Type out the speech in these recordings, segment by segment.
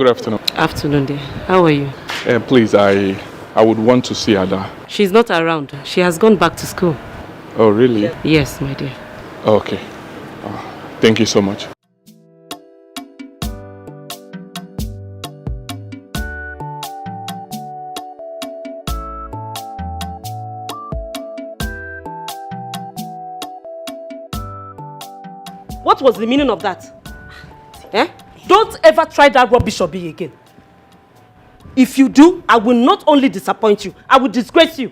Good afternoon. Afternoon, dear. How are you? Please, I would want to see Ada. She's not around. She has gone back to school. Oh, really? Yes, my dear. Okay. Thank you so much. What was the meaning of that? Eh? Don't ever try that rubbish on me again. If you do, I will not only disappoint you, I will disgrace you.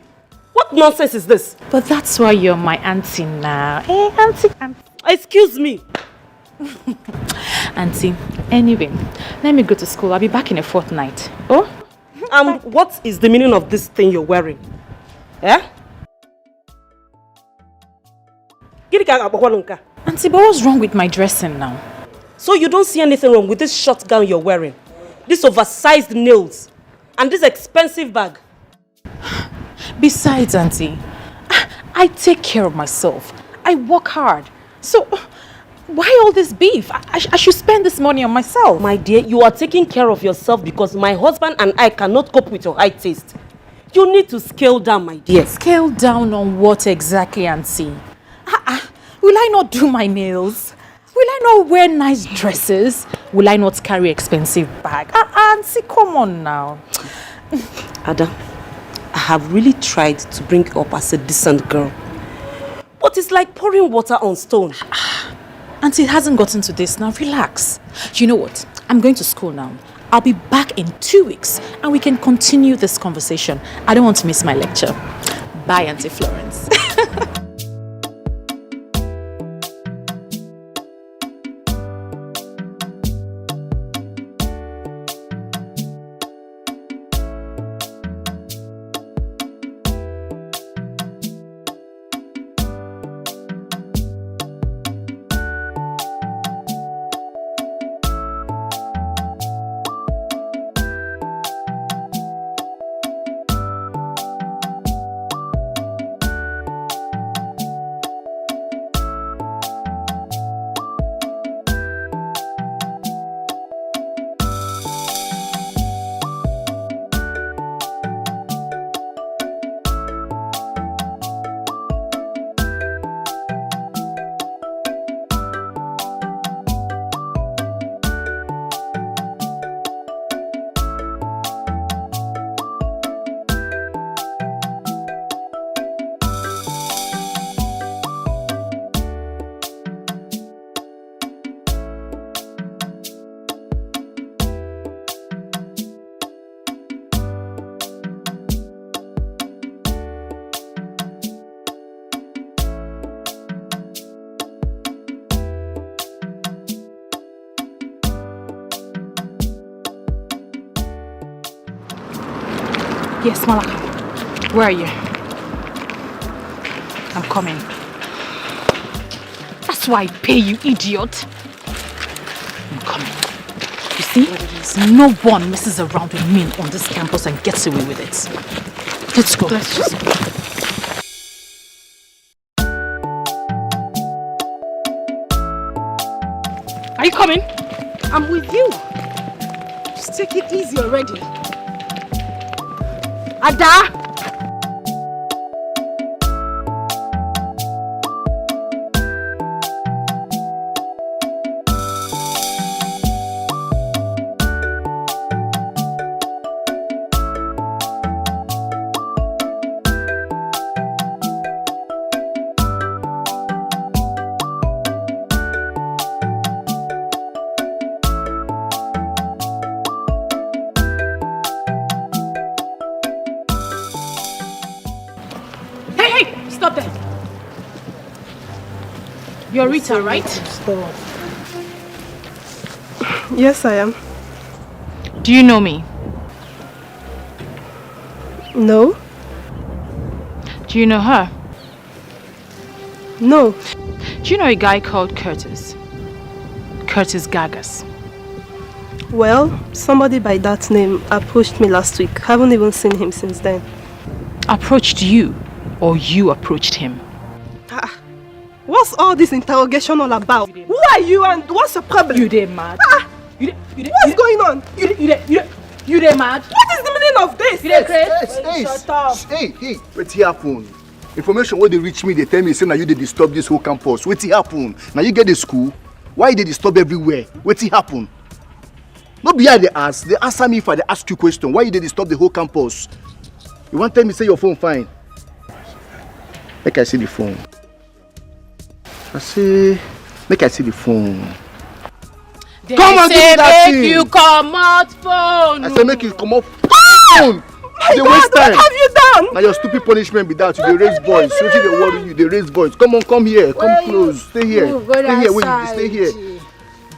What nonsense is this? But that's why you're my auntie now. Eh, auntie? Excuse me. Auntie, anyway, let me go to school. I'll be back in a fortnight. Oh? What is the meaning of this thing you're wearing? Eh? Auntie, but what's wrong with my dressing now? So you don't see anything wrong with this short gown you're wearing? This oversized nails? And this expensive bag? Besides, Auntie, I take care of myself. I work hard. So, why all this beef? I should spend this money on myself. My dear, you are taking care of yourself because my husband and I cannot cope with your high taste. You need to scale down, my dear. Scale down on what exactly, Auntie? Will I not do my nails? Will I not wear nice dresses? Will I not carry expensive bag? Auntie, come on now. Ada, I have really tried to bring you up as a decent girl. But it's like pouring water on stone. Auntie, it hasn't gotten to this now. Relax. You know what? I'm going to school now. I'll be back in 2 weeks and we can continue this conversation. I don't want to miss my lecture. Bye, Auntie Florence. Yes, Malaka. Where are you? I'm coming. That's why I pay you, idiot. I'm coming. You see, no one messes around with me on this campus and gets away with it. Let's go. Let's just go. Are you coming? I'm with you. Just take it easy already. Ada! You're Rita, right? Yes, I am. Do you know me? No. Do you know her? No. Do you know a guy called Curtis? Curtis Gagas. Well, somebody by that name approached me last week. Haven't even seen him since then. Approached you? Or you approached him? What's all this interrogation all about? Who are you and what's the problem? You did mad. What's going on? You dey mad? What is the meaning of this? You dey crazy? Shut up. Hey, what's happen? Information what they reach me, they tell me say now you they disturb this whole campus. What's happen? Now you get the school. Why they disturb everywhere? What's happen? No be they ask. They answer me if I ask you question. Why they disturb the whole campus? You want to tell me say your phone fine? Make I see the phone. Make I see the phone. They Come on, give me that make thing. you come out phone. I say make you come up. Phone. My They God, waste time. what have you done? Now your stupid punishment be that you they raise voice. So they worry you, they raise voice. Come on, come here, come close, stay here, stay here, wait, stay here.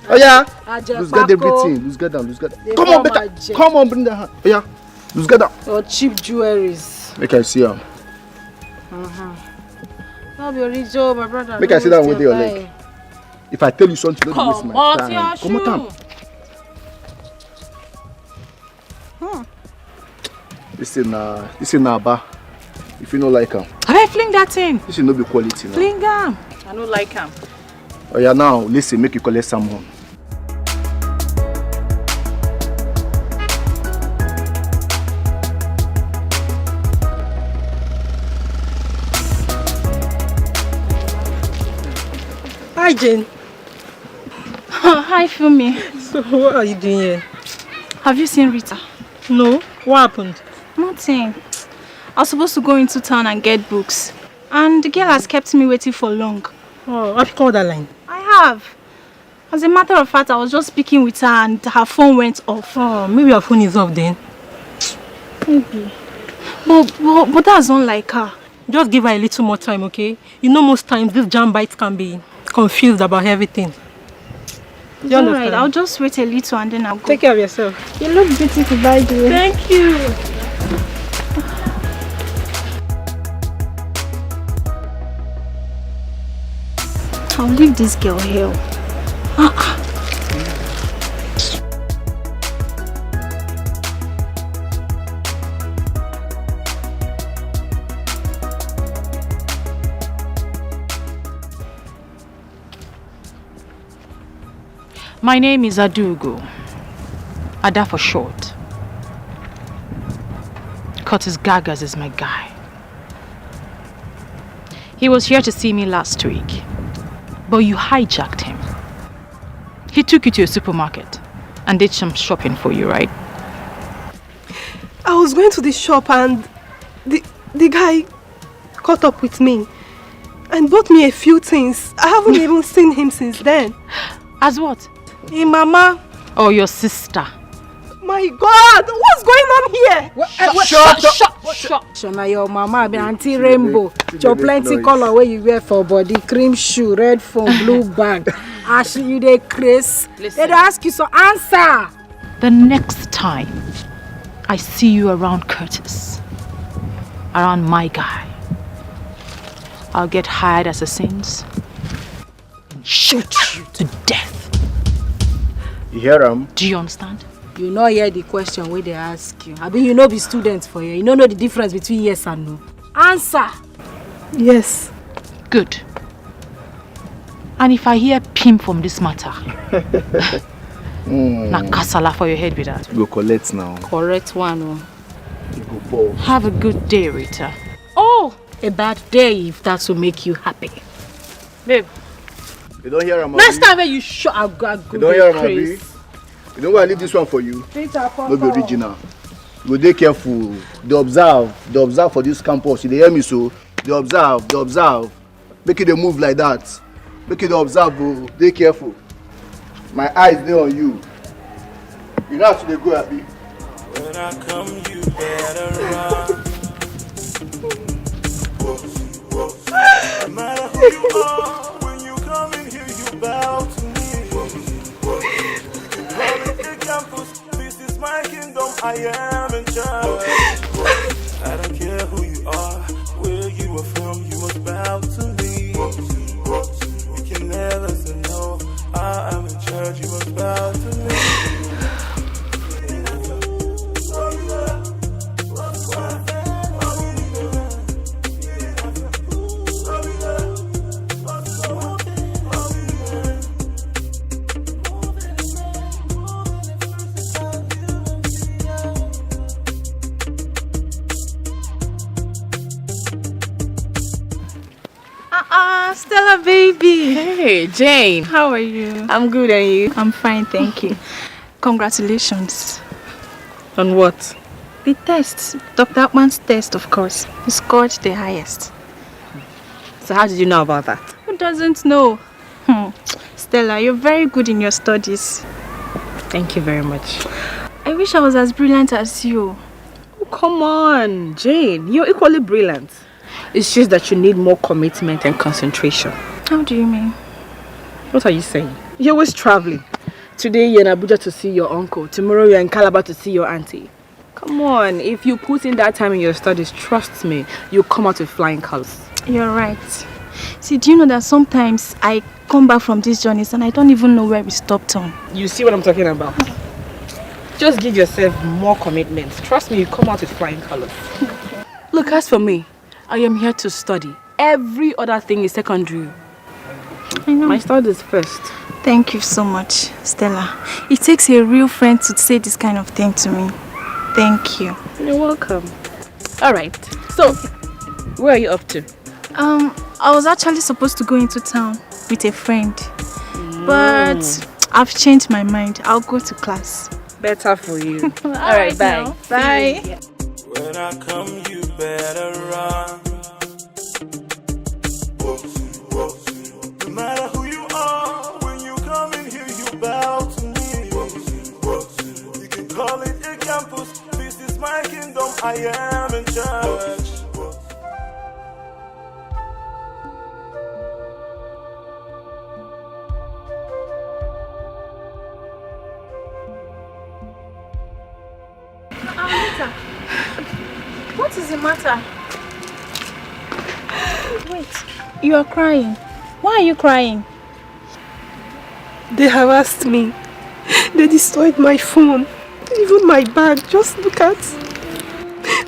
Oh yeah, lose guard everything, lose guard down, lose guard. Come on, Becca, come on, bring the hand. Oh yeah, lose guard down. Your cheap jewelries. Make I see her. Not be original, my brother. Make I sit down with your leg. If I tell you something, don't waste my time. Come on, time. This is Naba. If you don't like him, I fling that thing. this is no be quality now. Fling him. I don't like him. Oh yeah, now listen, make you collect someone. Hi, Jane. Hi, Fumi. So, what are you doing here? Have you seen Rita? No. What happened? Nothing. I was supposed to go into town and get books. And the girl has kept me waiting for long. Oh, have you called that line? I have. As a matter of fact, I was just speaking with her and her phone went off. Oh, maybe your phone is off then. Maybe. But that's not like her. Just give her a little more time, okay? You know most times these jam bites can be confused about everything. It's alright, I'll just wait a little and then I'll go. Take care of yourself. You look beautiful, by the way. Thank you. I'll leave this girl here. My name is Adugo. Ada for short. Curtis Gagas is my guy. He was here to see me last week, but you hijacked him. He took you to a supermarket and did some shopping for you, right? I was going to the shop and the guy caught up with me and bought me a few things. I haven't even seen him since then. As what? Hey, Mama. Oh, your sister. My God, what's going on here? Shut. Shona, your mama be auntie Rainbow. Your plenty color where you wear for body, cream shoe, red phone, blue bag. Ashley, you dey craze. They ask you so answer. The next time I see you around Curtis, around my guy, I'll get hired assassins and shoot you to death. You hear him? Do you understand? You know hear the question where they ask you. I mean, you know be students for you. You don't know the difference between yes and no. Answer. Yes. Good. And if I hear pimp from this matter, na kasala for your head with that. Go collect now. Correct one. Oh. You go fall. Have a good day, Rita. Oh, a bad day if that will make you happy. Babe. You don't hear him, Next time when you show, I'll go. You don't hear him, Abi? You know why I leave this one for you? No be original. You dey careful. They observe for this campus. You dey hear me so? They observe. Make it move like that. Make it observe, bro. Dey careful. My eyes dey on you. You know how to dey go, Abi. When I come, you better run. No matter who you are, when you come in here, you bow to me. This is my kingdom, I am in charge. I don't care who you are, where you are from, you must bow to me. You can never say no, I am in charge, you must bow to me. Stella, baby. Hey, Jane. How are you? I'm good, and you? I'm fine, thank you. Congratulations. On what? The test. Dr. Atman's test, of course. You scored the highest. So how did you know about that? Who doesn't know? Stella, you're very good in your studies. Thank you very much. I wish I was as brilliant as you. Oh, come on, Jane. You're equally brilliant. It's just that you need more commitment and concentration. How do you mean? What are you saying? You're always traveling. Today you're in Abuja to see your uncle. Tomorrow you're in Calabar to see your auntie. Come on, if you put in that time in your studies, trust me, you'll come out with flying colors. You're right. See, do you know that sometimes I come back from these journeys and I don't even know where we stopped on? You see what I'm talking about? Just give yourself more commitment. Trust me, you come out with flying colors. Look, as for me, I am here to study. Every other thing is secondary. I know. My studies first. Thank you so much, Stella. It takes a real friend to say this kind of thing to me. Thank you. You're welcome. Alright, so, where are you up to? I was actually supposed to go into town with a friend. But I've changed my mind. I'll go to class. Better for you. Alright, bye. Now. Bye. When I come, you better run. No matter who you are, when you come in here, you bow to me. You can call it a campus. This is my kingdom. I am in charge. What is the matter? Wait, you are crying. Why are you crying? They harassed me. They destroyed my phone. Even my bag. Just look at.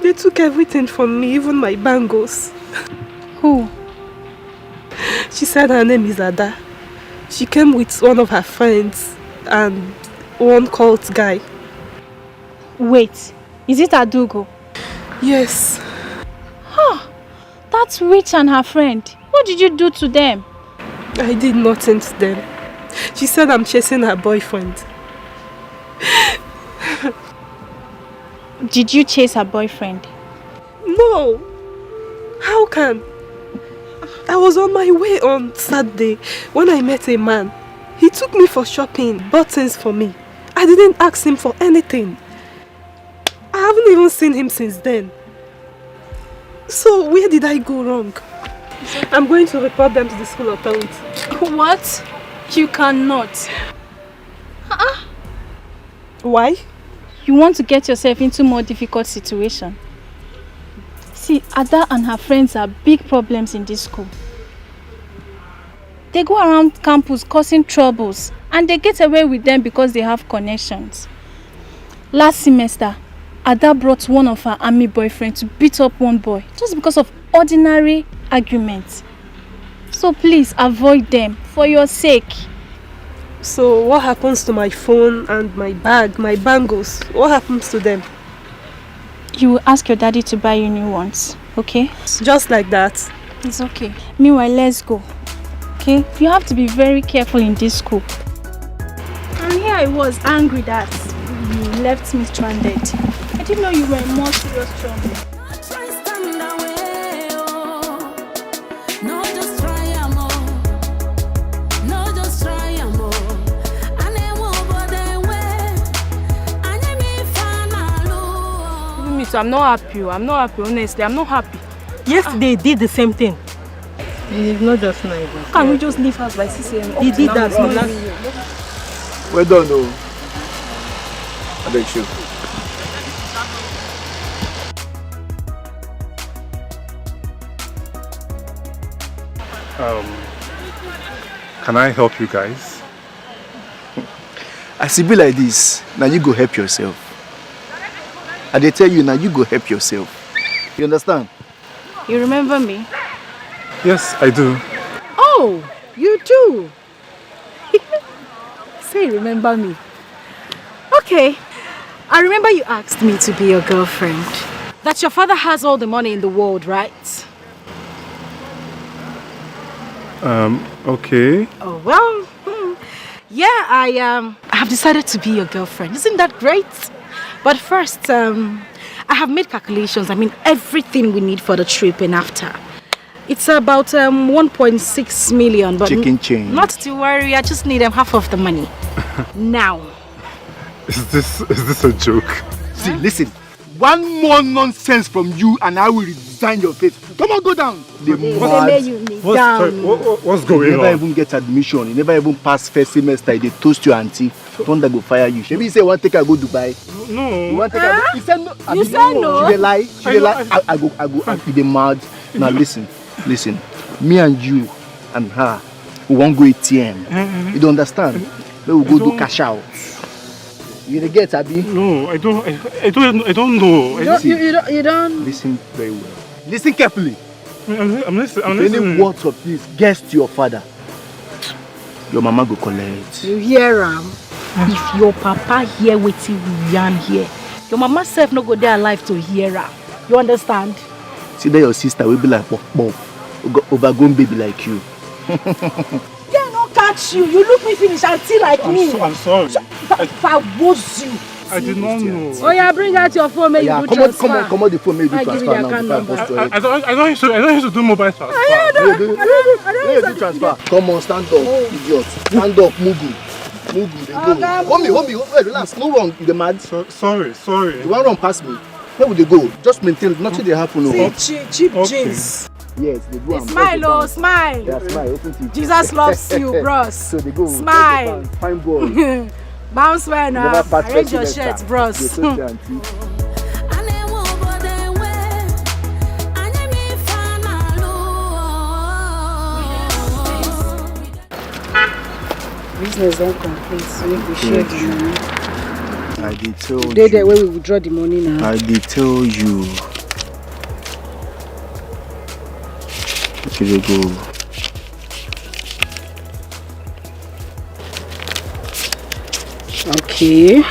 They took everything from me, even my bangles. Who? She said her name is Ada. She came with one of her friends and one cult guy. Wait, is it Adugo? Yes. Huh, that's Witch and her friend. What did you do to them? I did nothing to them. She said I'm chasing her boyfriend. Did you chase her boyfriend? No. How can? I was on my way on Saturday when I met a man. He took me for shopping, bought things for me. I didn't ask him for anything. I haven't even seen him since then. So where did I go wrong? I'm going to report them to the school authority. What? You cannot. Why? You want to get yourself into more difficult situation. See, Ada and her friends are big problems in this school. They go around campus causing troubles and they get away with them because they have connections. Last semester, Ada brought one of her army boyfriends to beat up one boy just because of ordinary arguments. So please avoid them for your sake. So what happens to my phone and my bag, my bangles? What happens to them? You will ask your daddy to buy you new ones, okay? Just like that? It's okay. Meanwhile, let's go. Okay? You have to be very careful in this school. And here I was angry that you left me stranded. I didn't know you were in more serious trouble. So I'm not happy. Honestly. I'm not happy. Yesterday they did the same thing. It's not just nice. Can we just leave us by 6 a.m.? He did that. Well done, though. I beg you. Can I help you guys? As it be like this, now you go help yourself. And they tell you now you go help yourself. You understand? You remember me? Yes, I do. Oh, you do? Say, remember me. Okay, I remember you asked me to be your girlfriend. That your father has all the money in the world, right? Okay. Oh, well, yeah, I have decided to be your girlfriend. Isn't that great? But first, I have made calculations. I mean, everything we need for the trip and after. It's about 1.6 million, but Chicken change. not to worry, I just need half of the money. Now. Is this a joke? See, listen. One more nonsense from you and I will resign your face. Come on, go down. What's going You on? never even get admission. You never even pass first semester. They toast your auntie. Thunder go fire you. Maybe you say, want to take her go Dubai. No. You want to take her go? He said no. You said no. She dey lie. She dey lie. I go. Be the mad. Now listen. Me and you and her, we won't go ATM. You don't understand? We will go do cash out. You dey get, Abi? No, I don't know. You don't. Listen very well. Listen carefully. I'm listening. If any words of this gets to your father, your mama go collect. You hear him? If your papa hear wetin we yarn here, your mama self no go there alive to hear her. You understand? See that your sister will be like pop, overgrown baby like you. Yeah, no catch you. You look me finish until like me. I'm sorry. If I was you. I did not know. Oh yeah, bring out your phone, make you do transfer. Come on, the phone, make you do I give you transfer the account now. number. I don't used to do mobile transfer. I don't do transfer. Come on, stand up, idiot. Stand up, Mugu. They go. Hold me, relax. No wrong, you the mad. Sorry. You want to run past me? Where would they go? Just maintain, nothing they happen. Cheap jeans. Yes, they do. Smile, oh, smile. Yeah, smile, open teeth. Jesus loves you, bros. So they go. Smile. Fine boy. Bounce well now. Arrange your shirts, bros. Business don't complete, so we share the money. I did tell you. There where we withdraw the money now. I did tell you. Okay, they go. Okay.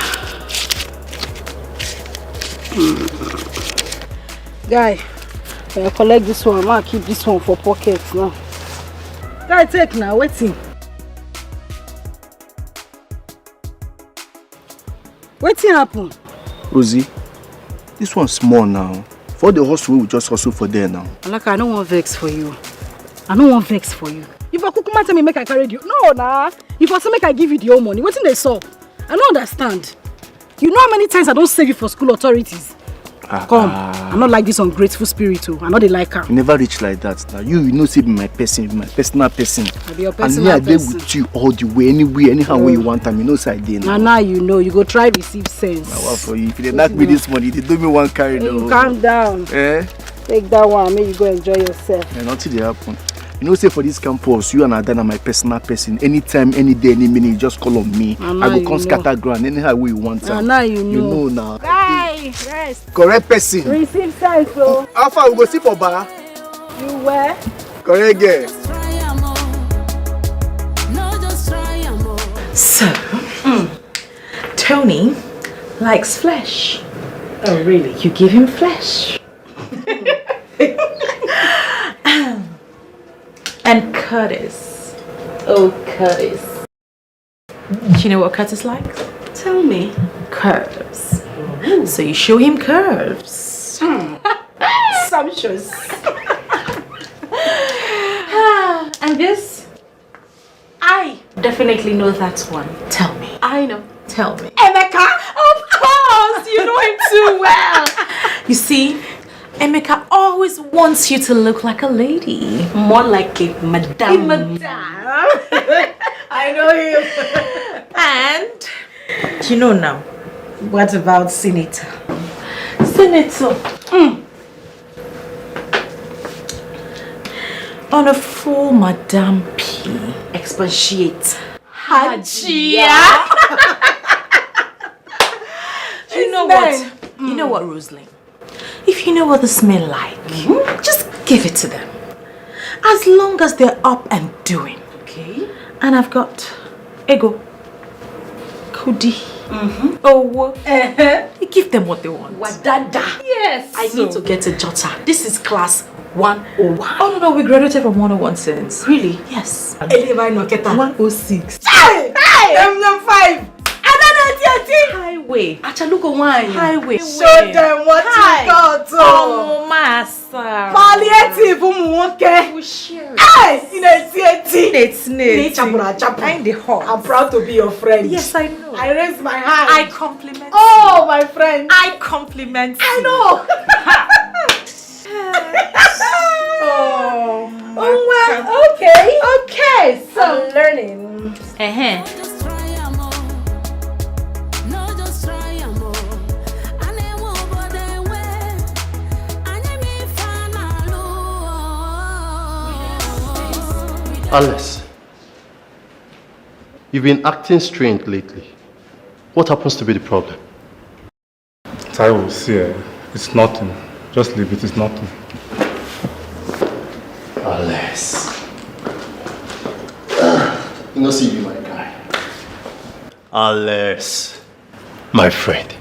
Guy, I collect this one. I'll keep this one for pockets now. Guy, take now. Waiting. Waiting happen. Rosie, this one's small now. For the hustle, we just hustle for there now. Like I don't want vex for you. I don't want vex for you. If I cook tell me make I carry you. No, nah. If I say make I give you the whole money, what's in the saw? I don't understand. You know how many times I don't save you for school authorities? Come, I'm not like this ungrateful spirit too. I'm not the like her. You never reach like that. Now you know see be my person, my personal person. I be your personal and me, I dey with you all the way, anywhere, anyhow way you want time. You know say I dey now. Now you know. You go try receive sense. Now what for you? If you dey knock me this money, they do me one carry though. Calm down. Take that one. Make you go enjoy yourself. Nothing dey happen. You know, say for this campus, you and Adana are my personal person. Anytime, any day, any minute, you just call on me. I go come scatter ground anyhow way you want. Now you know. You know now. Guy, rest. Correct person. Receive sense, so. How far we go see for bar? You where? Correct girl. So, Tony likes flesh. Oh, really? You give him flesh. And Curtis. Oh, Curtis. Do you know what Curtis likes? Tell me. Curves. Ooh. So you show him curves. Sumptuous. And this? I definitely know that one. Tell me. I know. Tell me. Emeka? Of course! You know him too well. You see, Emeka always wants you to look like a lady. More like a madam. A madam. I know you. And you know now. What about Senator? Senator. On a full Madame P. Expatiate. Hajia. You know what? You know what, Rosalind? If you know what the smell like, just give it to them. As long as they're up and doing. Okay. And I've got ego, kudi, oh, you give them what they want. Wadada. Yes. I need to get a jota. This is class 101. Oh no, we graduated from 101 since. Really? Yes. 106. Hey! M5. Highway. Achaluko wine. Highway. Show them what you got. Oh, massa. Palliative umuwoke. We share. Hey, it's I'm the heart. I'm proud to be your friend. Yes, I know. I raise my hand. I compliment Oh, my friend. I compliment I you. know. Oh, well, okay. So I'm learning. Just try amor. No, just try amor. And they won't go their way. And they may find a lure. Alice, you've been acting strange lately. What happens to be the problem? I will see. It's nothing. Just leave it. It's nothing. Alice. You know, see you, my guy. Alice, my friend.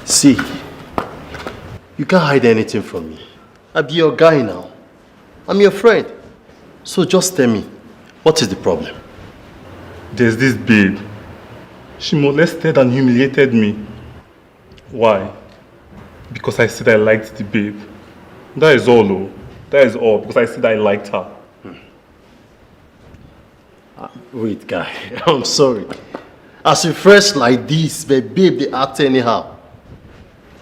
See, you can't hide anything from me. I'll be your guy now. I'm your friend. So just tell me, what is the problem? There's this babe. She molested and humiliated me. Why? Because I said I liked the babe. That is all, though. That is all. Because I said I liked her. Wait, guy, I'm sorry. As you fresh like this, but babe, they act anyhow.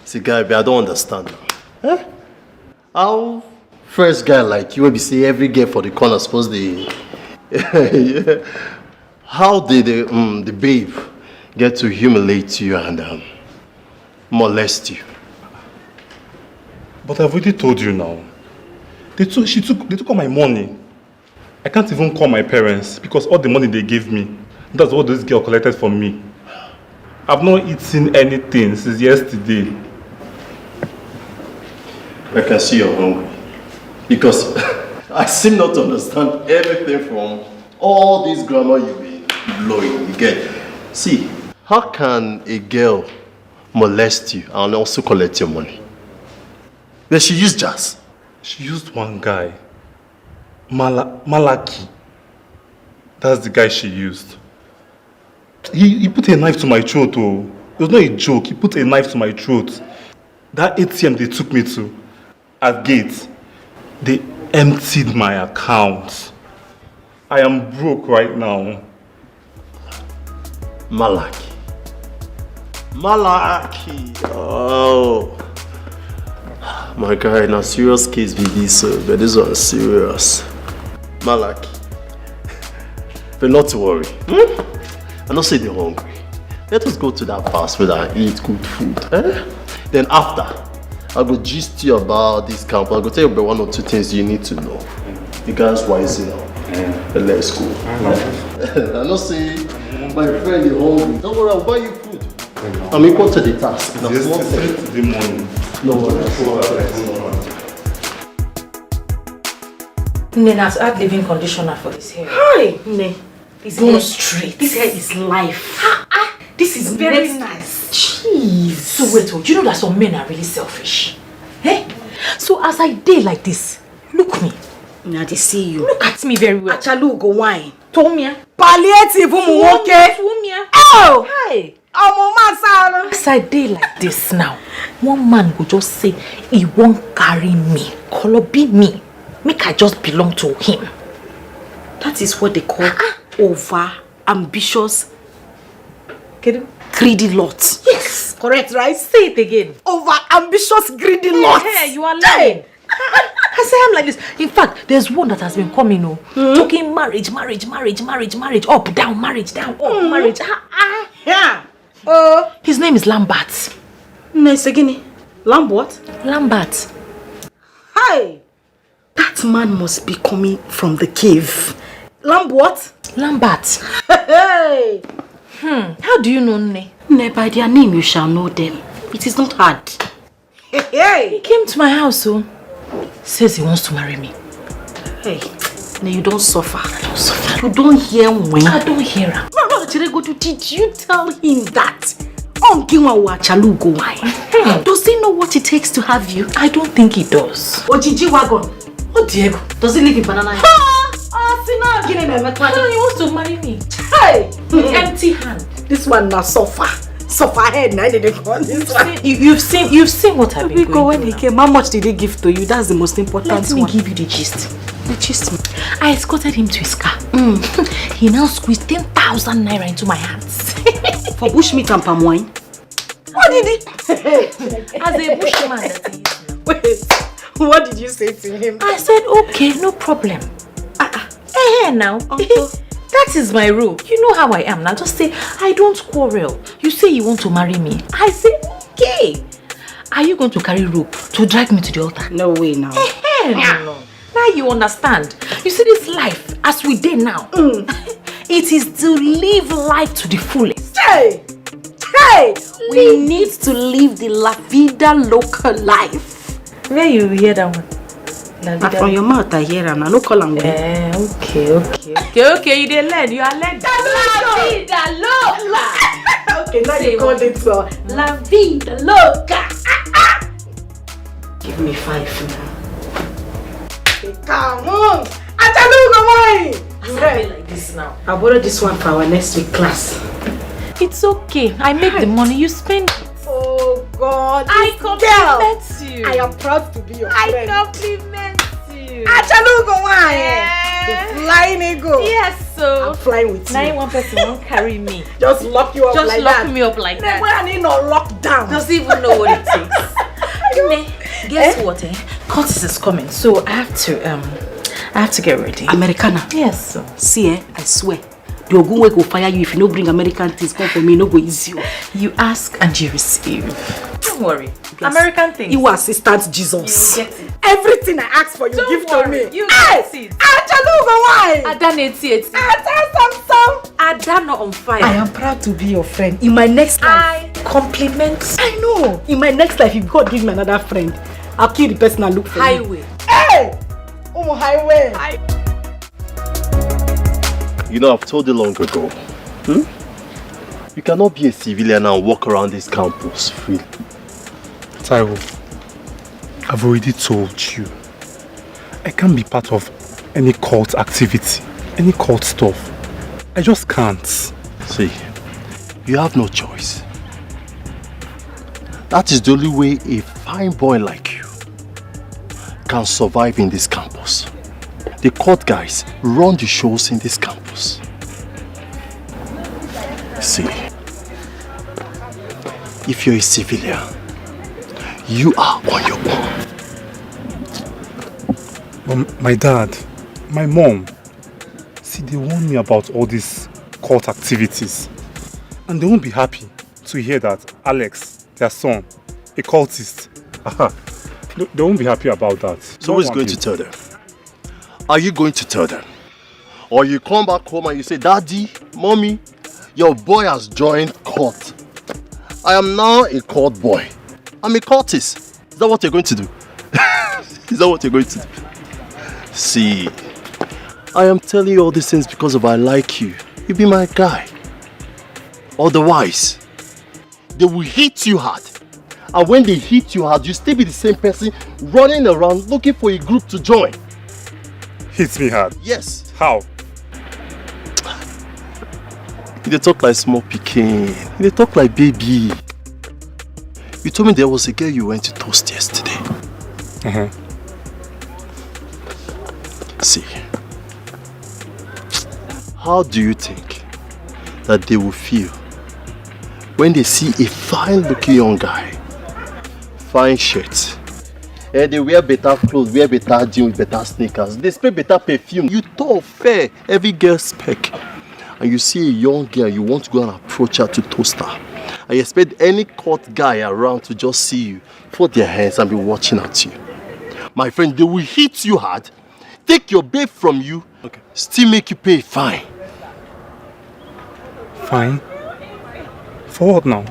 See, guy, I don't understand now. Eh? How fresh guy like you will be say every girl for the corner suppose they... Yeah. How did the babe get to humiliate you and molest you? But I've already told you now. They took all my money. I can't even call my parents because all the money they gave me, that's what this girl collected from me. I've not eaten anything since yesterday. I can see you're hungry. Because I seem not to understand everything from all this grammar you've been blowing. You get? See, how can a girl molest you and also collect your money? Then she used jazz. She used one guy. Malaki. That's the guy she used. He put a knife to my throat. Oh. It was not a joke. He put a knife to my throat. That ATM they took me to, at gate, they emptied my account. I am broke right now. Malaki. Malaki. Oh. My guy, now serious case be this, but this one serious. Malaki. But not to worry. I don't say they're hungry. Let us go to that fast food and eat good food. Eh? Then after, I go gist you about this camp. I go tell you about one or two things you need to know. You guys wise enough. But let's go. I don't say my friend is hungry. Don't worry, I'll buy you food. I'm equal to the task. The morning. No worries. Nena's add living conditioner for this hair. Hi, Ne. This Go hair, straight. This hair is life. This is very nice. Jeez. So wait, do you know that some men are really selfish? Eh? So as I did like this, look me. Now they see you. Look at me very well. Achalu go wine. Tomia. Palliative umuwoke. Tomia. Oh! Hi. As As I did like this now, one man would just say he won't carry me. Color be me. Make I just belong to him. That is what they call over ambitious greedy lot. Yes. Correct, right? Say it again. Over ambitious greedy lot. Yeah, you are lying. I say I'm like this. In fact, there's one that has been coming, talking marriage, up, down, marriage, down, up, marriage. Yeah. His name is Lambert. Nice again. Lamb what? Lambert. Hi. That man must be coming from the cave. Lamb what? Lambert. Hey. How do you know Ne? Ne, by their name you shall know them. It is not hard. Hey. He came to my house, says he wants to marry me. Hey. Ne, you don't suffer. I don't suffer. You don't hear when. I don't hear him. No, Chirego, did you tell him that Does he know what it takes to have you? I don't think he does. Ojiji wagon. Oh Diego, does he live in Banana? No, he wants to marry me. Hey! With empty hand. This one now suffer head. Now they call this one. You've seen what I've been going when through he now. came, how much did he give to you? That's the most important Let me one. give you the gist. I escorted him to his car. He now squeezed 10,000 naira into my hands. For bushmeat and palm wine? What did he? As a bushman that he is. Wait, what did you say to him? I said, okay, no problem. Now. That is my rule. You know how I am now. Just say, I don't quarrel. You say you want to marry me. I say, okay. Are you going to carry rope to drag me to the altar? No way now. No. Now you understand. You see this life as we did now. It is to live life to the fullest. Hey! We need to live the La Vida Loca life. Where you hear that one? From your mouth I hear him. I no call him. Okay. You didn't learn. You are learning. La Vida Loca. Okay, now you call it so. La Vida Loca. Give me 5 now. Come on! I You ready like this now? I'll borrow this one for our next week class. It's okay. I make the money. You spend it. Oh God! I compliment you. I am proud to be your friend. I compliment you. The flying eagle. Yes, so I'm flying with you. now one person won't carry me. Just lock you up Just like lock that. me up like that. When I need no lockdown. Doesn't even know what it takes. Guess what? Curtis is coming, so I have to get ready. Americana. Yes. So. See, I swear. The Ogun way go fire you if you don't bring American things. Come for me, no go easy. You ask and you receive. Don't worry. American things. You assistant Jesus. You get it. Everything I ask for, you Don't give worry. to me. You get it. Why? Adan 88. Adan not on fire. I am proud to be your friend. In my next life. I compliment. I know. In my next life, if God give me another friend, I'll kill the person and look for Highway. you. Hey! Highway. You know, I've told you long ago. You cannot be a civilian and walk around this campus freely. Taiwo, I've already told you. I can't be part of any cult activity, any cult stuff. I just can't. See, you have no choice. That is the only way a fine boy like you can survive in this campus. The court guys run the shows in this campus. See, if you're a civilian, you are on your own. But my dad, my mom, see, they warn me about all these cult activities. And they won't be happy to hear that Alex, their son, a cultist. They won't be happy about that. So who's going to tell them? Are you going to tell them? Or you come back home and you say, Daddy, Mommy, your boy has joined cult. I am now a cult boy. I'm a cultist. Is that what you're going to do? Is that what you're going to do? See, I am telling you all these things because of I like you. You be my guy. Otherwise, they will hit you hard. And when they hit you hard, you still be the same person running around looking for a group to join. Hits me hard. Yes. How? They talk like small pikin. They talk like baby. You told me there was a girl you went to toast yesterday. See, how do you think that they will feel when they see a fine-looking young guy, fine shirt, and they wear better clothes, wear better jeans, better sneakers, they spray better perfume, you talk fair, every girl spec, and you see a young girl, you want to go and approach her to toast her, and you expect any court guy around to just see you, put their hands and be watching at you. My friend, they will hit you hard, take your babe from you, still make you pay fine. Fine? For what now?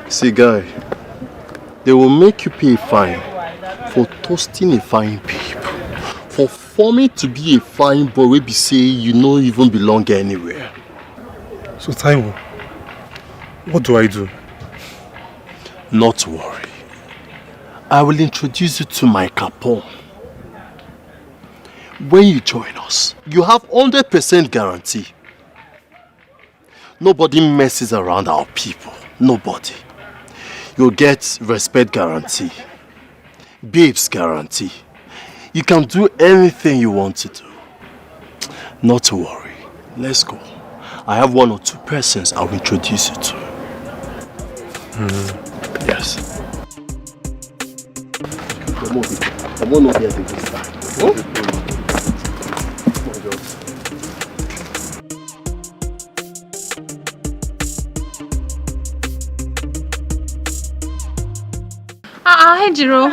See, guy, they will make you pay a fine for toasting a fine babe, for forming to be a fine boy wey be say you no even belong anywhere. So Taiwo, What do I do? Not to worry. I will introduce you to my Capone. When you join us, you have 100% guarantee. Nobody messes around our people. Nobody. You'll get respect guarantee. Babes guarantee. You can do anything you want to do. Not to worry. Let's go. I have 1 or 2 persons I'll introduce you to. Yes. I'm not here this time. Hey, Jiro.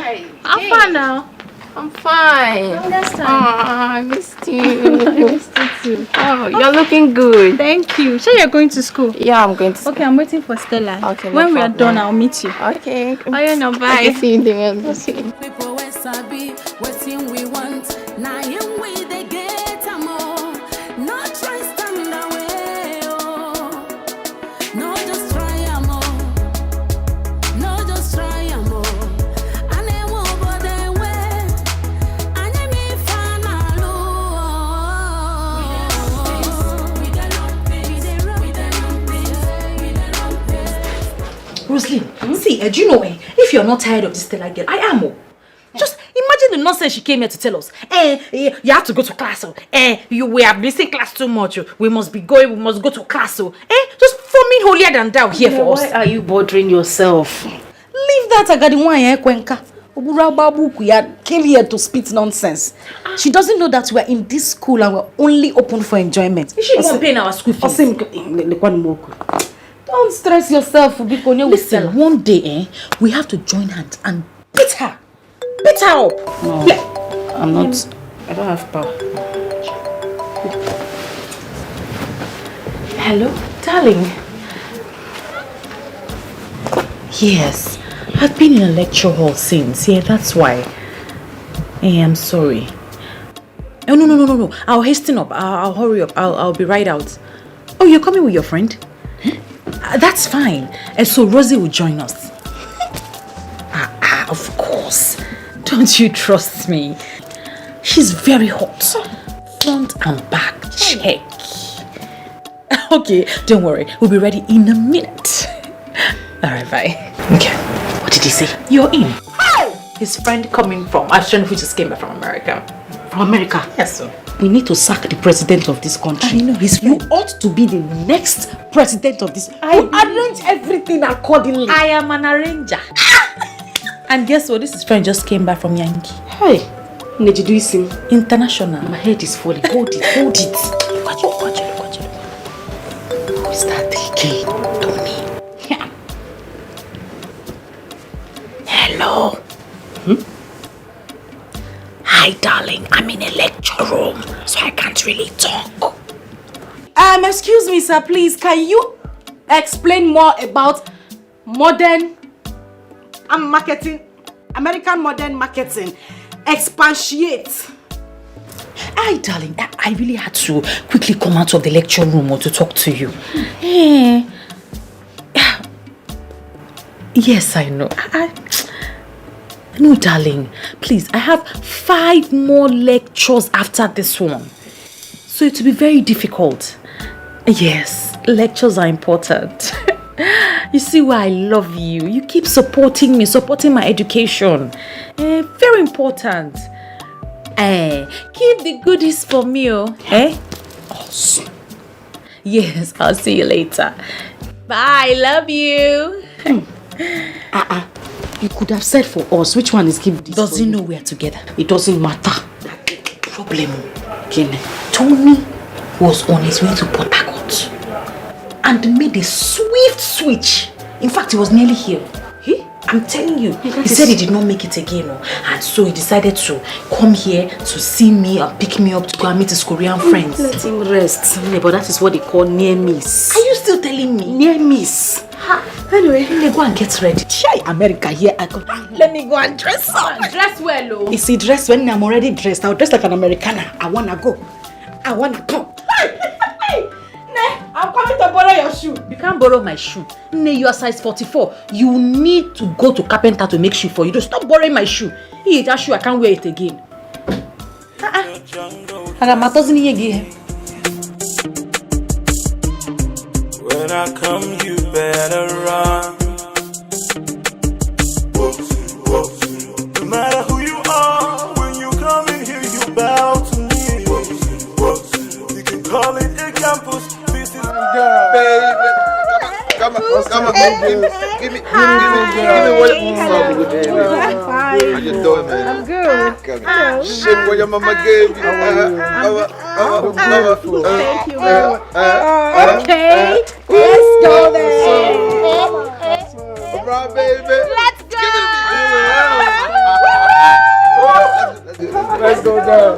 I'm fine now. I'm fine. I missed you. I missed you too. Oh, you're looking good. Thank you. Sure you're going to school? Yeah, I'm going to school. Okay, I'm waiting for Stella. Okay, when we are problem. done, I'll meet you. Okay. Oh, yeah, no, bye. Okay, see you there. See you. People we sabi, wetin we want. Na him we dey get am all. No try stand away, oh. No just try am all. No just try am all. Ane wo bode we. Ane mi fanalu. We dey run things. We dey run things. We dey run things. Rosaline, see, do you know, if you're not tired of this Stella girl, I am. Just imagine the nonsense she came here to tell us. You have to go to class. We are missing class too much. We must be going, we must go to class. Just forming holier than thou here for us. Why are you bothering yourself? Leave that Agadiwan Kwenka. Came here to spit nonsense. She doesn't know that we're in this school and we're only open for enjoyment. Is she even paying our school fees? Don't stress yourself, Ubikonya. Listen, one day, we have to join hands and beat her. Beat her up. No, I'm not. I don't have power. Hello, darling. Yes, I've been in a lecture hall since. Yeah, that's why. Hey, I'm sorry. Oh, no. I'll hasten up. I'll hurry up. I'll be right out. Oh, you're coming with your friend? That's fine. And so Rosie will join us. Of course. Don't you trust me? She's very hot. Front and back. Check. Okay, don't worry. We'll be ready in a minute. Alright, bye. Okay. What did he say? You're in. How? His friend coming from Ashton, who just came back from America. From America? Yes, sir. We need to sack the president of this country. I know his You ought to be the next president of this. You arrange everything accordingly. I am an arranger. And guess what? This friend just came back from Yankee. Hey, Nejiduisim. International. My head is falling. Hold it. Look at you. Who is that again? Tony. Yeah. Hello. Hi, darling. I'm in a lecture room, so I can't really talk. Excuse me, sir. Please, can you explain more about modern marketing, American modern marketing? Expatiate. Hi, darling. I really had to quickly come out of the lecture room to talk to you. Yes, I know. No, darling. Please, I have 5 more lectures after this one. So it will be very difficult. Yes, lectures are important. You see why I love you. You keep supporting me, supporting my education. Very important. Keep the goodies for me, Awesome. Yes, I'll see you later. Bye, love you. You could have said for us which one is keep this. Does he know we are together? It doesn't matter. Problem. Tony was on his way to Port Harcourt and made a swift switch. In fact, he was nearly here. I'm telling you, he said he did not make it again, and so he decided to come here to see me and pick me up to go and meet his Korean friends. Let him rest. But that is what they call near miss. Are you still telling me? Near miss. Anyway, let me go and get ready. Shy America here. Let me go and dress up. Dress well, oh. You see, dress when I'm already dressed. I'll dress like an Americana. I wanna go. I wanna come. Hey, I'm coming to borrow your shoe. You can't borrow my shoe. Nay, you are size 44. You need to go to carpenter to make shoe for you. Don't stop borrowing my shoe. He that shoe, I can't wear it again. When I come, you better run. No matter who you are, when you come in here, you bow to me. You can call it a campus. This is Baby, come on, give me what you How you doing, man? I'm good. Shit, what your mama gave you. Thank you very much. Okay, let's go then. Come on, baby. Let's go. Let's go down.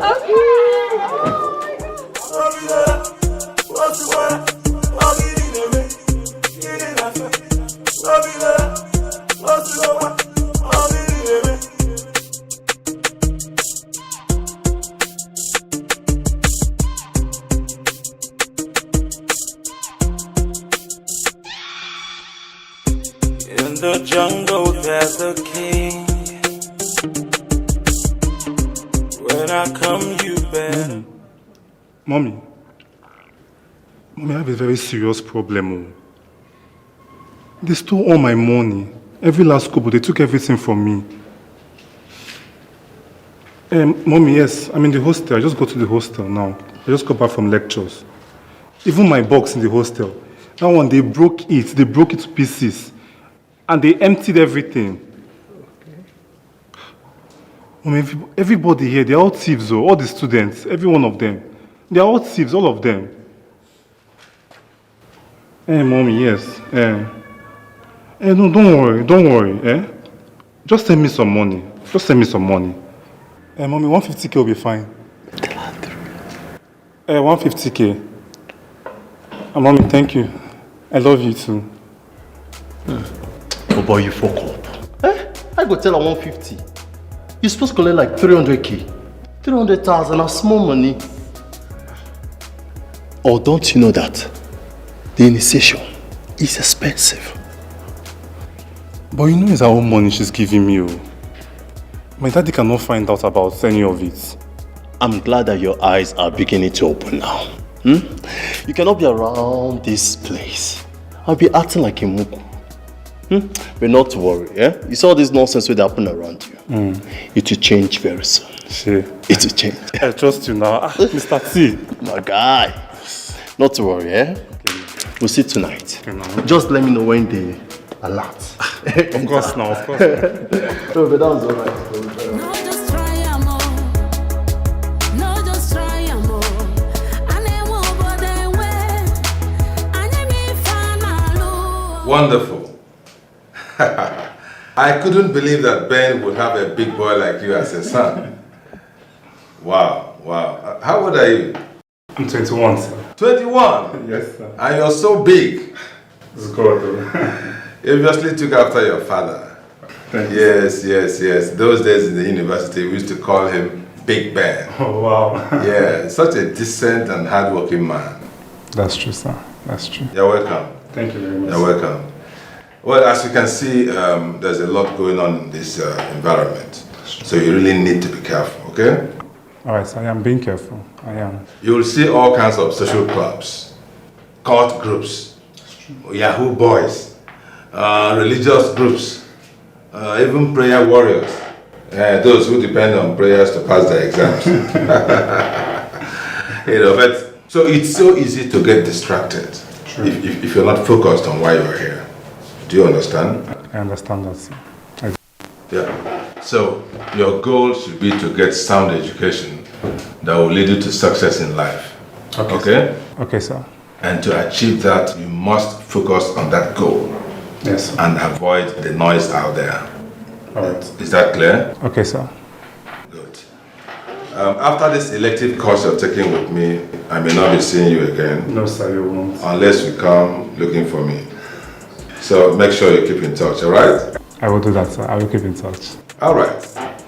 in the jungle, there's a king. When I come, you better. Mommy, I have a very serious problem. They stole all my money. Every last couple, they took everything from me. Mommy, yes, I'm in the hostel. I just go to the hostel now. I just got back from lectures. Even my box in the hostel. That one, they broke it. They broke it to pieces. And they emptied everything. Okay. Mommy, everybody here, they're all thieves, all the students, every one of them. They're all thieves, all of them. Mommy, yes. No, don't worry. Just send me some money. Mommy, 150K will be fine. 150K. Mommy, thank you. I love you too. Oh boy, you fuck up. I go tell her 150. You're supposed to collect like 300K. 300,000 are small money. Or don't you know that the initiation is expensive? But you know it's her own money she's giving me. My daddy cannot find out about any of it. I'm glad that your eyes are beginning to open now. You cannot be around this place. I'll be acting like a muku. But not to worry, You saw this nonsense will happen around you. It will change very soon. Sure. It will change. I trust you now. Mr. T. My guy. Not to worry, Okay. We'll see tonight. Okay, just let me know when they alert. Of course. No, but that was alright. No, just try more. No, just try more. Wonderful. I couldn't believe that Ben would have a big boy like you as a son. Wow. How old are you? I'm 21, sir. 21? Yes, sir. And you're so big. It's good. You obviously took after your father. Thank you. Yes. Those days in the university, we used to call him Big Ben. Oh, wow. Yeah, such a decent and hardworking man. That's true, sir. That's true. You're welcome. Thank you very much. You're welcome. Well, as you can see, there's a lot going on in this environment. So you really need to be careful, okay? All right, so I am being careful. I am. You will see all kinds of social clubs, cult groups, Yahoo boys, religious groups, even prayer warriors. Those who depend on prayers to pass their exams. But so it's so easy to get distracted if you're not focused on why you're here. Do you understand? I understand that, sir. Yeah. So your goal should be to get sound education that will lead you to success in life. Okay? Okay, sir. And to achieve that, you must focus on that goal. Yes. And avoid the noise out there. All right. Is that clear? Okay, sir. Good. After this elective course you're taking with me, I may not be seeing you again. No, sir, you won't. Unless you come looking for me. So make sure you keep in touch, all right? I will do that, sir. I will keep in touch. All right.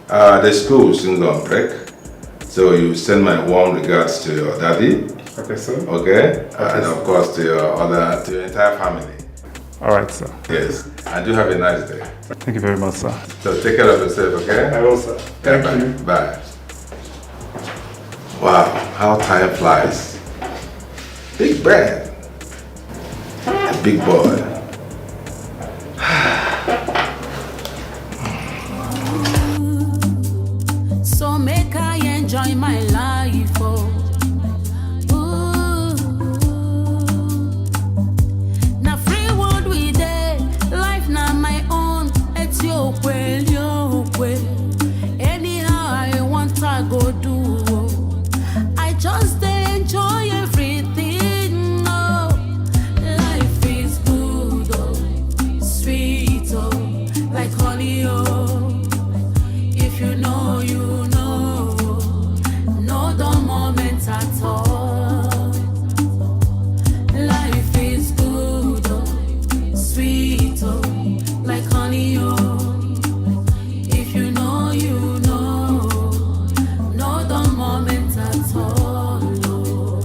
The school will soon go on break. So you send my warm regards to your daddy. Okay, sir. Okay? And of course to your entire family. All right, sir. Yes. And do have a nice day. Thank you very much, sir. So take care of yourself, okay? I will, sir. Thank you. Bye. Wow, how time flies. Big man. A big boy. So make I enjoy my life, oh. Ooh. Now free world we dey, life not my own. It's your way, your way. Anyhow I want I go do. I just enjoy everything, oh. Life is good, oh. Sweet, oh. Like honey, oh. If you know, you know. No dull moments at all. Life is good, oh. Sweet, oh. Like honey, oh. If you know, you know. No dull moments at all, oh.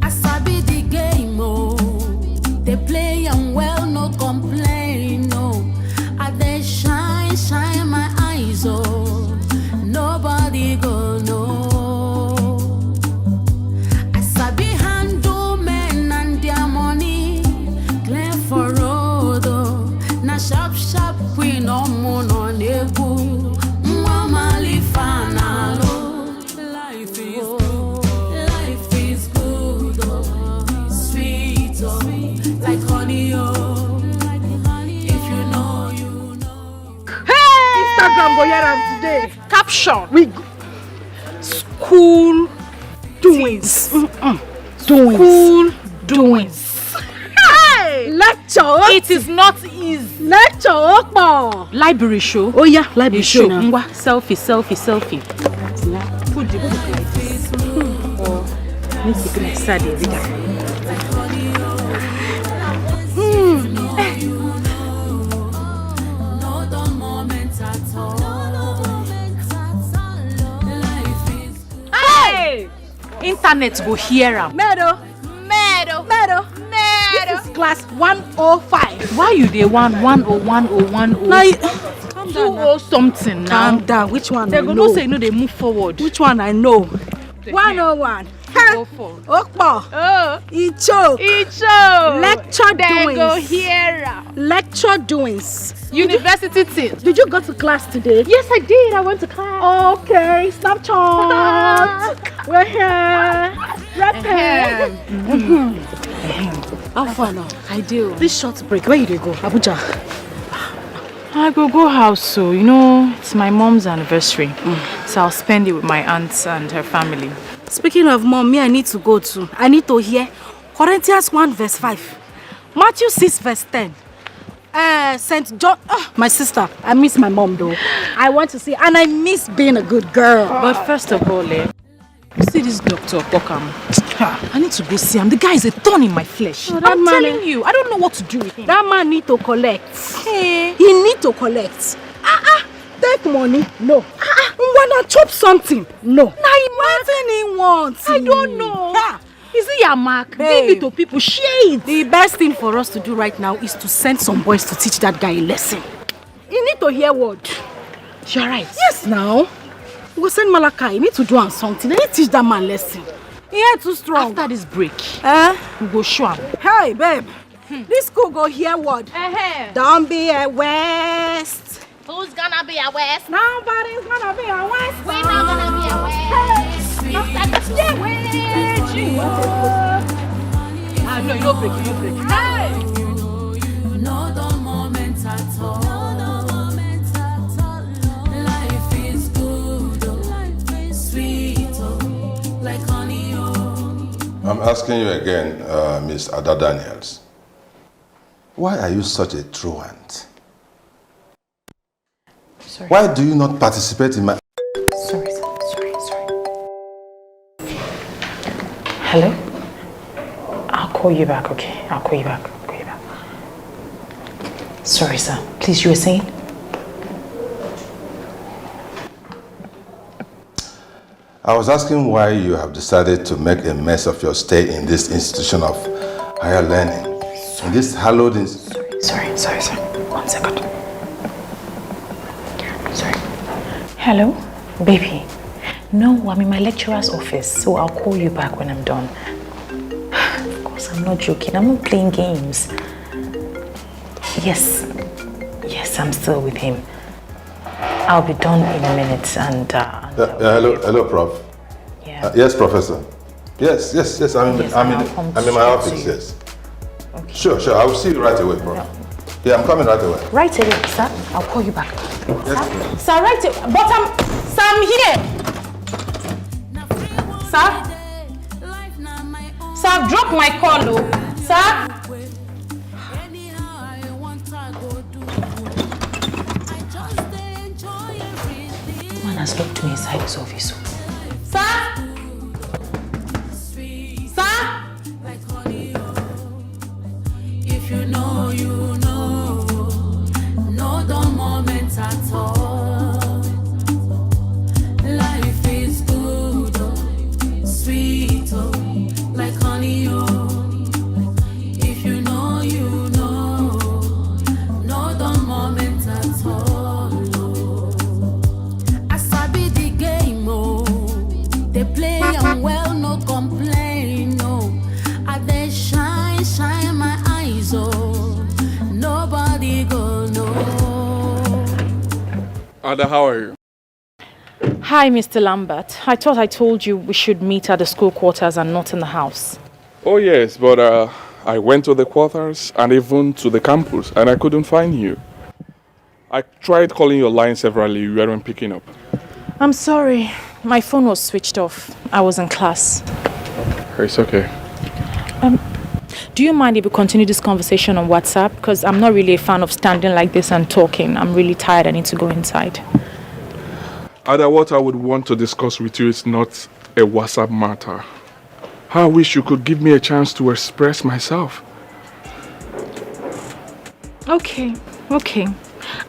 I sabi the game, oh. They play and well, no complain, no. I they shine, shine my eyes, oh. Nobody go know. I sabi handle men and their money. Clear for road, oh. Na sharp, sharp we no moon on egu. Mama lifana, oh. Life is good, life is good, oh. Sweet, oh. Like honey, oh. If you know, you know. Instagram go hear am today. Caption. We go. School doings. Doings. School doings. Hey! Lecture. It is not easy. Lecture. Okpo. Library show. Oh yeah, library show. Ngwa, selfie, selfie, selfie. Put the book like this. Or need to go inside the reader. No dull moments at all. Life is Hey! Internet go hear am. Meadow. Meadow. Meadow. This is class 105. Why you dey 1010101? Like, 20 something now. calm down. Which one They I go know? know say no dey move forward. Which one I know? 101. Go for. Okpo. Oh, Icho. Icho. Lecture They go doings. hear am. Lecture doings. University thing. Did you go to class today? Yes, I did. I went to class. Okay, Snapchat. We're here. Rapping. How far now? I do. This short break, where you dey go? Abuja. I go house, so you know it's my mom's anniversary, so I'll spend it with my aunts and her family. Speaking of mom, me I need to go too. I need to hear Corinthians 1 verse 5, Matthew 6 verse 10. St. John. My sister, I miss my mom though. I want to see, and I miss being a good girl. But first of all, you see this doctor, Bokam. I need to go see him. The guy is a thorn in my flesh. Oh, that I'm man, telling you, I don't know what to do with him. That man need to collect. Hey. He need to collect. Take money? No. Wanna chop something? No. Now imagine he wants. I don't know. Is it your mark? Babe. Give it to people. Share it. The best thing for us to do right now is to send some boys to teach that guy a lesson. He need to hear word. You're right. Yes, now. We'll send Malachi. He need to do on something. Let me teach that man lesson. He ain't too strong. After this break, we go show him. Hey, babe. This school go hear word. Don't be a waste. Who's gonna be a West? Nobody's gonna be a waste. We're not gonna be a West. No, you don't break. Hey! no dull moments at all. Life is good, oh. Life is sweet, oh. Like honey, oh. I'm asking you again, Miss Ada Daniels. Why are you such a truant? Sorry. Why do you not participate in my... Sorry. Hello? I'll call you back, okay? I'll call you back. Sorry, sir. Please, you were saying? I was asking why you have decided to make a mess of your stay in this institution of higher learning. In this hallowed Sorry. 1 second. Sorry. Hello? Baby. No, I'm in my lecturer's office, so I'll call you back when I'm done. Of course, I'm not joking. I'm not playing games. Yes, I'm still with him. I'll be done in a minute and... hello, Prof. Yeah. Yes, Professor. Yes. I'm in my office, yes. Okay. Sure. I will see you right away, Prof. Yeah, I'm coming right away. Right away, sir. I'll call you back. Yes. Sir, right away. But I'm here. Sir? Sir, I've dropped my call, though. Sir? Man has locked me inside his office. Sir? Sir? If you know, you know. No dull moments at all. Life is good, oh, sweet, oh, like honey, oh. If you know, you know. No dull moments at all, oh. I sabi the game, oh. They play and well, no complain, no. I they shine my eyes, oh. Nobody go know. Ada, how are you? Hi, Mr. Lambert. I thought I told you we should meet at the school quarters and not in the house. Oh yes, but I went to the quarters and even to the campus and I couldn't find you. I tried calling your line severally, you weren't picking up. I'm sorry. My phone was switched off. I was in class. It's okay. Do you mind if we continue this conversation on WhatsApp? Because I'm not really a fan of standing like this and talking. I'm really tired. I need to go inside. Ada, what I would want to discuss with you is not a WhatsApp matter. I wish you could give me a chance to express myself. Okay.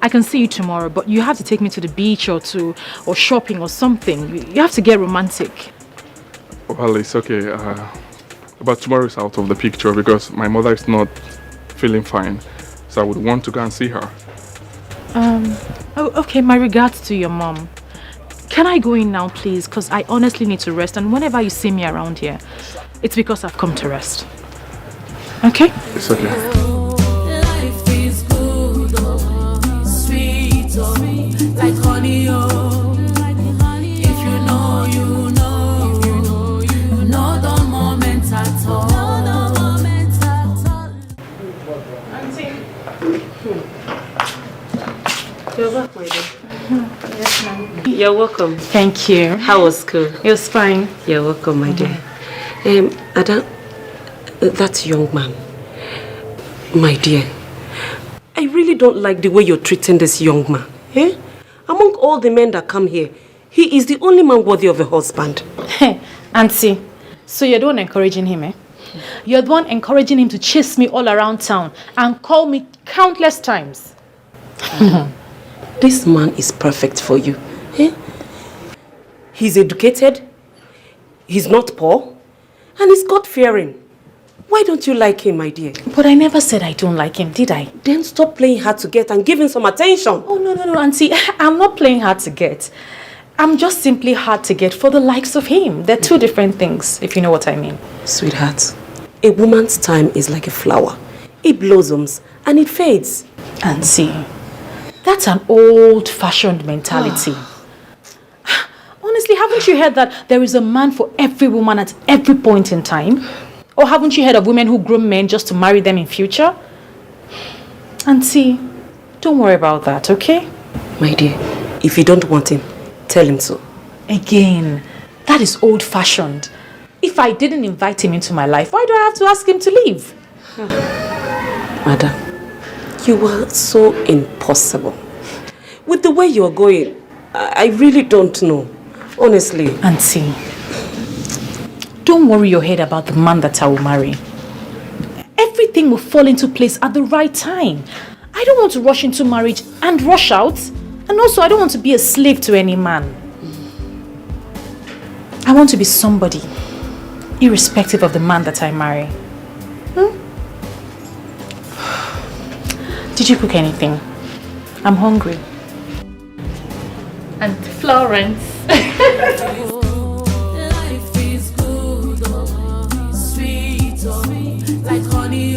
I can see you tomorrow, but you have to take me to the beach or shopping or something. You have to get romantic. Well, it's okay. But tomorrow is out of the picture because my mother is not feeling fine. So I would want to go and see her. Okay, my regards to your mom. Can I go in now, please? Because I honestly need to rest. And whenever you see me around here, it's because I've come to rest. Okay? It's okay. Life is good, oh, sweet, oh, like honey, oh. If you know, you know. No dull moments at all. Auntie. You're back, my dear. Yes, ma'am. You're welcome. Thank you. How was school? It was fine. You're welcome, my dear. Ada, that young man, my dear, I really don't like the way you're treating this young man. Eh? Among all the men that come here, he is the only man worthy of a husband. Hey, Auntie, so you're the one encouraging him, eh? You're the one encouraging him to chase me all around town and call me countless times. This man is perfect for you. Eh? He's educated, he's not poor, and he's God-fearing. Why don't you like him, my dear? But I never said I don't like him, did I? Then stop playing hard to get and give him some attention. Oh, no, Auntie. I'm not playing hard to get. I'm just simply hard to get for the likes of him. They're two different things, if you know what I mean. Sweetheart, a woman's time is like a flower. It blossoms and it fades. Auntie, that's an old-fashioned mentality. Honestly, haven't you heard that there is a man for every woman at every point in time? Or haven't you heard of women who groom men just to marry them in future? Auntie, don't worry about that, okay? My dear, if you don't want him, tell him so. Again, that is old-fashioned. If I didn't invite him into my life, why do I have to ask him to leave? Madam, you are so impossible. With the way you're going, I really don't know. Honestly. Auntie, don't worry your head about the man that I will marry. Everything will fall into place at the right time. I don't want to rush into marriage and rush out. And also, I don't want to be a slave to any man. I want to be somebody, irrespective of the man that I marry. Did you cook anything? I'm hungry. And Florence. Life is good, sweet, like honey,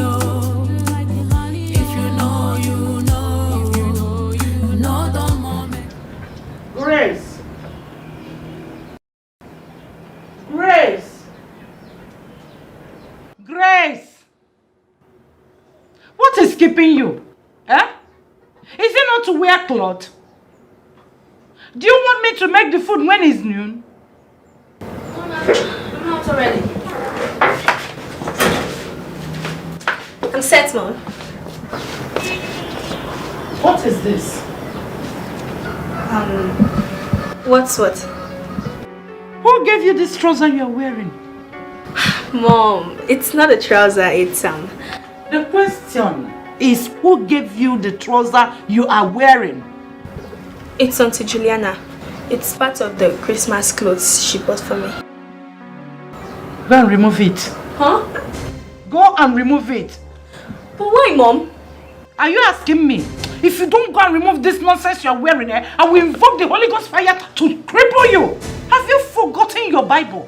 If you know, you know. If you know, you know the moment. Grace! Grace! Grace! What is keeping you? Eh? Is it not to wear cloth? Do you want me to make the food when it's noon? I'm not already. I'm set, Mom. What is this? What's what? Who gave you this trouser you're wearing? Mom, it's not a trouser, it's The question is, who gave you the trouser you are wearing? It's Auntie Juliana. It's part of the Christmas clothes she bought for me. Go and remove it. Huh? Go and remove it. But why, Mom? Are you asking me? If you don't go and remove this nonsense you're wearing, I will invoke the Holy Ghost fire to cripple you. Have you forgotten your Bible?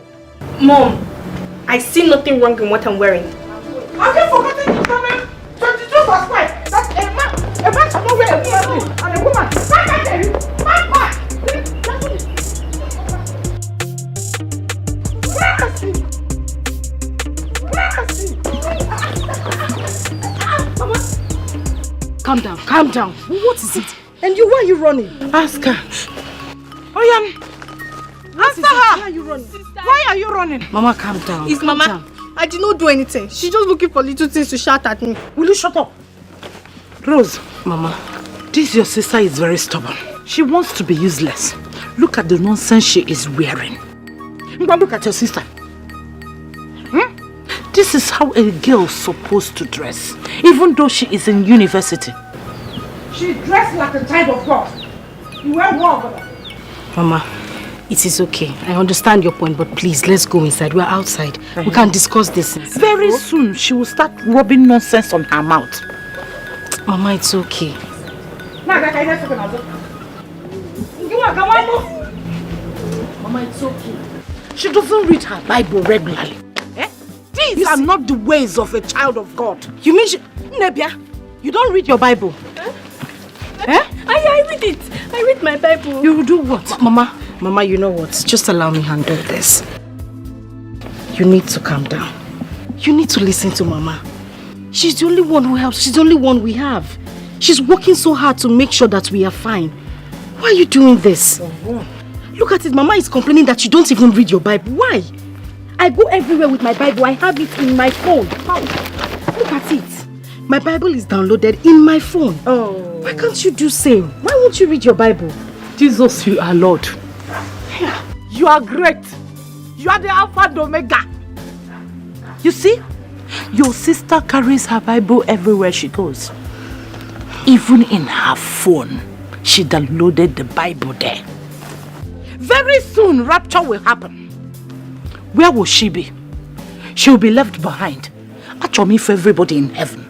Mom, I see nothing wrong in what I'm wearing. Have you forgotten Deuteronomy 22 verse 5? That a man shall not wear a woman's thing, and a woman. I tell you, Calm down, calm down. What is it? And you, why are you running? ask her. Oh yeah. Answer her. Why are you running? Why are you running? Mama, calm down. It's calm Mama. down. I did not do anything. She's just looking for little things to shout at me. Will you shut up? Rose, Mama. this your sister is very stubborn. She wants to be useless. Look at the nonsense she is wearing. Look at your sister. This is how a girl is supposed to dress, even though she is in university. She dressed like a child of God. You wear what? Mama, it is okay. I understand your point, but please, let's go inside. We're outside. We can discuss this inside. Very soon, she will start rubbing nonsense on her mouth. Mama, it's okay. Mama, it's okay. She doesn't read her Bible regularly. These are not the ways of a child of God. You mean Nebia, you don't read your Bible? I read it. I read my Bible. You do what? Mama, you know what? Just allow me handle this. You need to calm down. You need to listen to Mama. She's the only one who helps. She's the only one we have. She's working so hard to make sure that we are fine. Why are you doing this? Look at it. Mama is complaining that you don't even read your Bible. Why? I go everywhere with my Bible. I have it in my phone. Look at it. My Bible is downloaded in my phone. Oh. Why can't you do same? Why won't you read your Bible? Jesus, you are Lord. You are great. You are the Alpha and Omega. You see, your sister carries her Bible everywhere she goes. Even in her phone, she downloaded the Bible there. Very soon, rapture will happen. Where will she be? She will be left behind. Actually, for everybody in heaven.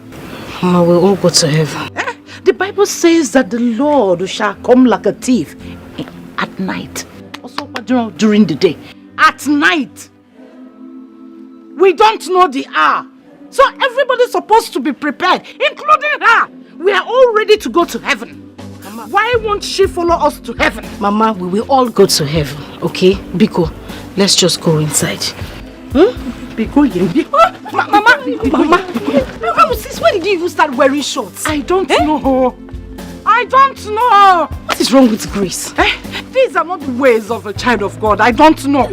Mama, we'll all go to heaven. The Bible says that the Lord shall come like a thief at night. Also during the day. At night. We don't know the hour. So everybody's supposed to be prepared, including her. We are all ready to go to heaven. Mama, why won't she follow us to heaven? Mama, we will all go to heaven, okay? Biko, let's just go inside. Biko, Mama, since when did you even start wearing shorts? I don't know. I don't know. What is wrong with Grace? These are not the ways of a child of God. I don't know.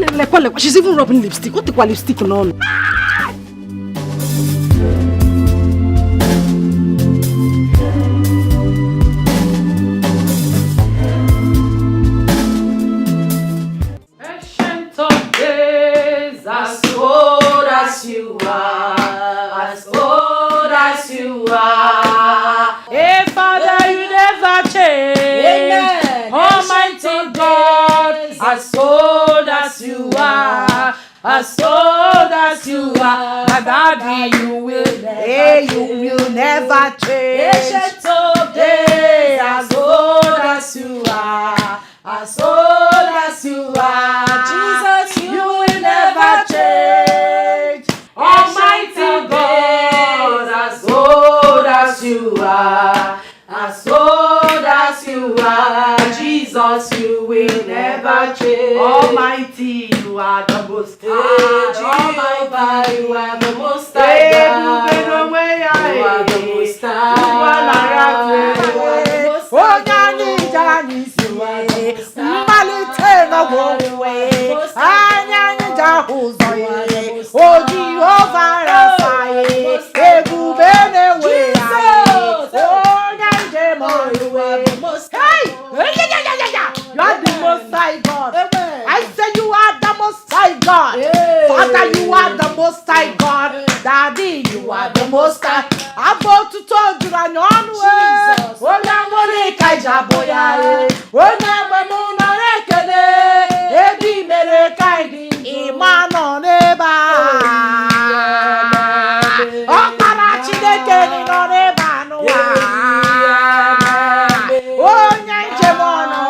She's even rubbing lipstick. What the lipstick on? Ancient of days, as old as you are, as old as you are. Hey, Father, you never change. Amen. Almighty God, as old as you are. as old as you are, my daddy, you will never change. Ancient of days, as old as you are, as old as you are, Jesus, you will never change. Almighty God, as old as you are, as old as you are, Jesus, you will never change. Almighty, you are the most high. Almighty, you are the most high. You are the most high. You are the most You are the most high God. I say you are the most high God. Father, you are the most high God. Daddy, you are the most high. About to told you I know. Oh, Namore Kajaboya. Oh, Namona Rekene. Ebi Mere Kaidi. Imano Neba. Oh, Parachi de Keni no Neba no. Oh, Nyanjemono.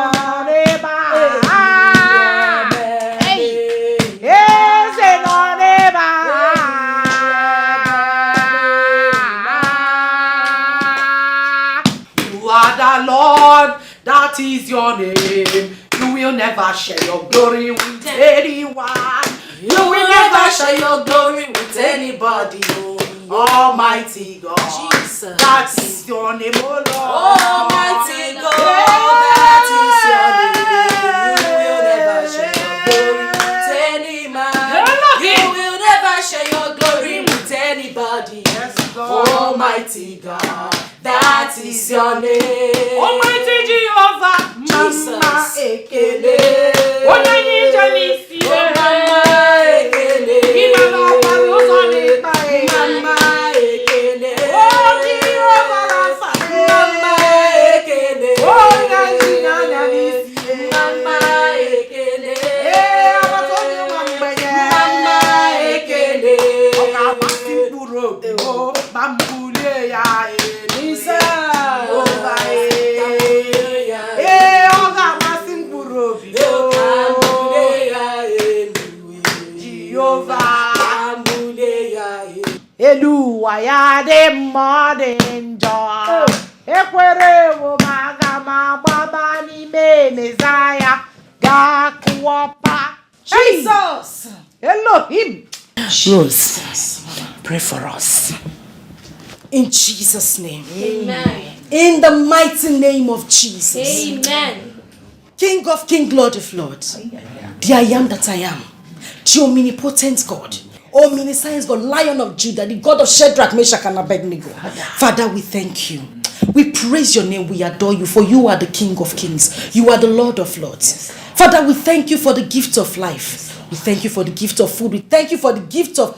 Lord, that is your name. You will never share your glory with anyone. You will never share your glory with anybody. Almighty God, Jesus. That is your name, oh Lord. Almighty God, that is your name. You will never share your glory with any man. You will never share your glory with anybody. Almighty God, that is your name. Almighty Jehovah, Jesus. Ekele. Onyanyi Jalisi. Mama Ekele. Imama Parosone Bae. Mama Ekele. Oh Jehovah Rafa. Mama Ekele. Onyanyi Jalisi. Mama Ekele. Abatoni Mambeye. Mama Ekele. Okabasi Puro. Bambule ya. Eluwa ya de modern joy. Ekwere wo magama baba ni me Messiah. Gakuopa. Jesus. Elohim. Jesus. Pray for us. In Jesus' name. Amen. In the mighty name of Jesus. Amen. King of Kings, Lord of Lords. The I am that I am. The omnipotent God. Omniscience God, Lion of Judah, the God of Shadrach, Meshach, and Abednego. Father, we thank you. We praise your name. We adore you, for you are the King of Kings. You are the Lord of Lords. Father, we thank you for the gift of life. We thank you for the gift of food. We thank you for the gift of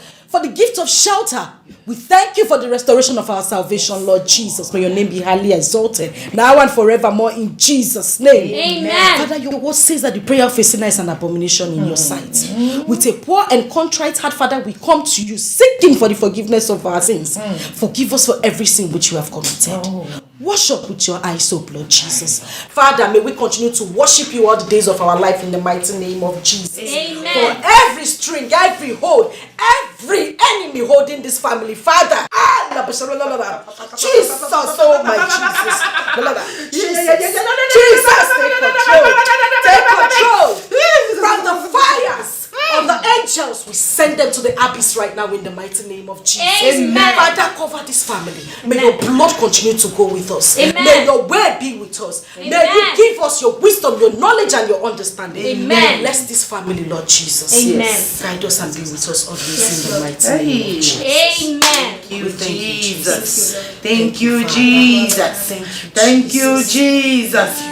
shelter. We thank you for the restoration of our salvation, Lord Jesus. May your name be highly exalted, now and forevermore, in Jesus' name. Amen. Father, your word says that the prayer of a sinner is an abomination in your sight. With a poor and contrite heart, Father, we come to you seeking for the forgiveness of our sins. Forgive us for every sin which you have committed. Wash up with your eyes, oh Lord Jesus. Father, may we continue to worship you all the days of our life in the mighty name of Jesus. Amen. For every string, every hold, every enemy holding this family, Father, Jesus, oh my Jesus, take control from the fires of the angels. We send them to the abyss right now in the mighty name of Jesus. Amen. Father, cover this family. May your blood continue to go with us. Amen. May your word be with us. Amen. May you give us your wisdom, your knowledge, and your understanding. Amen. Bless this family, Lord Jesus. Amen. Yes. Guide us and be with us always in the mighty name of Jesus. Amen. Thank you, Jesus. Thank you, Jesus. Thank you, Jesus.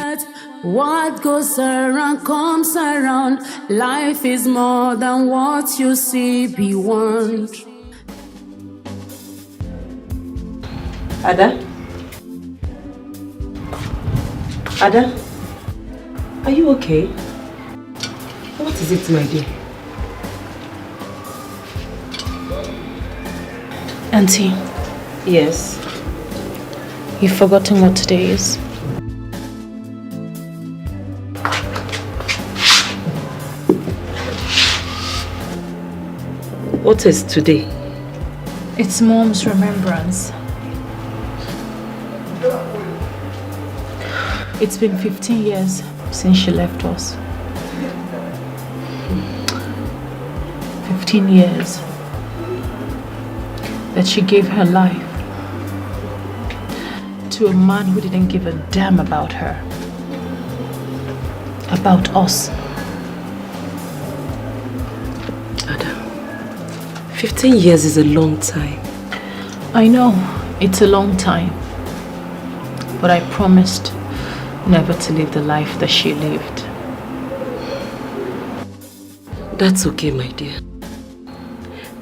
What goes around comes around. Life is more than what you see beyond. Ada? Ada? Are you okay? What is it, my dear? Auntie. Yes. You've forgotten what today is? What is today? It's Mom's remembrance. It's been 15 years since she left us. 15 years that she gave her life to a man who didn't give a damn about her, about us. Ada, 15 years is a long time. I know, it's a long time, but I promised never to live the life that she lived. That's okay, my dear.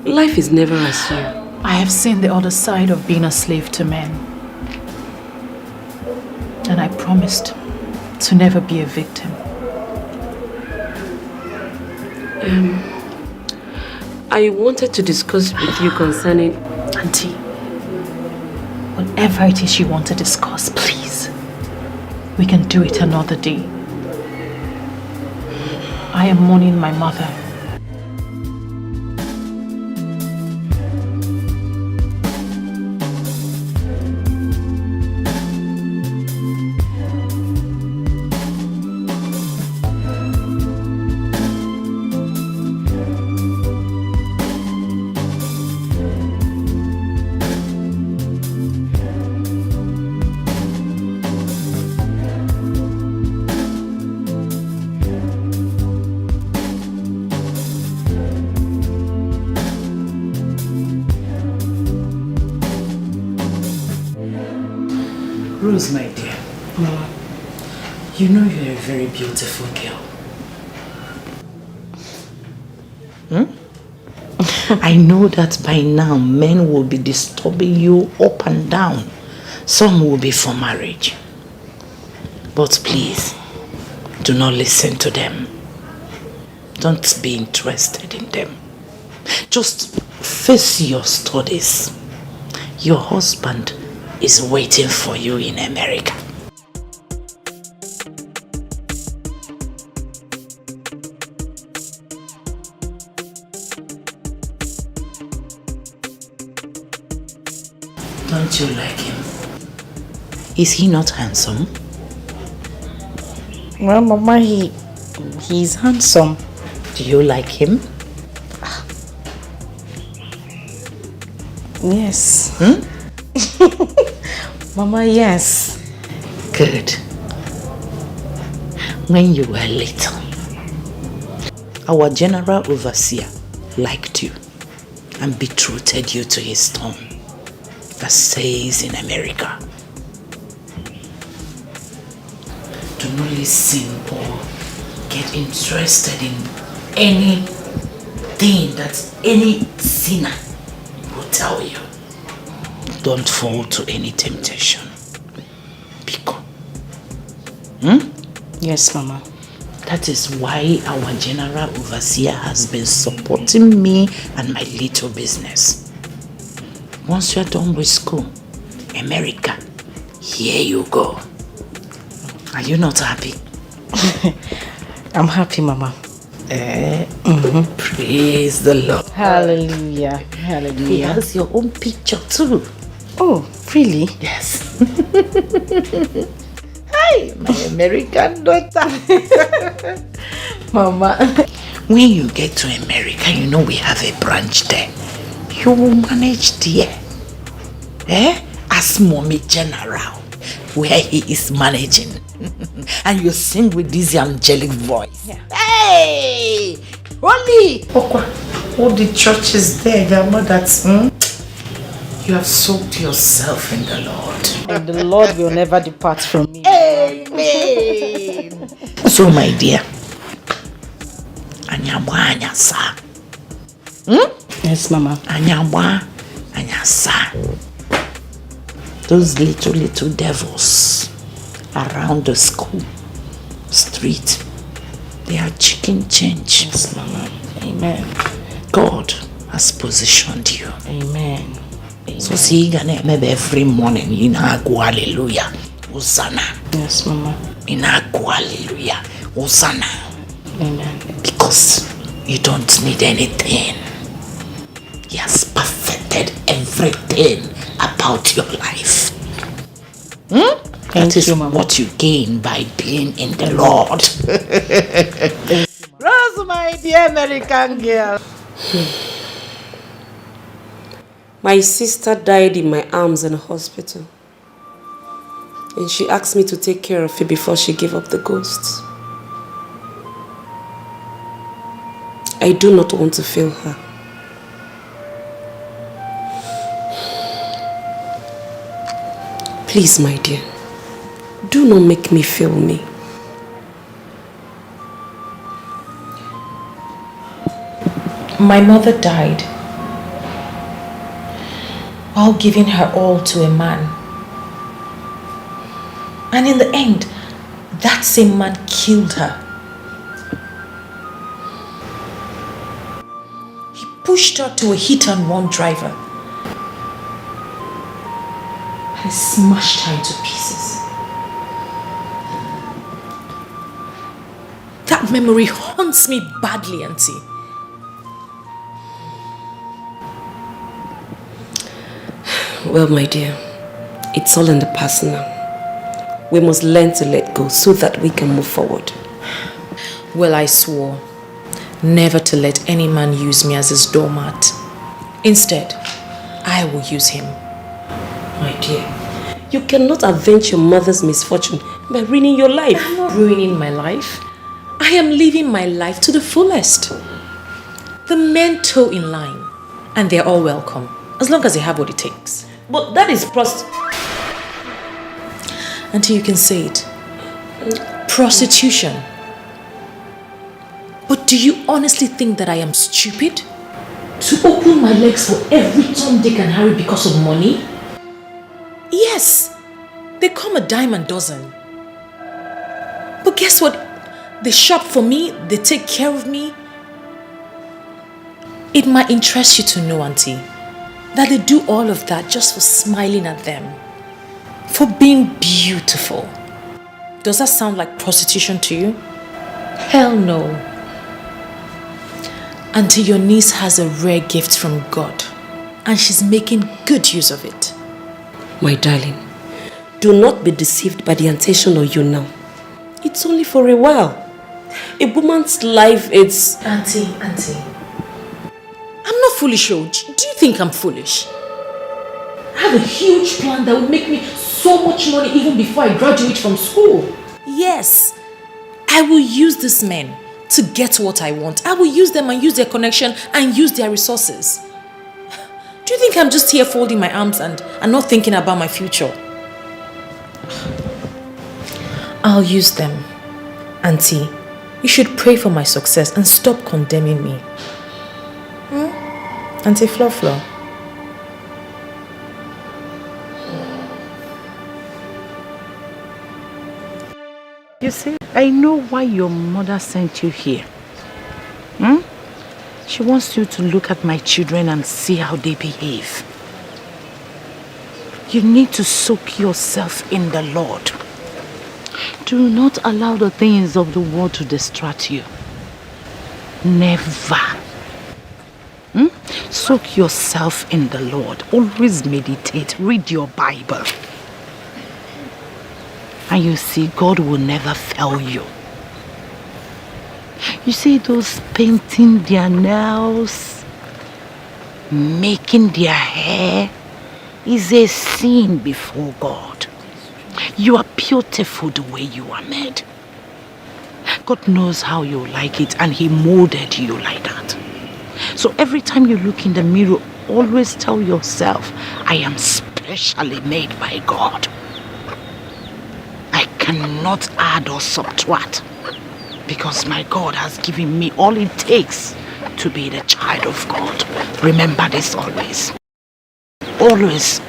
Life is never as you. I have seen the other side of being a slave to men. And I promised to never be a victim. I wanted to discuss with you concerning... Auntie, whatever it is you want to discuss, please. We can do it another day. I am mourning my mother. Rose, my dear. Mama, you know you're a very beautiful girl. I know that by now men will be disturbing you up and down. Some will be for marriage. But please, do not listen to them. Don't be interested in them. Just face your studies. Your husband is waiting for you in America. Don't you like him? Is he not handsome? Well, Mama, he's handsome. Do you like him? Yes. Mama, yes. Good. When you were little, our general overseer liked you and betrothed you to his tomb that says in America. Do not listen or get interested in anything that any sinner will tell you. Don't fall to any temptation. Biko. Yes, Mama. That is why our general overseer has been supporting me and my little business. Once you're done with school, America, here you go. Are you not happy? I'm happy, Mama. Praise the Lord. Hallelujah. He Hallelujah. has your own picture too. Oh, really? Yes. Hi, my American daughter. Mama. When you get to America, you know we have a branch there. You will manage there. As Mommy General, where he is managing. And you sing with this angelic voice. Yeah. Hey! Holy! All the churches there, your mothers, you have soaked yourself in the Lord. And the Lord will never depart from me. Amen. So, my dear, anyabwa anyasa. Yes, Mama. Anyabwa anyasa. Those little devils around the school, street, they are chicken change. Yes, Mama. Amen. God has positioned you. Amen. So see, maybe every morning in hallelujah, Hosanna. Yes, Mama. In hallelujah, Hosanna. Amen. Because you don't need anything. He has perfected everything about your life. That is what you gain by being in the Lord. Rose, my dear American girl. My sister died in my arms in a hospital. And she asked me to take care of her before she gave up the ghosts. I do not want to fail her. Please, my dear, do not make me fail me. My mother died while giving her all to a man. And in the end, that same man killed her. He pushed her to a hit-and-run driver and smashed her into pieces. That memory haunts me badly, Auntie. Well, my dear, it's all in the past now. We must learn to let go so that we can move forward. Well, I swore never to let any man use me as his doormat. Instead, I will use him. My dear, you cannot avenge your mother's misfortune by ruining your life. I'm not ruining my life. I am living my life to the fullest. The men toe in line, and they're all welcome, as long as they have what it takes. But that is Until you can say it. Prostitution. But do you honestly think that I am stupid? To open my legs for every Tom, Dick and Harry because of money? Yes, they come a dime a dozen. But guess what? They shop for me, they take care of me. It might interest you to know, Auntie, that they do all of that just for smiling at them. For being beautiful. Does that sound like prostitution to you? Hell no. Auntie, your niece has a rare gift from God, and she's making good use of it. My darling, do not be deceived by the intention of you now. It's only for a while. A woman's life is... Auntie. I'm not foolish, oh. Do you think I'm foolish? I have a huge plan that will make me so much money even before I graduate from school. Yes, I will use these men to get what I want. I will use them and use their connection and use their resources. Do you think I'm just here folding my arms and not thinking about my future? I'll use them. Auntie, you should pray for my success and stop condemning me. Auntie Flo. You see, I know why your mother sent you here. She wants you to look at my children and see how they behave. You need to soak yourself in the Lord. Do not allow the things of the world to distract you. Never. Soak yourself in the Lord. Always meditate. Read your Bible. And you see, God will never fail you. You see those painting their nails, making their hair, is a sin before God. You are beautiful the way you are made. God knows how you like it, and He molded you like that. So every time you look in the mirror, always tell yourself, I am specially made by God. I cannot add or subtract, because my God has given me all it takes to be the child of God. Remember this always. Always.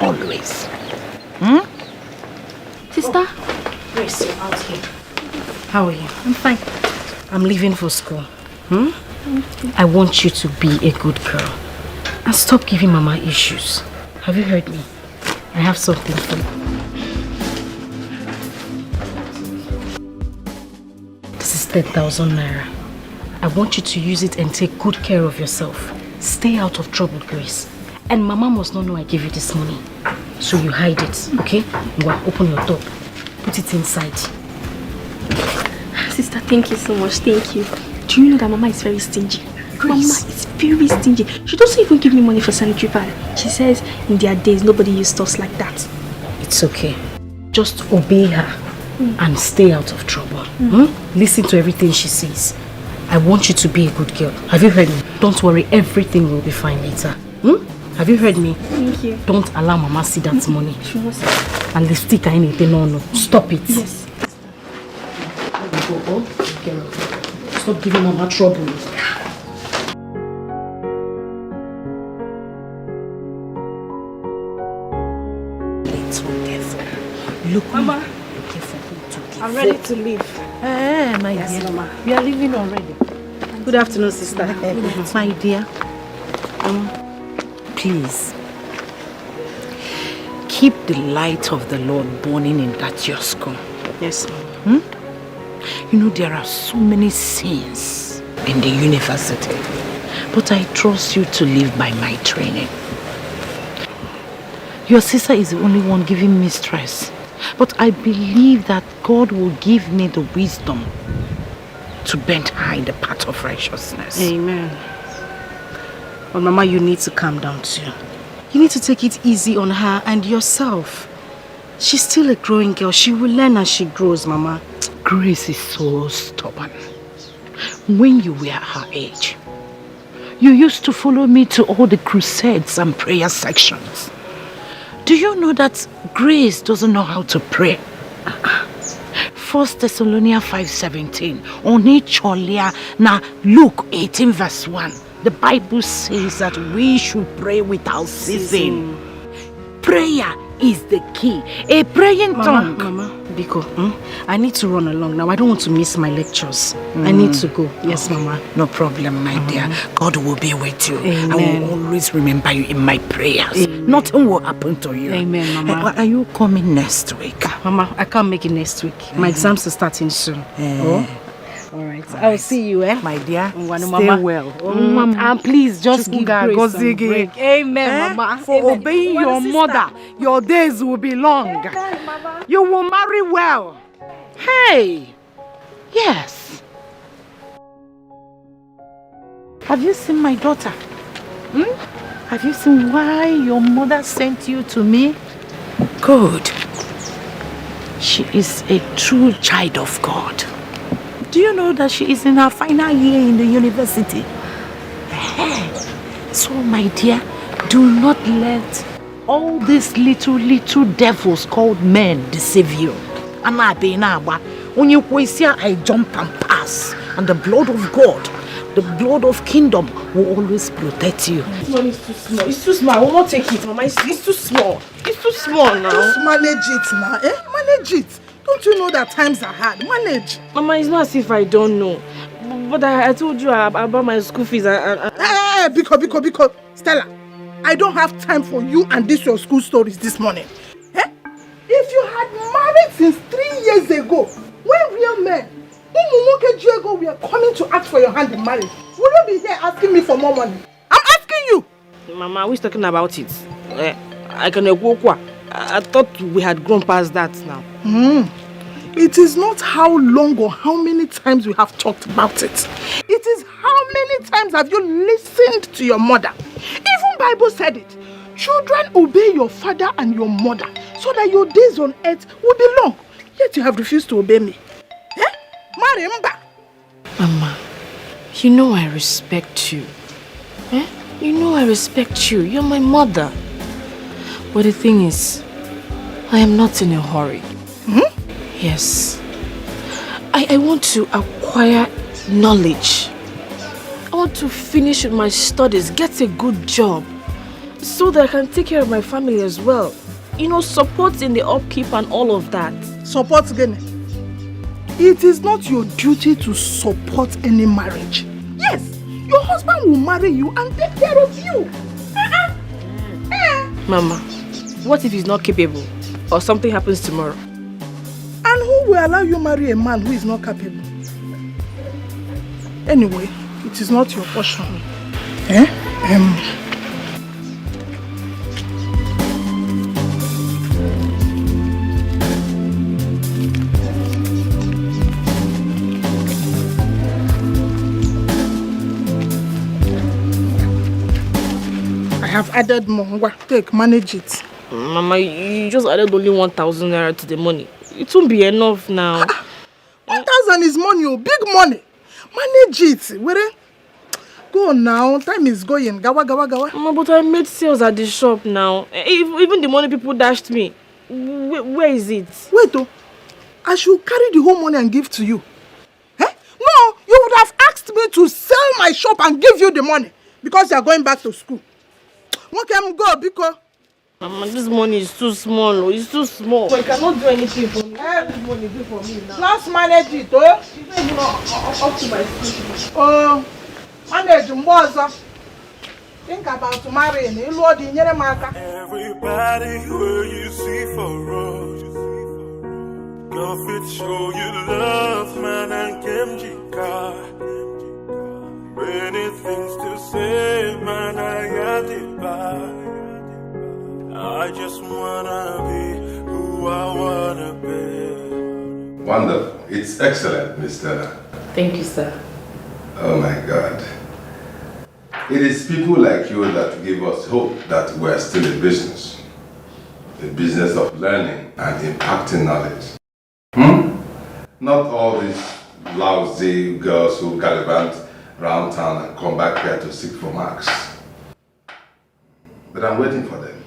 Sister? Grace, you're out here. How are you? I'm fine. I'm leaving for school. I want you to be a good girl and stop giving Mama issues. Have you heard me? I have something for you. This is 10,000 naira. I want you to use it and take good care of yourself. Stay out of trouble, Grace. And Mama must not know I gave you this money. So you hide it, okay? Well, open your door. Put it inside. Sister, thank you so much. Thank you. Do you know that Mama is very stingy? Grace. Mama is very stingy. She doesn't even give me money for sanitary pad. She says in their days nobody used stuff like that. It's okay. Just obey her and stay out of trouble. Listen to everything she says. I want you to be a good girl. Have you heard me? Don't worry, everything will be fine later. Have you heard me? Thank you. Don't allow Mama see that money. Sure. And lipstick, anything, no. Stop it. Yes. Girl. Stop giving Mama trouble. Look, Mama, I'm ready to leave. My Yes, dear. Mama. We are leaving already. Good afternoon, sister. My dear. Please. Keep the light of the Lord burning in that your school. Yes, Mama. You know, there are so many sins in the university. But I trust you to live by my training. Your sister is the only one giving me stress. But I believe that God will give me the wisdom to bend her in the path of righteousness. Amen. But Mama, you need to calm down too. You need to take it easy on her and yourself. She's still a growing girl. She will learn as she grows, Mama. Grace is so stubborn. When you were her age, you used to follow me to all the crusades and prayer sections. Do you know that Grace doesn't know how to pray? 1 Thessalonians 5:17. Oni cholia na Luke 18 verse 1. The Bible says that we should pray without ceasing. Prayer is the key. A praying tongue. Mama, Biko, I need to run along now. I don't want to miss my lectures. I need to go. Yes, Mama. No problem, my dear. God will be with you. Amen. I will always remember you in my prayers. Amen. Nothing will happen to you. Amen, Mama. Are you coming next week? Mama, I can't make it next week. My exams are starting soon. All right. I'll see you, My dear, stay Mama. well. And please, just give Grace some break. Amen, Mama. For Amen. obeying your mother, your days will be long. You will marry well. Hey! Yes. Have you seen my daughter? Have you seen why your mother sent you to me? Good. She is a true child of God. Do you know that she is in her final year in the university? So, my dear, do not let all these little devils called men deceive you. When you I jump and pass, and the blood of God, the blood of kingdom will always protect you. This one is too small. It's too small. I will not take it, Mama. It's too small. It's too small now. Just manage it now, Manage it. Don't you know that times are hard? Manage. Mama, it's not as if I don't know. But I told you about my school fees. Because Stella, I don't have time for you and this your school stories this morning. If you had married since 3 years ago, when real men, we are coming to ask for your hand in marriage, will you be here asking me for more money? I'm asking you. Mama, are we talking about it? I thought we had grown past that now. It is not how long or how many times we have talked about it. It is how many times have you listened to your mother. Even Bible said it. Children, obey your father and your mother so that your days on earth will be long. Yet you have refused to obey me. Marimba. Mama, you know I respect you. You know I respect you. You're my mother. But the thing is, I am not in a hurry. Yes. I want to acquire knowledge. I want to finish with my studies, get a good job, so that I can take care of my family as well. You know, support in the upkeep and all of that. Support again. It is not your duty to support any marriage. Yes, your husband will marry you and take care of you. Mama, what if he's not capable? Or something happens tomorrow? And who will allow you marry a man who is not capable? Anyway, it is not your portion. Eh? I have added more. Take, manage it. Mama, you just added only 1,000 naira to the money. It won't be enough now. 1,000 is money, oh, big money. Manage it. Where? Go now. Time is going. Gawa. Mama, but I made sales at the shop now. Even the money people dashed me. Where is it? Wait, oh. I should carry the whole money and give to you. Eh? No, you would have asked me to sell my shop and give you the money because you are going back to school. What can go because? Mama, this money is too small. Oh. It's too small. So you cannot do anything for me. This money do for me now. Just manage it, oh. It's not even up to my school. Oh, manage Mboza. Think about marrying. Everybody where you see for us. Girl fit show you love, man, and Kemjika. Many things to say, man, I got it back. I just wanna be who I wanna be. Wonderful. It's excellent, Mr. Thank you, sir. Oh my God. It is people like you that give us hope that we're still in business. The business of learning and impacting knowledge. Not all these lousy girls who gallivant around town and come back here to seek for marks. But I'm waiting for them.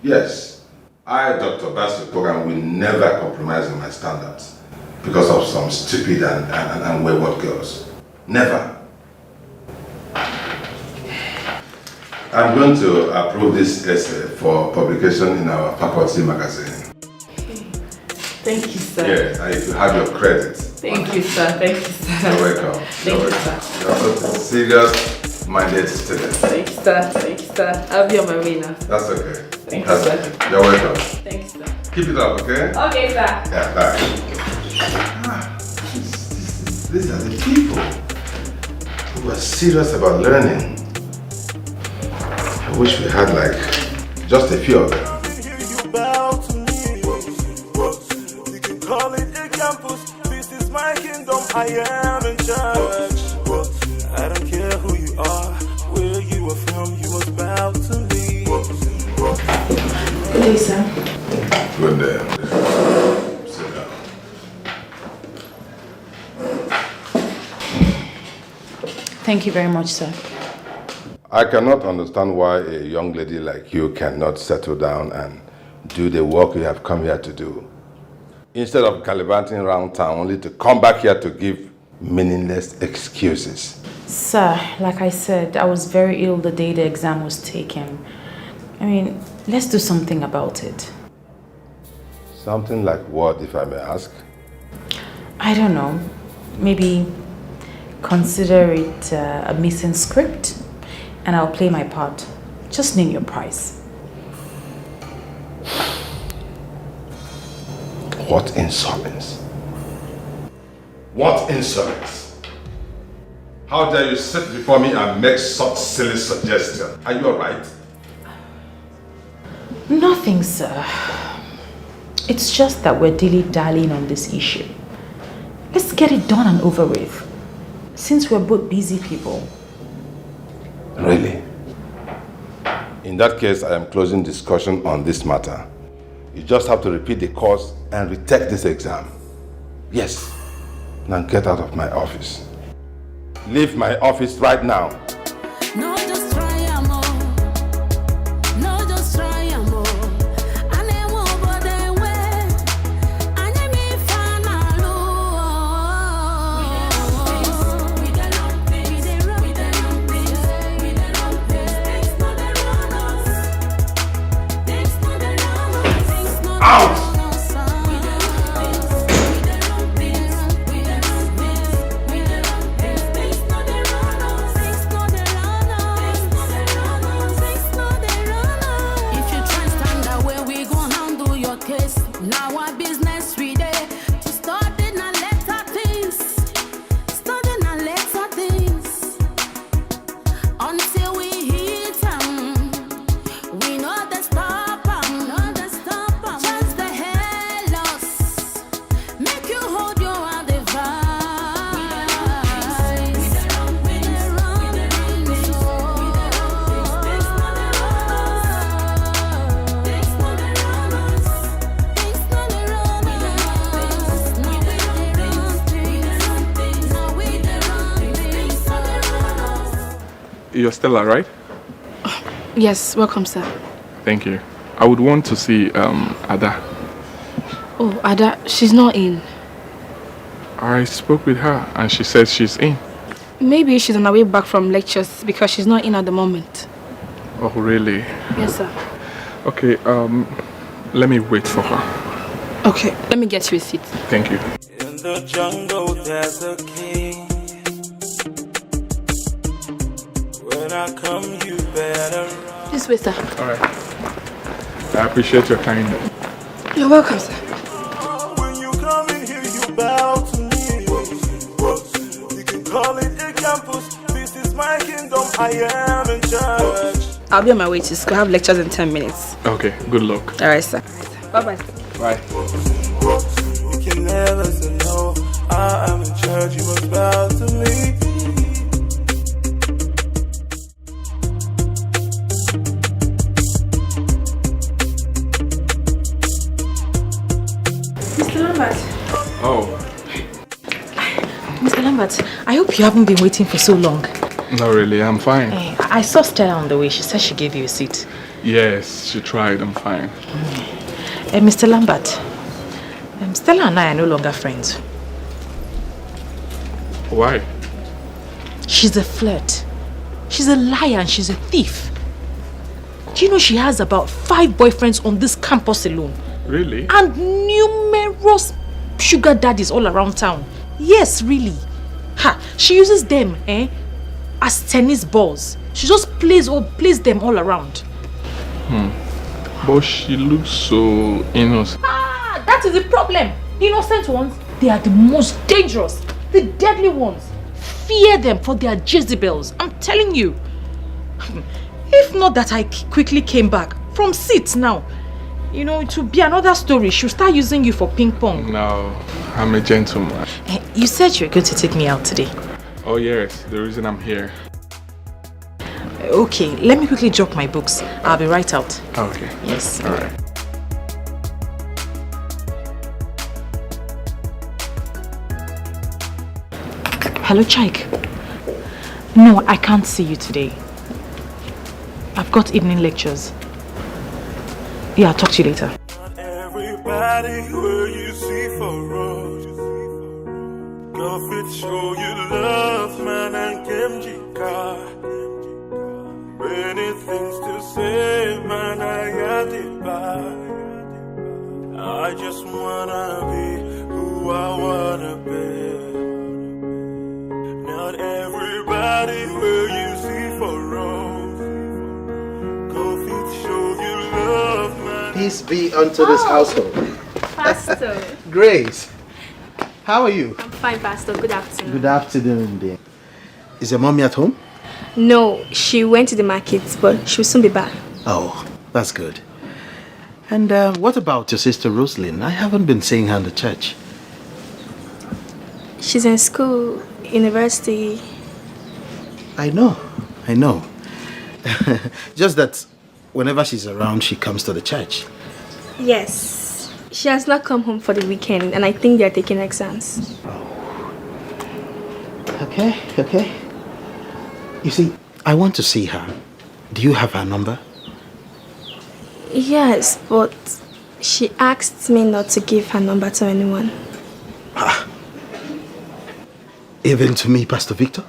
Yes, I, Dr. Bassel Program, will never compromise on my standards because of some stupid and wayward girls. Never. I'm going to approve this essay for publication in our faculty magazine. Thank you, sir. Yes, and if you have your credit. Thank you, sir. Thank you, sir. You're welcome. Thank you, sir. You're also a serious-minded student. Thank you, sir. Thank you, sir. I'll be on my way now. That's okay. Thank you, sir. You're welcome. Thank you, sir. Keep it up, okay? Okay, sir. Yeah, bye. These are the people who are serious about learning. I wish we had like just a few of them. Call it a campus, this is my kingdom, I am in charge. I don't care who you are, where you are from, you must bow to me. Good day, sir. Good day. Sit down. Thank you very much, sir. I cannot understand why a young lady like you cannot settle down and do the work you have come here to do. Instead of gallivanting around town only to come back here to give meaningless excuses. Sir, like I said, I was very ill the day the exam was taken. I mean, let's do something about it. Something like what, if I may ask? I don't know. Maybe consider it a missing script and I'll play my part. Just name your price. What insolence? What insolence? How dare you sit before me and make such silly suggestions? Are you alright? Nothing, sir. It's just that we're dilly-dallying on this issue. Let's get it done and over with, since we're both busy people. Really? In that case, I am closing discussion on this matter. You just have to repeat the course and retake this exam. Yes. Now get out of my office. Leave my office right now. No, just try more. No, just try more. And they won't go their way. And they may find out. We the long things. We the long things. We the long things. Things not the runners. Things not the runners. Things not the runners. you're Stella, right? Yes, welcome, sir. Thank you. I would want to see Ada. Oh, Ada, she's not in. I spoke with her and she said she's in. Maybe she's on her way back from lectures because she's not in at the moment. Oh, really? Yes, sir. Okay, let me wait for her. Okay, let me get you a seat. Thank you. In the jungle, there's a king. When I come, you better run. This way, sir. All right. I appreciate your kindness. You're welcome, sir. When you come in here, you bow to me. You can call it a campus. This is my kingdom. I am in charge. I'll be on my way to school. I have lectures in 10 minutes. Okay, good luck. All right, sir. Bye-bye. Bye. You can never say no. I am in charge. You must bow to me. Mr. Lambert. Oh, Mr. Lambert, I hope you haven't been waiting for so long. not really. I'm fine. I saw Stella on the way. She said she gave you a seat. Yes, she tried. I'm fine. Mr. Lambert, Stella and I are no longer friends. Why? She's a flirt. She's a liar and she's a thief. Do you know she has about 5 boyfriends on this campus alone? Really? And numerous sugar daddies all around town. Yes, really. She uses them as tennis balls. She just plays them all around. But she looks so innocent. That is the problem. The innocent ones, they are the most dangerous. The deadly ones. Fear them for their Jezebels. I'm telling you. If not that I quickly came back from seats now, you know, it will be another story. She'll start using you for ping pong. No, I'm a gentleman. You said you were going to take me out today. Oh yes, the reason I'm here. Okay, let me quickly drop my books. I'll be right out. Okay. Yes. All right. Hello, Chike. No, I can't see you today. I've got evening lectures. Yeah, I'll talk to you later. Everybody where you see for road. Go fit show you love, man, and Kimjika. Many things to say, man, I got it by. I just wanna be who I wanna be. Not everybody where you see for road. Go fit show you love, man. Peace be unto this household. Pastor. Grace, how are you? I'm fine, Pastor. Good afternoon. Good afternoon, dear. Is your mommy at home? No, she went to the market, but she'll soon be back. Oh, that's good. And what about your sister Rosalind? I haven't been seeing her in the church. She's in school, university. I know. Just that whenever she's around, she comes to the church. Yes. She has not come home for the weekend, and I think they're taking exams. Okay. You see, I want to see her. Do you have her number? Yes, but she asked me not to give her number to anyone. Even to me, Pastor Victor?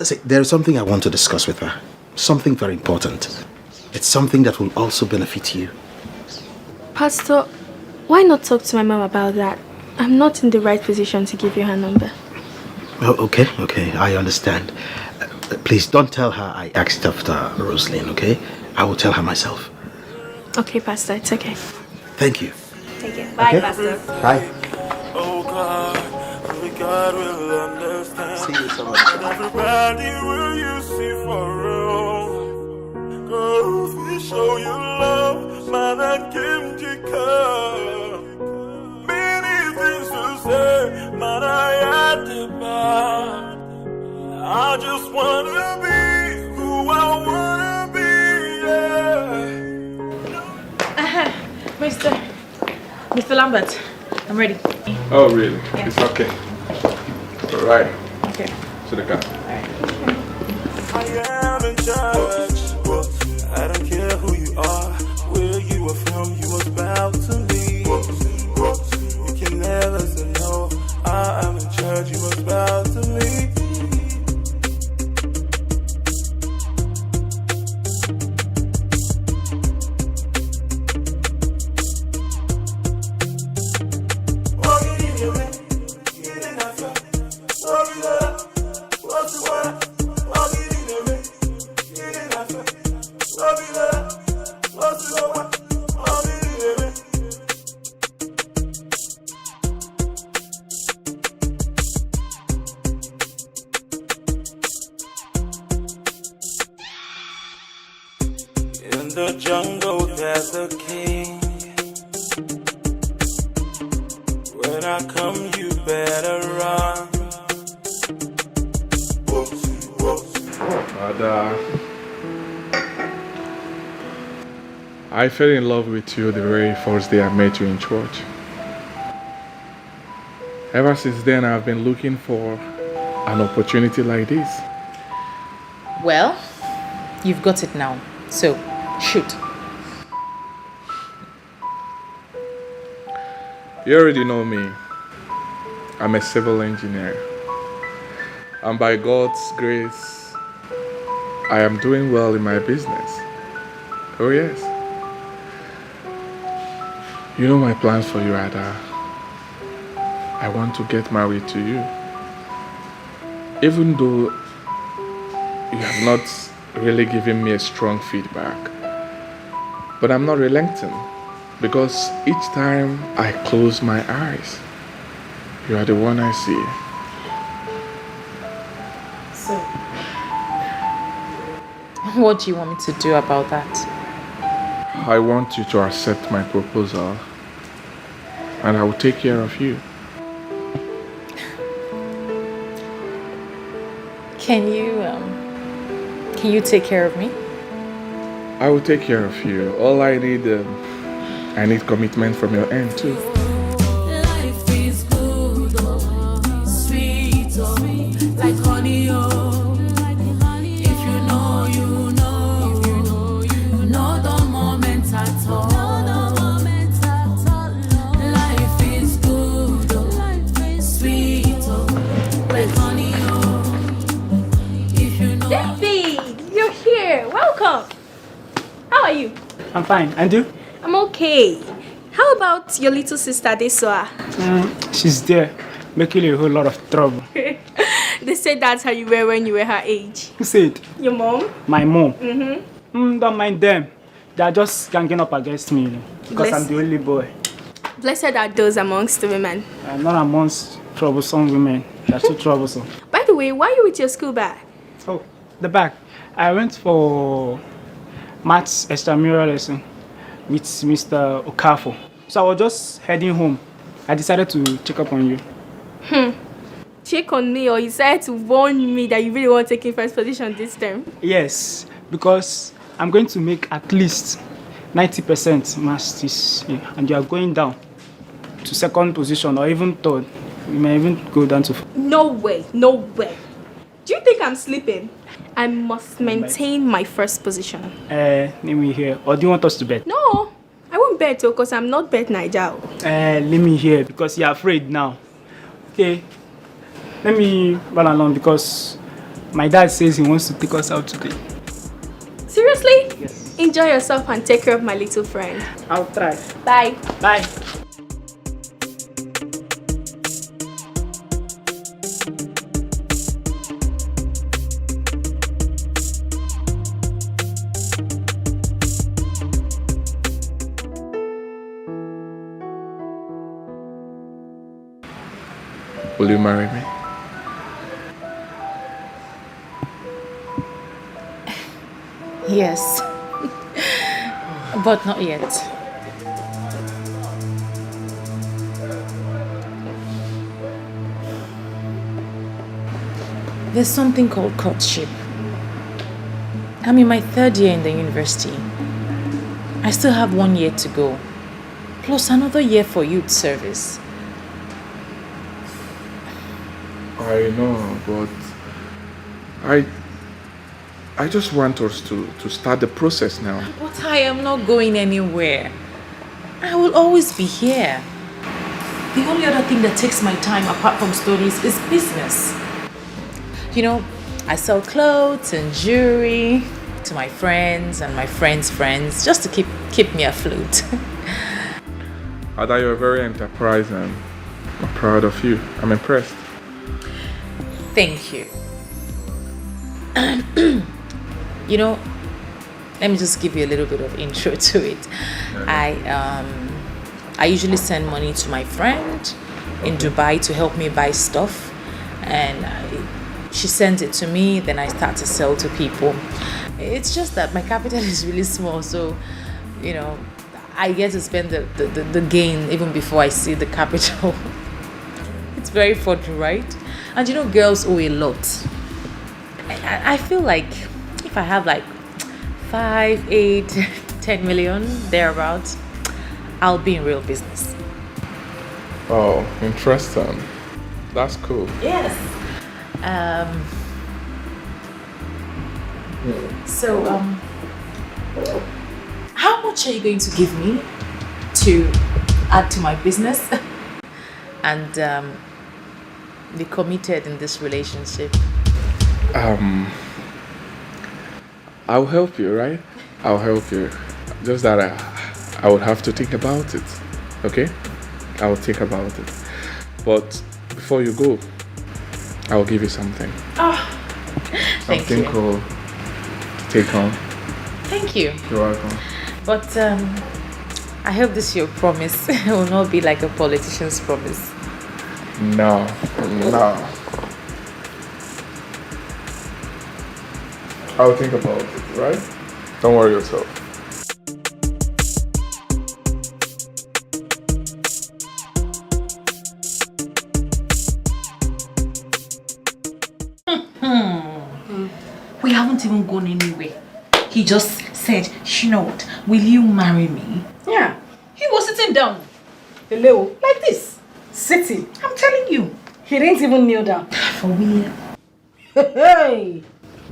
See, there is something I want to discuss with her. Something very important. It's something that will also benefit you. Pastor, why not talk to my mom about that? I'm not in the right position to give you her number. Oh, okay, I understand. Please don't tell her I asked after Rosalind, okay? I will tell her myself. Okay, Pastor, it's okay. Thank you. Take it. Bye, Okay. Pastor. Bye. Oh God, only God will understand. See you so much. Everybody will you see for real. Go show you love, man, and Kimjika. Many things to say, man, I had to buy. I just wanna be who I wanna be, yeah. Mr. Lambert, I'm ready. Oh really? Yeah. It's okay. All right. Okay. To the car. All right. I am in charge. I don't care who you are, where you are from, you must bow to me. You can never say no. I am in charge, you must bow to me. In the jungle there's a king. When I come you better run. Ada, I fell in love with you the very first day I met you in church. Ever since then, I've been looking for an opportunity like this. Well, you've got it now. So, shoot. You already know me. I'm a civil engineer. And by God's grace, I am doing well in my business. Oh yes. You know my plans for you, Ada. I want to get married to you. Even though you have not really given me a strong feedback. But I'm not relenting, because each time I close my eyes, you are the one I see. So, what do you want me to do about that? I want you to accept my proposal, and I will take care of you. Can you take care of me? I will take care of you. All I need commitment from your end too. Life is good, oh, sweet, oh, like honey, oh. If you know, you know. If you know, you know the moment at all. Life is good, oh, sweet, oh, like honey, oh. If you know. David, you're here. Welcome. How are you? I'm fine. And you? I'm okay. How about your little sister, Desoa? She's there, making a whole lot of trouble. They said that's how you were when you were her age. Who said? Your mom? My mom. Mm-hmm. Don't mind them. They are just ganging up against me, you know, because I'm the only boy. Blessed are those amongst the women. I'm not amongst troublesome women. They're too troublesome. By the way, why are you with your school bag? Oh, the bag. I went for maths extramural lesson with Mr. Okafo. So I was just heading home. I decided to check up on you. Check on me, or you decided to warn me that you really want to take in first position this term? Yes, because I'm going to make at least 90% maths this year, and you are going down to second position or even third. You may even go down to... No way, no way. Do you think I'm sleeping? I must maintain my first position. Let me hear. Or do you want us to bet? No, I won't bet because I'm not bet Nigel. Let me hear, because you're afraid now. Okay, let me run along because my dad says he wants to take us out today. Seriously? Yes. Enjoy yourself and take care of my little friend. I'll try. Bye. Bye. Will you marry me? Yes. But not yet. There's something called courtship. I'm in my 3rd year in the university. I still have 1 year to go, plus another year for youth service. I know, but I just want us to start the process now. But I am not going anywhere. I will always be here. The only other thing that takes my time apart from studies is business. You know, I sell clothes and jewelry to my friends and my friends' friends just to keep me afloat. Ada, you're very enterprising. I'm proud of you. I'm impressed. Thank you. You know, let me just give you a little bit of intro to it. I usually send money to my friend in Dubai to help me buy stuff, and she sends it to me, then I start to sell to people. It's just that my capital is really small, so you know, I get to spend the gain even before I see the capital. It's very funny, right? And you know, girls owe a lot. I feel like if I have like 5, 8, 10 million thereabouts, I'll be in real business. Oh, interesting. That's cool. Yes. So, how much are you going to give me to add to my business and be committed in this relationship? I'll help you, right? I'll help you. Just that I would have to think about it. Okay? I will think about it. But before you go, I'll give you something. Oh, thank you. Something cool to take home. Thank you. You're welcome. But I hope this your promise will not be like a politician's promise. No. I'll think about it, right? Don't worry yourself. We haven't even gone anywhere. He just said, you know what, will you marry me? Yeah. He was sitting down. Hello. Like this. Sitting. I'm telling you. He didn't even kneel down. For real. Hey.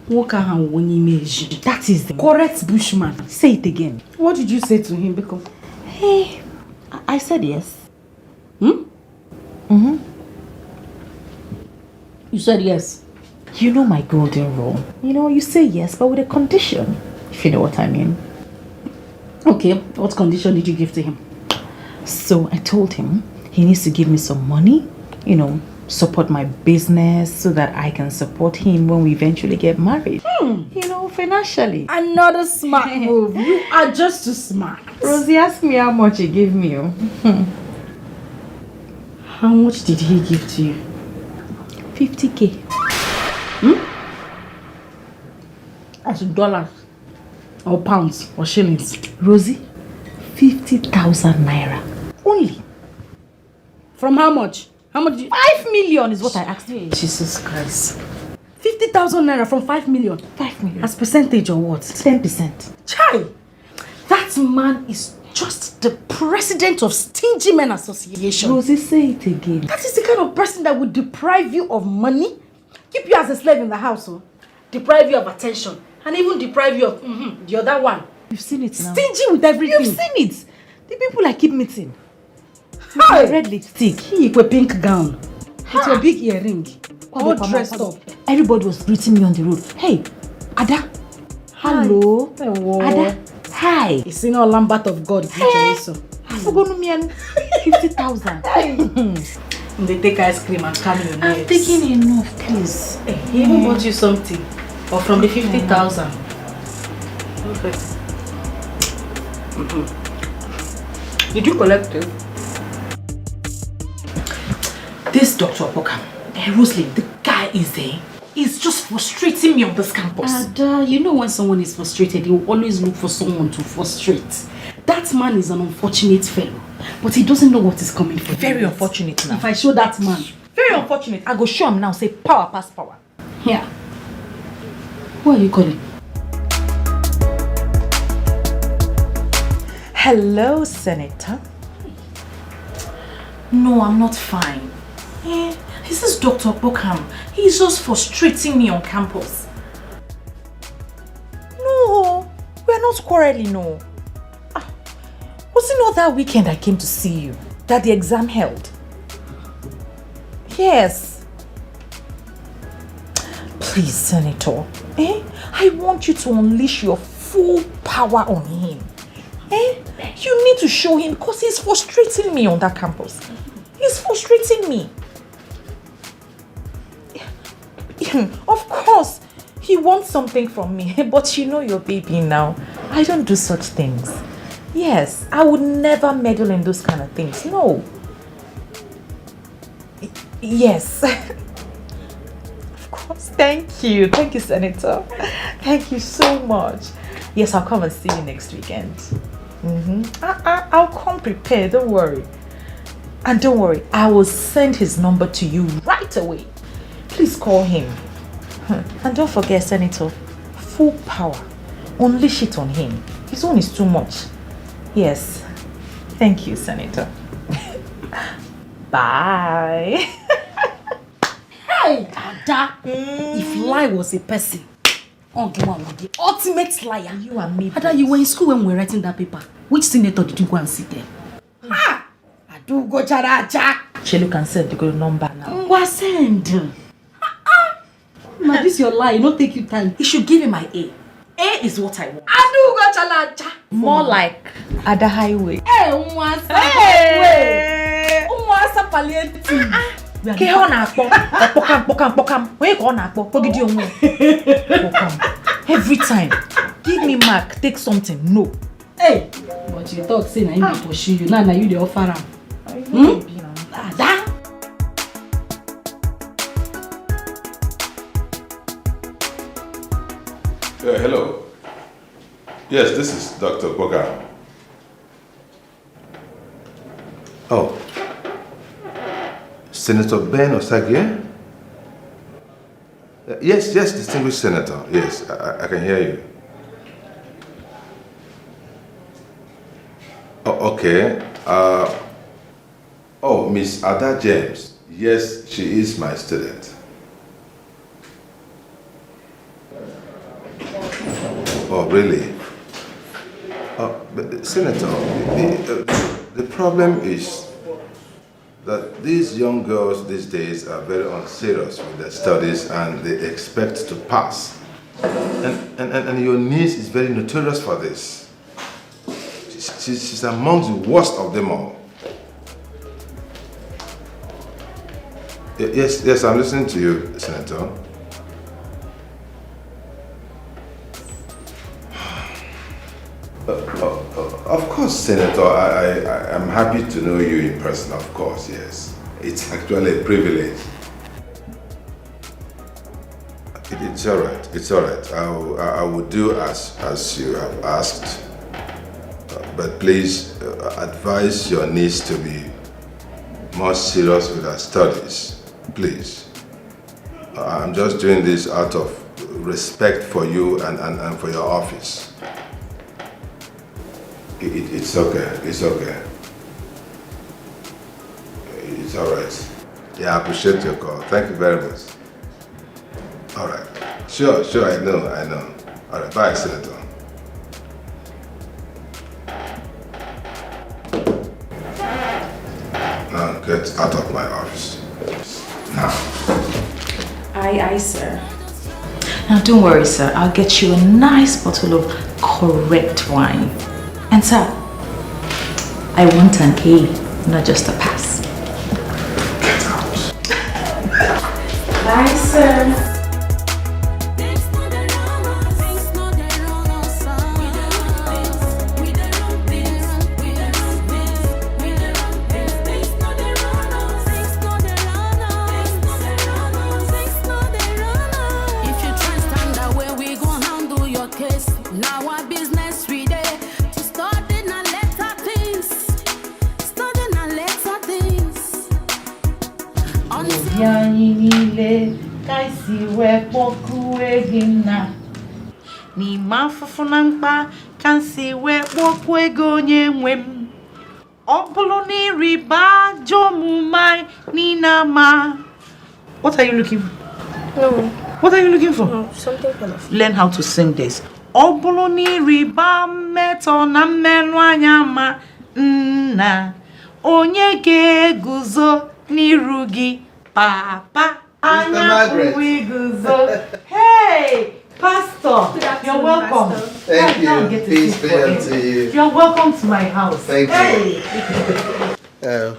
That is the correct bushman. Say it again. What did you say to him, Biko? Hey, I said yes. Mm-hmm. You said yes. You know my golden rule. You know, you say yes, but with a condition. If you know what I mean. Okay, what condition did you give to him? So I told him he needs to give me some money, you know, support my business so that I can support him when we eventually get married. You know, financially. Another smart move. You are just too smart. Rosie asked me how much he gave me. How much did he give to you? 50K. As dollars or pounds or shillings? Rosie, 50,000 naira. Only. From how much? How much? 5 million is what I asked you. Jesus Christ. 50,000 naira from 5 million? 5 million. As percentage or what? 10%. Chai! That man is just the president of Stingy Men Association. Rosie, say it again. That is the kind of person that would deprive you of money, keep you as a slave in the house, deprive you of attention, and even deprive you of the other one. You've seen it now. Stingy with everything. You've seen it. The people I keep meeting. Hi. Red lipstick. He with a pink gown. With a big earring. All dressed up. Everybody was greeting me on the road. Hey, Ada. Hello. Hello. Ada. Hi. It's in all Lambert of God. Hey. I forgot no me 50,000. They take ice cream and come in your I'm nails. taking enough, please. Hey, he even bought you something. Or from the 50,000. Okay. Did you collect it? This Dr. Opoka, Rosalie, the guy is there. He's just frustrating me on this campus. Ada, you know when someone is frustrated, he will always look for someone to frustrate. That man is an unfortunate fellow, but he doesn't know what is coming for him. Very unfortunate now. If I show that man. Very unfortunate. I go show him now, say power pass power. Yeah. Who are you calling? Hello, Senator. No, I'm not fine. This is Dr. Bokham. He's just frustrating me on campus. not quarreling, no. Was it not that weekend I came to see you that the exam held? Yes. Please, Senator, I want you to unleash your full power on him. You need to show him because he's frustrating me on that campus. He's frustrating me. Of course, he wants something from me, but you know your baby now. I don't do such things. Yes, I would never meddle in those kind of things. No. Yes. Of course. Thank you. Thank you, Senator. Thank you so much. Yes, I'll come and see you next weekend. I'll come prepared. Don't worry. And don't worry, I will send his number to you right away. Please call him. And don't forget, Senator, full power. Unleash it on him. His own is too much. Yes. Thank you, Senator. Bye. Hey, Ada. If lie was a person, the ultimate liar. You and me. Ada, you were in school when we were writing that paper. Which senator did you go and sit there? Ha! I do go charaja. Shelu can send the good number now. What send? Now this your lie. It don't take you time. You should give him my A. A is what I want. I do go charaja. More like Ada Highway. Hey, Umwasa. Hey, Umwasa palliative. Ke ho na akpo pokam we ko na akpo pogidi onwe every time give me mark take something no. Hey, but you talk say na him dey pursue you now you dey offer am. Ada. Hello. Yes, this is Dr. Boga. Oh. Senator Ben Osagie? Yes, distinguished senator. Yes, I can hear you. Oh, okay. Miss Ada James. Yes, she is my student. Oh, really? But Senator, the problem is that these young girls these days are very unserious with their studies and they expect to pass. And your niece is very notorious for this. She's among the worst of them all. Yes, I'm listening to you, Senator. Of course, Senator, I'm happy to know you in person, of course, yes. It's actually a privilege. It's all right. I will do as you have asked. But please advise your niece to be more serious with her studies, please. I'm just doing this out of respect for you and for your office. It's okay. It's all right. Yeah, I appreciate your call. Thank you very much. All right. Sure, I know. All right, bye, Senator. Now, get out of my office. Now. Aye, sir. Now, don't worry, sir. I'll get you a nice bottle of correct wine. And sir, I want an A, not just a pass. Get out. Bye, sir. Ni mafufunampa kansi we wokwe gonye mwem. Obolo ni riba jomumai ni nama. What are you looking for? No. What are you looking for? No, something colorful. Learn how to sing this. Oboloni riba meto na menu anyama nna. Onye guzo nirugi papa. Guzo. Hey, Pastor, you're welcome. Pastor. Thank you. Peace be unto you. You're welcome to my house. Thank you.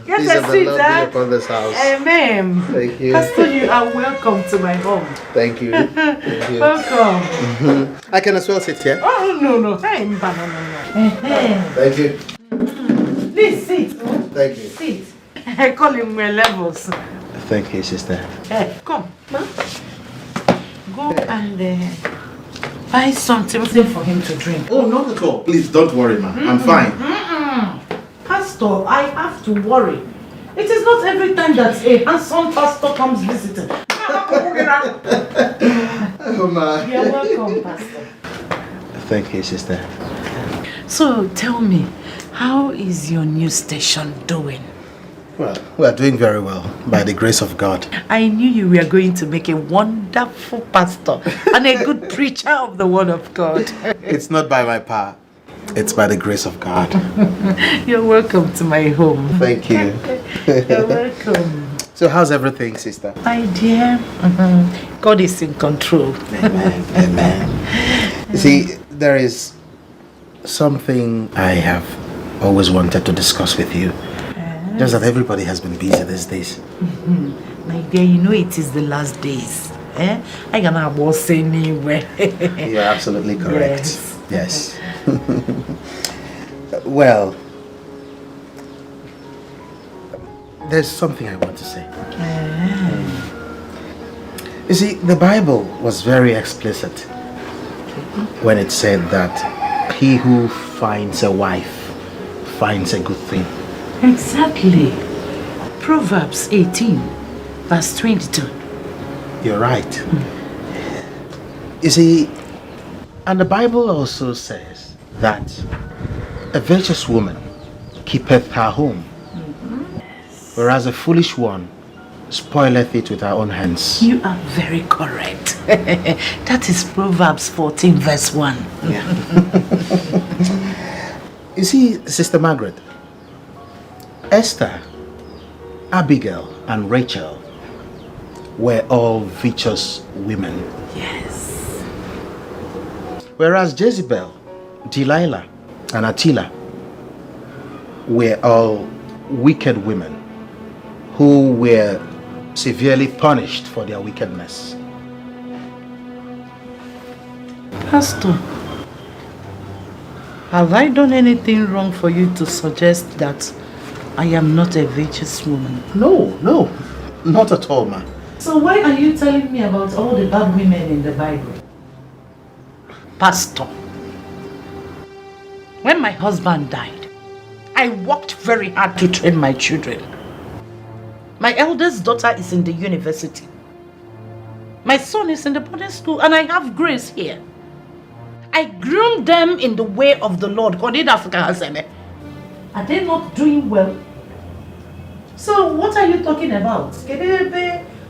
Peace of the Lord be upon this house. Amen. Thank you. Pastor, you are welcome to my home. Thank you. Thank you. Welcome. I can as well sit here. Oh, no. Hey, no. Thank you. Please sit. Thank you. Sit. I call him my levels. Thank you, sister. Hey, come. Go and buy something for him to drink. Oh, not at all. Please don't worry, ma. I'm fine. Pastor, I have to worry. It is not every time that a handsome pastor comes visiting. Oh, ma. You're welcome, Pastor. Thank you, sister. So, tell me, how is your new station doing? Well, we are doing very well, by the grace of God. I knew you were going to make a wonderful pastor and a good preacher of the word of God. It's not by my power. It's by the grace of God. You're welcome to my home. Thank you. You're welcome. So how's everything, sister? My dear, God is in control. Amen. Amen. You see, there is something I have always wanted to discuss with you. Just that everybody has been busy these days. My dear, you know it is the last days. I cannot boss anywhere. You're absolutely correct. Yes. Well, there's something I want to say. You see, the Bible was very explicit when it said that he who finds a wife finds a good thing. Exactly. Proverbs 18, verse 22. You're right. You see, and the Bible also says that a virtuous woman keepeth her home, whereas a foolish one spoileth it with her own hands. You are very correct. That is Proverbs 14, verse 1. Yeah. You see, Sister Margaret, Esther, Abigail, and Rachel were all virtuous women. Yes. Whereas Jezebel, Delilah, and Attila were all wicked women who were severely punished for their wickedness. Pastor, have I done anything wrong for you to suggest that I am not a virtuous woman? No, not at all, ma. So why are you telling me about all the bad women in the Bible? Pastor, when my husband died, I worked very hard to train my children. My eldest daughter is in the university. My son is in the boarding school and I have Grace here. I groomed them in the way of the Lord. Are they not doing well? So what are you talking about?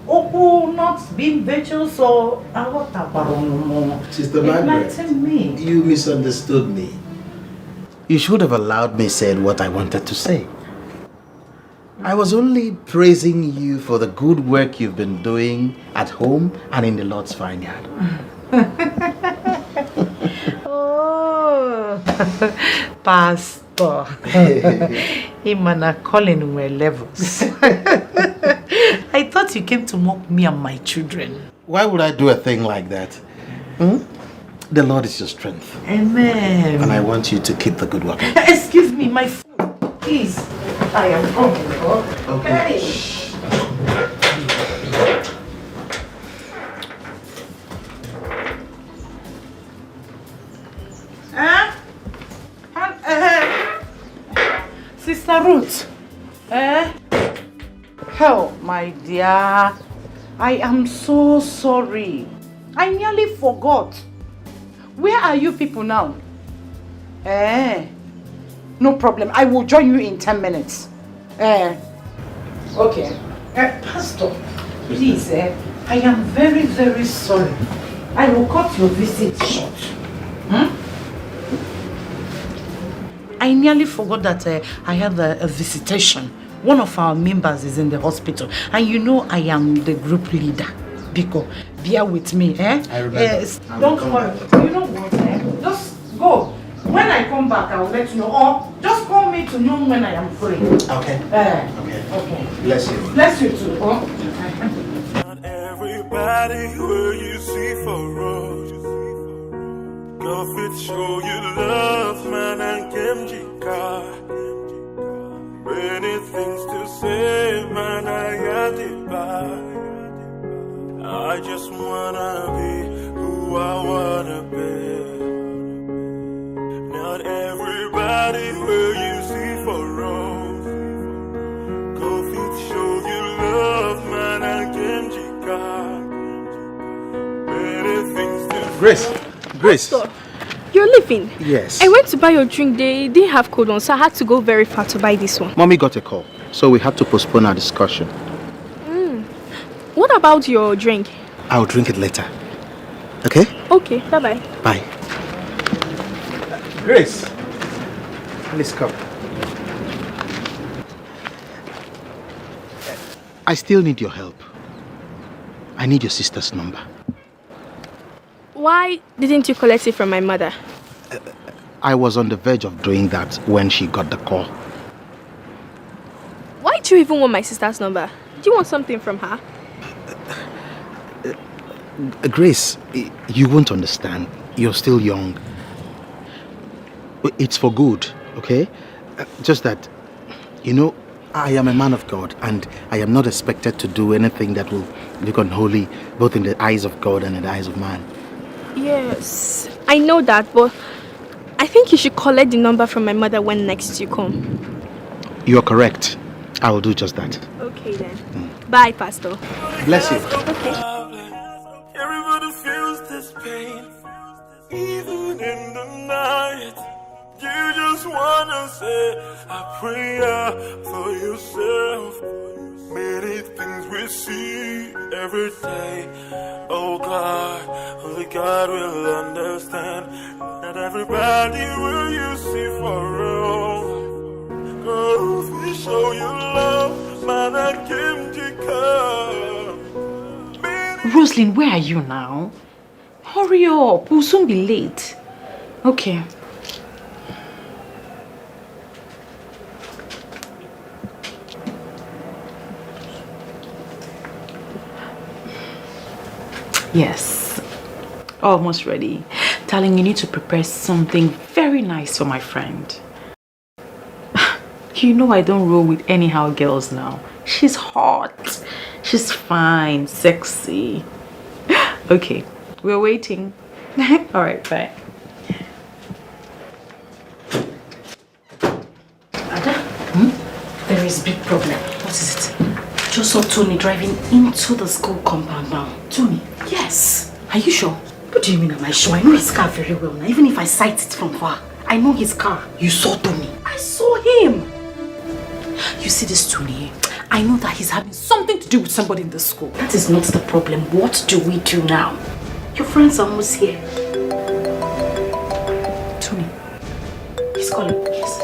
Not being virtuous or Sister Margaret, you misunderstood me. You should have allowed me say what I wanted to say. I was only praising you for the good work you've been doing at home and in the Lord's vineyard. Oh, Pastor. Him and Colin were levels. I thought you came to mock me and my children. Why would I do a thing like that? The Lord is your strength. Amen. And I want you to keep the good work. Excuse me, my food. Please. I am coming. Okay. Sister Ruth. Oh, my dear. I am so sorry. I nearly forgot. Where are you people now? No problem. I will join you in 10 minutes. Okay. Pastor, please, I am very, very sorry. I will cut your visit short. I nearly forgot that I have a visitation. One of our members is in the hospital. And you know I am the group leader. Biko, bear with me, eh? I remember. Yes, don't worry. You know what, eh? Just go. When I come back, I will let you know. Or just call me to know when I am free. Okay. Okay. Bless you. Bless you too. Oh. Not everybody where you see for road. Go fit show you love, man, and Kimjika. Many things to say, man, I got it back. I just wanna be who I wanna be. Not everybody where you see for road. Go fit show you love, man, and Kimjika. Many things to Grace. Pastor, you're leaving? Yes. I went to buy your drink. They didn't have cold one, so I had to go very far to buy this one. Mommy got a call, so we had to postpone our discussion. What about your drink? I'll drink it later. Okay? Okay, bye-bye. Bye. Grace, please come. I still need your help. I need your sister's number. Why didn't you collect it from my mother? I was on the verge of doing that when she got the call. Why do you even want my sister's number? Do you want something from her? Grace, you won't understand. You're still young. It's for good, okay? Just that, you know, I am a man of God and I am not expected to do anything that will look unholy both in the eyes of God and in the eyes of man. Yes, I know that, but I think you should collect the number from my mother when next you come. You are correct. I will do just that. Okay then. Bye, Pastor. Bless you. Okay. everybody feels this pain, even in the night. You just wanna say a prayer for yourself. Many things we see every day. Oh God, only God will understand. Not everybody will you see for real. Girl, we show you love, man, I came to come. Rosalind, where are you now? Hurry up, we'll soon be late. Okay. Yes, almost ready. Darling, you need to prepare something very nice for my friend. You know I don't roll with anyhow girls now. She's hot, she's fine, sexy. Okay, we're waiting. Alright, bye. Ada, there is a big problem. What is it? Just saw Tony driving into the school compound now. Tony? Yes. Are you sure? What do you mean am I sure? I know his car very well now. Even if I sight it from far, I know his car. You saw Tony? I saw him. You see this Tony? I know that he's having something to do with somebody in the school. That is not the problem. What do we do now? Your friends are almost here. Tony. He's calling. Yes.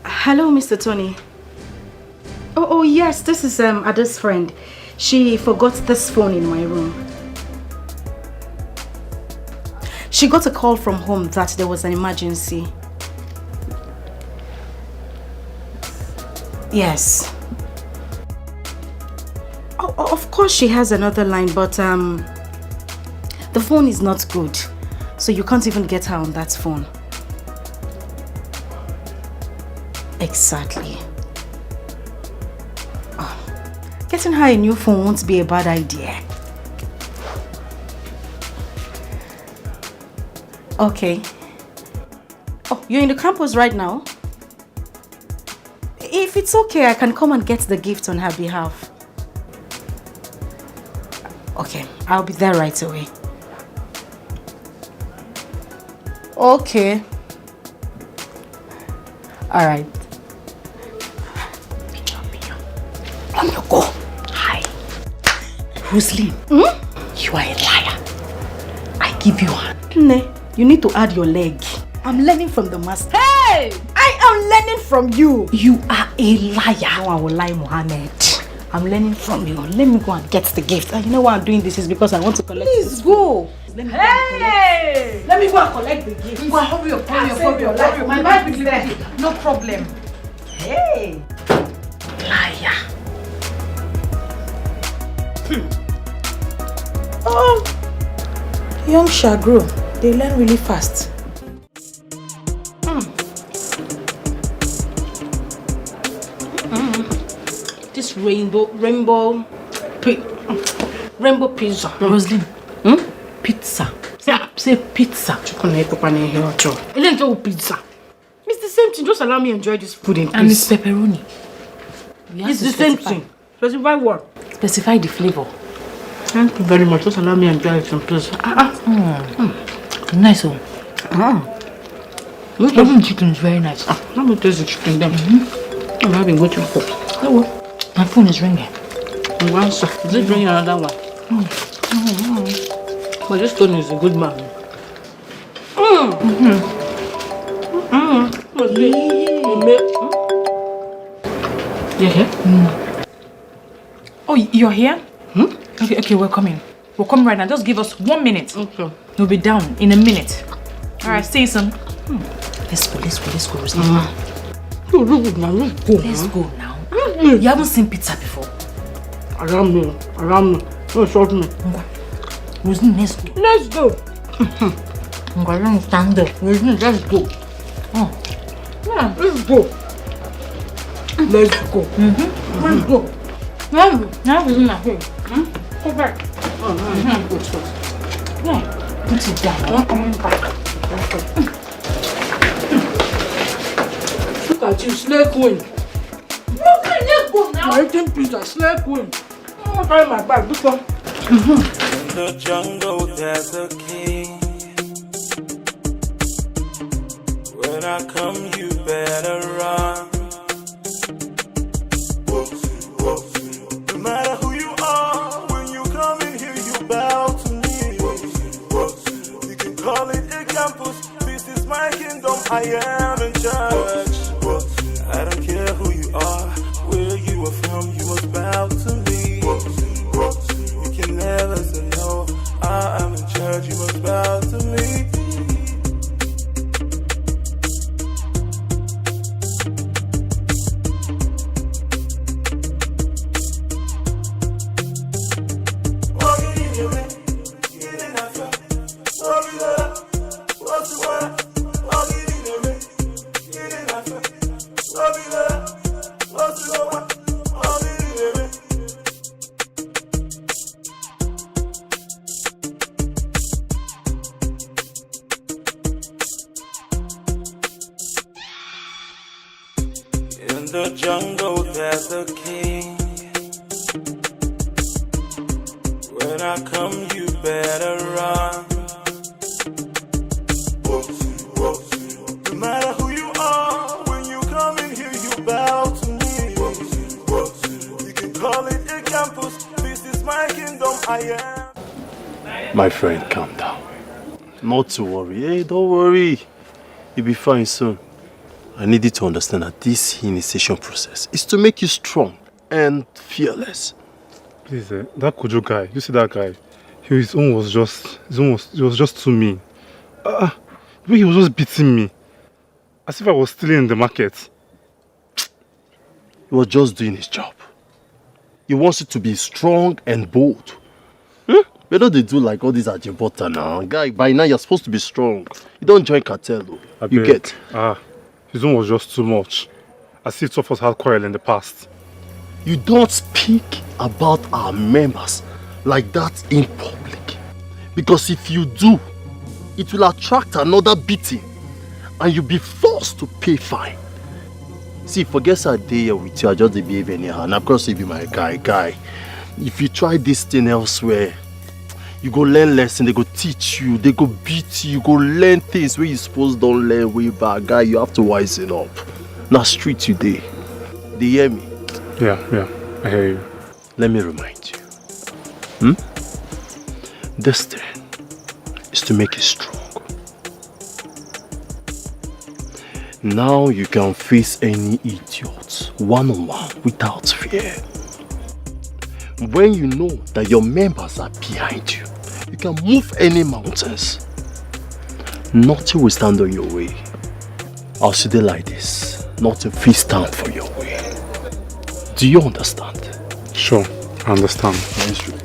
Hello, Mr. Tony. Oh, yes, this is Ada's friend. She forgot this phone in my room. She got a call from home that there was an emergency. Yes. Oh, of course she has another line, but the phone is not good. So you can't even get her on that phone. Exactly. Oh, getting her a new phone won't be a bad idea. Okay. Oh, you're in the campus right now? If it's okay, I can come and get the gift on her behalf. Okay, I'll be there right away. Okay. All right. Go. Hi. Rosaline, you are a liar. I give you hand. Ne, you need to add your leg. I'm learning from the master. Hey! I am learning from you. You are a liar. No, I will lie, Mohammed. I'm learning from you. Let me go and get the gift. And you know why I'm doing this is because I want to collect. Please go. Let me Let me go and collect the gift. Go hurry up, hurry up. My bag is there. No problem. Hey! Liar. Oh, young shall grow. They learn really fast. This rainbow pizza. Rosaline, pizza. Say pizza. Pizza. It's the same thing. Just allow me to enjoy this food in peace. And it's pepperoni. It's the same thing. Specify what? Specify the flavor. Thank you very much. Just allow me to enjoy it in peace. Nice one. Even chicken is very nice. Let me taste the chicken then. I'm having good for. My phone is ringing. Is it ringing another one? But this Tony is a good man. You're here? Oh, you're here? Okay, we're coming. We're coming right now. Just give us 1 minute. Okay. We'll be down in a minute. Alright, see you soon. Let's go, Rosaline. Let's go now. You haven't seen pizza before. Around me. Don't short me. Rosaline, let's go. Let's go. Don't stand there. Rosaline, let's go. Yeah, let's go. Let's go. Let's go. Now we're not here. Go back. Yeah, put it down. I'm coming back. Look at you, slay queen. Let's go now. I'm eating pizza, slay queen. I'm gonna carry my bag. This one. In the jungle, there's a king. When I come, you better run. No matter who you are, when you come in here, you bow to me. You can call it a campus. This is my kingdom. I am in charge. I don't care who you are, where you are from. You must bow to me. You can never say no. I am in charge. You must bow to me. In the jungle, there's a king. When I come, you better run. No matter who you are, when you come in here, you bow to me. You can call it a campus. This is my kingdom. I am. My friend, calm down. Not to worry. Hey, don't worry. You'll be fine soon. I need you to understand that this initiation process is to make you strong and fearless. Please, that Kojo guy, you see that guy? His own was just too mean. The way he was just beating me. As if I was stealing in the market. He was just doing his job. He wants you to be strong and bold. You know they do like all these Ajibota now. Guy, by now you're supposed to be strong. You don't join cartel though. You get? His own was just too much. As if two of us had quarrel in the past. You don't speak about our members like that in public. Because if you do, it will attract another beating. And you'll be forced to pay fine. See, forget a day here with you, I just behave anyhow. And of course you be my guy. If you try this thing elsewhere, you go learn lesson, they go teach you, they go beat you, go learn things where you supposed don't learn way back. Guy, you have to wisen up. Now street today. They hear me? Yeah, I hear you. Let me remind you. This thing is to make you strong. Now you can face any idiot one-on-one without fear. When you know that your members are behind you, you can move any mountains. Nothing will stand on your way. I'll see it like this. Nothing will stand for your way. Do you understand? Sure, I understand. Let's go.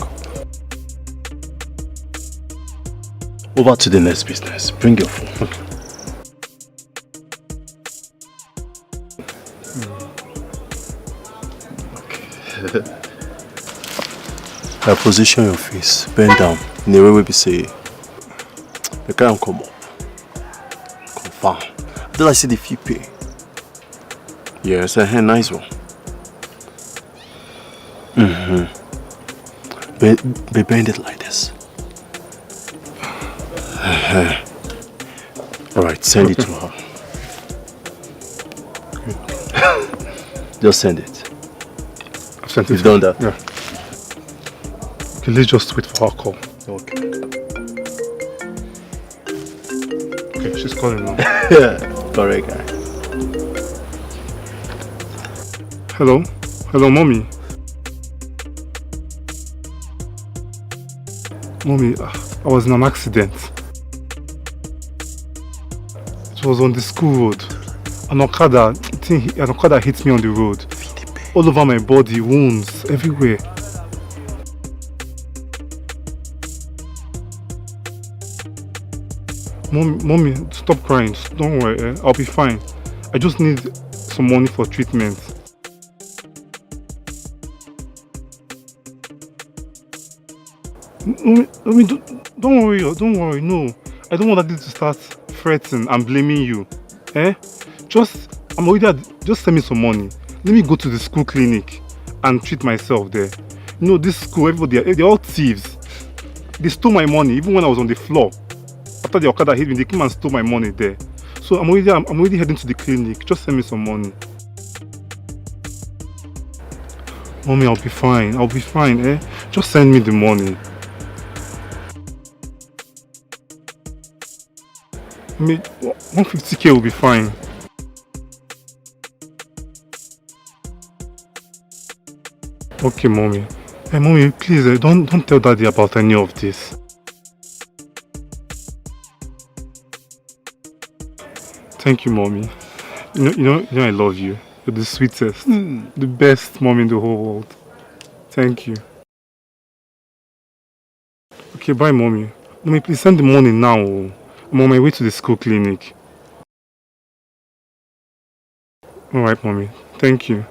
Over to the next business. Bring your phone. Okay. Now position your face, bend down in a way we be say, you can't come up. Confirm. Did I see the fee pay? Yes, nice one. Bend it like this. Alright, send it to her. Just send it. I've sent it. You've done that? Yeah. Okay, let's just wait for her call. Okay. Okay, she's calling now. Yeah, correct guy. Hello? Hello, mommy. Mommy, I was in an accident. It was on the school road. An Okada hit me on the road. All over my body, wounds, everywhere. Mommy, stop crying. Don't worry, I'll be fine. I just need some money for treatment. Mommy, don't worry, no. I don't want that to start fretting and blaming you. Just send me some money. Let me go to the school clinic and treat myself there. You know, this school, everybody, they're all thieves. They stole my money even when I was on the floor. After the Okada hit me, they came and stole my money there. So I'm already heading to the clinic. Just send me some money. Mommy, I'll be fine, Just send me the money. I mean, 150k will be fine. Okay, mommy. Hey, mommy, please, don't tell daddy about any of this. Thank you, mommy. You know, I love you. You're the sweetest, the best mom in the whole world. Thank you. Okay, bye, mommy. Mommy, please send the money now. I'm on my way to the school clinic. Alright, mommy. Thank you.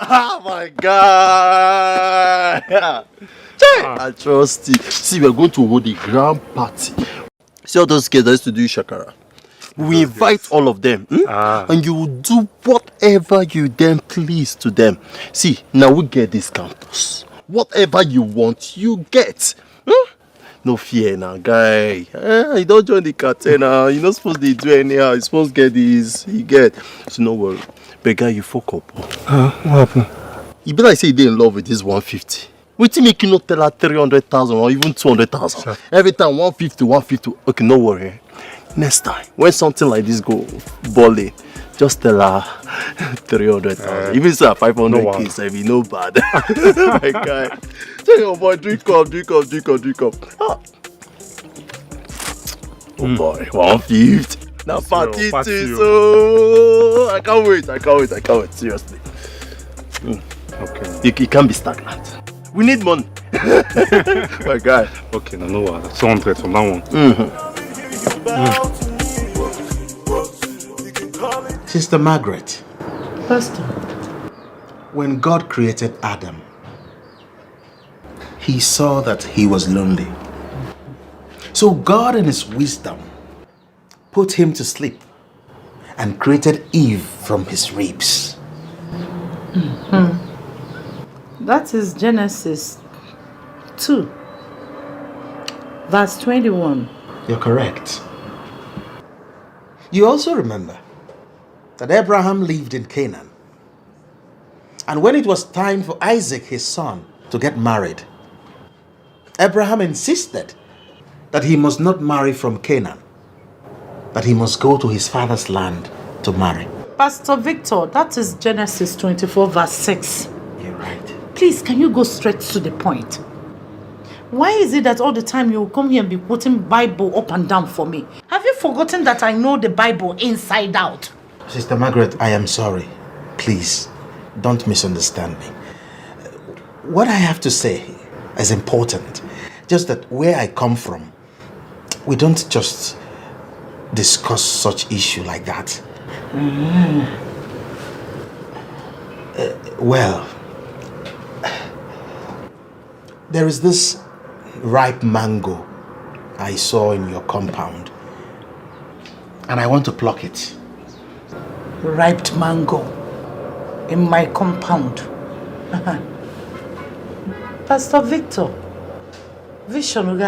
Oh my God! I trust you. See, we are going to hold a grand party. See all those kids that used to do shakara? We invite all of them, and you will do whatever you then please to them. See, now we get this campus. Whatever you want, you get. No fear now, guy. You don't join the cartel now. You're not supposed to do anyhow. You're supposed to get this. You get. So no worry. But guy, you fuck up. What happened? You better say you're in love with this 150. Wait till make you not tell her 300,000 or even 200,000. Every time 150. Okay, no worry. Next time, when something like this go volley, just tell her 300,000. Even say 500 kids, I mean, no bad. My guy. Tell your boy, drink up. Oh boy, 150. Now party too, so I can't wait. Seriously. Okay. You can't be stagnant. We need money. My guy. Okay, no, 200 from that one. Sister Margaret. Pastor. When God created Adam, he saw that he was lonely. So God in his wisdom put him to sleep and created Eve from his ribs. That is Genesis 2, verse 21. You're correct. You also remember that Abraham lived in Canaan. And when it was time for Isaac, his son, to get married. Abraham insisted that he must not marry from Canaan, that he must go to his father's land to marry. Pastor Victor, that is Genesis 24 verse 6. You're right. Please, can you go straight to the point? Why is it that all the time you come here and be quoting Bible up and down for me? Have you forgotten that I know the Bible inside out? Sister Margaret, I am sorry. Please, don't misunderstand me. What I have to say is important. Just that where I come from, we don't just discuss such issue like that. Well, there is this ripe mango I saw in your compound, and I want to pluck it. Ripe mango in my compound. Pastor Victor, vision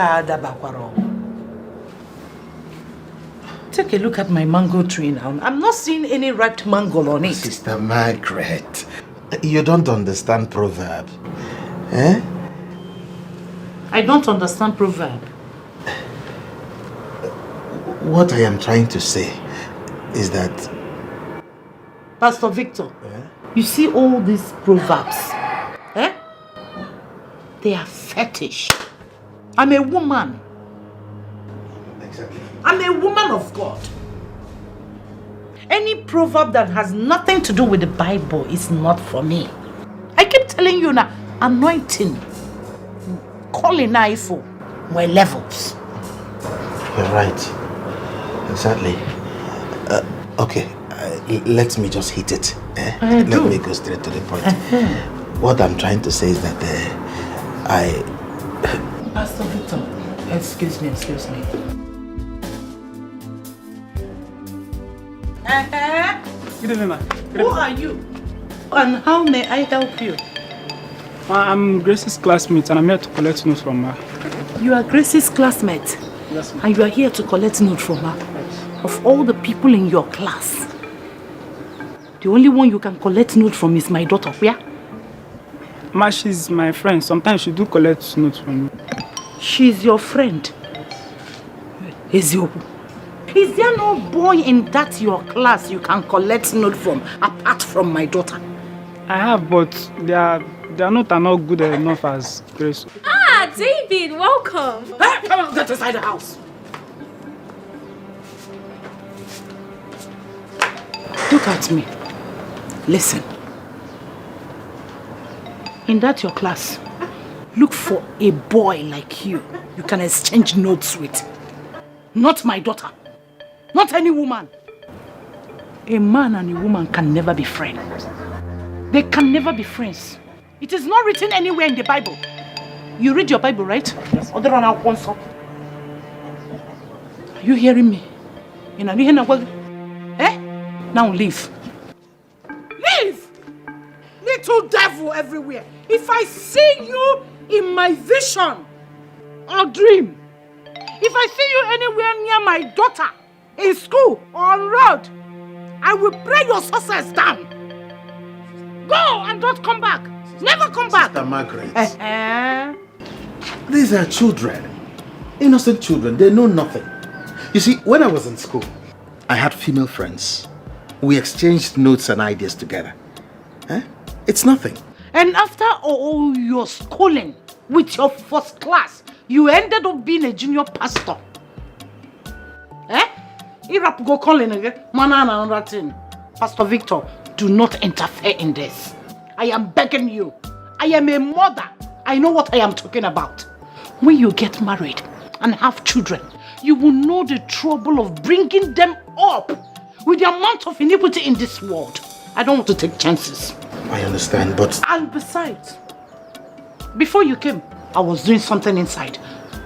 take a look at my mango tree now. I'm not seeing any ripe mango on it. Sister Margaret, you don't understand proverb. Eh? I don't understand proverb. What I am trying to say is that... Pastor Victor, you see all these proverbs? They are fetish. I'm a woman. Exactly. I'm a woman of God. Any proverb that has nothing to do with the Bible is not for me. I keep telling you now, anointing, calling ifo, my levels. You're right. Exactly. Okay, let me just hit it. Let me go straight to the point. What I'm trying to say is that Pastor Victor, excuse me. Good evening, ma. Who are you? And how may I help you? I'm Grace's classmate and I'm here to collect notes from her. You are Grace's classmate? Yes, ma'am. And you are here to collect notes from her? Yes. Of all the people in your class, the only one you can collect notes from is my daughter, yeah? Ma, she's my friend. Sometimes she do collect notes from me. She's your friend? Is there no boy in that your class you can collect notes from apart from my daughter? I have, but they are not good enough as Grace. Ah, David, welcome. Hey, come on, get inside the house. Look at me. Listen. In that your class, look for a boy like you can exchange notes with. Not my daughter. Not any woman. A man and a woman can never be friends. They can never be friends. It is not written anywhere in the Bible. You read your Bible, right? Yes. Are you hearing me? Now leave. Leave! Little devil everywhere. If I see you in my vision or dream, if I see you anywhere near my daughter, in school or on road, I will break your success down. Go and don't come back. Never come back. Sister Margaret. These are children. Innocent children. They know nothing. You see, when I was in school, I had female friends. We exchanged notes and ideas together. It's nothing. And after all your schooling with your first class, you ended up being a junior pastor. Irap go calling again. Another thing. Pastor Victor, do not interfere in this. I am begging you. I am a mother. I know what I am talking about. When you get married and have children, you will know the trouble of bringing them up with the amount of iniquity in this world. I don't want to take chances. I understand, but... And besides, before you came, I was doing something inside.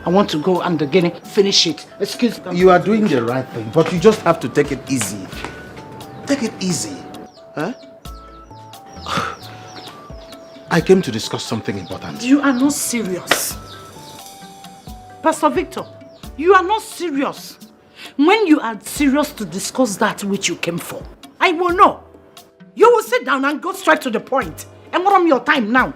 I want to go and again finish it. Excuse me. You are doing the right thing, but you just have to take it easy. Take it easy. I came to discuss something important. You are not serious. Pastor Victor, you are not serious. When you are serious to discuss that which you came for, I will know. You will sit down and go straight to the point. And what on your time now?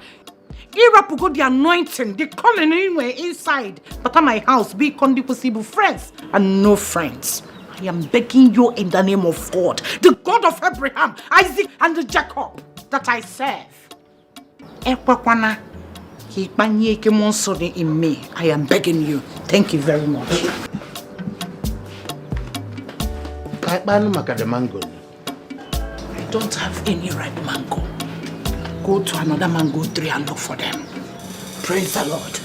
Irapu go the anointing, the calling anywhere inside. But at my house, be possible friends and no friends. I am begging you in the name of God, the God of Abraham, Isaac, and Jacob, that I serve. In me. I am begging you. Thank you very much. I don't have any ripe mango. Go to another mango tree and look for them. Praise the Lord.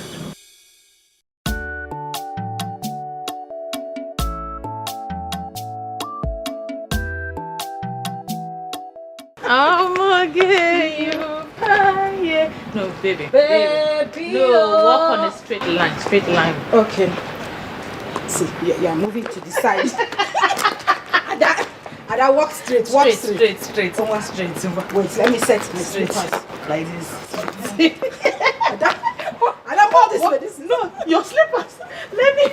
I'm again, you. Yeah. No, baby. No, walk on a straight line. Straight line. Okay. See, you're moving to the side. Ada, walk straight. Walk straight. Straight. Wait, let me set my slippers like this. Ada, walk this way. This no, your slippers. Let me.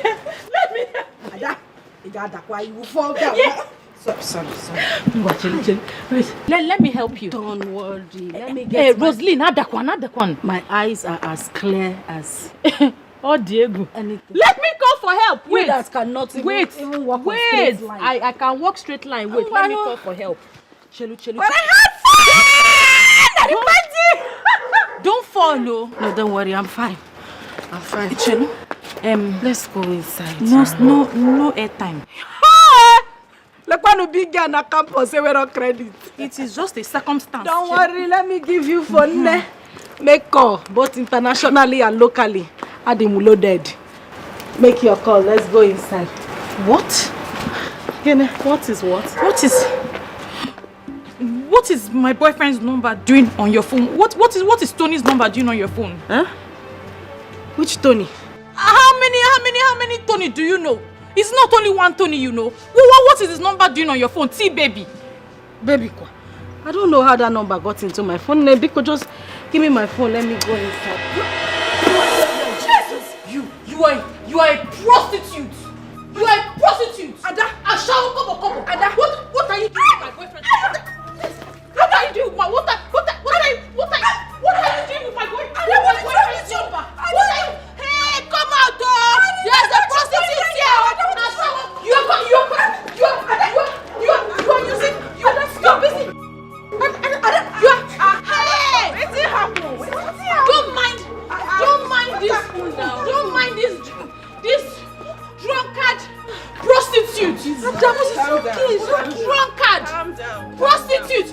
Ada, why you will fall down? Yeah. Sorry. Wait, let me help you. Don't worry. Let me Hey, get Rosaline, Adakwan. My eyes are as clear as Oh, Diego. anything. Let me call for help. You that cannot even walk on straight line. I can walk straight line. Wait, let me call for help. Chelu. But I had fun! Don't fall, no. No, don't worry. I'm fine. Chelu. Let's go inside. No airtime. Like one of big guy on campus say we don't credit. It is just a circumstance. Don't worry, let me give you phone. Make call both internationally and locally. Adim loaded. Make your call. Let's go inside. What? What is what? What is my boyfriend's number doing on your phone? What is Tony's number doing on your phone? Huh? Which Tony? How many Tony do you know? It's not only one Tony, you know. What is his number doing on your phone? See, baby. Baby, I don't know how that number got into my phone. Biko, just give me my phone. Let me go inside. Jesus! You are a prostitute. You are a prostitute. Ada, I shall come. Ada, what are you doing with my boyfriend? What are you doing with my what are you doing with my boyfriend? Ada, what is your number? Hey, come out, dog! There's a prostitute here. You are using. You're busy. Don't mind this drunkard prostitute. Drunkard prostitute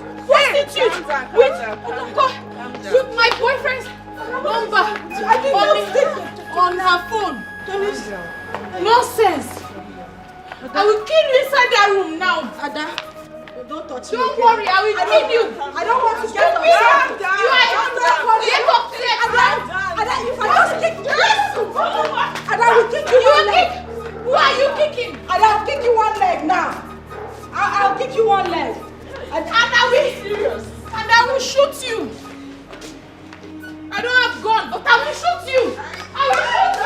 with my boyfriend's number on her phone. Nonsense. I will kill you inside that room now. Ada, don't touch me. Don't worry, I will kill you. I don't want to get up. You are upset. Ada, if I just kick you, Ada, I will kick you one leg. Who are you kicking? Ada, I'll kick you one leg now. I'll kick you one leg. And I will shoot you. I don't have gun, but I will shoot you. I will shoot you.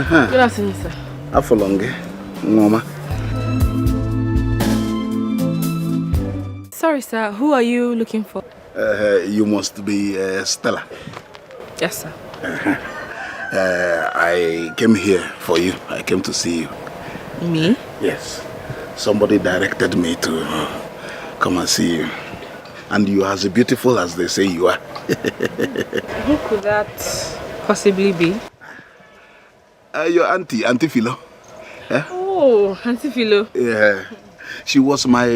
Good afternoon, sir. Afolonge, Ngoma. Sorry, sir. Who are you looking for? You must be Stella. Yes, sir. I came here for you. I came to see you. Me? Yes. Somebody directed me to come and see you. And you are as beautiful as they say you are. Who could that possibly be? Your Auntie Philo. Oh, Auntie Philo. Yeah. She was my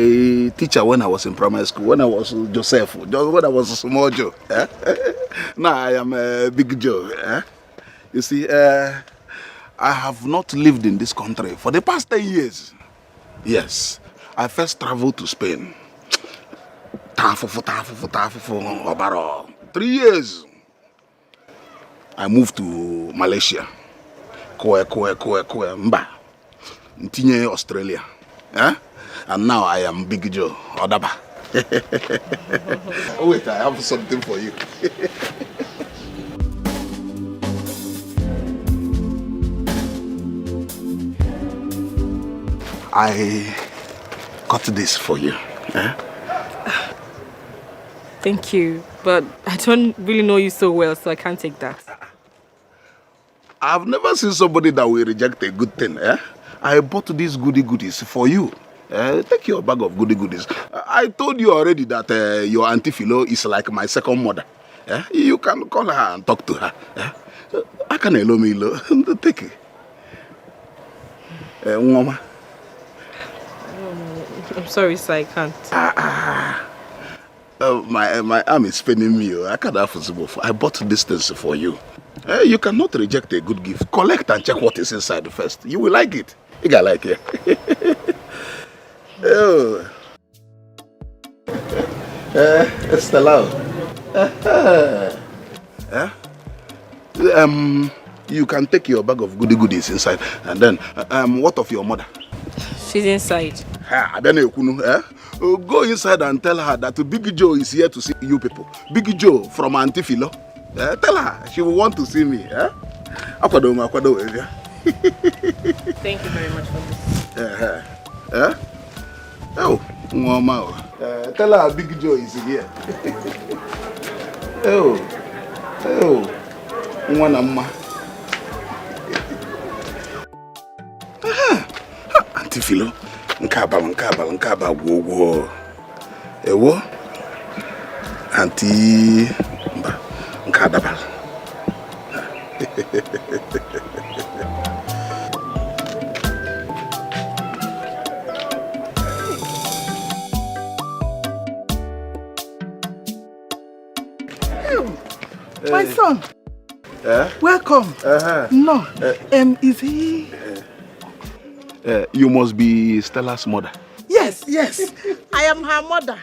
teacher when I was in primary school, when I was Joseph, when I was a small Joe. Now I am a big Joe. You see, I have not lived in this country for the past 10 years. Yes, I first traveled to Spain. 3 years. I moved to Malaysia. Mba. Ntinye Australia. And now I am Big Joe Odaba. Oh, wait, I have something for you. I got this for you. Thank you, but I don't really know you so well, so I can't take that. I've never seen somebody that will reject a good thing. I bought these goodies for you. Take your bag of goodies. I told you already that your auntie Philo is like my second mother. You can call her and talk to her. I can allow me, take it. Mama. I'm sorry, sir, I can't. My arm is paining me. I can't have possible. I bought these things for you. You cannot reject a good gift. Collect and check what is inside first. You will like it. You can like it. Oh. Stella. You can take your bag of goodies inside. And then, what of your mother? She's inside. Go inside and tell her that Big Joe is here to see you people. Big Joe from Auntie Philo. Tell her she will want to see me. Thank you very much for this. Oh, Mama. Tell her Big Joe is here. Oh, Mama. Auntie Philo. Nkaba, wo. Ewo. Auntie Nkadabal. My son. Welcome. No. Is he? You must be Stella's mother. Yes. I am her mother.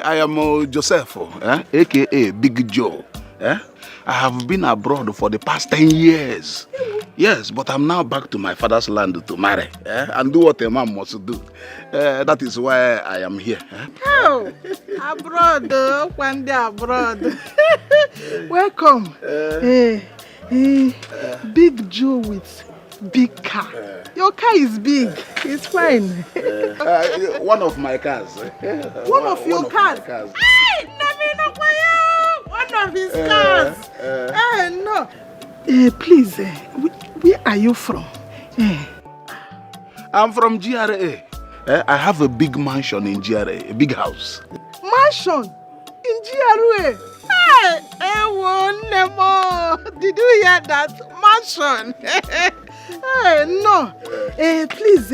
I am Joseph, aka Big Joe. I have been abroad for the past 10 years. Yes, but I'm now back to my father's land to marry and do what a man must do. That is why I am here. Oh, abroad, one day abroad. Welcome. Big Joe with big car. Your car is big. It's fine. One of my cars. One of your cars? Hey, one of his cars. No. Please, where are you from? I'm from GRA. I have a big mansion in GRA, a big house. Mansion? In GRA? Hey, did you hear that? Mansion. No. Please,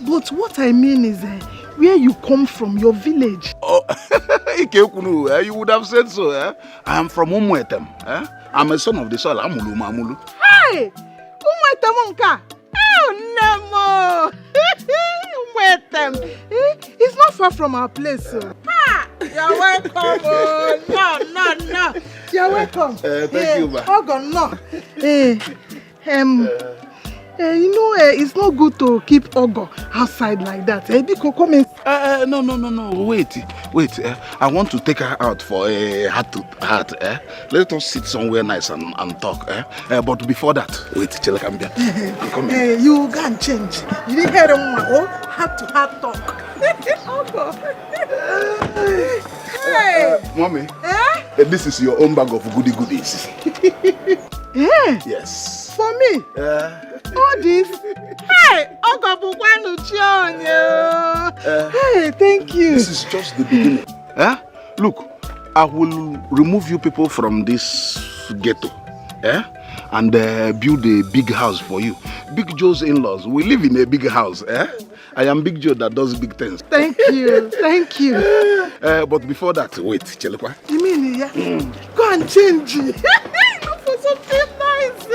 but what I mean is where you come from, your village. Oh, you would have said so. I am from Umuetem. I'm a son of the soil. Amulu. Hey! Umuetem. Oh, Nemo! Umuetem. It's not far from our place. So. You're welcome. No. You're welcome. Thank you, ma. Oh, God, no. It's not good to keep Ogo outside like that. Come in. No. Wait. I want to take her out for a heart. Let us sit somewhere nice and talk. But before that, wait, Chelakambia. Come in. You can change. You didn't hear them. Heart to heart talk. Ogo. Hey. Mommy. This is your own bag of goodies. Yes. For me? All this? Hey, hey, thank you. This is just the beginning. Look, I will remove you people from this ghetto. And build a big house for you. Big Joe's in-laws, we live in a big house. I am Big Joe that does big things. Thank you. But before that, wait, Chelekwa. You mean, Go and change. Look for something nice.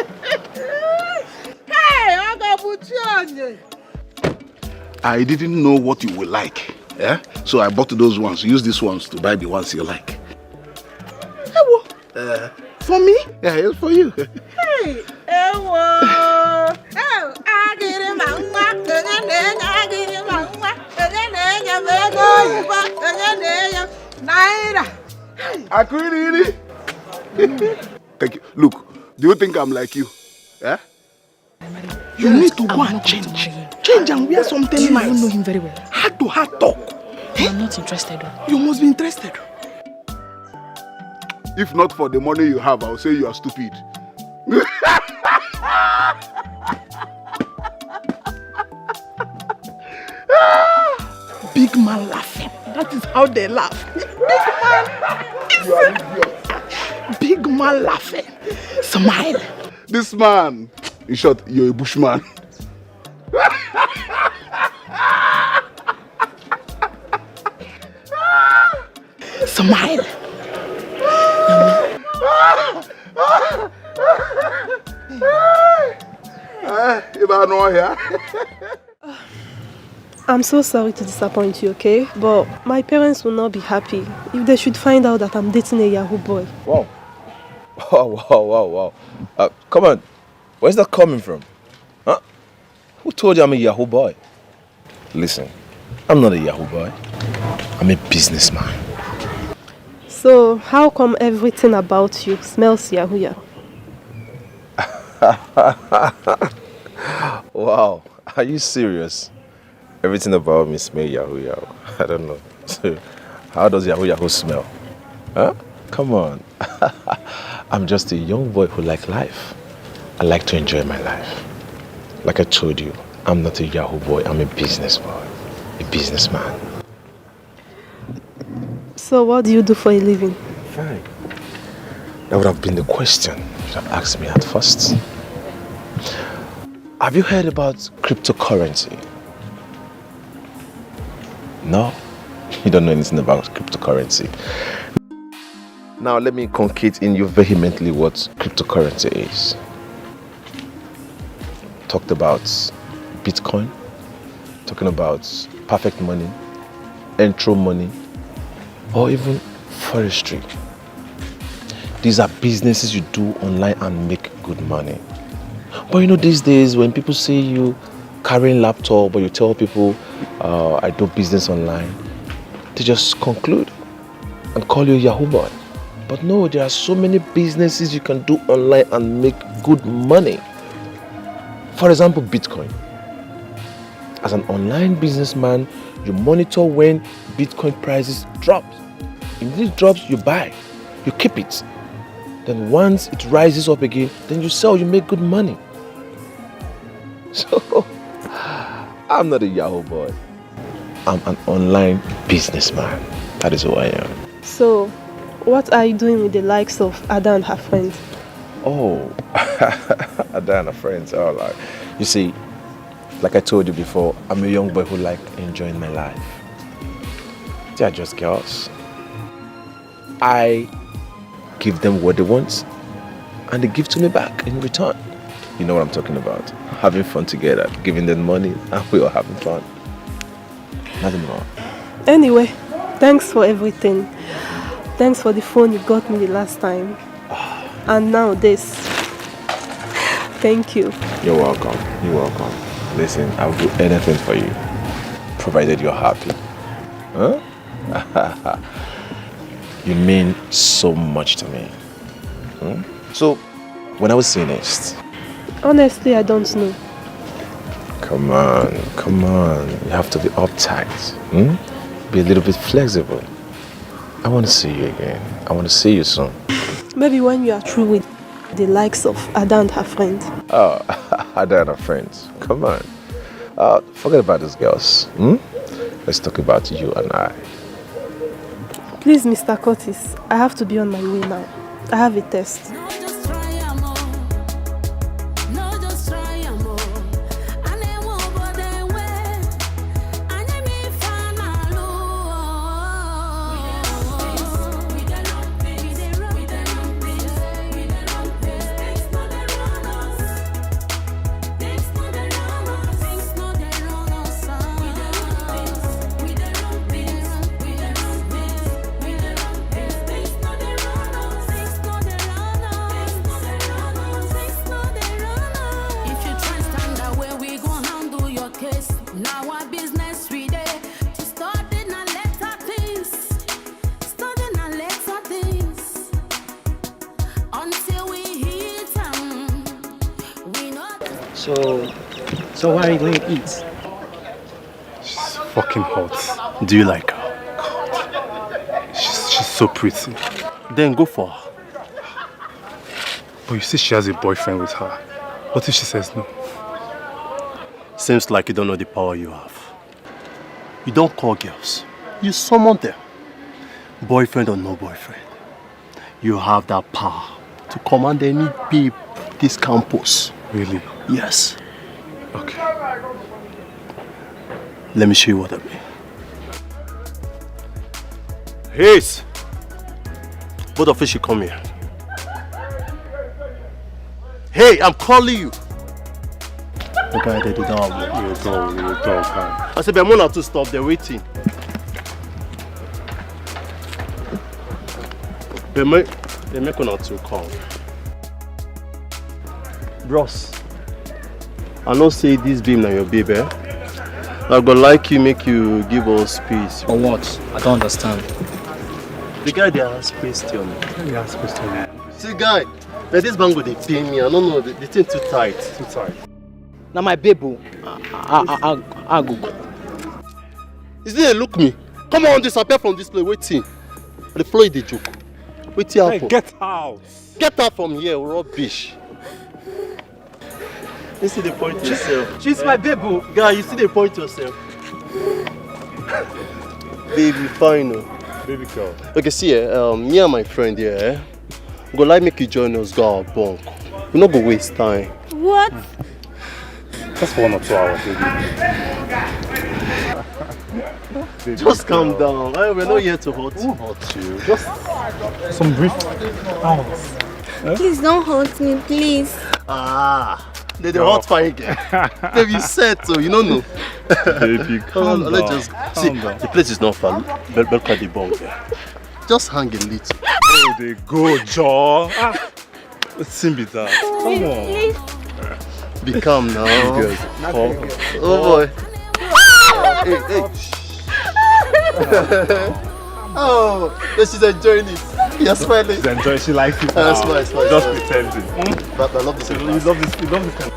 I didn't know what you would like. Yeah? So I bought those ones. Use these ones to buy the ones you like. For me? Yeah, it's for you. Hey, Ewo. Oh, I get him out. I get him out. Thank you. Look, do you think I'm like you? Yeah? You need to go and change. Change and wear something nice. I don't know him very well. Heart to heart talk. I'm not interested. You must be interested. If not for the money you have, I'll say you are stupid. Big man laughing. That is how they laugh. Big man laughing. Smile. This man, in short, you're a bushman. Smile. I'm so sorry to disappoint you, okay? But my parents will not be happy if they should find out that I'm dating a Yahoo boy. Wow. Wow. Come on. Where's that coming from? Huh? Who told you I'm a Yahoo boy? Listen, I'm not a Yahoo boy. I'm a businessman. So, how come everything about you smells Yahoo Yahoo? Wow. Are you serious? Everything about me smells Yahoo Yahoo. I don't know. So, how does Yahoo Yahoo smell? Huh? Come on. I'm just a young boy who likes life. I like to enjoy my life. Like I told you, I'm not a Yahoo boy. I'm a business boy. A businessman. So what do you do for a living? Fine. That would have been the question you should have asked me at first. Have you heard about cryptocurrency? No? You don't know anything about cryptocurrency. Now let me concrete in you vehemently what cryptocurrency is. Talked about Bitcoin, talking about perfect money, intro money, or even forestry. These are businesses you do online and make good money. But you know, these days when people see you carrying laptop, or you tell people I do business online, they just conclude and call you a Yahoo boy. But no, there are so many businesses you can do online and make good money. For example, Bitcoin. As an online businessman, you monitor when Bitcoin prices drop. If it drops, you buy, you keep it. Then once it rises up again, then you sell, you make good money. So, I'm not a Yahoo boy. I'm an online businessman. That is who I am. So, what are you doing with the likes of Ada and her friends? Oh, Ada and her friends. All right. You see, like I told you before, I'm a young boy who like enjoying my life. They are just girls. I give them what they want, and they give to me back in return. You know what I'm talking about. Having fun together, giving them money, and we are having fun. Nothing more. Anyway, thanks for everything. Thanks for the phone you got me the last time. And now this. Thank you. You're welcome. You're welcome. Listen, I'll do anything for you, provided you're happy. Huh? You mean so much to me. So, when I was finished? Honestly, I don't know. Come on. You have to be uptight. Be a little bit flexible. I want to see you again. I want to see you soon. Maybe when you are through with the likes of Ada and her friends. Oh, Ada and her friends. Come on. Forget about those girls. Let's talk about you and I. Please, Mr. Curtis, I have to be on my way now. I have a test. So why are you going to eat? She's fucking hot. Do you like her? She's so pretty. Then go for her. But you see she has a boyfriend with her. What if she says no? Seems like you don't know the power you have. You don't call girls. You summon them. Boyfriend or no boyfriend. You have that power to command any babe this campus. Really? Yes. Okay. Let me show you what I mean. Hayes! Both of you should come here. Hey, I'm calling you! The guy there, the dog. You're a dog, man. I said, but I'm not to stop, they're waiting. They make one or two call. Bros, I know say this beam na your baby. I go like you, make you give us space. For what? I don't understand. The guy there has question. He has question. See guy, but this bango they pay me. I don't know, the thing too tight. Too tight. Now my baby, I go. Is it look me? Come on, disappear from this place. Waiting. The floor is the joke. Wait here. Hey, get out. Get out from here, rubbish. You see the point yourself. She's my baby. Guy, you see the point yourself. Baby, fine. Baby girl. Okay, see, me and my friend here, go like make you join us, go our bunk. We're not going to waste time. What? Just for 1 or 2 hours, baby. Just calm down. We're not here to hurt you. Just some brief hours. Please don't hurt me, please. They're the hot fire again. Baby, set so you don't know. Baby, calm down. Let's just see. The place is not far. Look at the bunk. Just hang a little. Oh, they go, Jaw. Let's be that. Come on. Be calm now. Good. Oh boy. Hey. Oh, she's enjoying it. You're smiling. She's enjoying. She likes it. Smile. Just pretending. But I love this. You love this.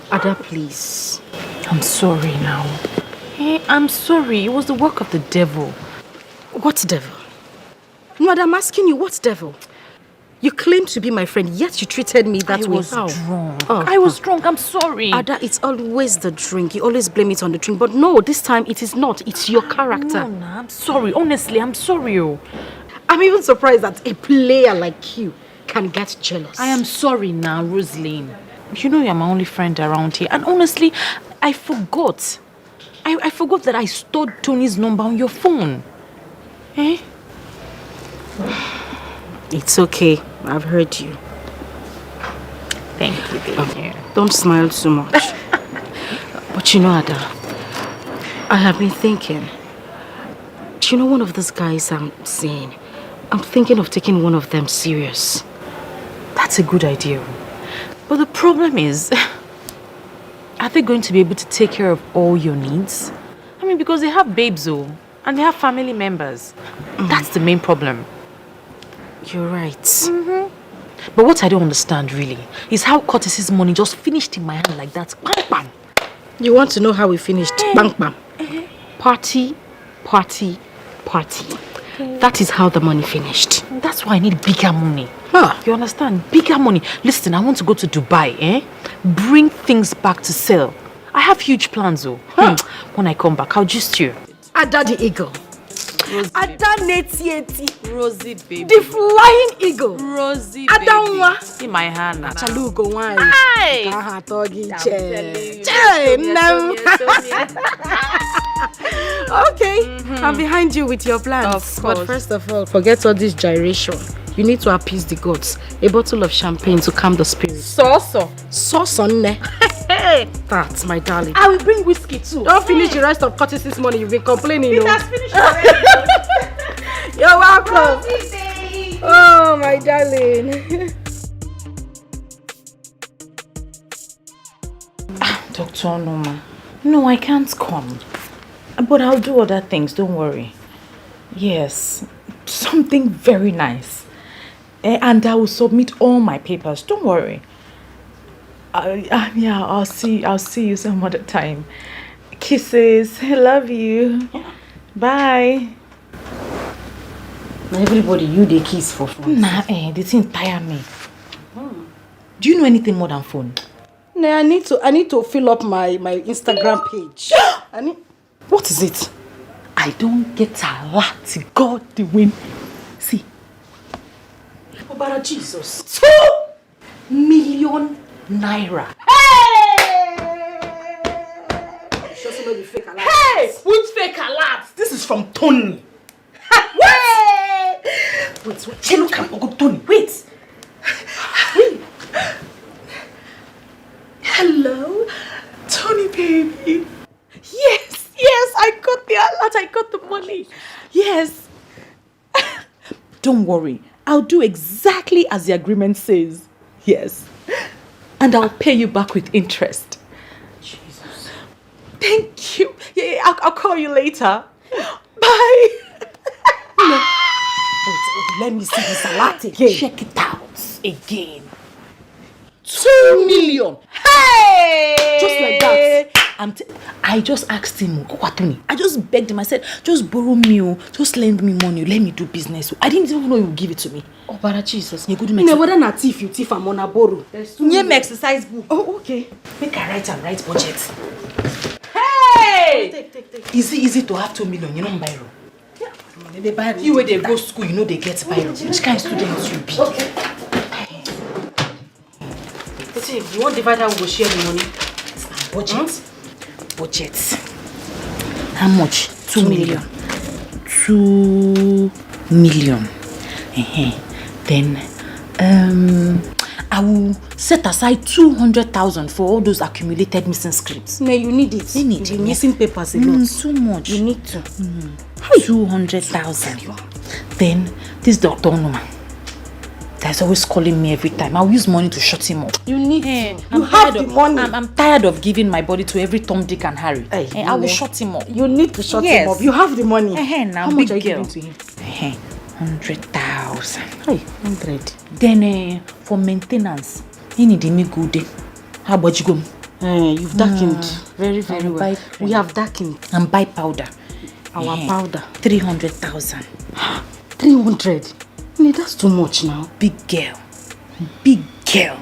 Ada, please. I'm sorry now. Hey, I'm sorry. It was the work of the devil. What devil? No, Ada, I'm asking you, what devil? You claim to be my friend, yet you treated me that way. I was drunk. Oh. I was drunk. I'm sorry. Ada, it's always the drink. You always blame it on the drink. But no, this time it is not. It's your character. No, I'm sorry. Honestly, I'm sorry. I'm even surprised that a player like you can get jealous. I am sorry now, Rosaline. You know you're my only friend around here. And honestly, I forgot. I forgot that I stored Tony's number on your phone. Eh? It's okay. I've heard you. Thank you, baby. Don't smile too much. But you know, Ada, I have been thinking. Do you know one of those guys I'm seeing? I'm thinking of taking one of them serious. That's a good idea. But the problem is, are they going to be able to take care of all your needs? I mean, because they have babes, and they have family members. That's the main problem. You're right. But what I don't understand, really, is how Curtis's money just finished in my hand like that. Bam, bam. You want to know how we finished? Bang, bam. Party. That is how the money finished. That's why I need bigger money. Huh. You understand? Bigger money. Listen, I want to go to Dubai, Bring things back to sell. I have huge plans, though. When I come back, I'll just you. Ada the eagle. Ada Netieti. Rosie, baby. The flying eagle. Rosie, Ada baby. In my hand. Chalugo wine. Hi. Okay, I'm behind you with your plans. Of course. But first of all, forget all this gyration. You need to appease the gods. A bottle of champagne to calm the spirit. Sauce on ne. That's my darling. I will bring whiskey too. Don't finish the rest of Curtis's money. You've been complaining. It has finished already. You're welcome. my darling. Dr. Onoma, no, I can't come. But I'll do other things, don't worry. Yes, something very nice. And I will submit all my papers, don't worry. Yeah, I'll see you some other time. Kisses, I love you. Bye. Now everybody, you the kiss for fun. Nah, the thing tire me. Do you know anything more than phone? No, I need to fill up my Instagram page. What is it? I don't get a lot. God the win. See. Oh, but Jesus. 2 million naira. Hey! Which fake alerts? This is from Tony. Wait. She look at Tony. Wait. Hello, Tony baby. Yes, I got the alert. I got the money. Yes. Don't worry. I'll do exactly as the agreement says. Yes. And I'll pay you back with interest. Jesus. Thank you. Yeah, I'll call you later. Bye. No. Wait, let me see this alert again. Check it out again. 2 million. Hey! Just like that. I just asked him, I just begged him. I said, just borrow me, just lend me money, let me do business. I didn't even know you would give it to me. Oh, but Jesus. You good whether not thief, you thief, I'm on a borrow. Name exercise book. Oh, okay. Make a right budget. Hey! Take. Easy to have 2 million, you know, Biro. Yeah. They buy you where they go school, you know they get Biro. Which kind of student you be? Okay. You want divide how we go share the money? Budget. How much? 2 million. 2 million. Then I will set aside 200,000 for all those accumulated missing scripts. No, you need it. You need it. Missing papers a lot. Too much. You need to. 200,000. Then this Dr. Onoma, that's always calling me every time. I'll use money to shut him up. You need you have the money. I'm tired of giving my body to every Tom, Dick and Harry. I will shut him up. You need to shut him up. You have the money. Now, how much are you giving to him? 100,000. Hey, 100. Then for maintenance, he need me good day. How about you go? You've darkened very well. We have darkened. And buy powder. Our powder. 300,000. 300. Nee, that's too much now. Big girl.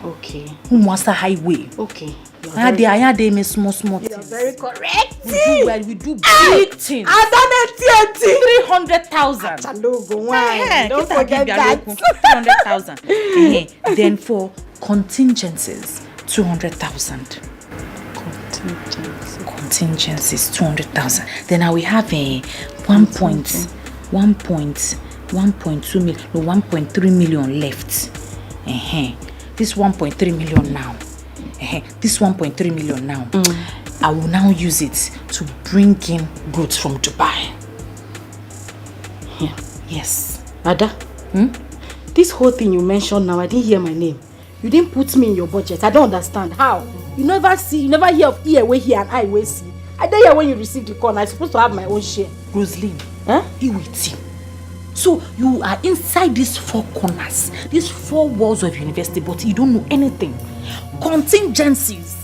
Okay. Who wants a highway? Okay. I had them small You're things. very correct. We do big things. I done it. 300,000. Don't forget that. 300,000. Then for contingencies, 200,000. Contingencies, 200,000. Then I will have a 1.2 million, no, 1.3 million left. This 1.3 million now. This 1.3 million now. I will now use it to bring in goods from Dubai. Yes. Ada, this whole thing you mentioned now, I didn't hear my name. You didn't put me in your budget. I don't understand. How? You never hear of ear way here and eye way see. I didn't hear when you received the call. I'm supposed to have my own share. Rosaline, be with you. So you are inside these 4 corners, these 4 walls of university, but you don't know anything. Contingencies.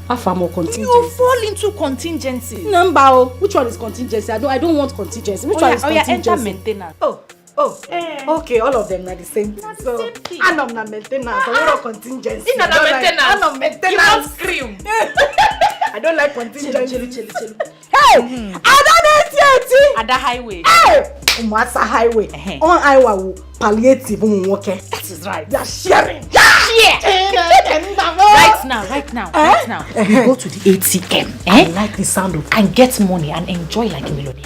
How far more contingencies? You fall into contingencies. Number, which one is contingency? I don't want contingency. Which one is contingency? Enter maintenance. Okay, all of them are the same. So, I'm not maintenance. I want contingency. I'm not maintenance. You won't scream. I don't like contingency. Hey, I don't know at the highway. Hey, what's a highway? On highway, palliative. That is right. They are sharing. Right now. We go to the ATM. I like the sound of and get money and enjoy like a millionaire.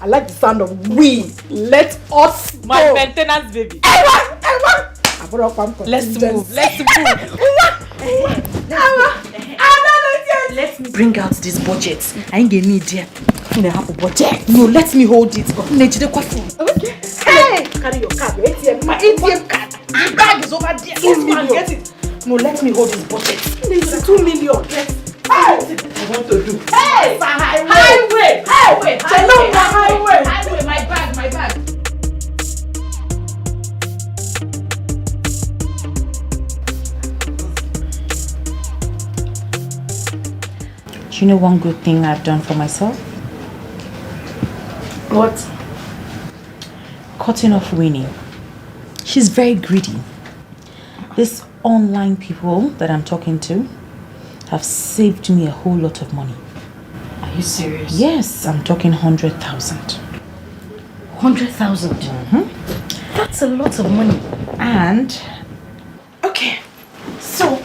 I like the sound of we. Let us go. My maintenance baby. Let's move. Let me bring out this budget. I ain't getting it here. I have a budget. No, let me hold it. Okay. Hey, carry your card, your ATM, my ATM card. The bag is over there. This man, get it. No, let me hold his budget. It's 2 million. Hey! I want to do. Hey! Highway! Highway! Highway! My bag, my bag. Do you know one good thing I've done for myself? What? Cutting off Winnie. She's very greedy. These online people that I'm talking to have saved me a whole lot of money. Are you serious? Yes, I'm talking 100,000. 100,000? That's a lot of money. And, okay, so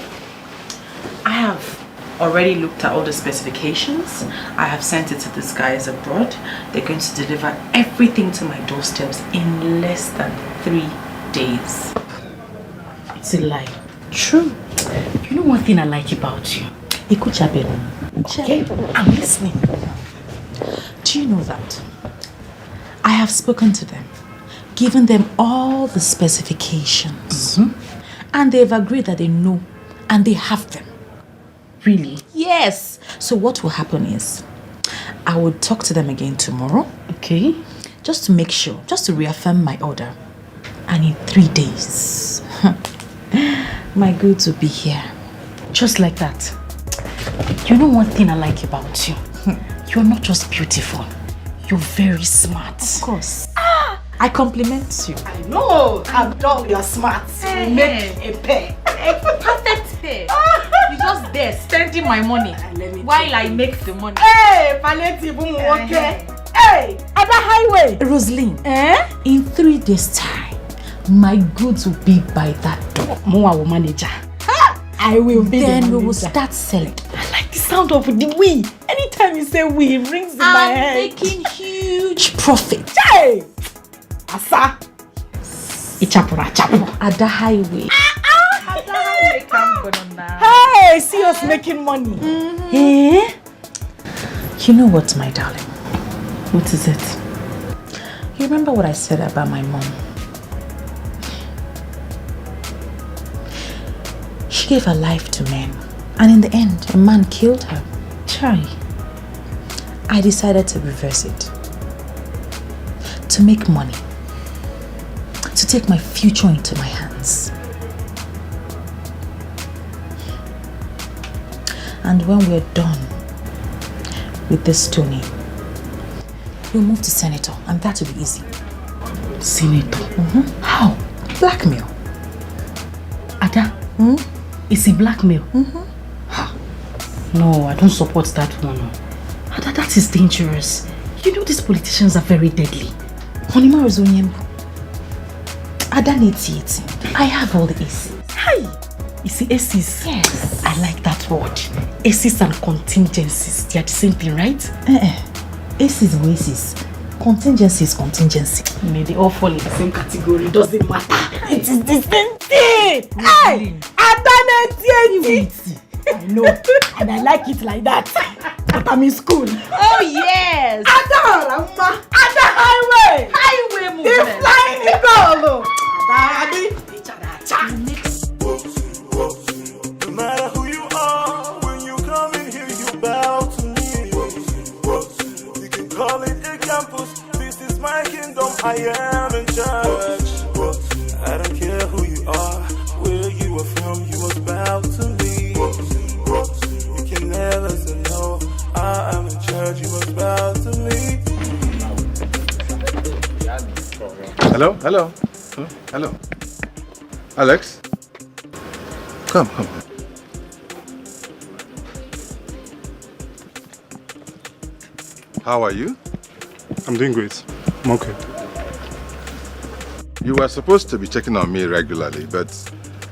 I have already looked at all the specifications. I have sent it to these guys abroad. They're going to deliver everything to my doorsteps in less than 3 days. It's a lie. True. You know one thing I like about you? Okay, I'm listening. Do you know that I have spoken to them, given them all the specifications, and they've agreed that they know and they have them. Really? Yes. So what will happen is I will talk to them again tomorrow. Okay. Just to make sure, just to reaffirm my order. And in 3 days, my goods will be here. Just like that. You know one thing I like about you? You're not just beautiful. You're very smart. Of course. I compliment you. I know. I'm done. You're smart. You make a pair. A perfect pair. You're just there spending my money while I make the money. Hey, Paleti boom, okay. Hey, at the highway. Rosaline, in 3 days' time, my goods will be by that door. Moa will manager. I will be Then we will start selling. I like the sound of the we. Anytime you say we, it rings in my head. I'm making huge profit. Hey! Asa! Ichapura chapu. At the highway. At the highway, come on now. Hey, see us making money. Eh? You know what, my darling? What is it? You remember what I said about my mom? She gave her life to men, and in the end, a man killed her. Chai. I decided to reverse it. To make money. To take my future into my hands. And when we're done with this Tony, we'll move to senator, and that will be easy. Senator? How? Blackmail. Ada? Is it blackmail? No, I don't support that one. Ada, that is dangerous. You know these politicians are very deadly. Honima Rozonyembu. Ada needs it. I have all the aces. Hi! You see aces? Yes. I like that word. Aces and contingencies. They are the same thing, right? Aces and aces. Contingency is contingency. May they all fall in the same category. It doesn't matter. It is the same thing. Hey! I know. And I like it like that. But I'm in school. Oh, yes. Ada Rama. Ada Highway. Highway movement. The flying eagle. No matter who you are, when you come in here, you bow to me. You can call it a campus. This is my kingdom. I am in charge. I don't care who you are, where you are from. You must bow to me. You can never say no. I am in charge. You must bow to me. Hello. Alex? Come. How are you? I'm doing great. I'm okay. You were supposed to be checking on me regularly, but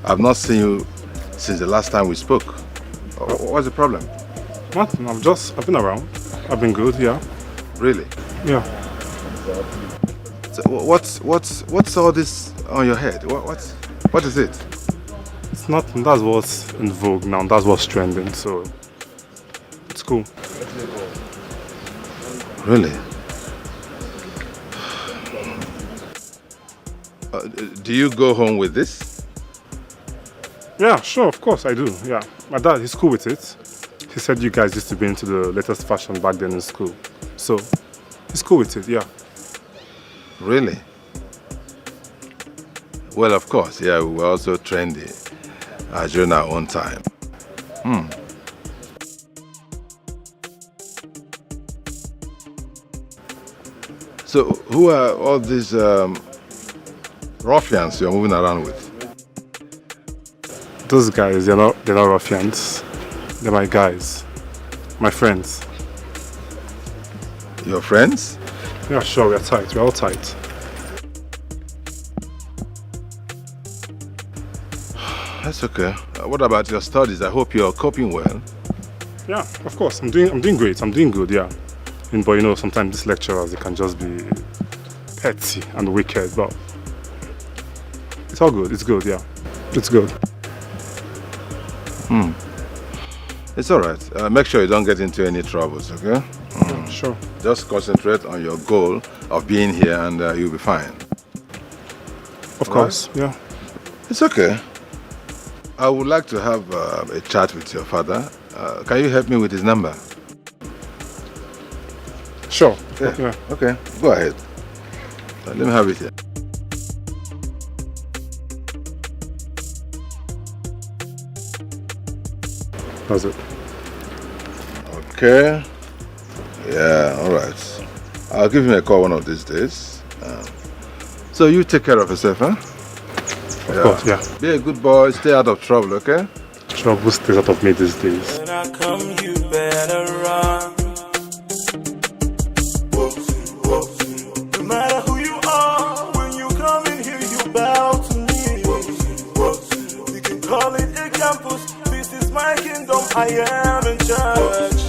I've not seen you since the last time we spoke. What's the problem? Nothing. I've been around. I've been good, yeah. Really? Yeah. So what's all this on your head? What is it? It's nothing. That's what's in vogue now. That's what's trending. So it's cool. Really? Do you go home with this? Yeah, sure, of course I do. Yeah, my dad, he's cool with it. He said you guys used to be into the latest fashion back then in school. So, he's cool with it, yeah. Really? Well, of course, yeah, we were also trendy during our own time. So, who are all these ruffians you're moving around with? Those guys, they're not ruffians. They're my guys. My friends. Your friends? Yeah, sure, we're tight. We're all tight. That's okay. What about your studies? I hope you're coping well. Yeah, of course. I'm doing great. I'm doing good, yeah. But you know, sometimes these lecturers, they can just be petty and wicked, but it's all good. It's good, yeah. It's good. It's all right. Make sure you don't get into any troubles, okay? Sure. Just concentrate on your goal of being here and you'll be fine. Of course, yeah. It's okay. I would like to have a chat with your father. Can you help me with his number? Sure. Yeah. Okay, go ahead. Let me have it here. That's it. Okay. Yeah, all right. I'll give him a call one of these days. So you take care of yourself, huh? Of course, yeah. Be a good boy, stay out of trouble, okay? Trouble stays out of me these days. When I come, you better run. No matter who you are, when you come in here, you bow to me. You can call it a campus. This is my kingdom. I am in charge.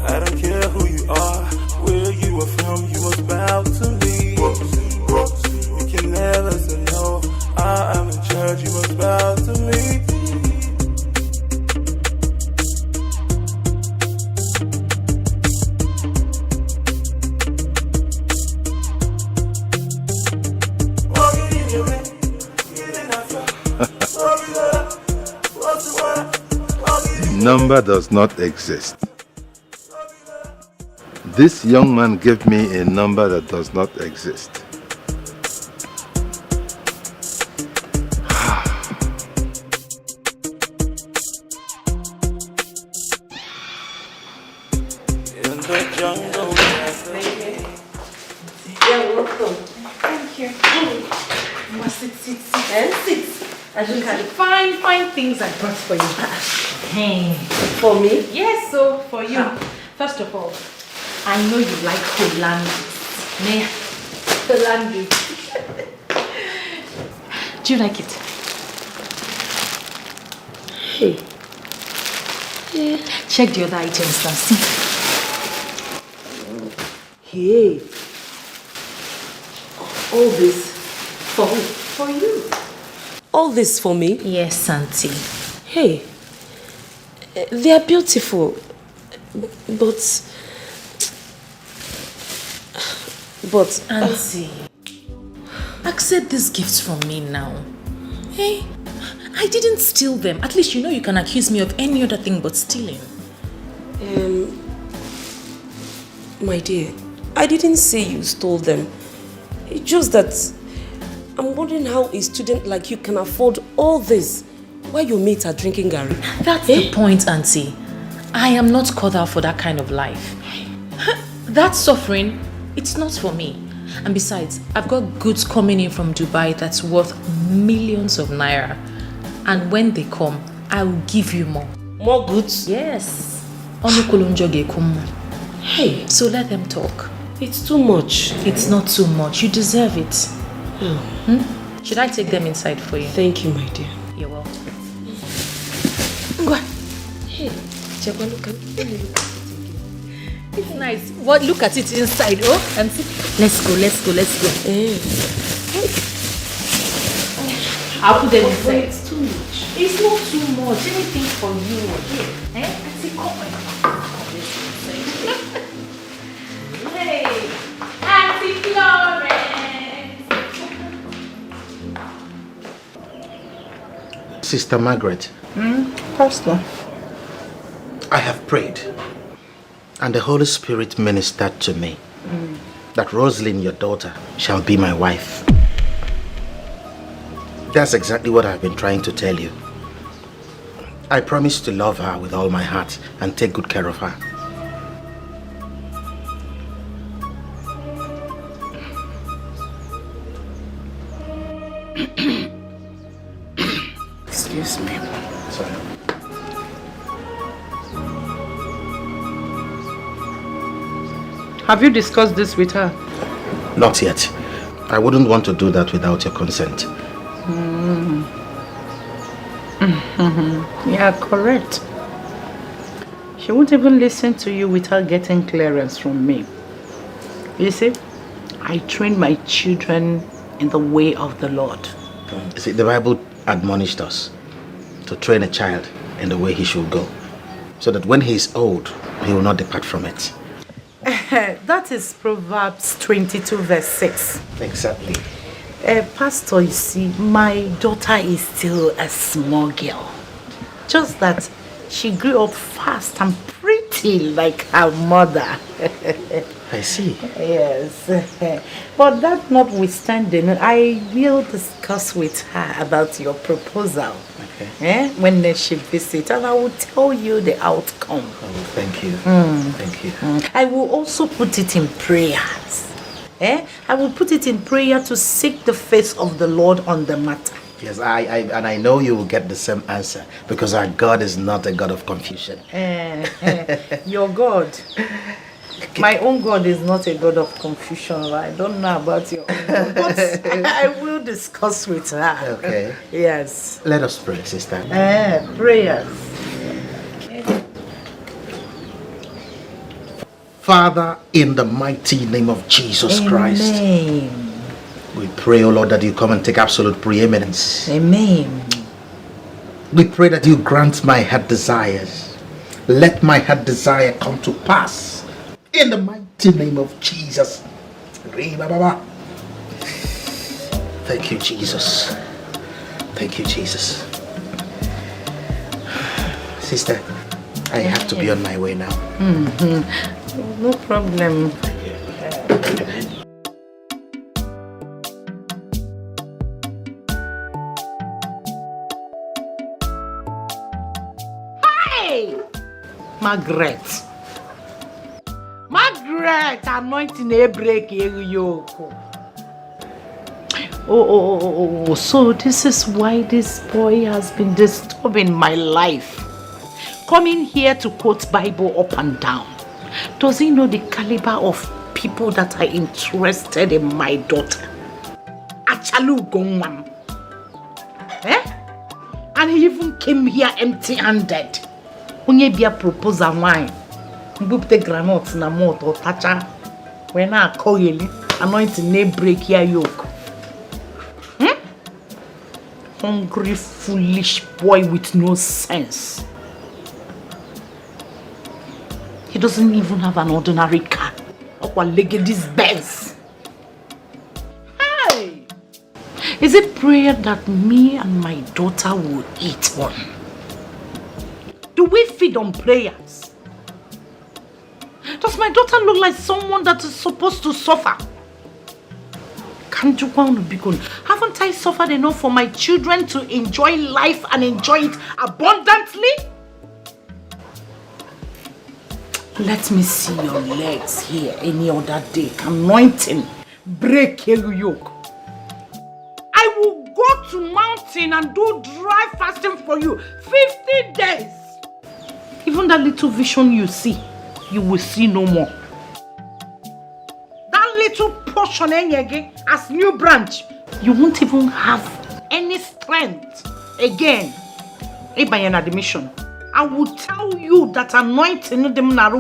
I don't care who you are, where you are from. You must bow to me. You can never say no. I am in charge. You must bow to me. Number does not exist. This young man gave me a number that does not exist. In the jungle. You're welcome. Thank you. You must sit. And sit. And look at the fine things I brought for you. Hey. For me? Yes, so for you. First of all, I know you like Hollandia. Hollandia. Do you like it? Hey. Yeah. Check the other items and see. Hey. All this for who? For you. All this for me? Yes, auntie. Hey. They are beautiful. But auntie, accept these gifts from me now. Hey, I didn't steal them. At least you know you can accuse me of any other thing but stealing. My dear, I didn't say you stole them. It's just that I'm wondering how a student like you can afford all this while your mates are drinking Gary. That's the point, auntie. I am not cut out for that kind of life. That suffering, it's not for me. And besides, I've got goods coming in from Dubai that's worth millions of naira. And when they come, I will give you more. More goods? Yes. Hey, so let them talk. It's too much. It's not too much. You deserve it. Should I take them inside for you? Thank you, my dear. You're welcome. Hey, Chekwa, look at it. It's nice. What? Look at it inside. Oh, and see. Let's go. I'll put them inside. It's too much. It's not too much. Anything for you. Auntie, come on. Hey, Auntie Florence. Sister Margaret. Pastor. I have prayed, and the Holy Spirit ministered to me that Rosalind, your daughter, shall be my wife. That's exactly what I've been trying to tell you. I promise to love her with all my heart and take good care of her. Excuse me. Sorry. Have you discussed this with her? Not yet. I wouldn't want to do that without your consent. Yeah, correct. She won't even listen to you without getting clearance from me. You see, I train my children in the way of the Lord. You see, the Bible admonished us to train a child in the way he should go, so that when he is old, he will not depart from it. That is Proverbs 22 verse 6. Exactly. Pastor, you see, my daughter is still a small girl. Just that she grew up fast and pretty like her mother. I see. Yes. But that notwithstanding, I will discuss with her about your proposal. Okay. When she visits, and I will tell you the outcome. Oh, thank you. Thank you. I will also put it in prayers. I will put it in prayer to seek the face of the Lord on the matter. Yes, I know you will get the same answer, because our God is not a God of confusion. Your God. My own God is not a God of confusion. I don't know about your own God, but I will discuss with her. Okay. Yes. Let us pray, sister. Prayers. Father, in the mighty name of Jesus Christ, we pray, O Lord, that you come and take absolute preeminence. Amen. We pray that you grant my heart desires. Let my heart desire come to pass. In the mighty name of Jesus. Thank you, Jesus. Thank you, Jesus. Sister, I have to be on my way now. No problem. Hey! Margaret, anointing a break yoke. Oh, so this is why this boy has been disturbing my life. Coming here to quote Bible up and down. Does he know the caliber of people that are interested in my daughter? Achalu Gongwam. And he even came here empty-handed. Onye bia propose a wine. Mbupte granotes na moto tacha. When I call you, anointing ne break your yoke. Hungry, foolish boy with no sense. He doesn't even have an ordinary car. Or this Benz. Hey! Is it prayer that me and my daughter will eat on? Do we feed on prayers? Does my daughter look like someone that is supposed to suffer? Can't you haven't I suffered enough for my children to enjoy life and enjoy it abundantly? Let me see your legs here any other day. Anointing, break your yoke. I will go to mountain and do dry fasting for you 50 days. Even that little vision you see, you will see no more. That little portion as new branch, you won't even have any strength again. By admission, I will tell you that anointing them Naru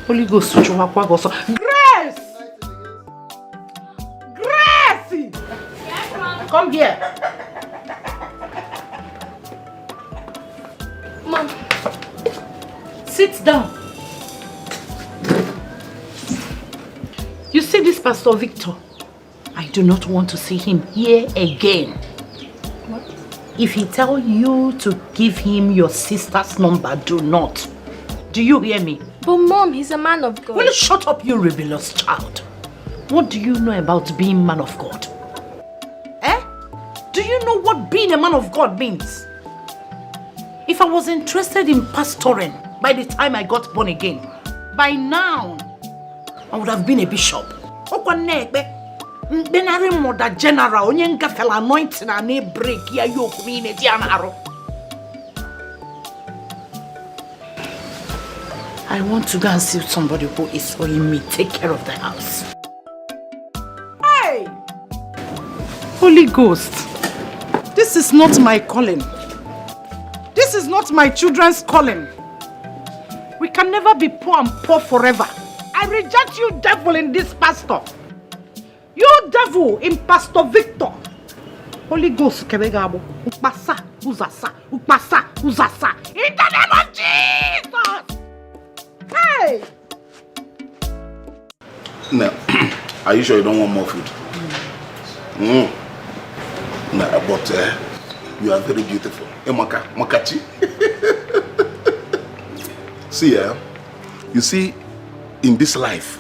Holy Ghost, Grace! Grace! Come here. Mom. Sit down. You see this Pastor Victor? I do not want to see him here again. If he tell you to give him your sister's number, do not. Do you hear me? But Mom, he's a man of God. Will you shut up, you rebellious child? What do you know about being man of God? Do you know what being a man of God means? If I was interested in pastoring by the time I got born again, by now, I would have been a bishop. General, anointing and break your yoke. I want to go and see somebody who is owing me. Take care of the house. Hey! Holy Ghost, this is not my calling. This is not my children's calling. We can never be poor and poor forever. I reject you, devil, in this pastor. You devil in Pastor Victor. Holy Ghost, Kebegabo. Upasa, Uzasa, Upasa, Uzasa. In the name of Jesus! Hey! Now, are you sure you don't want more food? Nah, but you are very beautiful. Makachi. See, you see, in this life,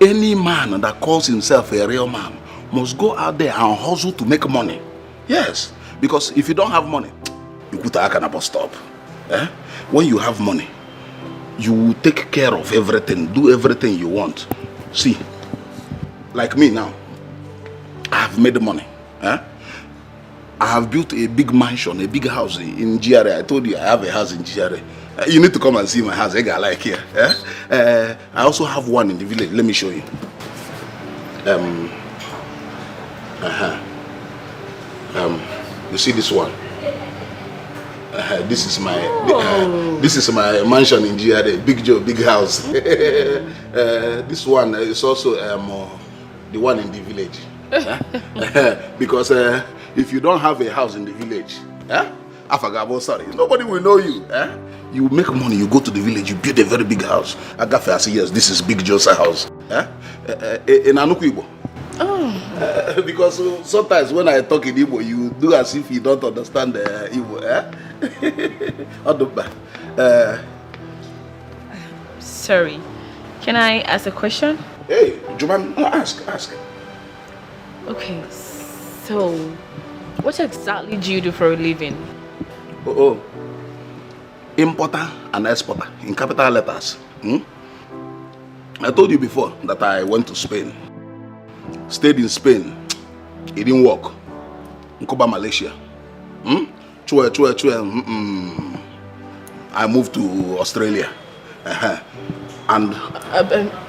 any man that calls himself a real man must go out there and hustle to make money. Yes, because if you don't have money, you put a bus stop. When you have money, you will take care of everything, do everything you want. See, like me now, I have made money. I have built a big mansion, a big house in GRA. I told you I have a house in GRA. You need to come and see my house. I like here. I also have one in the village. Let me show you. You see this one? This is my mansion in GRA. Big Joe, big house. This one is also the one in the village. Because if you don't have a house in the village, sorry, nobody will know you. You make money, you go to the village, you build a very big house. I say, yes, this is Big Joe's house. In Anuku Igbo. Because sometimes when I talk in Igbo, you do as if you don't understand Igbo. Sorry, can I ask a question? Hey, Juman, ask. Okay, so what exactly do you do for a living? Importer and exporter in capital letters. I told you before that I went to Spain. Stayed in Spain. It didn't work. Nkoba Malaysia. I moved to Australia. And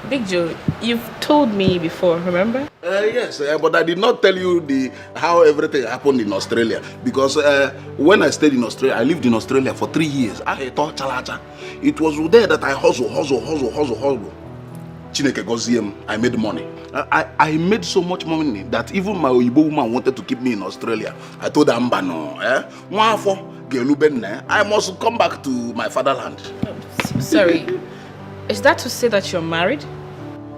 Big Joe, you've told me before, remember? Yes, but I did not tell you how everything happened in Australia. Because when I stayed in Australia, I lived in Australia for 3 years. It was there that I hustle. Chineke Goziem, I made money. I made so much money that even my Oyibo woman wanted to keep me in Australia. I told her, I must come back to my fatherland. Sorry, is that to say that you're married?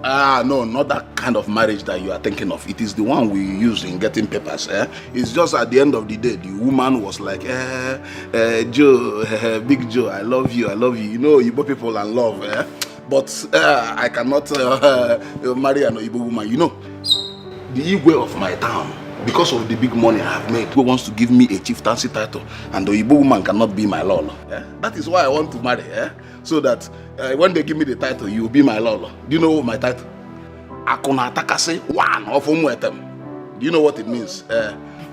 No, not that kind of marriage that you are thinking of. It is the one we use in getting papers. It's just at the end of the day, the woman was like, Joe, Big Joe, I love you. You know, Igbo people and love. But I cannot marry an Igbo woman. You know, the Igwe of my town, because of the big money I have made, who wants to give me a chieftaincy title, and the Igbo woman cannot be my lolo. That is why I want to marry. So that when they give me the title, you will be my lolo. Do you know my title? Akuna Takase one of Umwetem. Do you know what it means?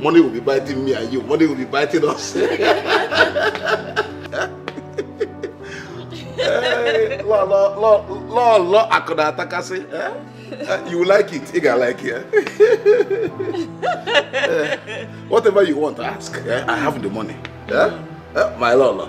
Money will be biting me and you. Money will be biting us. Akuna Takase. You like it? You like it. Whatever you want, ask. I have the money. My lolo.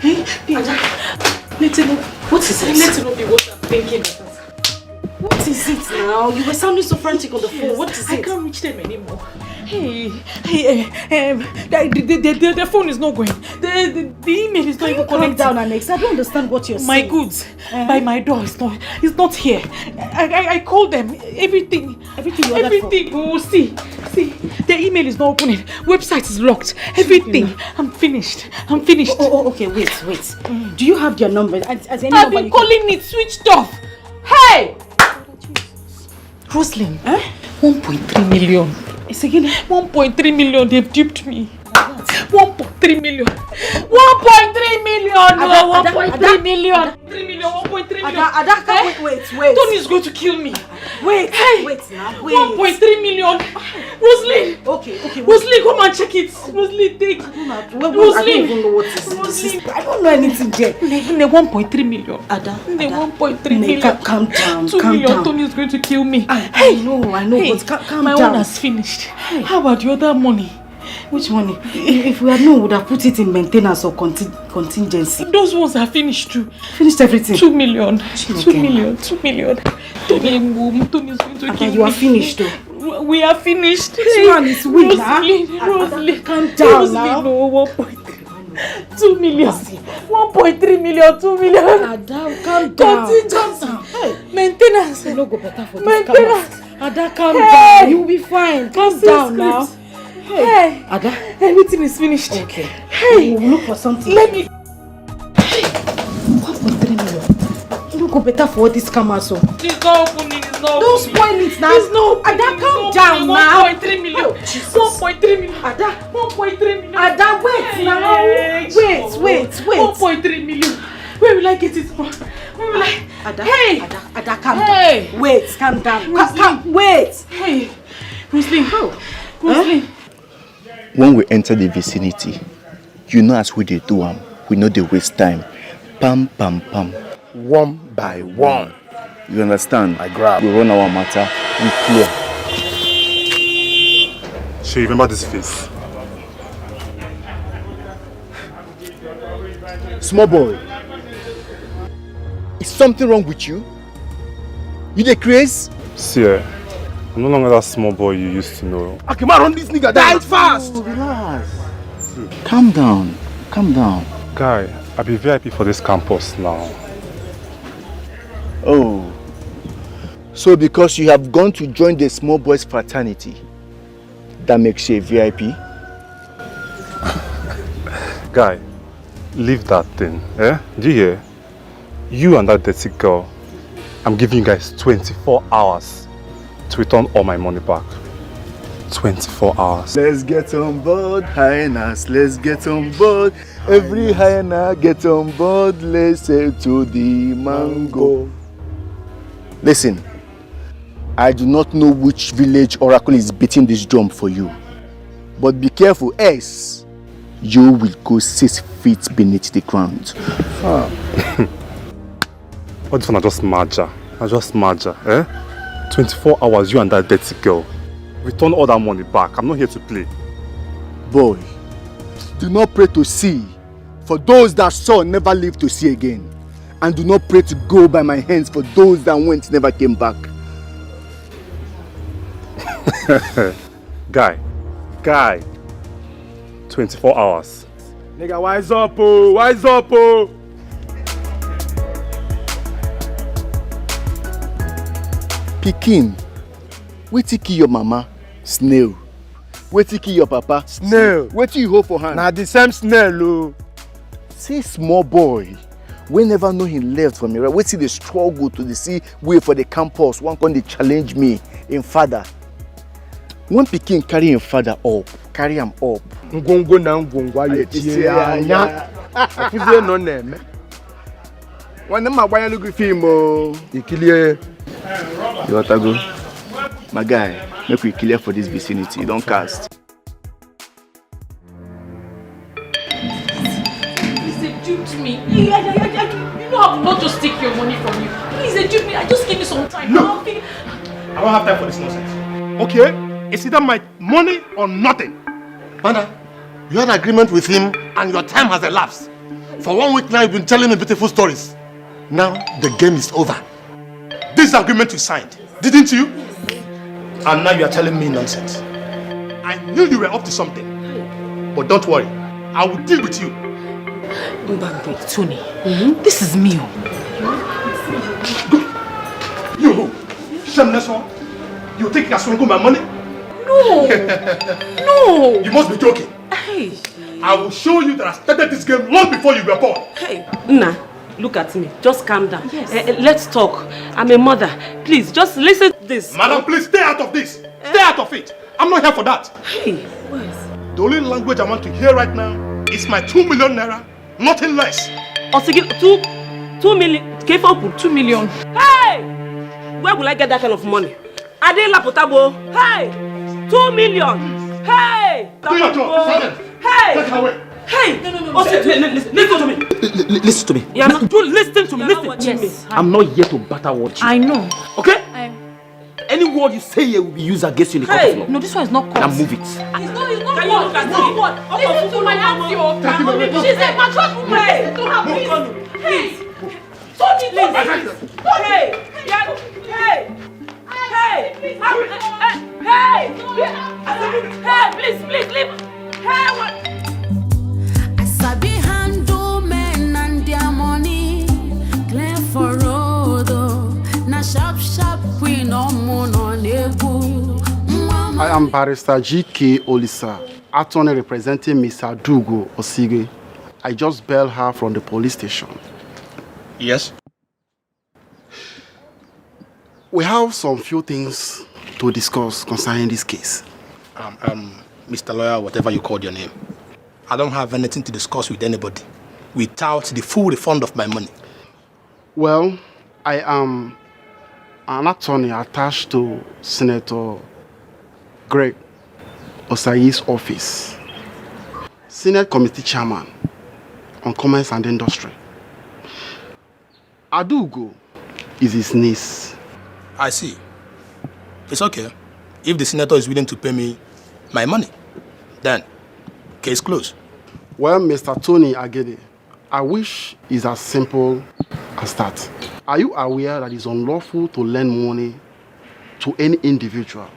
Let him know. What is it? Let him know what I'm thinking. What is it now? You were sounding so frantic on the phone. What is it? I can't reach them anymore. The phone is not going. The email is not even connected. Calm down, Alex. I don't understand what you're saying. My goods by my door is not here. I called them. Everything. Oh, see. The email is not opening. Website is locked. Everything. I'm finished. Oh, okay. Wait. Do you have their number? As any I've number been calling it switched off. Hey! Roslyn, 1.3 million. It's again 1.3 million. They've duped me. 1.3 million. 1.3 million. No, 1.3 million. 3 million. 1.3 million. Ada, wait. Tony is going to kill me. Wait now. 1.3 million. Roslyn. Okay. Roslyn, come and check it. Roslyn, take. I don't even know what this is. I don't know anything there. 1.3 million. Ada. 1.3 million. Calm down. 2 million. Tony is going to kill me. I know, but calm down. My own has finished. How about the other money? Which money? If we had known, we would have put it in maintenance or contingency. Those ones are finished too. Finished everything? 2 million. 2 million. Tony is going to kill me. You are finished though. We are finished. This one is weak, Roslyn, calm down now. No, 1.3. 2 million. 1.3 million. 2 million. Ada, calm down. Contingency. Maintenance. You no go better for this. Maintenance. Ada, calm down. You will be fine. Calm down now. Hey, Ada, everything is finished. Okay. Hey, we'll look for something. Let me. 1.3 million. You no go better for this camera, so. It's not opening. Don't spoil it now. It's not. Ada, calm down now. 1.3 million. 1.3 million. Ada, 1.3 million. Ada, wait now. Wait. 1.3 million. Where will I get it from? Where will I? Ada, calm down. Wait, calm down. Wait. Hey, Roslyn. Roslyn. When we enter the vicinity, you know as we dey do am, we no dey waste time. Pam. One by one. You understand? I grab. We run our matter. We clear. She remember this face. Small boy. Is something wrong with you? You dey craze? See, I'm no longer that small boy you used to know. I can run this nigga down. Fast! Relax. Calm down. Guy, I'll be VIP for this campus now. Oh. So because you have gone to join the small boys fraternity, that makes you a VIP? Guy, leave that thing, eh? Do you hear? You and that dirty girl, I'm giving you guys 24 hours to return all my money back. 24 hours. Let's get on board, hyenas. Let's get on board. Every hyena get on board. Let's say to the mango. Listen, I do not know which village oracle is beating this drum for you. But be careful, else you will go 6 feet beneath the ground. What if I just merger? Eh? 24 hours, you and that dirty girl. Return all that money back. I'm not here to play. Boy, do not pray to see, for those that saw never live to see again. And do not pray to go by my hands, for those that went never came back. Guy. 24 hours. Nigga, wise up, oh! Pikin, wetin kill your mama? Snail. Wetin kill your papa? Snail. Wetin you hold for hand? Na the same snail o. See small boy, we never know him left from me, right? Wetin dey struggle to dey see way for the campus, one come dey challenge me, him father. When pikin carry him father up, carry am up. Ngongo na ngongo ayetie anya. Afuzie no na eme. Wana ma gbanya lugu film o. Ikilie. You want to go? My guy, make we clear for this vicinity. You don't cast. Please, they duped me. You know I will not just take your money from you. Please, they duped me. Just give me some time. Look, I don't have time for this nonsense. Okay? It's either my money or nothing. Bana, you had an agreement with him and your time has elapsed. For 1 week now, you've been telling me beautiful stories. Now, the game is over. This agreement you signed, didn't you? And now you are telling me nonsense. I knew you were up to something. But don't worry, I will deal with you. Tony, this is me. You who? Shameless one? You think I swindle my money? No! No! You must be joking. Hey! I will show you that I started this game long before you were born. Hey, Nna, look at me. Just calm down. Yes. Let's talk. I'm a mother. Please, just listen to this. Madam, please stay out of this. Stay out of it. I'm not here for that. Hey, what? The only language I want to hear right now is my 2 million naira, nothing less. Osigi, 2 million. 2 million. Hey! Where will I get that kind of money? Adela Potabo. Hey! 2 million. Hey! Do your job. Silence. Hey! Take her away. Hey! No. Listen to me. Listen to me. Yeah, you listen to me. Listen to me. I'm not here to batter watch you. I know. Okay? Any word you say here will be used against you in the court of law. No, this one is not court. Now move it. It's not what. It's not what. Listen to my auntie. She's a mature woman. Listen to her, please. Hey. Tony, please. Hey. Hey, please, leave. Hey, what? I sabi handle men and their money. Clear for road, na sharp queen on egu. I am Barrister G.K. Olisa, attorney representing Miss Adugo Osige. I just bailed her from the police station. Yes? We have some few things to discuss concerning this case. Mr. Lawyer, whatever you called your name. I don't have anything to discuss with anybody without the full refund of my money. Well, I am an attorney attached to Senator Greg Osayi's office, Senate Committee Chairman on Commerce and Industry. Adugo is his niece. I see. It's okay. If the senator is willing to pay me my money, then case closed. Well, Mr. Tony Agede, I wish it's as simple as that. Are you aware that it's unlawful to lend money to any individual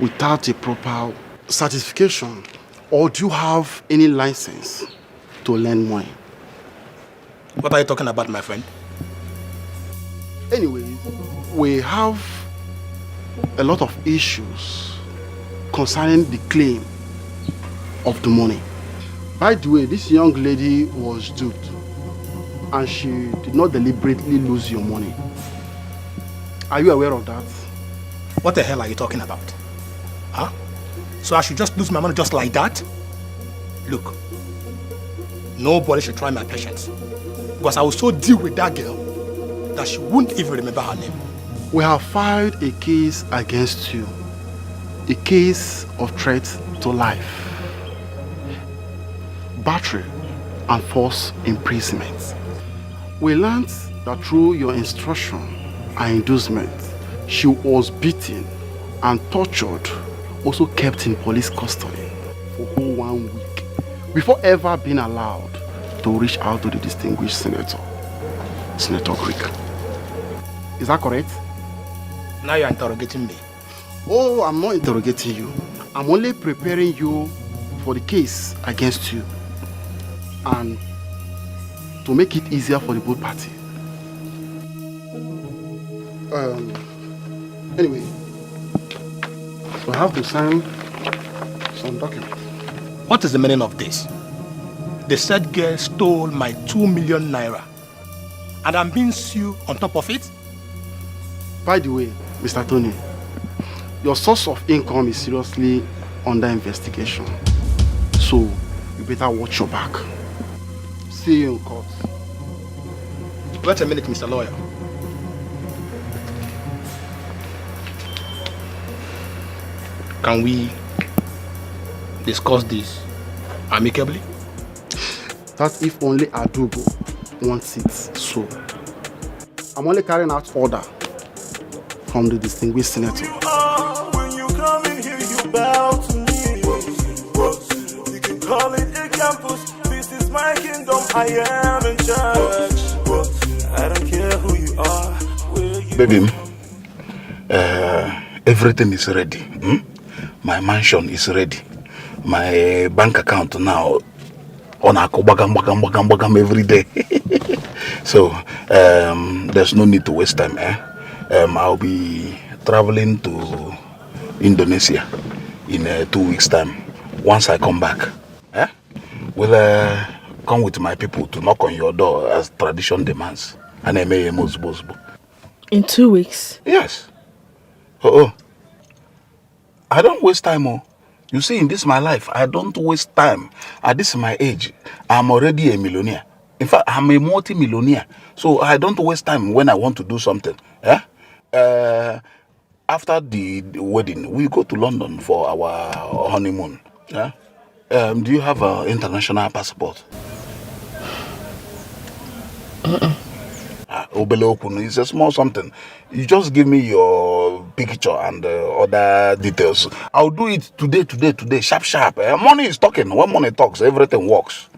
without a proper certification, or do you have any license to lend money? What are you talking about, my friend? Anyway, we have a lot of issues concerning the claim of the money. By the way, this young lady was duped and she did not deliberately lose your money. Are you aware of that? What the hell are you talking about? Huh? So I should just lose my money just like that? Look, nobody should try my patience, because I will so deal with that girl that she won't even remember her name. We have filed a case against you, a case of threat to life, battery and false imprisonment. We learned that through your instruction and inducement, she was beaten and tortured, also kept in police custody for whole 1 week before ever being allowed to reach out to the distinguished senator, Senator Greek. Is that correct? Now you're interrogating me. Oh, I'm not interrogating you. I'm only preparing you for the case against you and to make it easier for the both parties. Anyway, we have to sign some documents. What is the meaning of this? The said girl stole my 2 million naira and I'm being sued on top of it? By the way, Mr. Tony, your source of income is seriously under investigation. So, you better watch your back. See you in court. Wait a minute, Mr. Lawyer. Can we discuss this amicably? That's if only Adugo wants it so. I'm only carrying out order from the distinguished senator. When you come in here, you bow to me. You can call it a campus. This is my kingdom, I am in charge. I don't care who you are, where you Baby, everything is ready. My mansion is ready. My bank account now on a bagam every day. So there's no need to waste time. I'll be traveling to Indonesia in 2 weeks' time. Once I come back, we'll come with my people to knock on your door as tradition demands. And I may most. In 2 weeks? Yes. Oh. I don't waste time. Oh. You see, in this my life, I don't waste time. At this my age, I'm already a millionaire. In fact, I'm a multi-millionaire. So I don't waste time when I want to do something. After the wedding, we go to London for our honeymoon. Do you have an international passport? It's a small something. You just give me your picture and other details. I'll do it today, sharp. Money is talking. When money talks, everything works.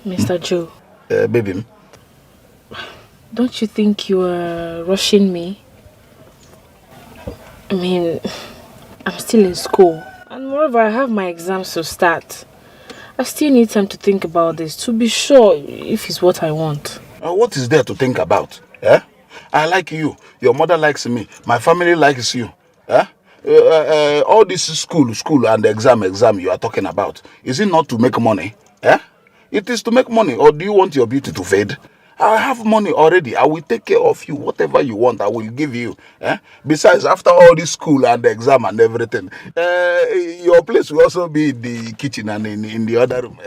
Mr. Joe. Baby. Don't you think you are rushing me? I mean, I'm still in school. And moreover, I have my exams to start. I still need time to think about this to be sure if it's what I want. What is there to think about? I like you. Your mother likes me. My family likes you. All this school and exam you are talking about, is it not to make money? It is to make money. Or do you want your beauty to fade? I have money already. I will take care of you. Whatever you want, I will give you. Besides, after all this school and exam and everything, your place will also be in the kitchen and in the other room.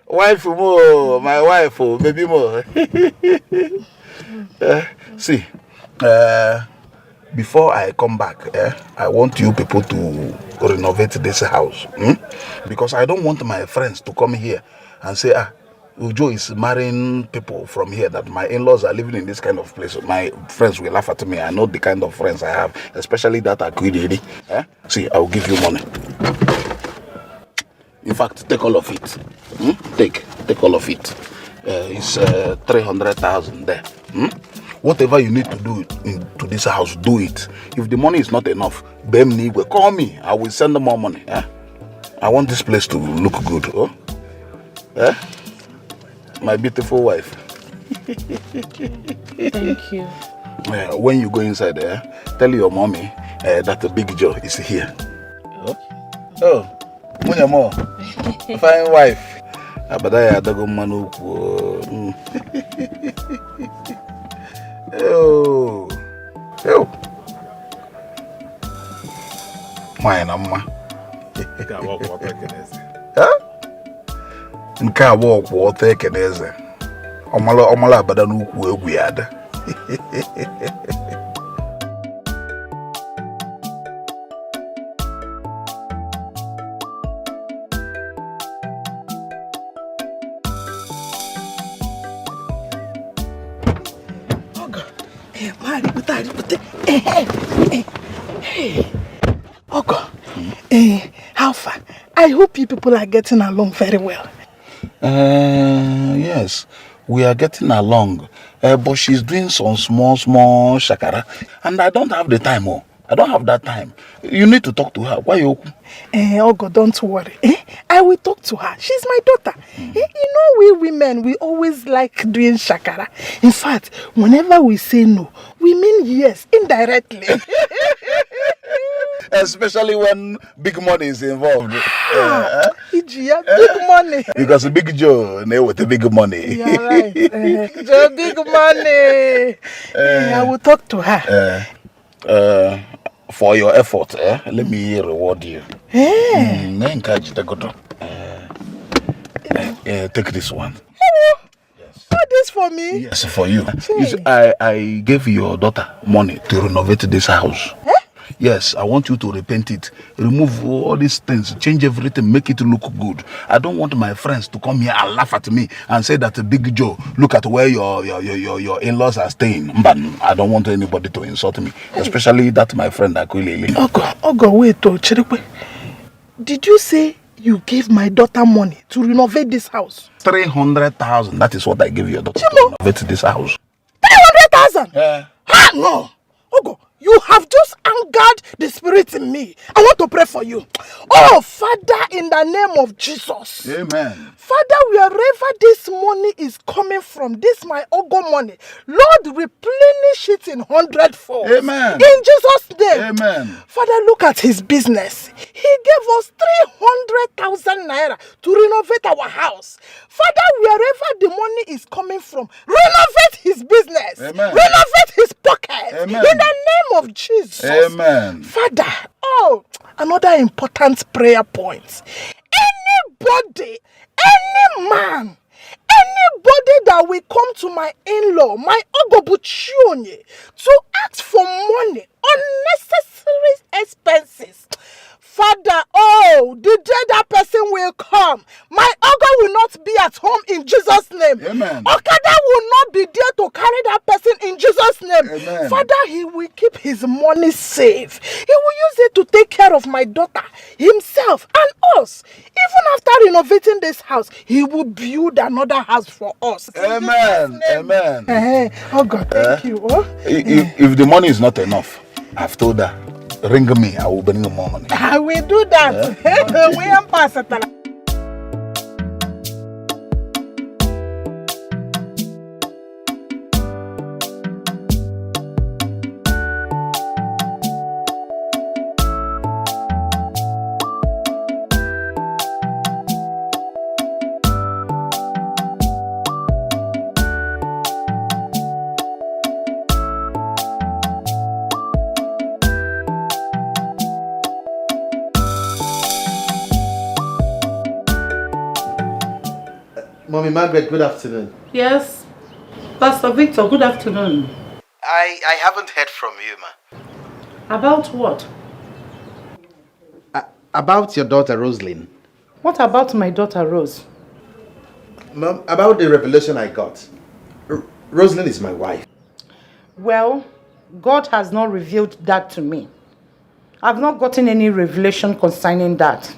Wife more, my wife, baby more. See, before I come back, I want you people to renovate this house. Because I don't want my friends to come here and say, Ujo is marrying people from here, that my in-laws are living in this kind of place. My friends will laugh at me. I know the kind of friends I have, especially that Akwidiri. See, I will give you money. In fact, take all of it. Take all of it. It's 300,000 there. Whatever you need to do to this house, do it. If the money is not enough, call me. I will send them more money. I want this place to look good. My beautiful wife. Thank you. When you go inside there, tell your mommy that the big Joe is here. Oh. Munyamo, fine wife. Abadaya adago manuku. Oh, my nama. Nka walk water keneze. Omala abada nuku eguyada. How far? I hope you people are getting along very well. Yes, we are getting along. But she's doing some small shakara. And I don't have the time. I don't have that time. You need to talk to her. Why you? Ogo, don't worry. I will talk to her. She's my daughter. You know, we women, we always like doing shakara. In fact, whenever we say no, we mean yes, indirectly. Especially when big money is involved. Big money. Because Big Joe, with the big money. You're right. Joe, big money. I will talk to her. For your effort, let me reward you. Take this one. Yes. This for me? Yes, for you. You see, I gave your daughter money to renovate this house. Yes, I want you to repaint it, remove all these things, change everything, make it look good. I don't want my friends to come here and laugh at me and say that Big Joe, look at where your in-laws are staying. But I don't want anybody to insult me, especially that my friend Akwilele. Ogo, wait, Chirikwe. Did you say you gave my daughter money to renovate this house? 300,000. That is what I gave your daughter to renovate this house. 300,000? Yeah. Ah, no. Ogo, you have just angered the spirit in me. I want to pray for you. Oh, Father, in the name of Jesus. Amen. Father, wherever this money is coming from, this my Ogo money, Lord, replenish it in 100-fold. Amen. In Jesus' name. Amen. Father, look at his business. He gave us 300,000 naira to renovate our house. Father, wherever the money is coming from, renovate his business. Amen. Renovate his pocket. Amen. In the name of Jesus. Amen. Father, oh, another important prayer point. Anybody, any man, anybody that will come to my in-law, my Ogobuchionye, to ask for money, unnecessary expenses. Father, oh, the day that person will come, my Ogo will not be at home in Jesus' name. Amen. Okada will not be there to carry that person in Jesus' name. Amen. Father, he will keep his money safe. He will use it to take care of my daughter, himself, and us. Even after renovating this house, he will build another house for us. Amen. Amen. Oh God, thank you. Oh. If the money is not enough, I've told her, ring me, I will bring you more money. I will do that. Yeah. We am passing. Mommy Margaret, good afternoon. Yes. Pastor Victor, good afternoon. I haven't heard from you, ma. About what? About your daughter, Rosalind. What about my daughter, Rose? Mom, about the revelation I got. Rosalind is my wife. Well, God has not revealed that to me. I've not gotten any revelation concerning that.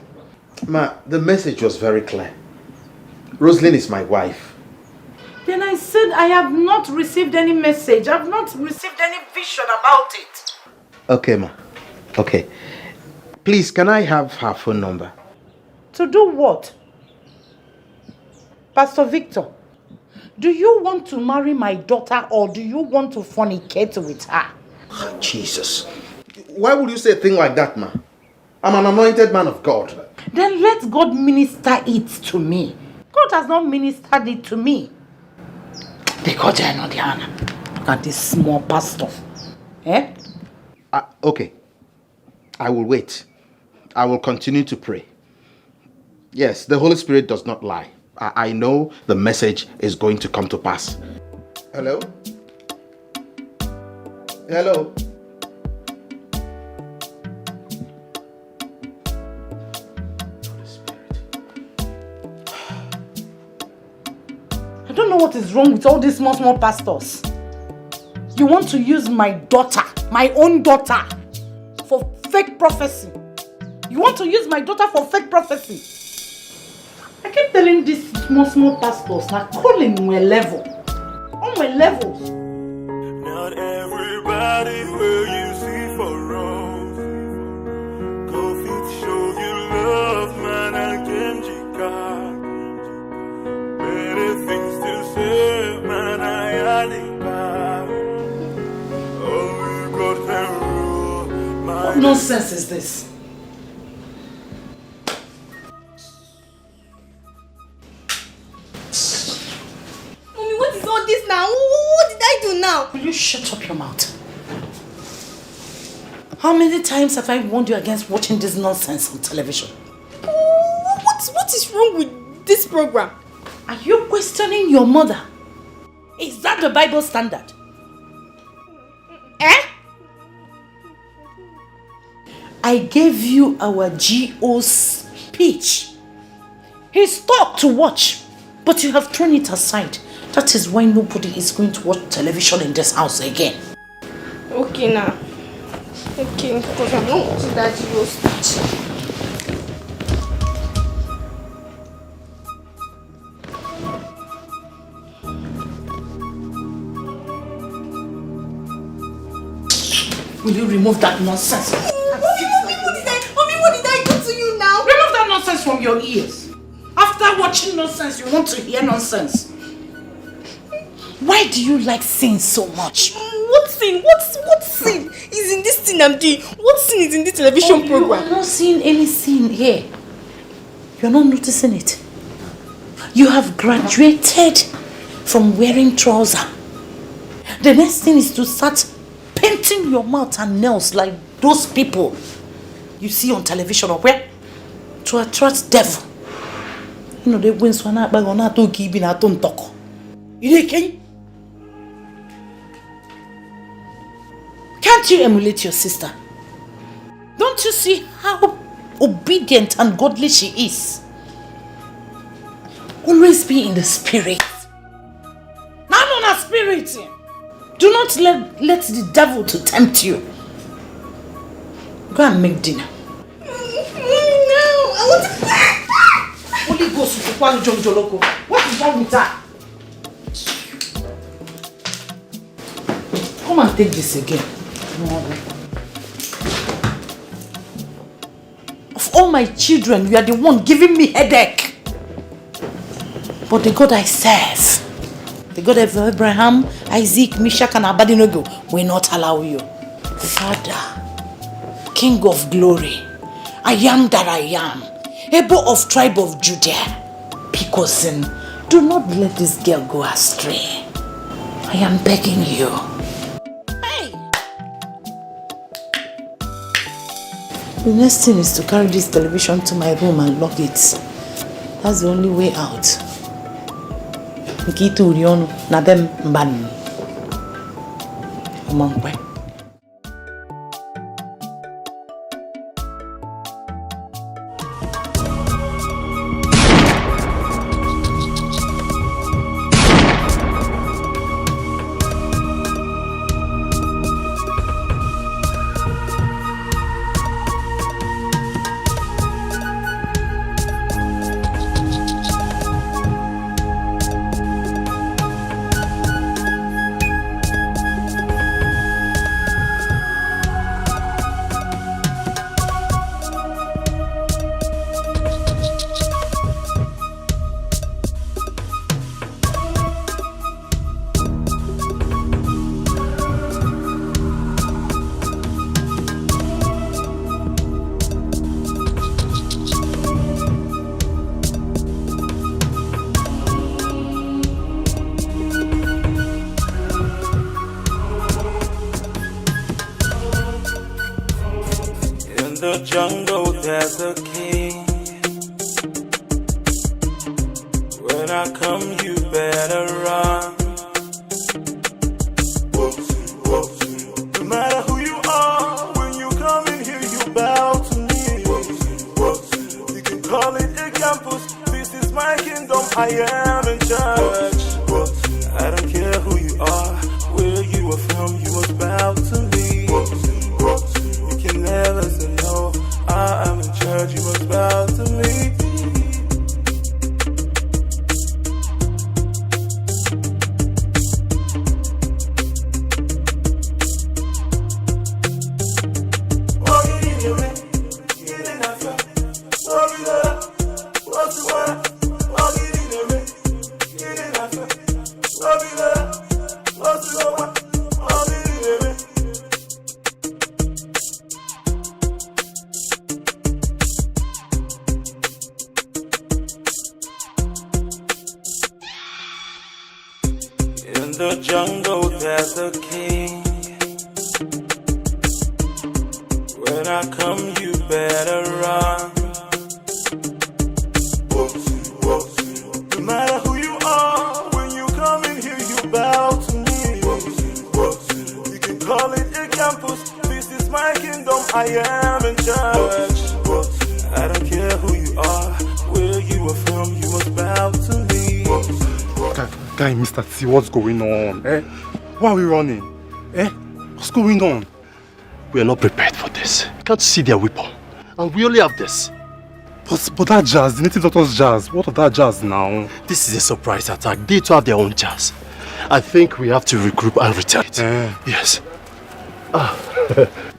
Ma, the message was very clear. Rosalind is my wife. Then I said I have not received any message. I've not received any vision about it. Okay, ma. Okay. Please, can I have her phone number? To do what? Pastor Victor, do you want to marry my daughter or do you want to fornicate with her? Oh, Jesus. Why would you say a thing like that, ma? I'm an anointed man of God. Then let God minister it to me. God has not ministered it to me. Because I know the honor. Look at this small pastor. Eh? Okay. I will wait. I will continue to pray. Yes, the Holy Spirit does not lie. I know the message is going to come to pass. Hello? Hello? I don't know what is wrong with all these small pastors. You want to use my daughter, my own daughter, for fake prophecy. You want to use my daughter for fake prophecy. I keep telling these small pastors, now calling my level. On my levels. Not everybody will you see for wrong. Go fit show you love, man, I can jika. Better things to say, man, I alibaba. Oh, we got the rule. What nonsense is this? Mommy, what is all this now? What did I do now? Will you shut up your mouth? How many times have I warned you against watching this nonsense on television? What is wrong with this program? Are you questioning your mother? Is that the Bible standard? Eh? I gave you our GO's speech. He's taught to watch, but you have thrown it aside. That is why nobody is going to watch television in this house again. Okay now. Okay, because I'm not watching that GO's speech. Will you remove that nonsense? Mommy, what did I do to you now? Remove that nonsense from your ears. After watching nonsense, you want to hear nonsense. Why do you like sin so much? What sin? What sin is in this thing I'm doing? What sin is in this television program? You are not seeing any sin here. You are not noticing it. You have graduated from wearing trousers. The next thing is to start painting your mouth and nails like those people you see on television or where? To attract devil. You know, they win swana bag on that to keep in a ton talk. You know, can't you emulate your sister? Don't you see how obedient and godly she is? Always be in the spirit. Not on a spirit. Do not let the devil to tempt you. Go and make dinner. No, I want to... Holy Ghost with the John Joloko. What is wrong with that? Come and take this again. Of all my children, you are the one giving me headache. But the God I serve, the God of Abraham, Isaac, Meshach and Abednego will not allow you. Father, King of glory, I am that I am, able of tribe of Judah, because do not let this girl go astray. I am begging you. The next thing is to carry this television to my room and lock it. That's the only way out. Nikitu Uriono, Nadem Mbani. Amankwe. the jungle there's a king. When I come you better run. No matter who you are, when you come in here you bow to me. You can call it a campus, this is my kingdom, I am in charge. I don't care who you are, where you are from, you must bow to me. You can never say no, I am in charge, you must bow to me. In the jungle there's a king. When I come you better run. No matter who you are, when you come in here you bow to me. You can call it a campus, this is my kingdom, I am in charge. I don't care who you are, where you are from, you must bow to me. Guy, Mr. T, what's going on? Eh? Why are we running? Eh? What's going on? We are not prepared for this. You can't see their weapon. And we only have this. But that jazz, the native doctor's jazz, what of that jazz now? This is a surprise attack. They too have their own jazz. I think we have to regroup and retaliate. Yes.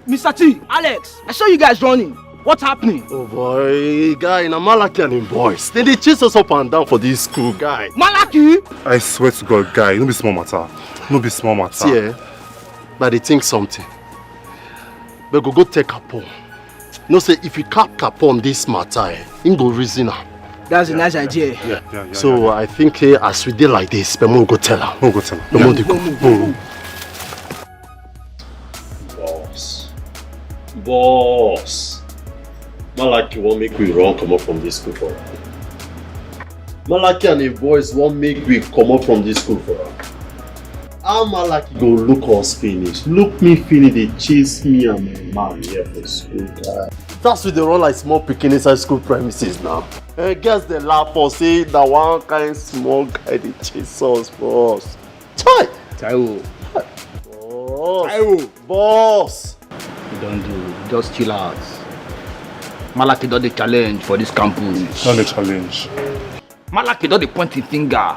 Mr. T, Alex, I saw you guys running. What's happening? Oh boy, guy, na Malaki and him boys. They chase us up and down for this school, guy. Malaki? I swear to God, guy, no be small matter. No be small matter. See, but they think something. But go take Capone. No say if you cap Capone this matter, he go reason her. That's a nice idea. Yeah. So I think as we did like this, but we'll go tell her. We'll go tell her. Boss. Malaki won't make we run come up from this school for her. Malaki and the boys won't make we come up from this school for her. How Malaki go look us finish? Look me finish, they chase me and my man here for school, guy. That's why they run like small picking inside school premises now. Guess they laugh for say that one kind small guy they chase us, boss. Chai! Taiwo. Boss. Taiwo. Boss. You don't do, just chill out. Malaki don't the challenge for this campus. Not the challenge. Malaki don't the pointing finger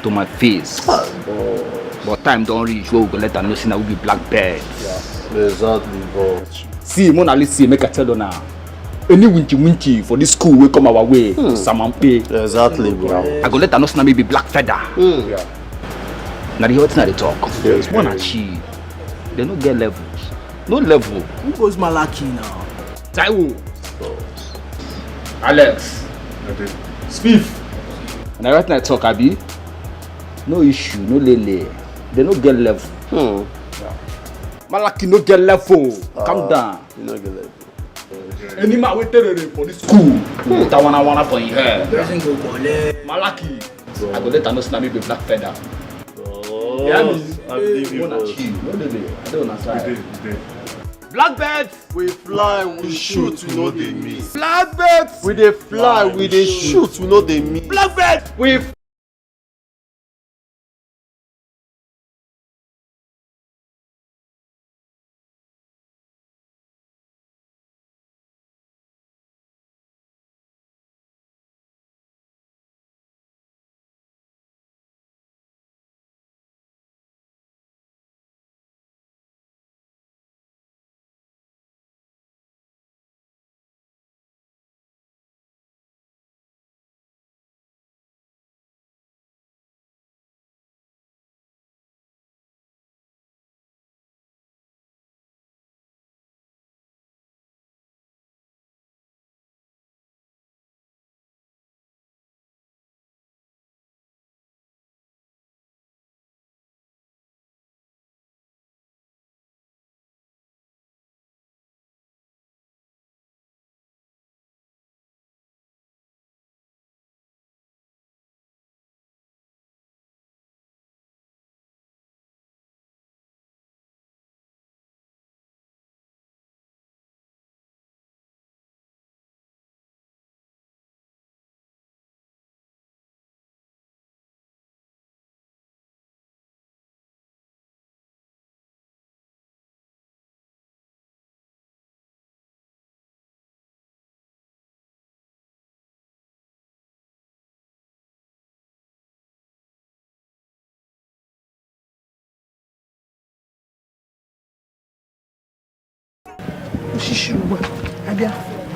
to my face. But time don't reach where we go let her know say we be blackbirds. Yeah, exactly, boss. See, Mona Lisa, make a tell you now. Any winchy for this school will come our way. Samampe. Exactly, bro. I go let her know say we be black feather. Yeah. Now the what's not the talk. Yes, one achieve. They don't get levels. No level. Who goes Malaki now? Taiwo. Alex. Spiff. And I right now talk, Abi. No issue, no lele. They don't get level. Yeah. Malaki no get level. Calm down. You no get level. Any man we tell for this school. That one for your hair. Malaki. I go let her know say be black feather. Yeah, I believe you. No lele. I don't understand. Blackbirds! We fly, we shoot, we know they miss. Blackbirds! We dey fly, we dey shoot, we know they miss. Blackbirds! We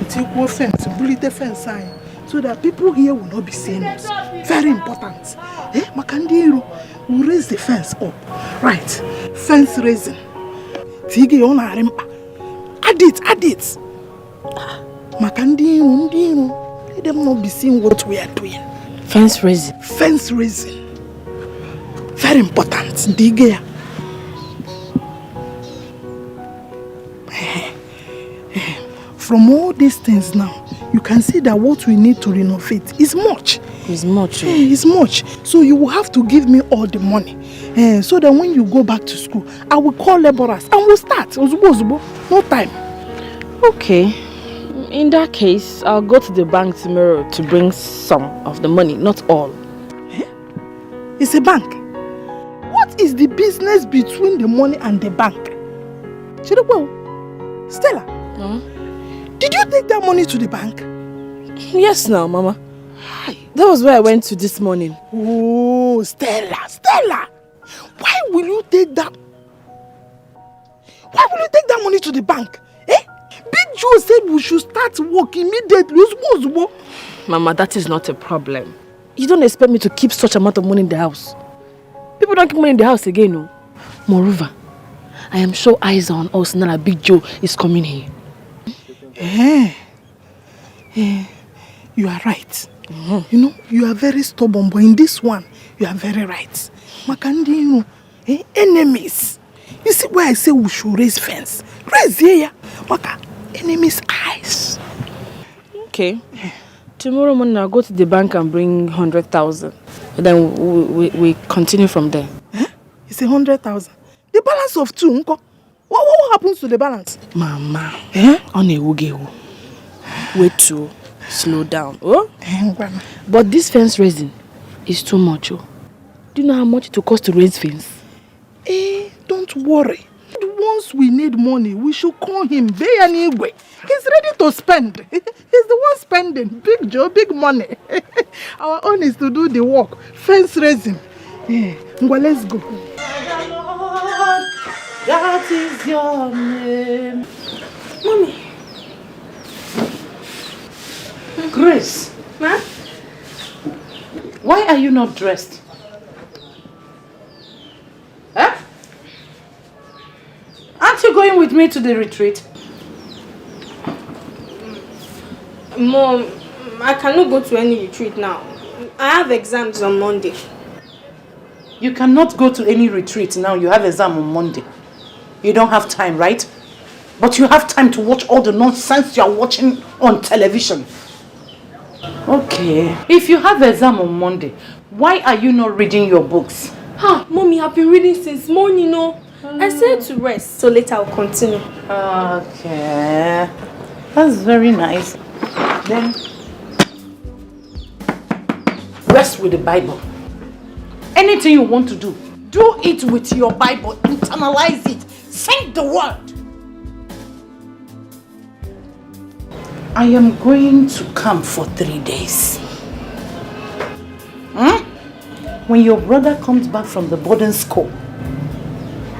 It's equal fence, bully the fence sign, so that people here will not be seeing us. Very important. Makandiru will raise the fence up. Right. Fence raising. Tige on arimpa. Add it. Makandiru, let them not be seeing what we are doing. Fence raising. Fence raising. Very important. Dige. From all these things now, you can see that what we need to renovate is much. It's much. It's much. So you will have to give me all the money. So that when you go back to school, I will call laborers and we'll start. No time. Okay. In that case, I'll go to the bank tomorrow to bring some of the money, not all. It's a bank. What is the business between the money and the bank? Stella. Did you take that money to the bank? Yes, now, Mama. That was where I went to this morning. Oh, Stella. Why will you take that? Why will you take that money to the bank? Eh? Big Joe said we should start work immediately. Mama, that is not a problem. You don't expect me to keep such amount of money in the house. People don't keep money in the house again, no. Moreover, I am sure eyes are on us now that Big Joe is coming here. You are right. You know, you are very stubborn, but in this one, you are very right. Makandi, enemies. You see why I say we should raise fence? Raise here, Maka. Enemies' eyes. Okay. Tomorrow morning I'll go to the bank and bring 100,000. Then we continue from there. It's 100,000. The balance of 2, Unko. What happens to the balance? Mama, on a wugewu. Wait to slow down. Oh? But this fence raising is too much. Oh. Do you know how much it will cost to raise fence? Don't worry. Once we need money, we should call him. He's ready to spend. He's the one spending. Big Joe, big money. Our own is to do the work. Fence raising. Let's go. That is your name. Mommy. Grace. Ma? Why are you not dressed? Huh? Aren't you going with me to the retreat? Mom, I cannot go to any retreat now. I have exams on Monday. You cannot go to any retreat now. You have exam on Monday. You don't have time, right? But you have time to watch all the nonsense you are watching on television. Okay. If you have exam on Monday, why are you not reading your books? Mommy, I've been reading since morning, no? I said to rest, so later I'll continue. Okay. That's very nice. Then, rest with the Bible. Anything you want to do, do it with your Bible. Internalize it. Sing the word. I am going to camp for 3 days. When your brother comes back from the boarding school,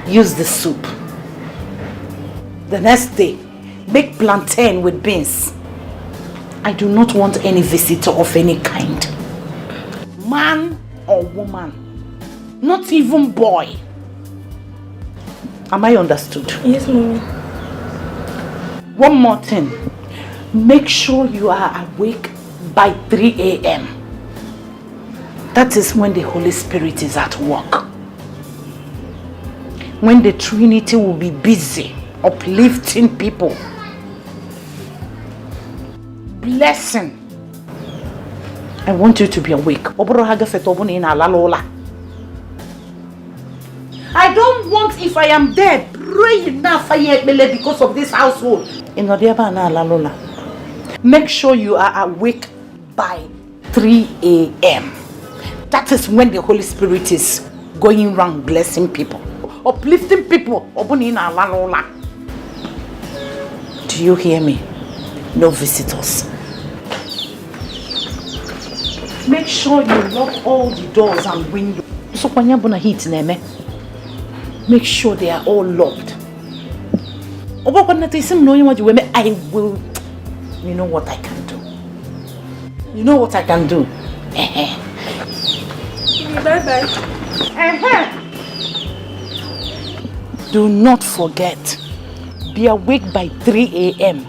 use the soup. The next day, make plantain with beans. I do not want any visitor of any kind. Man or woman. Not even boy. Am I understood? Yes, Mommy. One more thing. Make sure you are awake by 3 a.m. That is when the Holy Spirit is at work. When the Trinity will be busy uplifting people. Blessing. I want you to be awake. I don't want, if I am dead, pray enough because of this household. Make sure you are awake by 3 a.m. That is when the Holy Spirit is going around blessing people, uplifting people. Do you hear me? No visitors. Make sure you lock all the doors and windows. So when you're gonna heat, make sure they are all locked. I will. You know what I can do. You know what I can do. Bye-bye. Do not forget. Be awake by 3 a.m.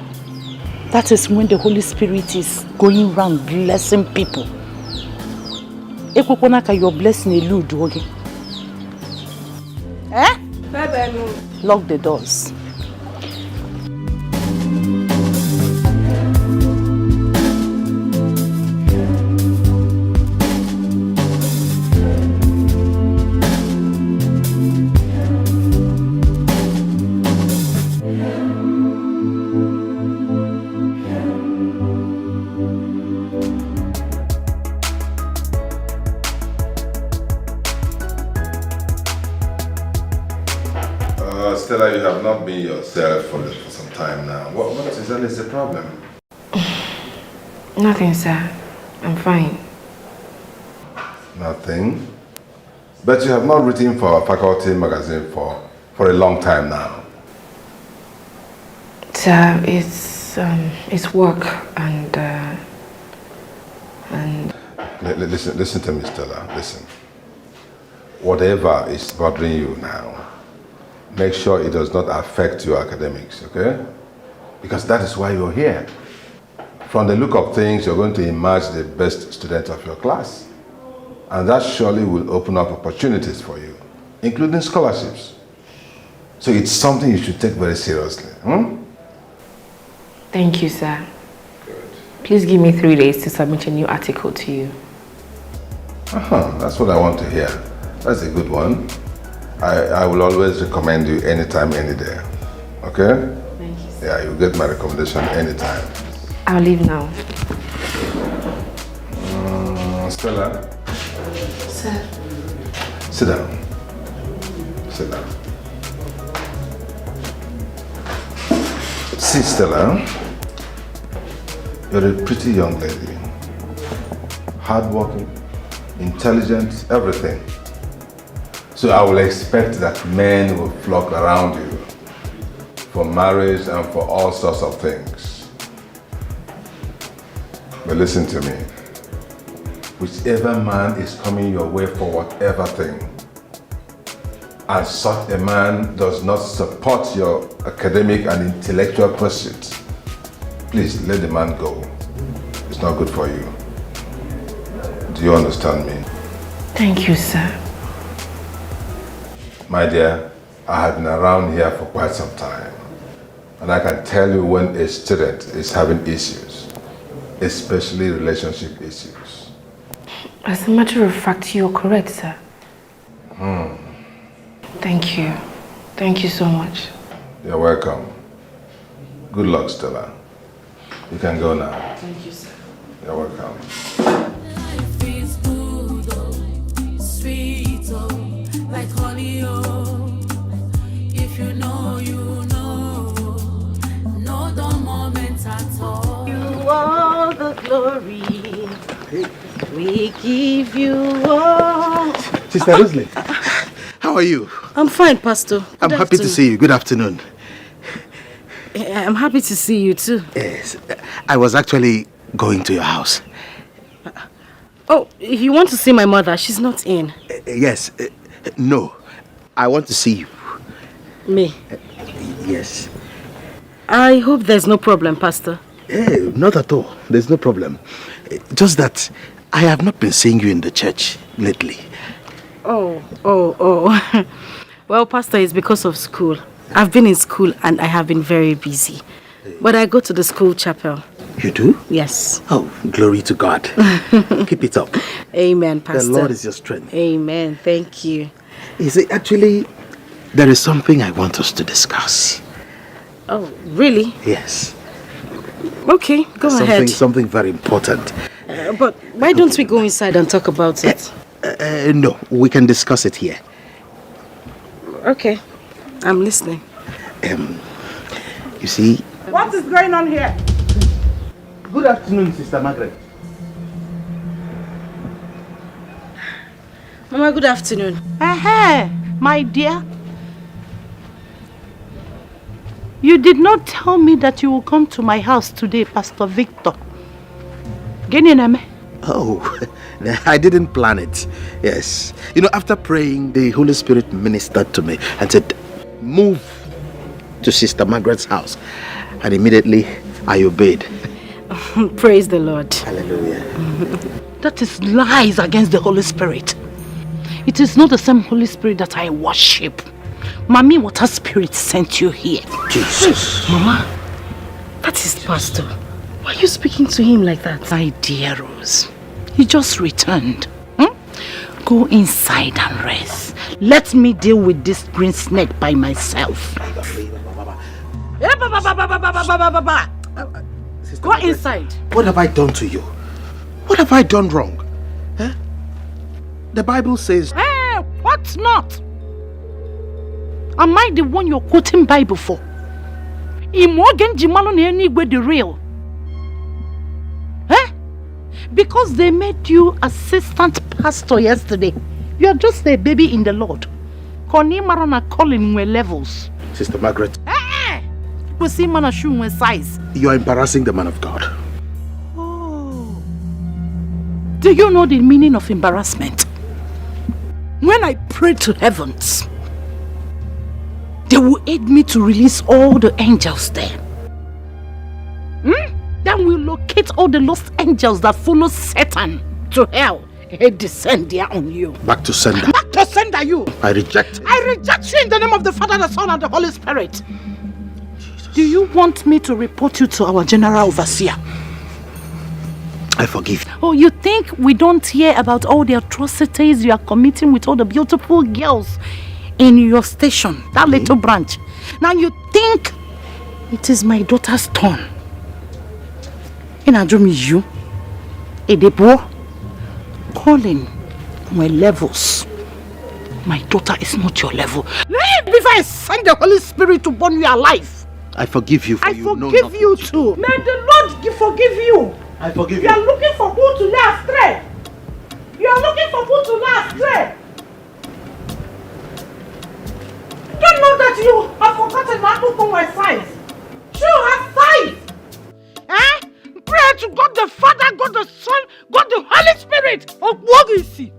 That is when the Holy Spirit is going around blessing people. Your blessing elude. Bye-bye, Mom. Lock the doors. Stella, you have not been yourself for some time now. What exactly is the problem? Nothing, sir. I'm fine. Nothing? But you have not written for a faculty magazine for a long time now. It's work and Listen to me, Stella. Listen. Whatever is bothering you now, make sure it does not affect your academics, okay? Because that is why you're here. From the look of things, you're going to emerge the best student of your class. And that surely will open up opportunities for you, including scholarships. So it's something you should take very seriously. Thank you, sir. Please give me 3 days to submit a new article to you. That's what I want to hear. That's a good one. I will always recommend you anytime, any day. Okay? Thank you, sir. Yeah, you'll get my recommendation anytime. I'll leave now. Stella? Sir. Sit down. Sit down. See, Stella, you're a pretty young lady. Hardworking, intelligent, everything. So I will expect that men will flock around you for marriage and for all sorts of things. But listen to me. Whichever man is coming your way for whatever thing, and such a man does not support your academic and intellectual pursuits, please let the man go. It's not good for you. Do you understand me? Thank you, sir. My dear, I have been around here for quite some time, and I can tell you when a student is having issues, especially relationship issues. As a matter of fact, you're correct, sir. Thank you. Thank you so much. You're welcome. Good luck, Stella. You can go now. Thank you, sir. You're welcome. Life is good, oh, sweet, oh, like honey, oh. If you know, you know. No dull moments at all. You are the glory. We give you all. Sister Rosalie, how are you? I'm fine, Pastor. I'm happy to see you. Good afternoon. I'm happy to see you too. Yes, I was actually going to your house. Oh, you want to see my mother? She's not in. Yes, no. I want to see you. Me? Yes. I hope there's no problem, Pastor. Not at all. There's no problem. Just that I have not been seeing you in the church lately. Oh. Well, Pastor, it's because of school. I've been in school and I have been very busy. But I go to the school chapel. You do? Yes. Oh, glory to God. Keep it up. Amen, Pastor. The Lord is your strength. Amen. Thank you. You see, actually, there is something I want us to discuss. Oh, really? Yes. Okay, go ahead. Something very important. But why don't we go inside and talk about it? No, we can discuss it here. Okay, I'm listening. You see... What is going on here? Good afternoon, Sister Margaret. Mama, good afternoon. My dear. You did not tell me that you will come to my house today, Pastor Victor. Oh, I didn't plan it. Yes. You know, after praying, the Holy Spirit ministered to me and said, move to Sister Margaret's house. And immediately I obeyed. Praise the Lord. Hallelujah. That is lies against the Holy Spirit. It is not the same Holy Spirit that I worship. Mommy, what a spirit sent you here? Jesus. Mama, that is Pastor. Why are you speaking to him like that? My dear Rose, he just returned. Go inside and rest. Let me deal with this green snake by myself. Go inside. What have I done to you? What have I done wrong? The Bible says... What not? Am I the one you're quoting Bible for? Imogen Jimalo Nenigwe the real. Because they made you assistant pastor yesterday. You are just a baby in the Lord. Koni Marana calling we levels. Sister Margaret. see man shoe in size. You are embarrassing the man of God. Do you know the meaning of embarrassment? When I pray to heavens, they will aid me to release all the angels there. Then we'll locate all the lost angels that follow Satan to hell. He descend there on you. Back to sender. Back to sender you. I reject. I reject you in the name of the Father, the Son, and the Holy Spirit. Do you want me to report you to our general overseer? I forgive. Oh, you think we don't hear about all the atrocities you are committing with all the beautiful girls in your station, that little branch? Now you think it is my daughter's turn? In a dream, you, Edebo, calling my levels. My daughter is not your level. Leave before I send the Holy Spirit to burn you alive. I forgive you for I you. forgive you too. May the Lord forgive you. I forgive You are looking for who to lay astray. You are looking for who to lay astray. Don't know that you have forgotten how to come my size. You have size. Eh? Pray to God the Father, God the Son, God the Holy Spirit. Oh, what is he?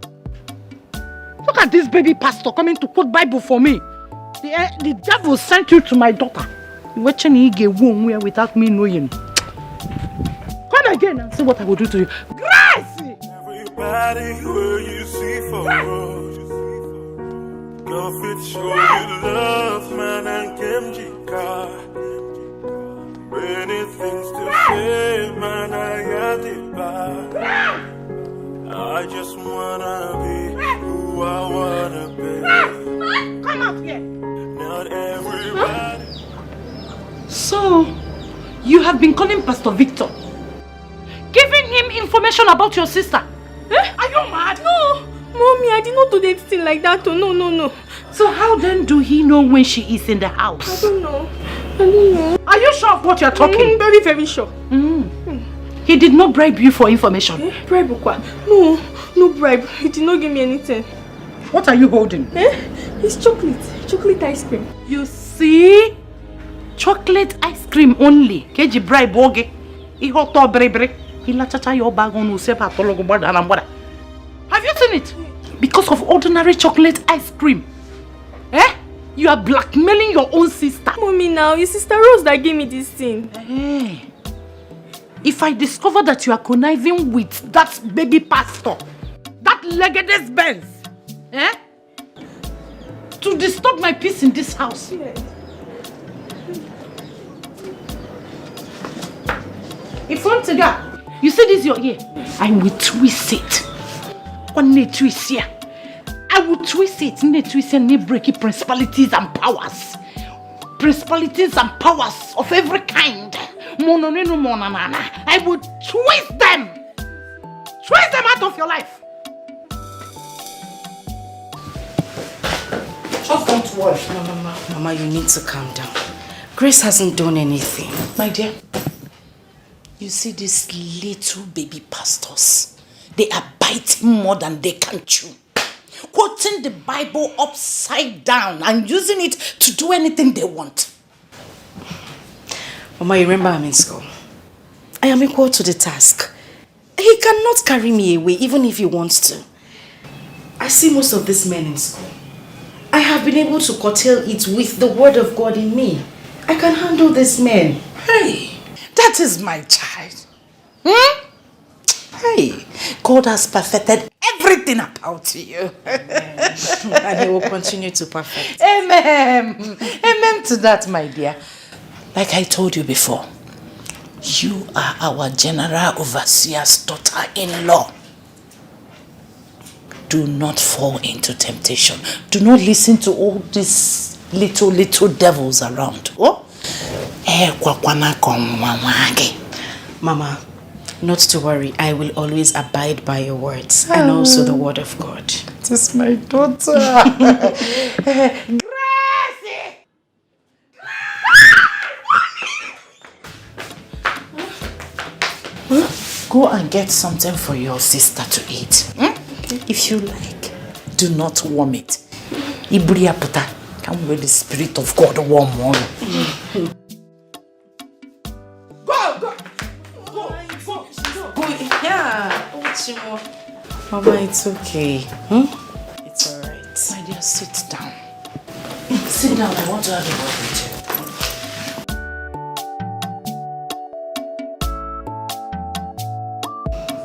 Look at this baby pastor coming to quote Bible for me. The devil sent you to my daughter. Watching he get one where without me knowing. Come again and see what I will do to you. Grace! Everybody where you see for us. Go fit show you love, man, and Kimjika. Many things to say, man, I got it back. I just wanna be who I wanna be. Come out here. Not everybody. So, you have been calling Pastor Victor, giving him information about your sister. Eh? Are you mad? No, Mommy, I did not do anything like that. Oh, no. So how then do he know when she is in the house? I don't know. Are you sure of what you're talking? Very, very sure. He did not bribe you for information. Bribe what? No bribe. He did not give me anything. What are you holding? It's chocolate ice cream. You see? Chocolate ice cream only. Keji bribe oge. Ihoto brebre. Ilachacha your bag on usepa tologo bada na mbada. Have you seen it? Because of ordinary chocolate ice cream. You are blackmailing your own sister. Mommy, now, your sister Rose that gave me this thing. If I discover that you are conniving with that baby pastor, that legacy Benz, to disturb my peace in this house. If one cigar, you see this your ear, I will twist it. One day twist here. I will twist it, and break it, principalities and powers. Principalities and powers of every kind. I will twist them. Twist them out of your life. Just don't worry. Mama, you need to calm down. Grace hasn't done anything. My dear, you see these little baby pastors, they are biting more than they can chew. Quoting the Bible upside down and using it to do anything they want. Mama, you remember I'm in school. I am equal to the task. He cannot carry me away even if he wants to. I see most of these men in school. I have been able to curtail it with the word of God in me. I can handle these men. Hey, that is my child. Hey, God has perfected everything about you. And he will continue to perfect. Amen. Amen to that, my dear. Like I told you before, you are our general overseer's daughter-in-law. Do not fall into temptation. Do not listen to all these little devils around. Oh? Mama, not to worry. I will always abide by your words and also the word of God. This is my daughter. Go and get something for your sister to eat. Okay. If you like, do not warm it. Ibriya puta, come where the Spirit of God warm on. Chimo. Mama, it's okay. It's alright. My dear, sit down. Sit down, I want to have a word with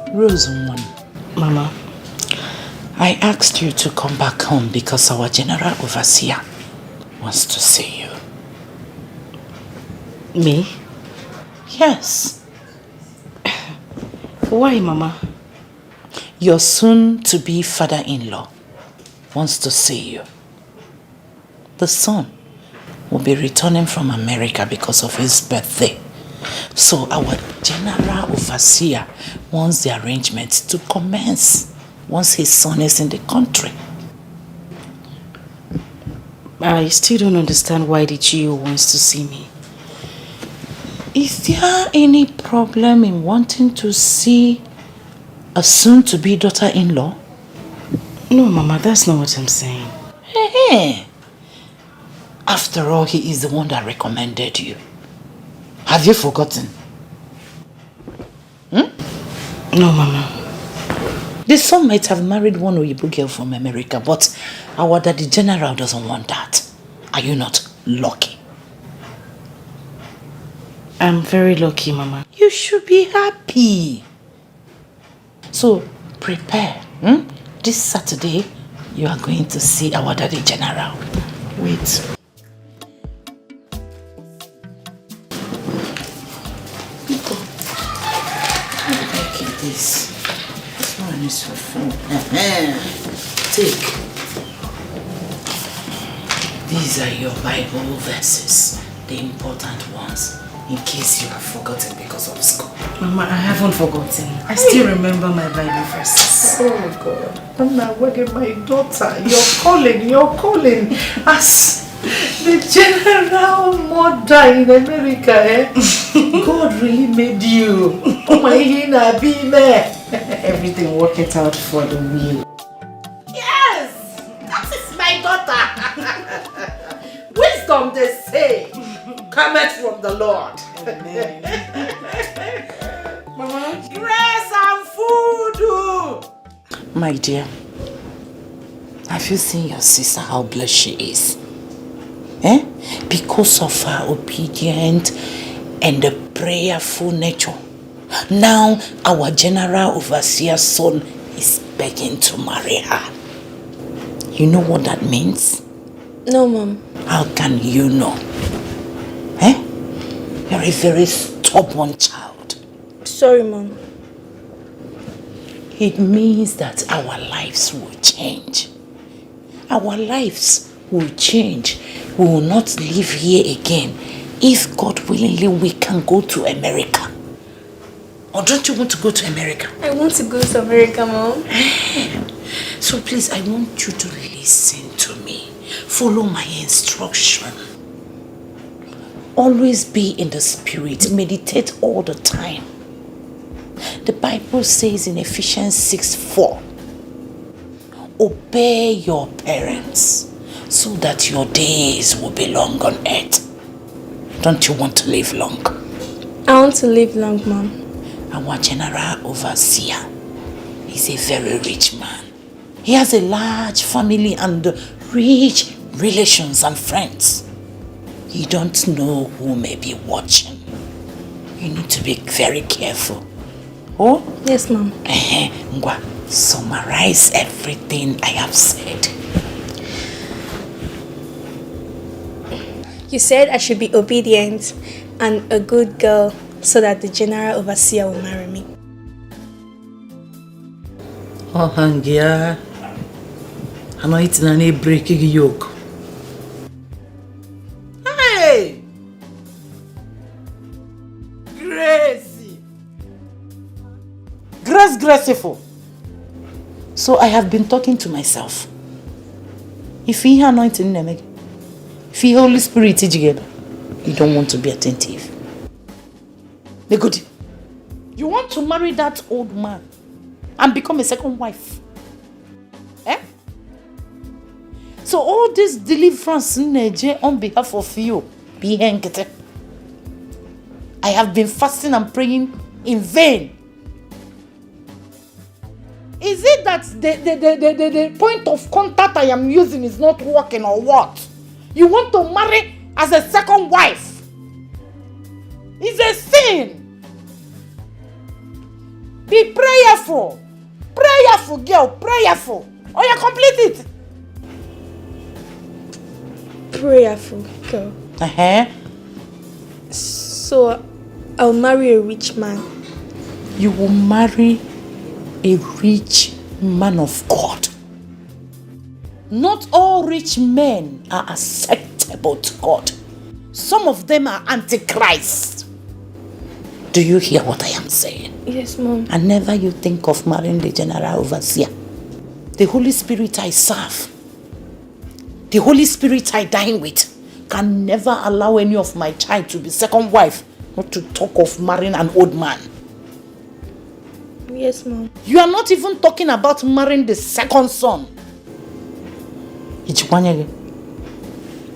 you. Rose one. Mama. I asked you to come back home because our general overseer wants to see you. Me? Yes. Why, Mama? Your soon-to-be father-in-law wants to see you. The son will be returning from America because of his birthday. So our general overseer wants the arrangements to commence once his son is in the country. I still don't understand why the GO wants to see me. Is there any problem in wanting to see a soon-to-be daughter-in-law? No, Mama, that's not what I'm saying. Hey. After all, he is the one that recommended you. Have you forgotten? No, Mama. The son might have married one Oyibo girl from America, but our daddy general doesn't want that. Are you not lucky? I'm very lucky, Mama. You should be happy. So, prepare. This Saturday, you are going to see our daddy general. Wait. How did I keep this? This one is your phone. Take. These are your Bible verses, the important ones, in case you have forgotten because of school. Mama, I haven't forgotten. I still remember my Bible verses. Oh God. I'm not working my daughter. You're calling. As the general mother in America, eh? God really made you. Oh my Hina, be there. Everything worked out for the will. Yes! That is my daughter. Wisdom, they say, cometh from the Lord. Amen. Mama, grace and food. My dear, have you seen your sister, how blessed she is? Because of her obedient and the prayerful nature. Now our general overseer's son is begging to marry her. You know what that means? No, Mom. How can you know? You're a very stubborn child. Sorry, Mom. It means that our lives will change. Our lives will change. We will not live here again. If God willingly, we can go to America. Or don't you want to go to America? I want to go to America, Mom. So please, I want you to listen to me. Follow my instruction. Always be in the spirit. Meditate all the time. The Bible says in Ephesians 6:4, obey your parents so that your days will be long on earth. Don't you want to live long? I want to live long, Mom. Our general overseer is a very rich man. He has a large family and rich relations and friends. You don't know who may be watching. You need to be very careful. Oh? Yes, Mom. Ngwa, summarize everything I have said. You said I should be obedient and a good girl so that the general overseer will marry me. Oh, Hangia. I'm not eating any breaking yoke. Hey! Gracie! Graceful. So I have been talking to myself. If he anointing them, if he Holy Spirit together, you don't want to be attentive. The good. You want to marry that old man and become a second wife. So all this deliverance on behalf of you, be hanged. I have been fasting and praying in vain. Is it that the point of contact I am using is not working or what? You want to marry as a second wife? It's a sin. Be prayerful. Prayerful, girl. Prayerful. Oh, you complete it. Prayerful girl. So, I'll marry a rich man. You will marry a rich man of God. Not all rich men are acceptable to God. Some of them are antichrist. Do you hear what I am saying? Yes, Mom. And never you think of marrying the general overseer. The Holy Spirit I serve, the Holy Spirit I dine with, can never allow any of my child to be second wife, not to talk of marrying an old man. Yes, Mom. You are not even talking about marrying the second son.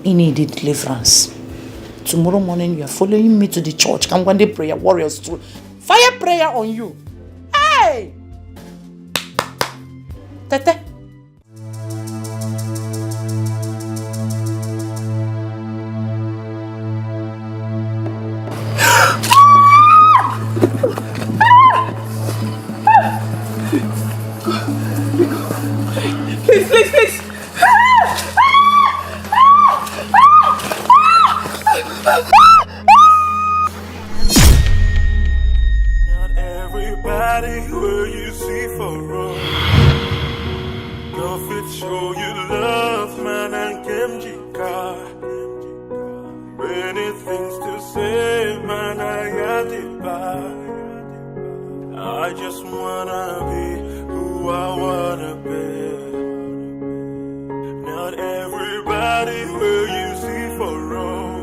You need deliverance. Tomorrow morning you are following me to the church. Come one day prayer warriors too. Fire prayer on you. Hey! Tete. Please. Not everybody will you see for wrong. Go fit show you love, man, and Kemjika. Many things to say, man, I got it back. I just wanna be who I wanna be. Not everybody will you see for wrong.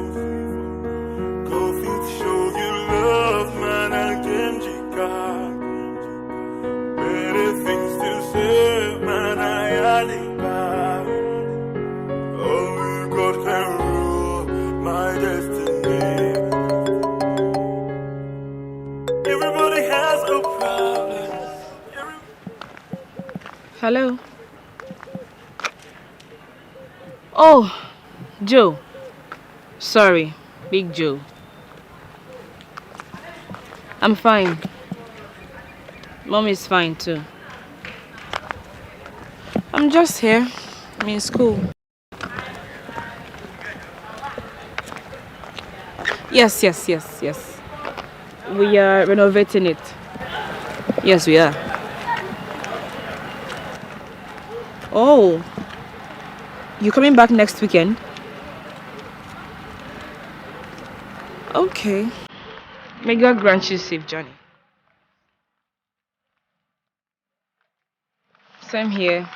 Go fit show you love, man, and Kemjika. Many things to say, man, I had it back. Only God can rule my destiny. Everybody has a problem. Hello? Oh, Joe. Sorry, Big Joe. I'm fine. Mom is fine too. I'm just here. I'm in school. Yes. We are renovating it. Yes, we are. Oh, you coming back next weekend? Okay. May God grant you safe journey. Same here.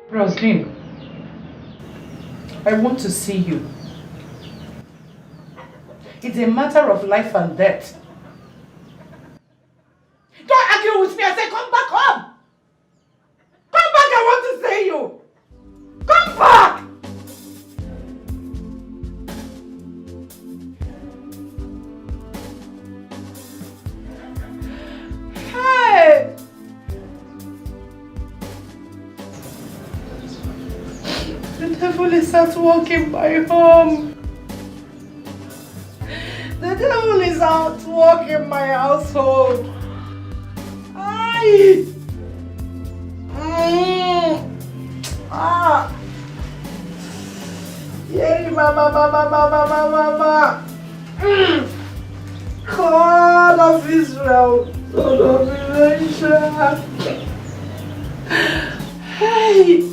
Roslyn, I want to see you. It's a matter of life and death. Don't argue with me. I say come back home. Come back, I want to see you. Come back. Hey. The devil is at work in my home. The devil is at work in my household. Aye. Yay, mama. God of Israel, God of Elisha. Hey.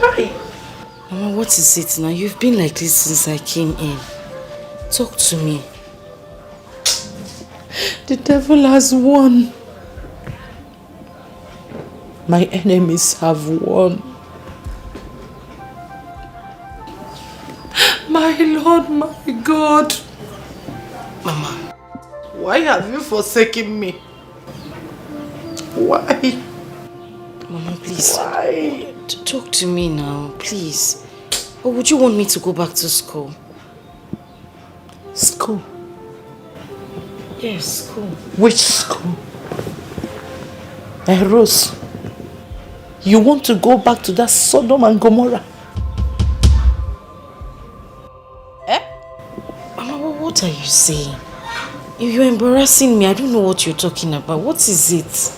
Hi. Mama, what is it now? You've been like this since I came in. Talk to me. The devil has won. My enemies have won. My Lord, my God. Mama, Why have you forsaken me? Why? Mama, please. Why? Talk to me now, please. Or would you want me to go back to school? School? Yes, school. Which school? Rose, you want to go back to that Sodom and Gomorrah? Mama, what are you saying? You're embarrassing me. I don't know what you're talking about. What is it?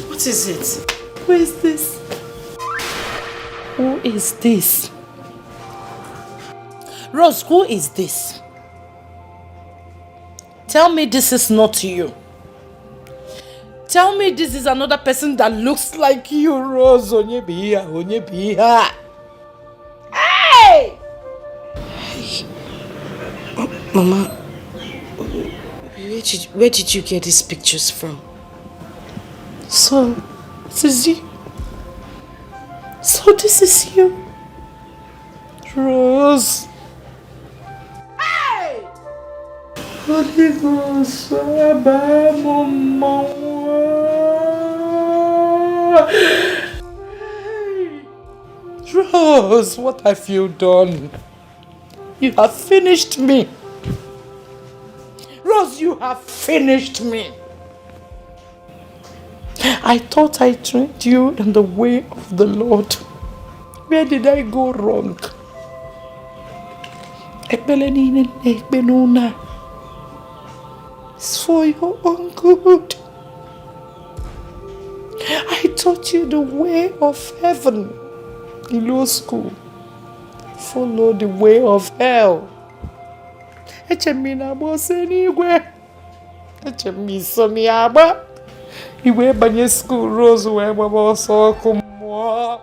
What is it? Who is this? Who is this? Rose, who is this? Tell me this is not you. Tell me this is another person that looks like you, Rose. Onyebiya. Hey! Mama, where did you get these pictures from? So, this is you. So this is you. Rose. Hey! Holy Ghost, Rose, what have you done? You have finished me. Rose, you have finished me. I thought I trained you in the way of the Lord. Where did I go wrong? It's for your own good. I taught you the way of heaven in law school. Follow the way of hell. Iwe banye school Rose wee gbaba ọsọ ọkụ mmụọ.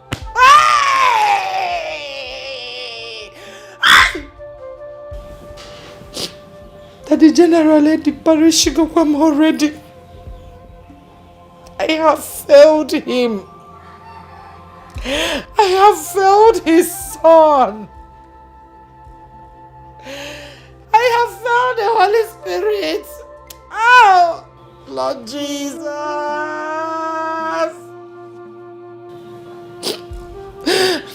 Daddy General the parish gokwam already. I have failed him. I have failed his son. I have failed the Holy Spirit. Oh! Lord Jesus!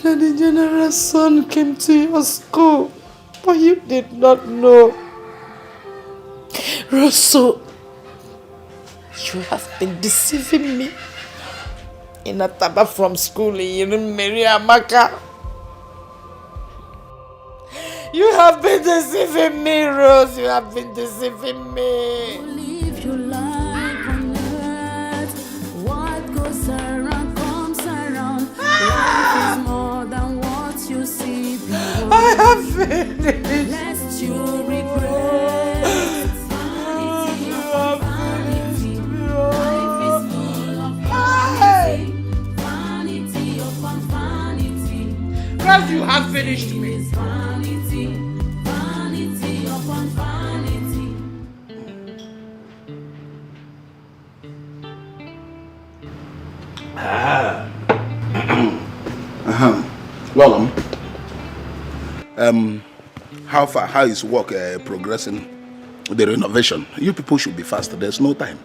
The general's son came to your school, but you did not know. Rosso, you have been deceiving me. In Ataba from school, you didn't marry Amaka. You have been deceiving me, Rose. You have been deceiving me. Live your life on earth. What goes around comes around. Life is more than what you see below. I have finished. Lest you regret. Vanity upon vanity. Life is full of vanity. Vanity upon vanity. Rose, you have finished me. Vanity, vanity upon vanity. Welcome. How far? How is work progressing? The renovation. You people should be faster. There's no time.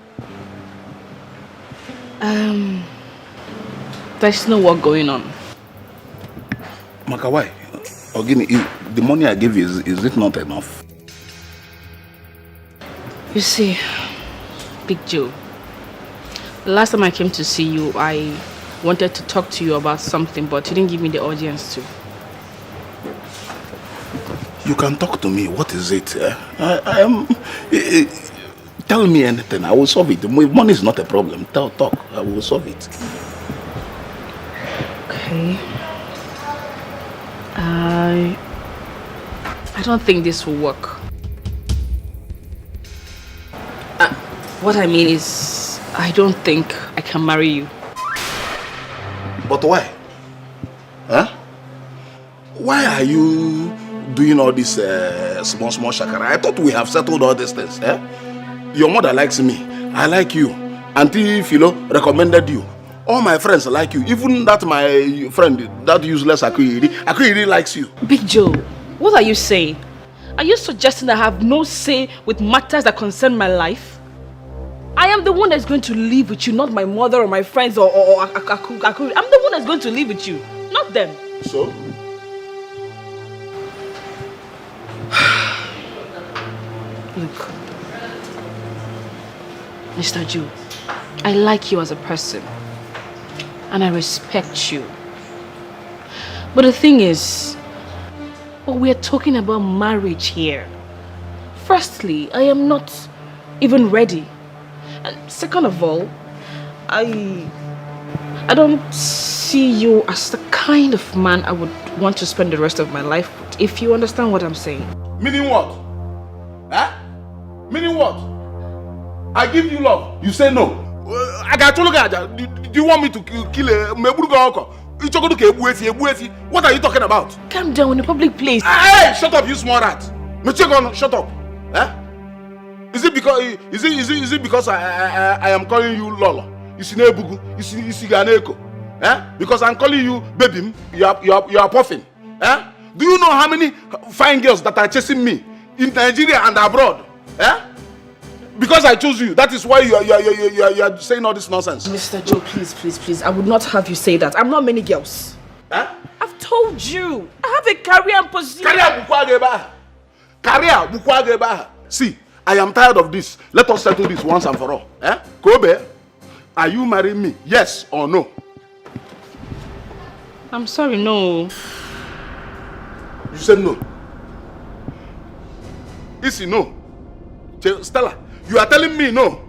There's no work going on. Maka, why? Ogini, the money I give you, is it not enough? You see, Big Joe, the last time I came to see you, I wanted to talk to you about something, but you didn't give me the audience to. You can talk to me. What is it? I am. Tell me anything. I will solve it. Money is not a problem. Talk. I will solve it. Okay. I don't think this will work. What I mean is, I don't think I can marry you. But why? Huh? Why are you doing all this small shakara? I thought we have settled all these things. Eh? Your mother likes me. I like you. Auntie Philo recommended you. All my friends like you. Even that my friend, that useless Akuyiri likes you. Big Joe, what are you saying? Are you suggesting I have no say with matters that concern my life? I am the one that's going to live with you, not my mother or my friends or Aku. I'm the one that's going to live with you, not them. So? Look, Mr. Joe, I like you as a person and I respect you. But the thing is, we're talking about marriage here. Firstly, I am not even ready. And second of all, I don't see you as the kind of man I would want to spend the rest of my life with, if you understand what I'm saying. Meaning what? Huh? Meaning what? I give you love, you say no. I got to look at that. Do you want me to kill a Meburuga? What are you talking about? Calm down in a public place. Hey, shut up, you small rat. Shut up. Eh? Is it because I am calling you Lolo? You see Nebugu, you see Ganeko. Eh? Because I'm calling you baby, you are puffing. Eh? Do you know how many fine girls that are chasing me in Nigeria and abroad? Eh? Because I chose you, that is why you are saying all this nonsense. Mr. Joe, please, I would not have you say that. I'm not many girls. Huh? I've told you, I have a career and position. Career. See, I am tired of this. Let us settle this once and for all. Eh? Kobe, are you marrying me? Yes or no? I'm sorry, no. You said no. Isi, no. Stella, you are telling me no.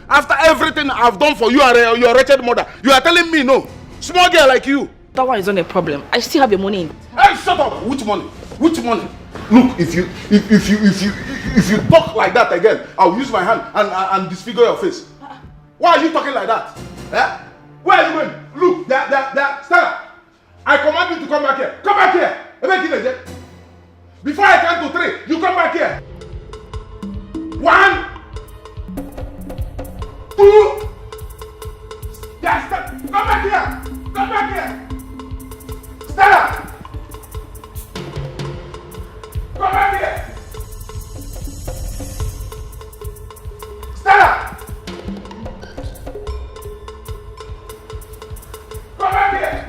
After everything I've done for you and your wretched mother, you are telling me no. Small girl like you. That one is not a problem. I still have your money. Hey, shut up! Which money? Which money? Look, if you talk like that again, I'll use my hand and disfigure your face. Why are you talking like that? Eh? Where are you going? Look, there, Stella. I command you to come back here. Come back here. Before I count to 3, you come back here. 1, 2. Yes, come back here. Come back here. Stella. Come back here. Stella. Come back here.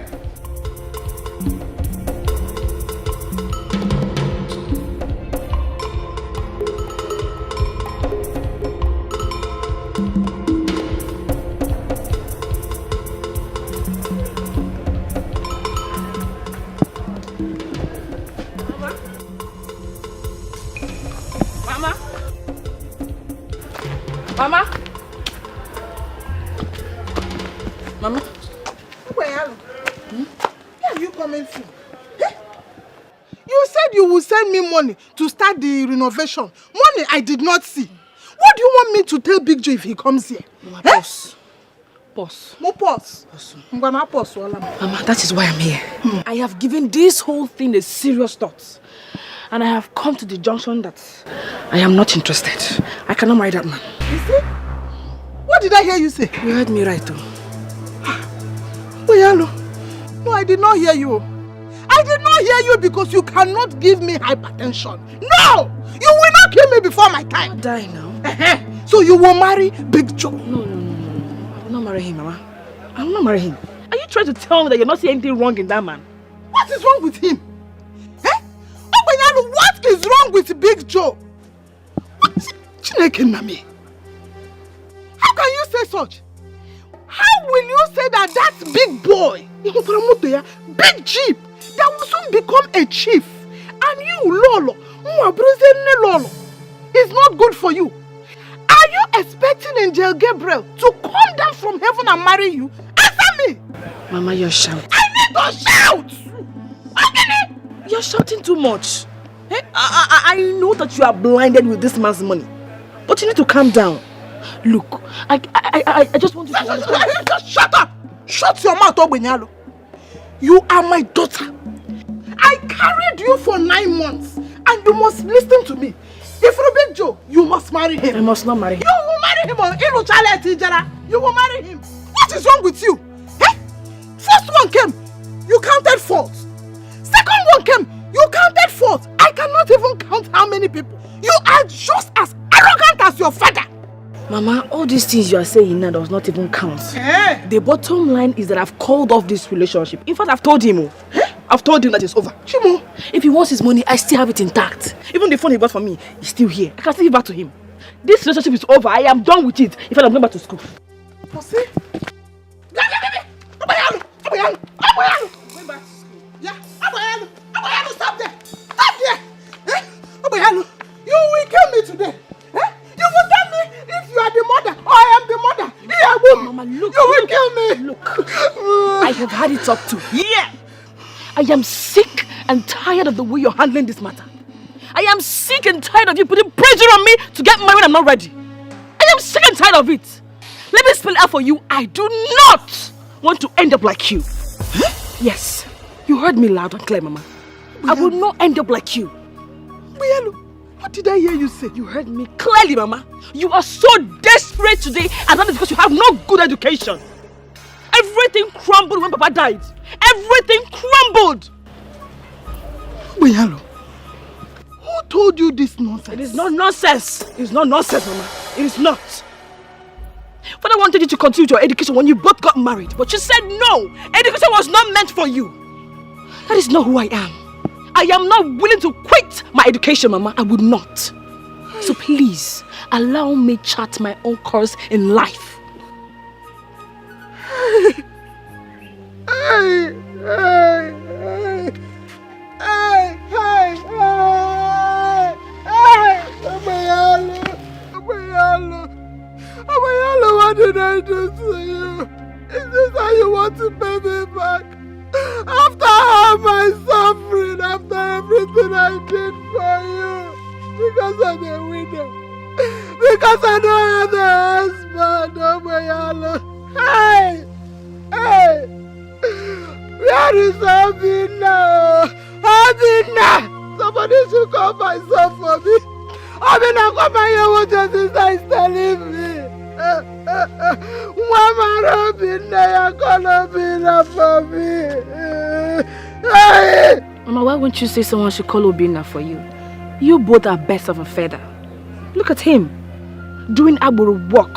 Mama? Where are you coming from? Eh? You said you would send me money to start the renovation. Money I did not see. What do you want me to tell Big Joe if he comes here? Mama, pause. Pause. More pause. I'm gonna pause. Mama, that is why I'm here. I have given this whole thing a serious thought. And I have come to the junction that I am not interested. I cannot marry that man. You see? What did I hear you say? You heard me right, though. Oyalo, no, I did not hear you. I did not hear you because you cannot give me hypertension. No! You will not kill me before my time. I'll die now. So you will marry Big Joe? No. I will not marry him, Mama. I will not marry him. Are you trying to tell me that you're not seeing anything wrong in that man? What is wrong with him? What is wrong with Big Joe? Chineke Nami. How can you say such? How will you say that big boy, big jeep, that will soon become a chief, and you, Lolo, is not good for you? Are you expecting Angel Gabriel to come down from heaven and marry you? Answer me! Mama, you're shouting. I need to shout! You're shouting too much. I know that you are blinded with this man's money, but you need to calm down. Look, I just want you to understand. Just shut up! Shut your mouth, Ogbenyalo. You are my daughter. I carried you for 9 months, and you must listen to me. If you Big Joe, you must marry him. I must not marry him. You will marry him. You will marry him. What is wrong with you? Eh? First one came, you counted 4. Second one came, you counted 4. I cannot even count how many people. You are just as arrogant as your father. Mama, all these things you are saying now does not even count. The bottom line is that I've called off this relationship. In fact, I've told him. I've told him that it's over. Chimo, if he wants his money, I still have it intact. Even the phone he bought for me is still here. I can still give back to him. This relationship is over. I am done with it. In fact, I'm going back to school. See? Going back to school. Yeah, Abayalo, stop there. Stop there. Abayalo, you will kill me today. You will tell me if you are the mother or I am the mother. Yeah, Mama, look. You will kill me. Look, I have had it up to here. I am sick and tired of the way you're handling this matter. I am sick and tired of you putting pressure on me to get married when I'm not ready. I am sick and tired of it. Let me spell it out for you. I do not want to end up like you. Yes, you heard me loud and clear, Mama. I will not end up like you. What did I hear you say? You heard me clearly, Mama. You are so desperate today, and that is because you have no good education. Everything crumbled when Papa died. Everything crumbled. Bayalo, who told you this nonsense? It is not nonsense. It is not nonsense, Mama. It is not. Father wanted you to continue your education when you both got married, but you said no. Education was not meant for you. That is not who I am. I am not willing to quit my education, Mama. I would not. So please, allow me chart my own course in life. Abayalo, what did I do to you? Is this how you want to pay me back? After all my suffering, after everything I did for you, because I'm a widow, because I don't have a husband, Abayalo. Hey! Where is Abina? Abina! Somebody should call myself for me. Abina, come here, what your sister is telling me. Mama Robina, you're gonna be there for me. Mama, why won't you say someone should call Obina for you? You both are birds of a feather. Look at him, doing Aburu work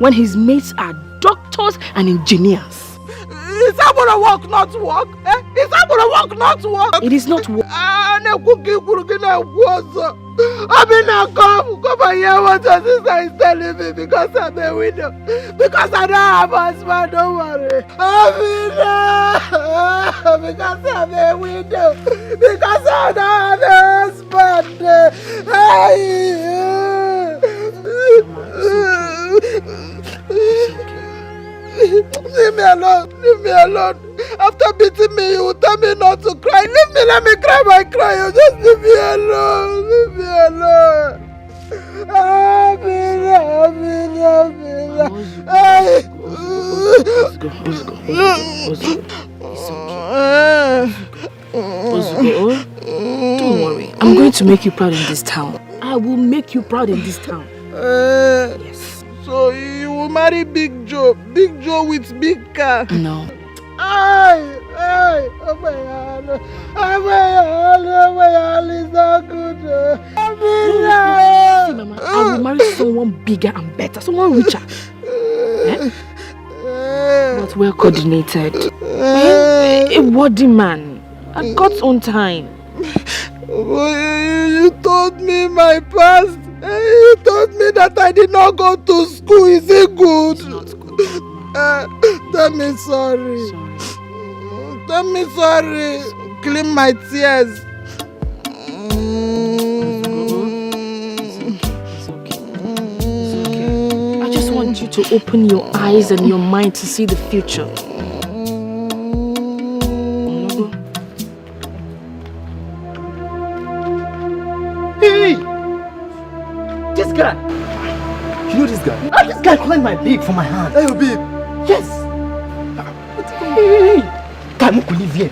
when his mates are doctors and engineers. Is Aburu work not work? Is Aburu work not work? It is not work. Abina, come here, what your sister is telling me, because I'm a widow. Because I don't have a husband, don't worry. Abina, because I'm a widow. Because I don't have a husband. Leave me alone, leave me alone. After beating me, you will tell me not to cry. Leave me, let me cry my cry. You just leave me alone, leave me alone. Don't worry, I'm going to make you proud in this town. I will make you proud in this town. Yes. So you will marry Big Joe with big car? No. Oh my God, it's not good. See, Mama, I will marry someone bigger and better, someone richer. But well coordinated. A worthy man at God's own time. You told me my past. You told me that I did not go to school. Is it good? It's not good. Tell me sorry. Tell me sorry. Clean my tears. It's okay. I just want you to open your eyes and your mind to see the future. Hey! This guy! You know this guy? This guy calling my babe for my hand. Hey, babe! Yes! Hey! Come on, leave here.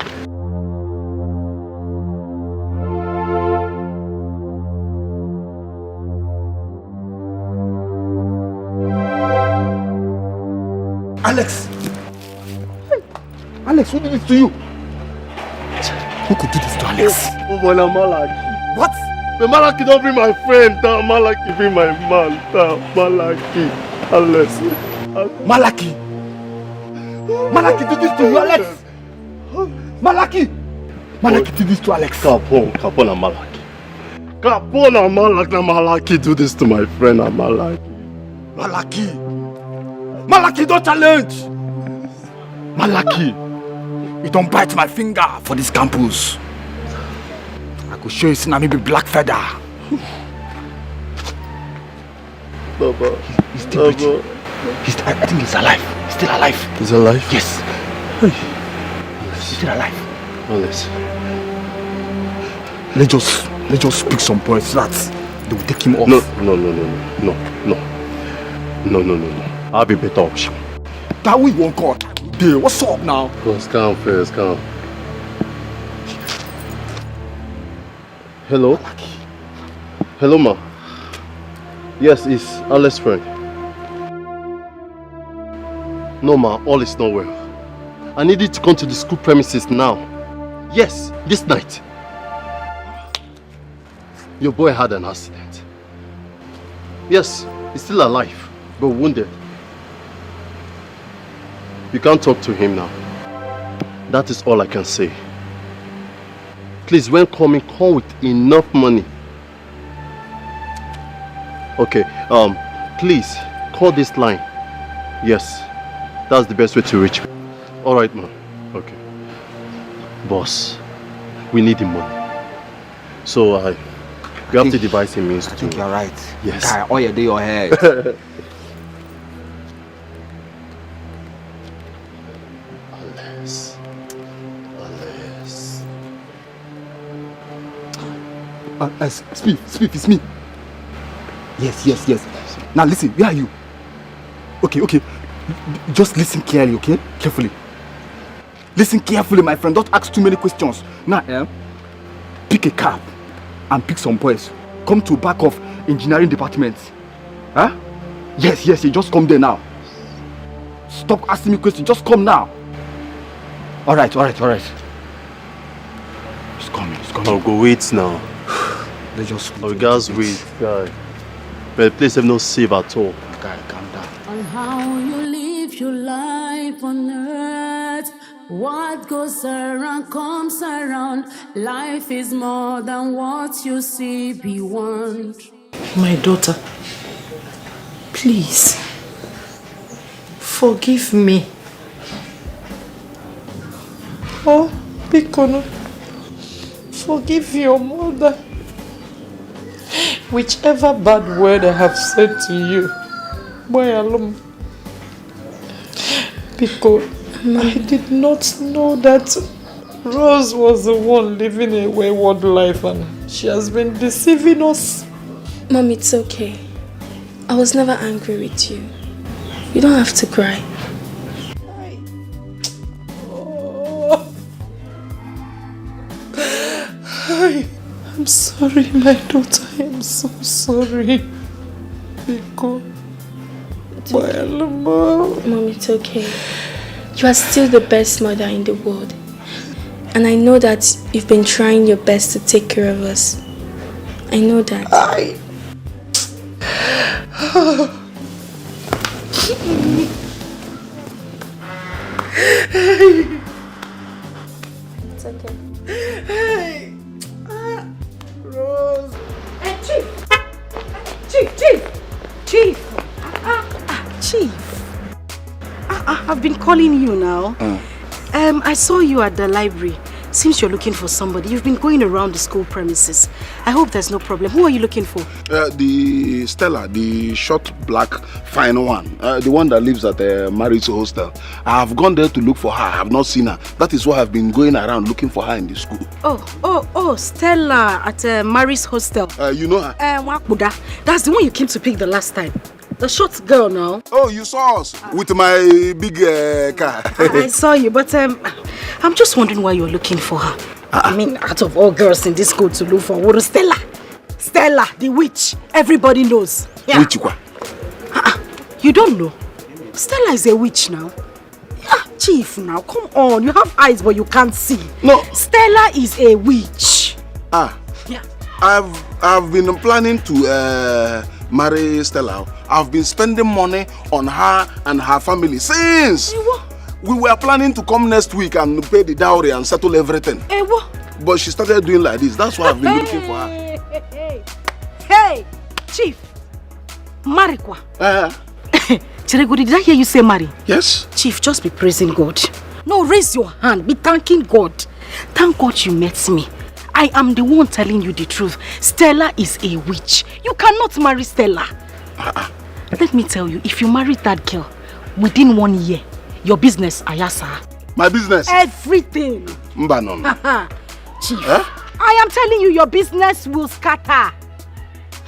Alex! Hey. Alex, what did this to you? Who could do this to Alex? Oh, Malaki. What? The Malaki don't bring my friend down. Malaki bring my man down. Malaki. Alex. Malaki! Malaki did this to you, Alex! Malaki! Malaki did this to Alex. Capone and Malaki. Capone and Malaki do this to my friend and Malaki. Malaki! Malaki, don't challenge! Malaki! You don't bite my finger for this campus. I could show you see maybe black feather. Baba. He's still breathing. I think he's alive. He's still alive. He's alive? Yes. Hey. He's still alive. Alex. Let's just pick some points so that they will take him off. No. I'll be better option. That we won't cut. Hey, what's up now? First, calm. Hello? Hello, ma. Yes, it's Alex's friend. No, ma, all is not well. I need you to come to the school premises now. Yes, this night. Your boy had an accident. Yes, he's still alive, but wounded. You can't talk to him now. That is all I can say. Please, when coming, come with enough money. Okay, please, call this line. Yes, that's the best way to reach me. Alright, man. Okay. Boss, we need the money. So, we have to devise a means to... I think you're right. Yes. Guy, all you do your head. Speak, it's me. Yes. Now listen, where are you? Okay. Just listen clearly, okay? Carefully. Listen carefully, my friend. Don't ask too many questions. Now, pick a cab and pick some boys. Come to back of engineering department. Huh? Yes, you just come there now. Stop asking me questions. Just come now. Alright. It's coming. I'll go wait now. Let's just... Our guys wait, guy. But the place have no safe at all. Guy, calm down. On how you live your life on earth. What goes around comes around. Life is more than what you see beyond. My daughter, please, forgive me. Oh, Bikono, forgive your mother. Whichever bad word I have said to you, boy alone. Because I did not know that Rose was the one living a wayward life and she has been deceiving us. Mom, it's okay. I was never angry with you. You don't have to cry. I'm sorry, my daughter. I'm so sorry. Mom, it's okay. You are still the best mother in the world. And I know that you've been trying your best to take care of us. I know that. It's okay. Rose. Hey, Chief. Chief. I've been calling you now. I saw you at the library. Seems you're looking for somebody. You've been going around the school premises. I hope there's no problem. Who are you looking for? The Stella, the short, black, fine one. The one that lives at the marriage hostel. I have gone there to look for her. I have not seen her. That is why I've been going around looking for her in the school. Oh, Stella at Mary's hostel. You know her? Wakuda. That's the one you came to pick the last time. The short girl now. Oh, you saw us with my big car. I saw you, but I'm just wondering why you're looking for her. I mean, out of all girls in this school to look for, what is Stella? Stella, the witch. Everybody knows. Yeah. Witch what? You don't know? Stella is a witch now. Yeah, Chief, now come on. You have eyes but you can't see. No. Stella is a witch. Yeah. I've been planning to marry Stella. I've been spending money on her and her family since. We were planning to come next week and pay the dowry and settle everything. But she started doing like this. That's why I've been looking for her. Hey, Chief. Marikwa. Chiregodi, did I hear you say marry? Yes. Chief, just be praising God. No, raise your hand. Be thanking God. Thank God you met me. I am the one telling you the truth. Stella is a witch. You cannot marry Stella. Let me tell you, if you marry that girl, within 1 year, your business, Ayasa. My business? Everything. Mbanon. Chief, I am telling you, your business will scatter.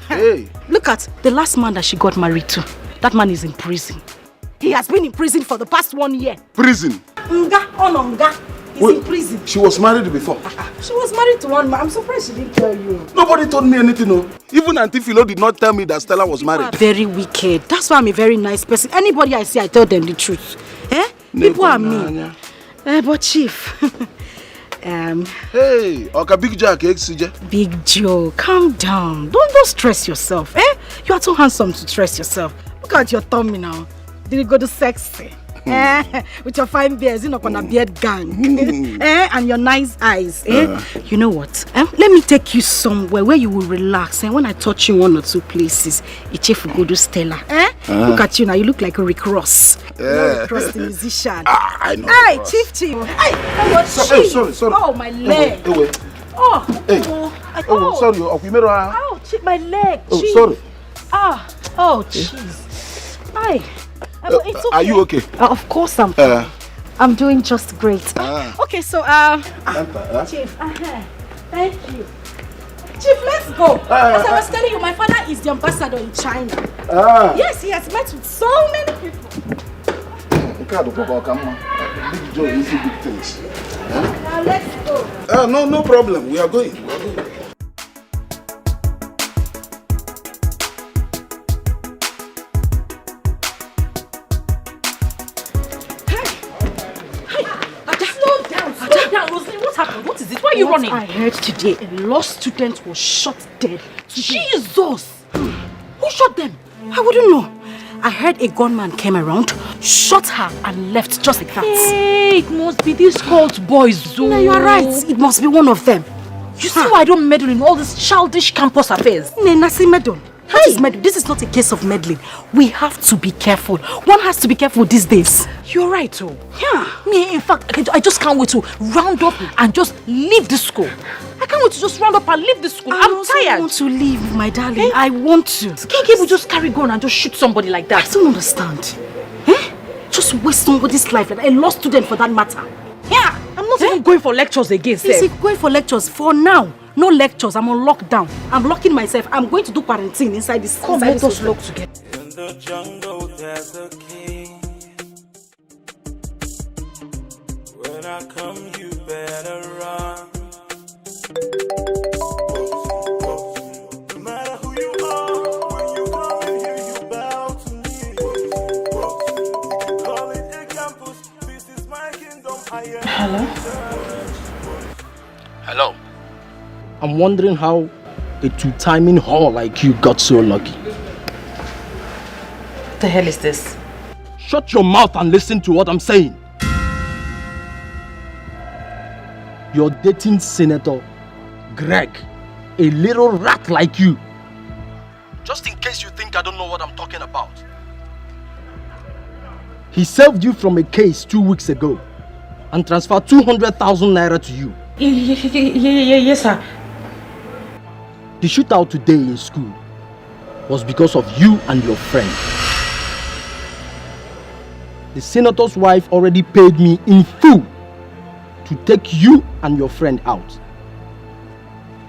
Hey. Look at the last man that she got married to. That man is in prison. He has been in prison for the past 1 year. Prison? Nga. He's in prison. She was married before? She was married to one man. I'm surprised she didn't tell you. Nobody told me anything. No. Even Auntie Philo did not tell me that Stella was married. You are very wicked. That's why I'm a very nice person. Anybody I see, I tell them the truth. People are mean. But Chief... Hey, Oka Big Jack, Big Joe, calm down. Don't stress yourself. You are too handsome to stress yourself. Look at your tummy now. Did you go to sexy? With your fine beards, on a beard gang. And your nice eyes. You know what? Let me take you somewhere where you will relax. When I touch you 1 or 2 places, it's Chief go to Stella. Look at you now. You look like a Rick Ross. Rick Ross, the musician. I know. Hey, Chief. Hey, sorry. Oh, my leg. Sorry. Chief, my leg. Oh, sorry. Oh, jeez. Hi. It's okay. Are you okay? Of course I'm doing just great. Okay, so Chief, thank you. Chief, let's go. As I was telling you, my father is the ambassador in China. Yes, he has met with so many people. Big Joe is big things. Now let's go. No problem. We are going. What happened? What is it? Why are you running? I heard today a law student was shot dead. Jesus! Who shot them? I wouldn't know. I heard a gunman came around, shot her and left just like that. Hey, it must be these cult boys. No, you are right. It must be one of them. You see why I don't meddle in all these childish campus affairs? Nasi meddle. What is meddle? This is not a case of meddling. We have to be careful. One has to be careful these days. You're right, oh. Yeah. Me, in fact, I just can't wait to round up and just leave the school. I can't wait to just round up and leave the school. I'm tired. I want to leave, my darling. I want to. Can't people just carry gun and just shoot somebody like that? I don't understand. Just waste somebody's life, like a law student for that matter. Yeah. I'm not even going for lectures again, sir. Is it going for lectures? For now. No lectures. I'm on lockdown. I'm locking myself. I'm going to do quarantine inside this. Come, let us lock together. In the jungle, there's a king. When I come, you better run. No matter who you are, when you come in here, you bow to me. You can call it a campus. This is my kingdom. I am. Hello. I'm wondering how a two-timing whore like you got so lucky. What the hell is this? Shut your mouth and listen to what I'm saying. You're dating Senator Greg, a little rat like you. Just in case you think I don't know what I'm talking about. He served you from a case 2 weeks ago and transferred 200,000 naira to you. Yes, sir. The shootout today in school was because of you and your friend. The senator's wife already paid me in full to take you and your friend out.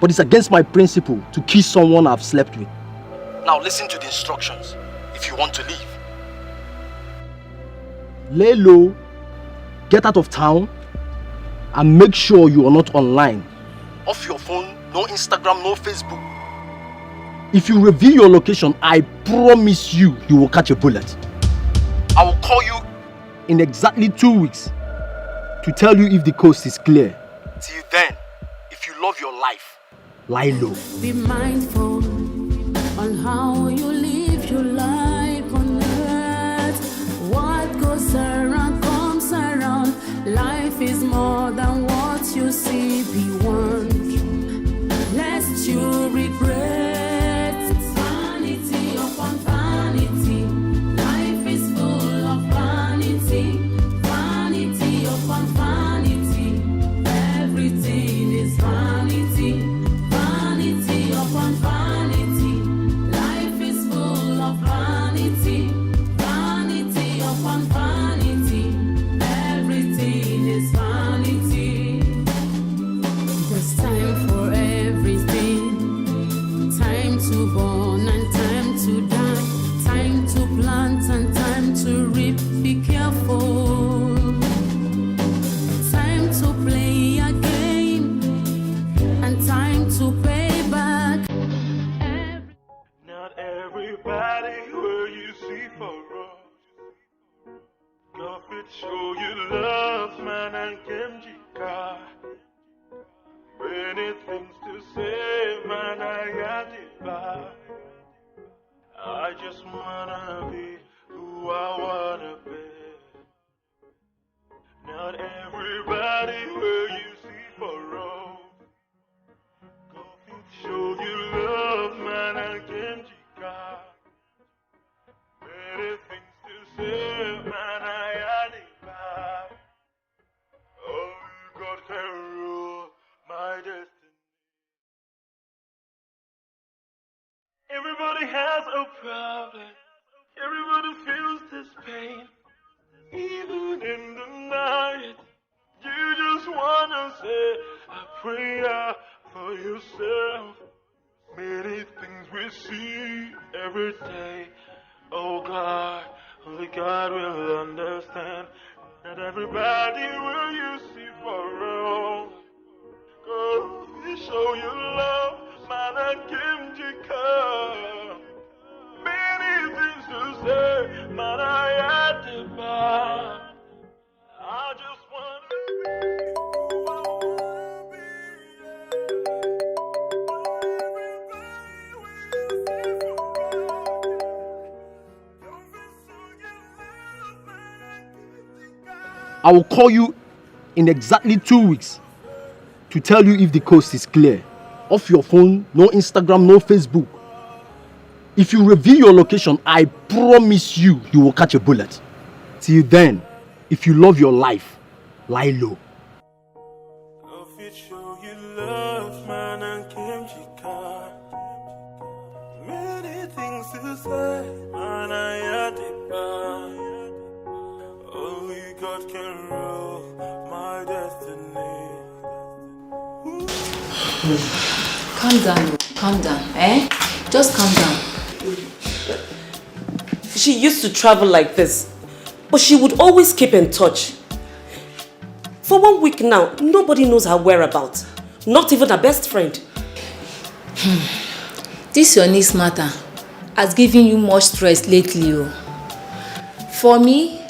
But it's against my principle to kiss someone I've slept with. Now listen to the instructions if you want to leave. Lay low, get out of town, and make sure you are not online. Off your phone, no Instagram, no Facebook. If you reveal your location, I promise you will catch a bullet. I will call you in exactly 2 weeks to tell you if the coast is clear. Till then, if you love your life, lie low. Be mindful on how you live your life on earth. What goes around comes around. Life is more than what you see. Be one, lest you regret. Vanity upon vanity. Life is full of vanity. Vanity upon vanity. Everything is vanity. Vanity upon vanity. Life is full of vanity. Vanity upon vanity. Everything is vanity. There's time for everything. Time to born and time to die. Time to plant and time to reap. Be careful. Time to play a game and time to pay back. Not everybody where you see for us. God fit show you love, man, and Kenjika. Many things to say, man, I got it back. I just wanna be who I wanna be. Not everybody where you see for wrong. God fit show you love, man, and Kenjika. Many things to say, man, I had it back. Only God can rule my destiny. Everybody has a problem. Everybody feels this pain. Even in the night, you just wanna say a prayer for yourself. Many things we see every day. Oh God, only God will understand. Not everybody will you see for wrong. God, we show you love, man, and Kimjika. Many things to say, man, I had to buy. I just I will call you in exactly 2 weeks to tell you if the coast is clear. Off your phone, no Instagram, no Facebook. If you reveal your location, I promise you will catch a bullet. Till then, if you love your life, lie low. show you love, man, and Kimjika. Many things to say, man, I had it back. Only God can rule my destiny. Calm down, eh? Just calm down. She used to travel like this, but she would always keep in touch. For 1 week now, nobody knows her whereabouts. Not even her best friend. This your niece matter has given you much stress lately. Oh. For me,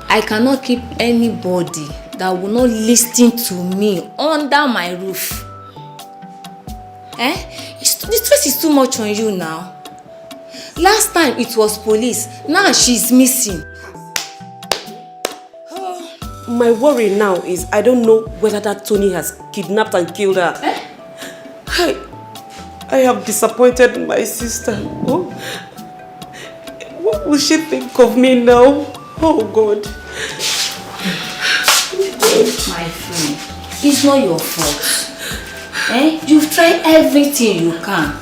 I cannot keep anybody that will not listen to me under my roof. The stress is too much on you now. Last time it was police, now she's missing. My worry now is I don't know whether that Tony has kidnapped and killed her. I have disappointed my sister. Oh. What will she think of me now? Oh God. My friend, it's not your fault. You've tried everything you can.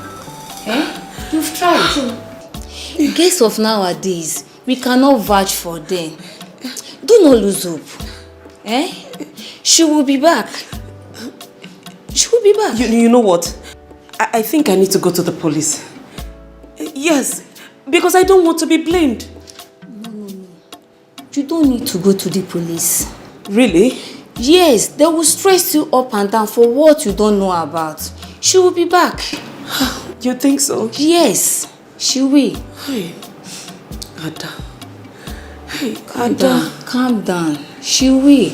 You've tried. Girls of nowadays, we cannot vouch for them. Do not lose hope. She will be back. She will be back. You know what? I think I need to go to the police. Yes, because I don't want to be blamed. No. You don't need to go to the police. Really? Yes, they will stress you up and down for what you don't know about. She will be back. You think so? Yes, she will. Hey, Ada. Hey, Ada, calm down. She will.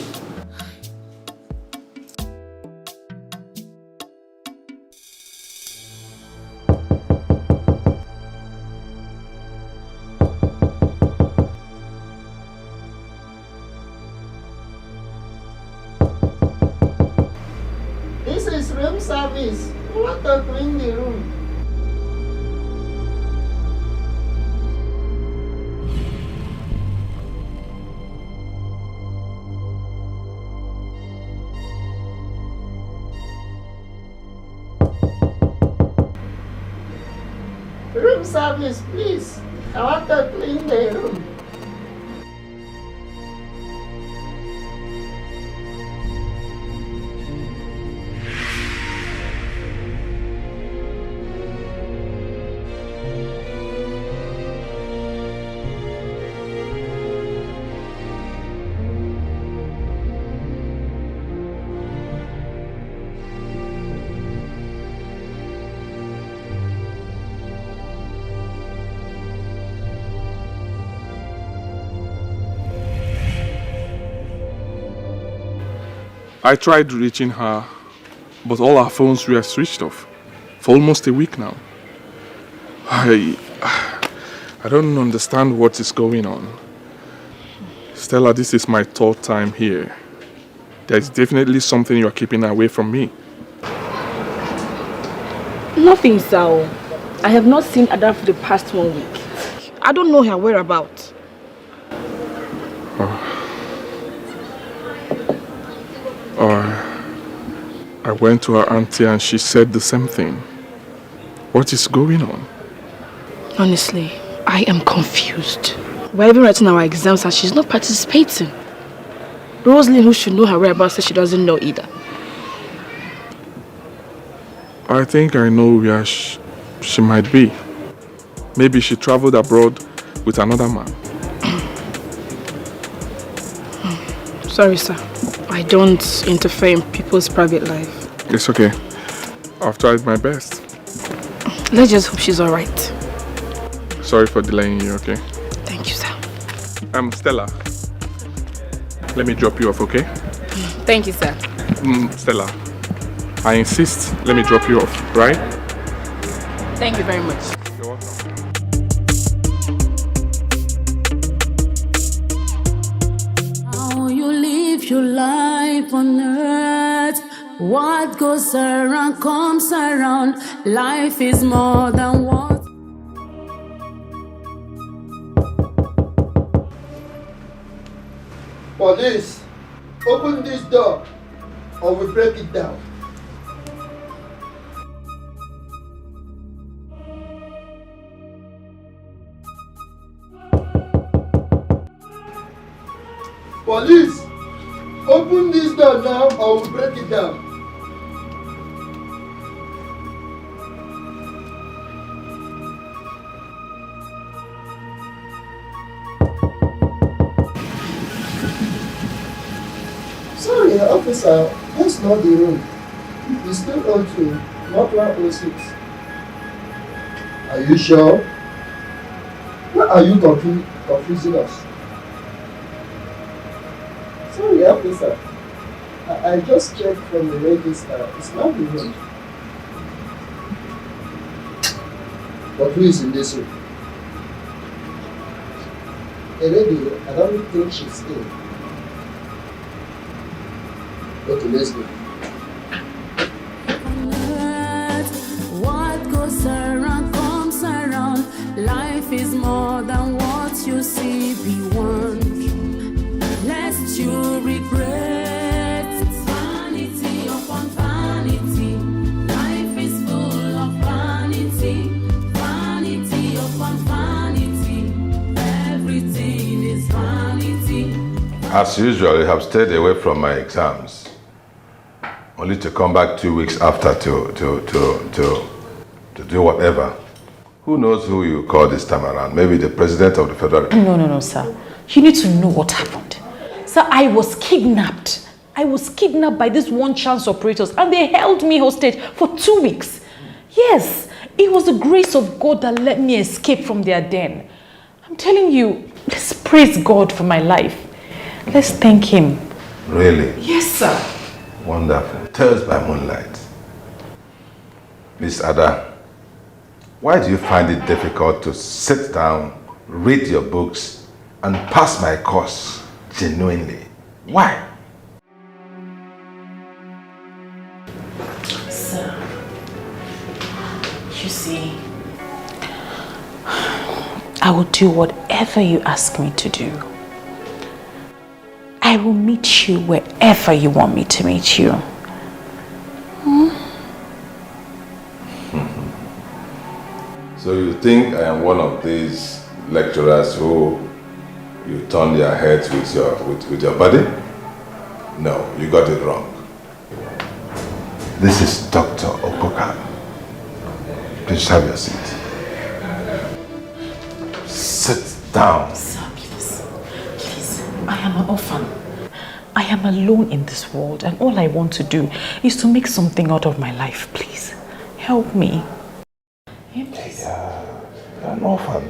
service. I want to clean the room. Room service, please. I want to clean the room. I tried reaching her, but all our phones were switched off for almost a week now. I don't understand what is going on. Stella, this is my third time here. There's definitely something you are keeping away from me. Nothing, Sao. I have not seen Ada for the past 1 week. I don't know her whereabouts. I went to her auntie and she said the same thing. What is going on? Honestly, I am confused. We're even writing our exams and she's not participating. Rosaline, who should know her whereabouts, says she doesn't know either. I think I know where she might be. Maybe she traveled abroad with another man. Sorry, sir. I don't interfere in people's private life. It's okay. I've tried my best. Let's just hope she's alright. Sorry for delaying you, okay? Thank you, sir. Stella. Let me drop you off, okay? Thank you, sir. Stella, I insist. Let me drop you off, right? Thank you very much. You're welcome. How you live your life on earth. What goes around comes around. Life is more than what. Police, open this door or we break it down. Police, open this door now or we break it down. Sorry, officer, that's not the room. It's still O2, not 106. Are you sure? Why are you confusing us? Sorry, officer. I just checked from the register. It's not the room. But who is in this room? A lady, I don't think she's in. Okay, let's go. What goes around comes around. Life is more than what you see beyond. Lest you regret vanity upon vanity. Life is full of vanity, vanity upon vanity. Everything is vanity. As usual, I have stayed away from my exams. Only to come back 2 weeks after to do whatever. Who knows who you call this time around? Maybe the president of the federal... No, sir. You need to know what happened. Sir, I was kidnapped. I was kidnapped by these one-chance operators and they held me hostage for 2 weeks. Yes, it was the grace of God that let me escape from their den. I'm telling you, let's praise God for my life. Let's thank Him. Really? Yes, sir. Wonderful. Tales by moonlight. Miss Ada, why do you find it difficult to sit down, read your books, and pass my course genuinely? Why? Sir, see, I will do whatever you ask me to do. I will meet you wherever you want me to meet you. So you think I am one of these lecturers who you turn their heads with your body? No, you got it wrong. This is Dr. Opoka. Please have your seat. Sit down. Sir, please. Please. I am an orphan. I am alone in this world, and all I want to do is to make something out of my life. Please, help me. Please. You're an orphan.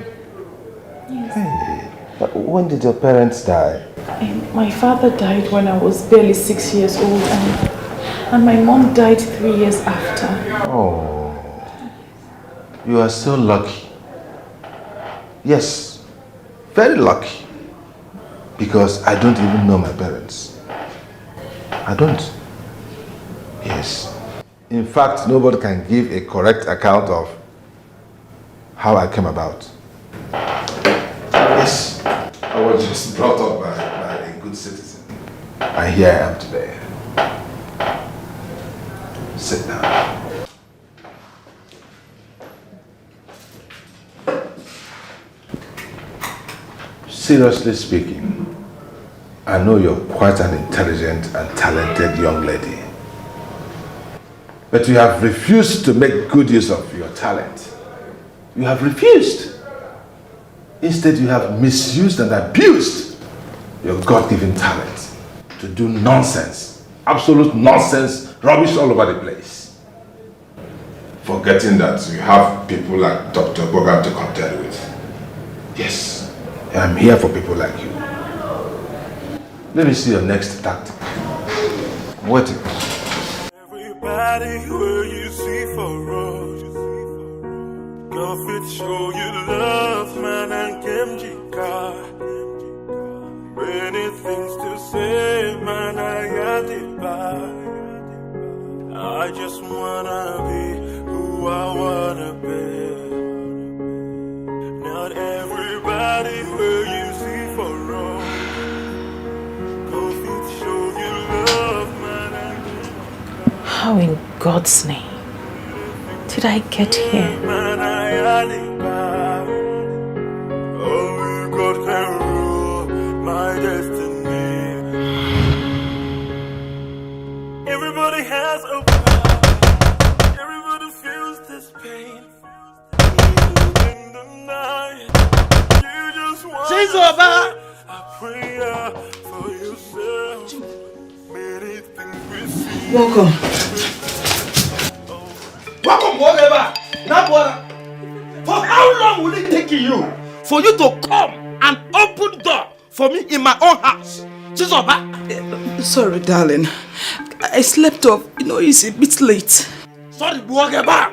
Yes. Hey, but when did your parents die? My father died when I was barely 6 years old, and my mom died 3 years after. Oh, you are so lucky. Yes, very lucky. Because I don't even know my parents. I don't. Yes. In fact, nobody can give a correct account of how I came about. Yes, I was just brought up by a good citizen. And here I am today. Sit down. Seriously speaking, I know you're quite an intelligent and talented young lady. But you have refused to make good use of your talent. You have refused. Instead, you have misused and abused your God-given talent to do nonsense, absolute nonsense, rubbish all over the place. Forgetting that you have people like Dr. Bogan to contend with. Yes, I'm here for people like you. Let me see your next tactic. I'm waiting. Everybody where you see for us. Go fit show you love, man, and Kimjika. Many things to say, man, I got it back. I just wanna be who I wanna be. Not everybody where you see for wrong. Go fit show you love, man, and How in God's name did I get here? man, I got it back. Only God can rule my destiny. Everybody has a pain. Everybody feels this pain. In the night, you just want a prayer for yourself. Many things we see. Welcome. Welcome, whatever. Now, for how long will it take you for you to come and open door for me in my own house? Sorry, darling. I slept off. You know, it's a bit late. Sorry, whatever.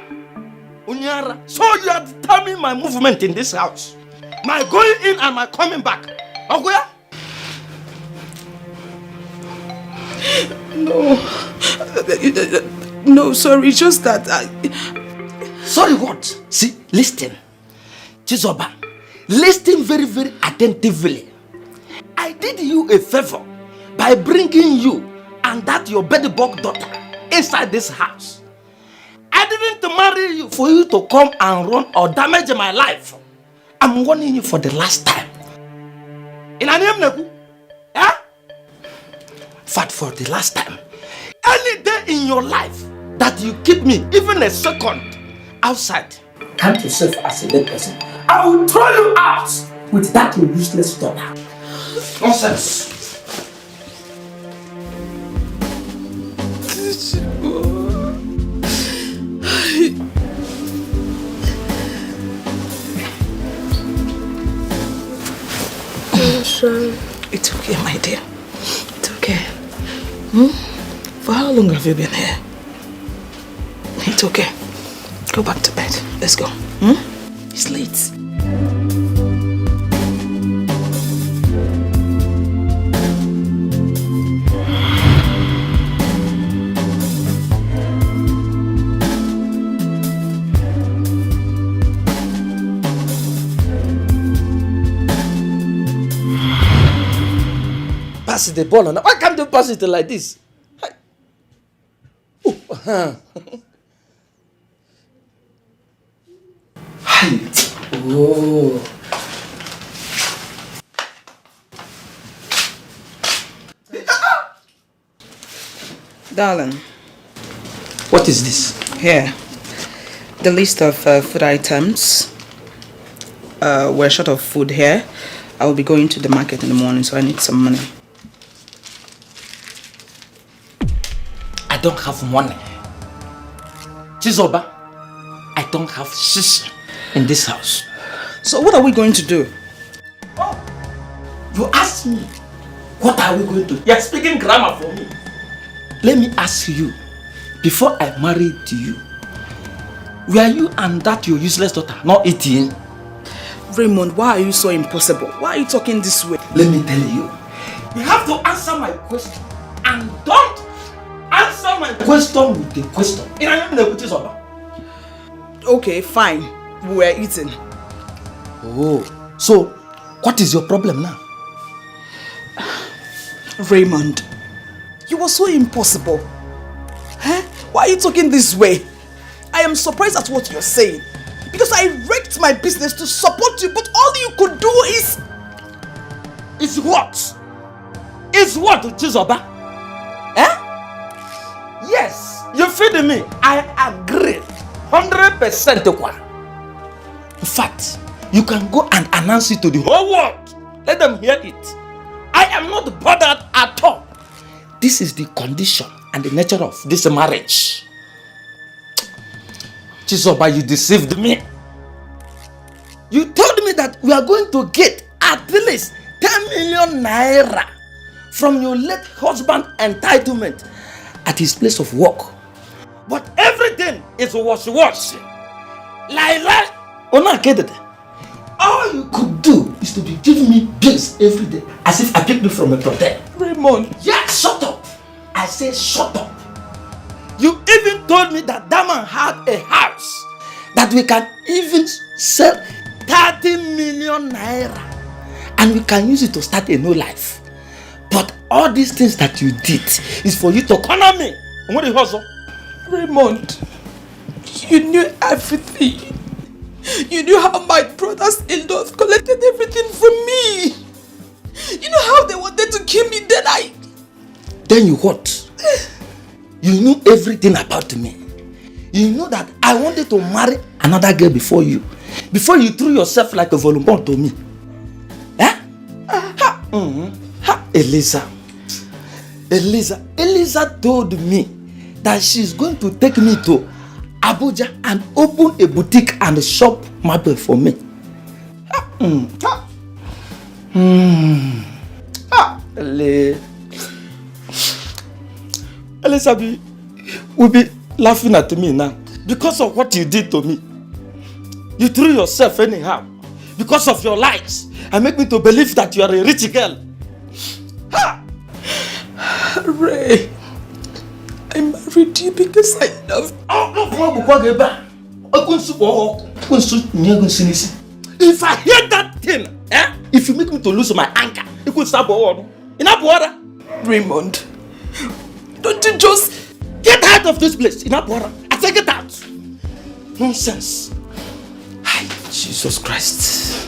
Unyara. So you are determining my movement in this house. My going in and my coming back. Okay? No. No, sorry, just that Sorry what? See, listen. Chizoba, listen very, very attentively. I did you a favor by bringing you and that your bedbug daughter inside this house. I didn't marry you for you to come and run or damage my life. I'm warning you for the last time. In a name, Nebu? Eh? But for the last time. Any day in your life that you keep me even a second outside, count yourself as a dead person. I will throw you out with that your useless daughter. Nonsense. It's okay, my dear. It's okay. For how long have you been here? It's okay. Go back to bed. Let's go. It's late. pass the ball now. Why can't they pass it like this? Oh. Darling. What is this? Here. The list of food items. We're short of food here. I will be going to the market in the morning, so I need some money. I don't have money. Chizoba, I don't have shish in this house. So what are we going to do? You ask me, what are we going to do? You're speaking grammar for me. Let me ask you, before I married you, were you and that your useless daughter not eating? Raymond, why are you so impossible? Why are you talking this way? Let me tell you, you have to answer my question and don't answer my question with a question. Okay, fine. We were eating. Oh, so what is your problem now? Raymond, you were so impossible. Huh? Why are you talking this way? I am surprised at what you're saying. Because I wrecked my business to support you, but all you could do is... Is what? Is what, Chizoba? Eh? Yes, you feed me. I agree. 100%. In fact, you can go and announce it to the whole world. Let them hear it. I am not bothered at all. This is the condition and the nature of this marriage. Chizoba, you deceived me. You told me that we are going to get at least 10 million naira from your late husband's entitlement at his place of work. But everything is wash-wash. Lie. All you could do is to be giving me bills every day as if I picked you from a hotel. Raymond. Yeah, shut up. I say shut up. You even told me that man had a house that we can even sell 30 million naira and we can use it to start a new life. But all these things that you did is for you to corner me. Raymond, you knew everything. You knew how my brothers-in-law collected everything from me. You know how they wanted to kill me, Then you what? You knew everything about me. You know that I wanted to marry another girl before you. Before you threw yourself like a volunteer to me. Eh? Eliza told me that she's going to take me to Abuja and open a boutique and a shop marble for me. Elizabeth will be laughing at me now because of what you did to me. You threw yourself anyhow because of your lies and make me to believe that you are a rich girl. Ray, I married you because I loved you. If I hear that thing, if you make me to lose my anchor, you could stop enough water. Raymond, don't you just get out of this place? Enough water. I say get out. Nonsense. Hi, Jesus Christ.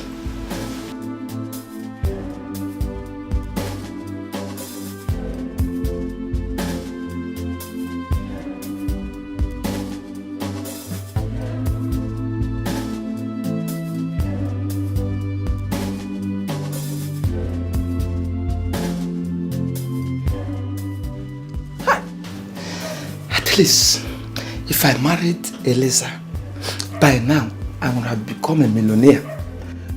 Please, if I married Eliza, by now I would have become a millionaire.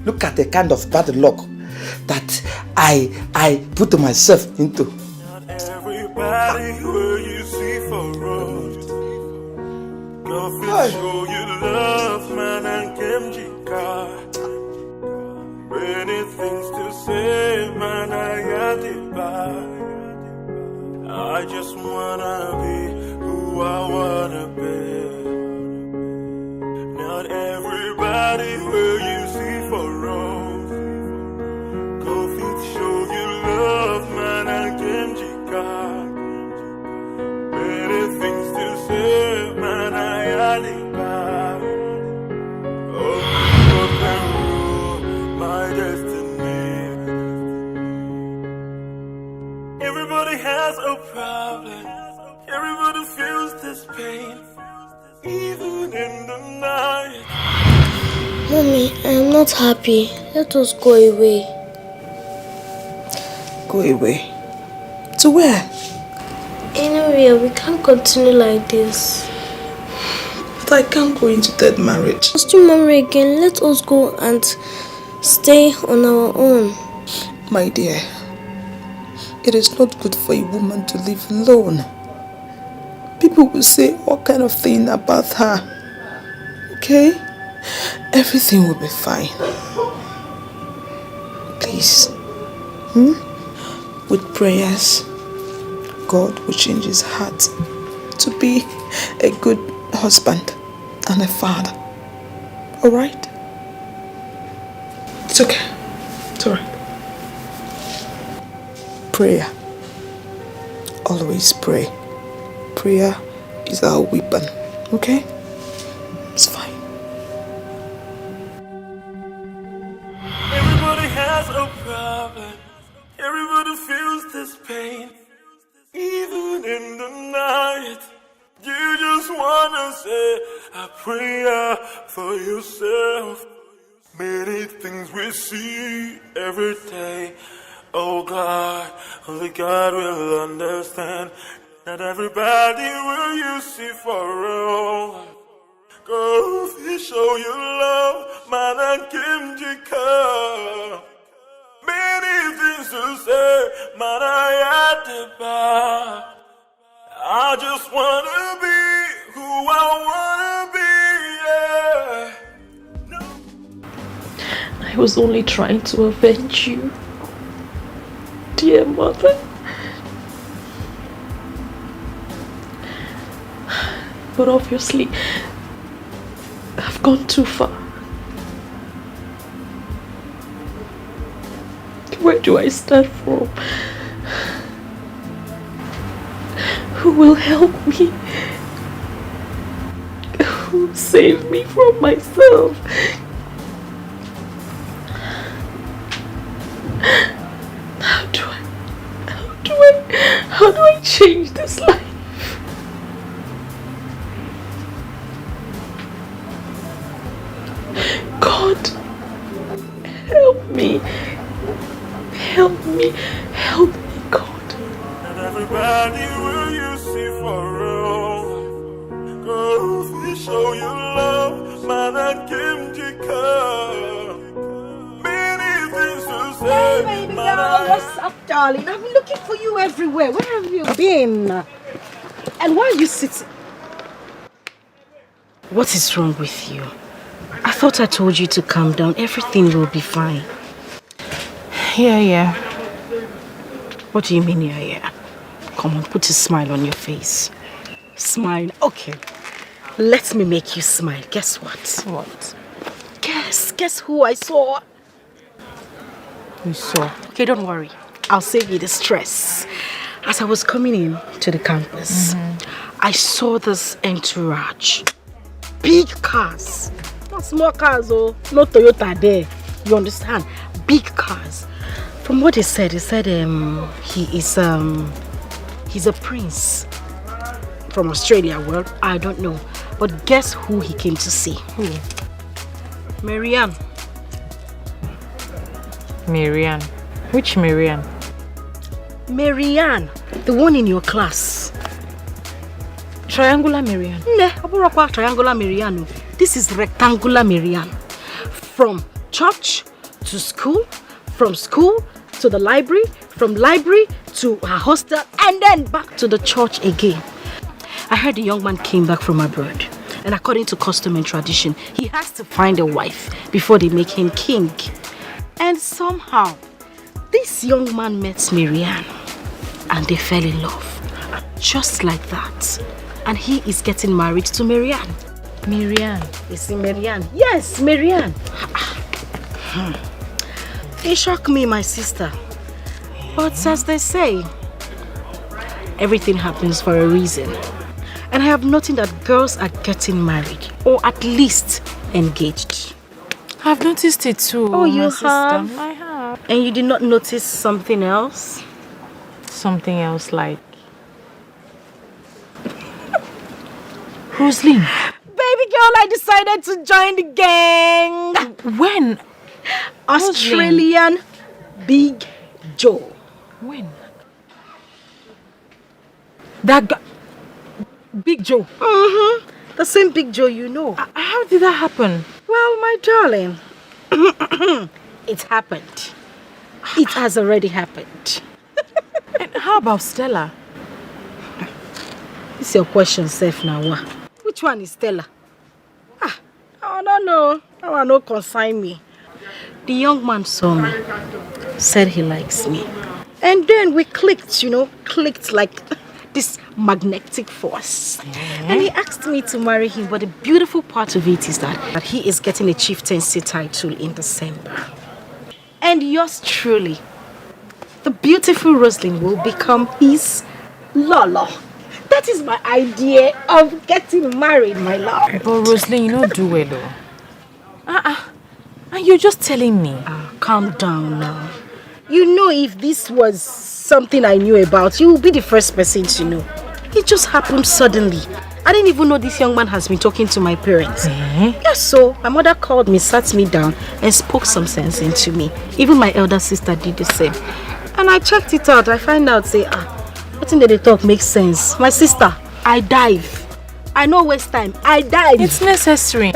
Look at the kind of bad luck that I put myself into. Not everybody who you see for road. Go fit show you love, man, and Kemjika. Many things to say, man, I got it back. I just wanna be who I wanna be. Not everybody will you see for road. Go fit show you love, man, and has a problem. Everybody feels this pain, even in the night. Mommy, I'm not happy. Let us go away. Go away? To where? Anywhere. We can't continue like this. But I can't go into that marriage. Let's do marry again. Let us go and stay on our own. My dear, it is not good for a woman to live alone. People will say all kind of thing about her. Okay? Everything will be fine. Please. With prayers, God will change his heart to be a good husband and a father. Alright? It's okay. It's alright. Prayer. Always pray. Prayer is our weapon. Okay? It's fine. Everybody has a problem. Everybody feels this pain, even in the night. You just wanna say a prayer for yourself. Many things we see every day. Oh God, only God will understand. Not everybody will you see for real. Go show your love, man and Kim. Many things to say, man I at the bar. I just wanna be who I wanna be, yeah. I was only trying to avenge you, dear mother. But obviously, I've gone too far. Where do I start from? Who will help me? Who will save me from myself? How do I change this life? God, help me. Help me. Help me, God. Not everybody will you see for real. Go show your love, man and Kim. Many things to say. Hey, baby girl, what's up, darling? I've been looking for you everywhere. Where have you been? And why are you sitting? What is wrong with you? I thought I told you to calm down. Everything will be fine. Yeah. What do you mean, yeah? Come on, put a smile on your face. Smile. Okay. Let me make you smile. Guess what? What? Guess who I saw? You saw? Okay, don't worry. I'll save you the stress. As I was coming in to the campus, I saw this entourage. Big cars. Not small cars, oh. No Toyota there. You understand? Big cars. From what he said he's a prince from Australia. Well, I don't know. But guess who he came to see? Who? Marianne. Marianne. Which Marianne? Marianne, the one in your class. Triangular Marianne? No, triangular Marianne. This is rectangular Marianne. From church to school, from school to the library, from library to her hostel, and then back to the church again. I heard the young man came back from abroad, and according to custom and tradition, he has to find a wife before they make him king. And somehow, this young man met Marianne, and they fell in love. Just like that. And he is getting married to Marianne. Marianne? Is it Marianne? Yes, Marianne. It shocked me, my sister. But as they say, everything happens for a reason. And I have noticed that girls are getting married, or at least engaged. I've noticed it too. Oh, you sister. have? I have. And you did not notice something else? something else like... Rosaline. Baby girl, I decided to join the gang. When? Australian Big Joe. When? That guy. Big Joe. The same Big Joe you know. How did that happen? Well, my darling, it happened. It has already happened. And how about Stella? It's your question, safe now. Which one is Stella? I don't know. That one don't consign me. The young man saw me, said he likes me. And then we clicked, clicked like this magnetic force. And he asked me to marry him, but the beautiful part of it is that he is getting a chieftaincy title in December. And yours truly, the beautiful Rosaline, will become his Lolo. That is my idea of getting married, my love. But Rosaline, you don't do well though. And you're just telling me. Calm down now. You know, if this was something I knew about, you would be the first person to know. It just happened suddenly. I didn't even know this young man has been talking to my parents. Yes, so my mother called me, sat me down and spoke some sense into me. Even my elder sister did the same. And I checked it out. I find out, say, nothing that they talk makes sense. My sister, I dive. I know waste time. I dive. It's necessary.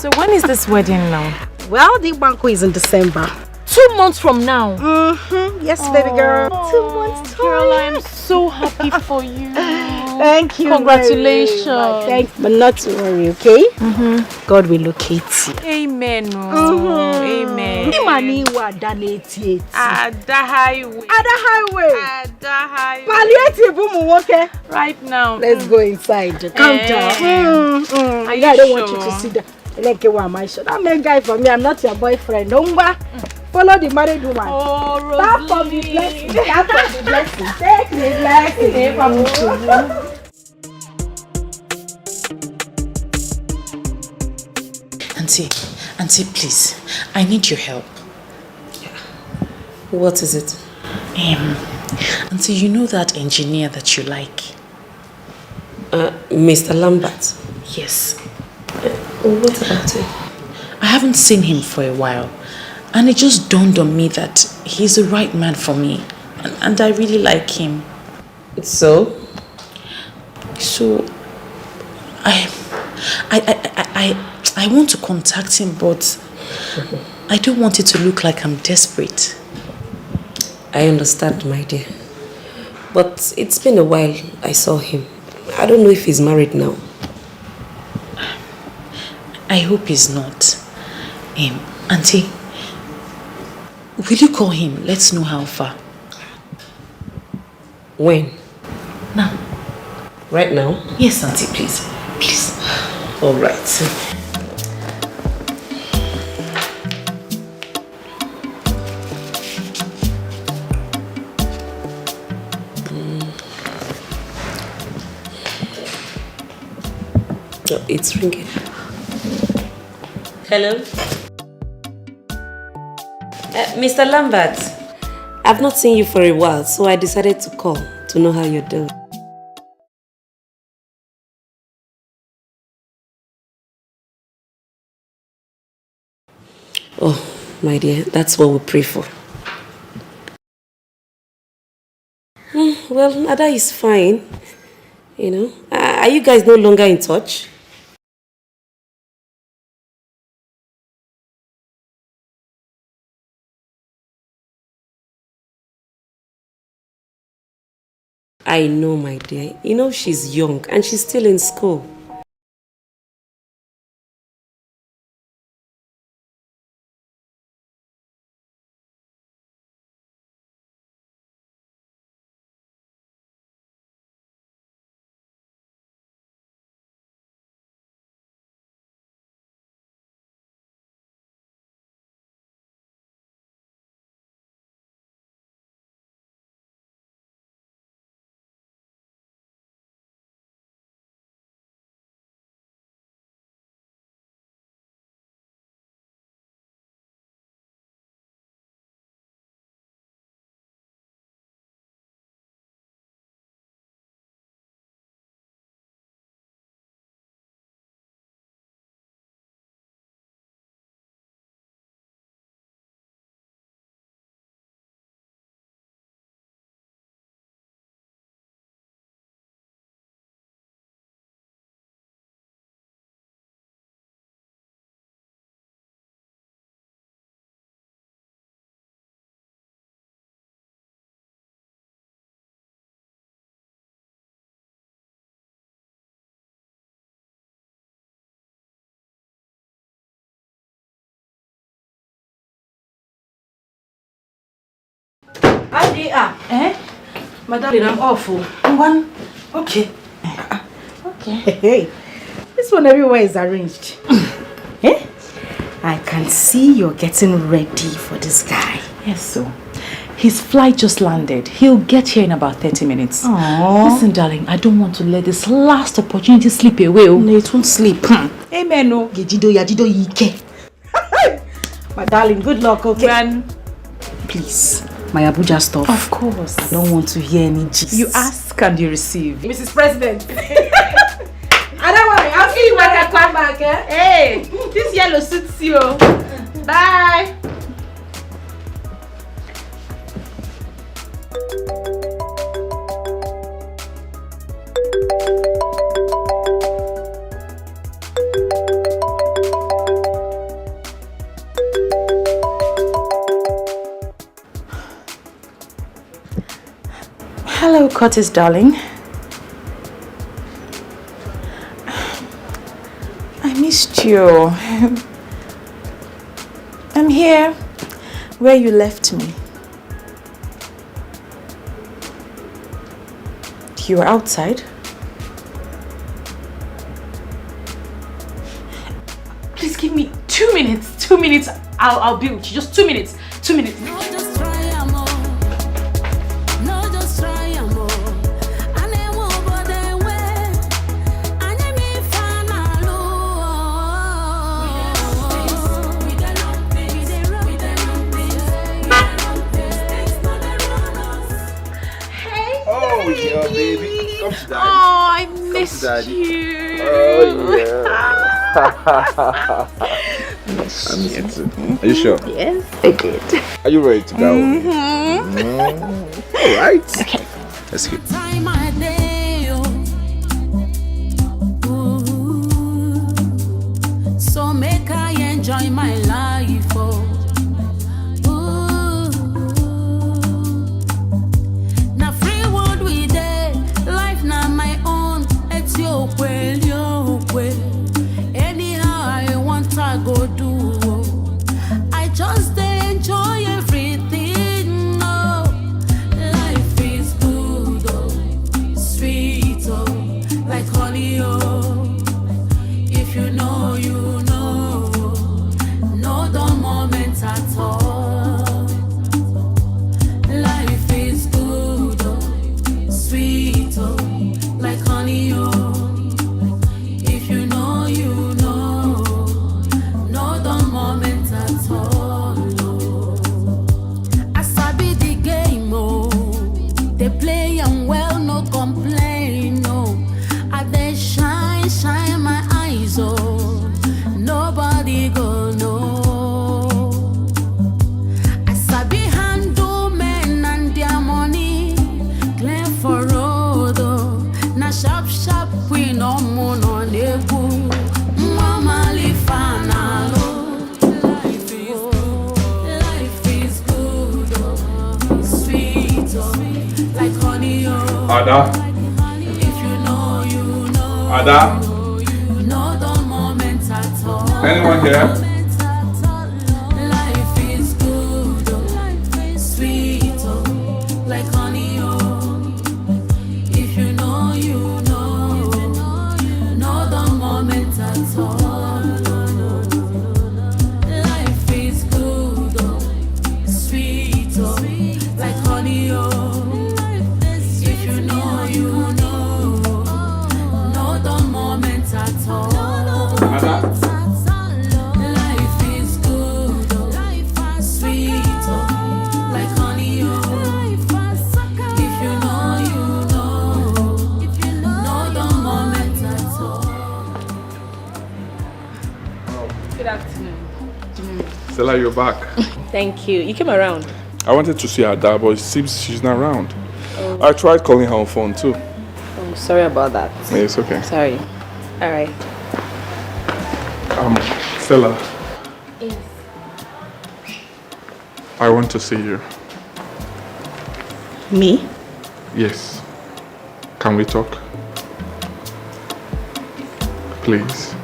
So when is this wedding now? Well, the banquet is in December. 2 months from now? Yes, baby girl. 2 months time. Girl, I'm so happy for you. Thank you. Congratulations. Thanks, but not to worry, okay? God will locate you. Amen. Amen. Ada highway. Palliative, okay? Right now. Let's go inside. Calm down. I don't want you to see that. That man guy for me, I'm not your boyfriend. Follow the married woman. Start from the blessing. Take the blessing. Auntie, please, I need your help. What is it? Auntie, you know that engineer that you like? Mr. Lambert? Yes. What about it? I haven't seen him for a while, and it just dawned on me that he's the right man for me, and I really like him. So? So, I want to contact him, but I don't want it to look like I'm desperate. I understand, my dear. But it's been a while I saw him. I don't know if he's married now. I hope he's not. Auntie, will you call him? Let's know how far. When? Now. Right now? Yes, Auntie, please. Please. All right. Oh, it's ringing. Hello? Mr. Lambert, I've not seen you for a while, so I decided to call to know how you're doing. Oh, my dear, that's what we pray for. Well, Ada is fine. You know, are you guys no longer in touch? I know, my dear. You know, she's young and she's still in school. Eh? My darling, I'm awful. One. Okay. Okay. Hey, this one everywhere is arranged. Eh? I can see you're getting ready for this guy. Yes, so. His flight just landed. He'll get here in about 30 minutes. Aww. Listen, darling, I don't want to let this last opportunity slip away. No, it won't slip. Amen. Oh. My darling, good luck, okay? When? Please, my Abuja stuff. Of course. I don't want to hear any gist. You ask and you receive. Mrs. President. I don't worry, I'll see you when I come back, eh? Hey, this yellow suits you. Bye. Hello, Curtis, darling. I missed you. I'm here where you left me. You were outside? Please give me 2 minutes. 2 minutes. I'll be with you. Just 2 minutes. 2 minutes. Baby, come to daddy. Oh, I missed you. Oh, yeah. I miss you too. Are you sure? Yes, I did. Are you ready to go? All right. Okay. Let's go. So make I enjoy my life. Oh. Anyhow I want to go do. I just enjoy everything. Oh, life is good, oh, sweet, oh, like honey, oh. If you know, you know, no dull moments at all. Life is good, oh, sweet, oh, like honey, oh. Ada? Ada? Anyone here? Life is good, sweet, like honey, oh. If you know, you know, the moment at all. Life is good, sweet, like honey, oh. Life is good, sweet, like honey, oh. If you know, you know the moment at all. Good afternoon. Stella, you're back. Thank you. You came around. I wanted to see Ada, but it seems she's not around. Oh. I tried calling her on phone too. Oh, sorry about that. Yeah, it's okay. Sorry. All right. Stella. Yes. I want to see you. Me? Yes. Can we talk? Please.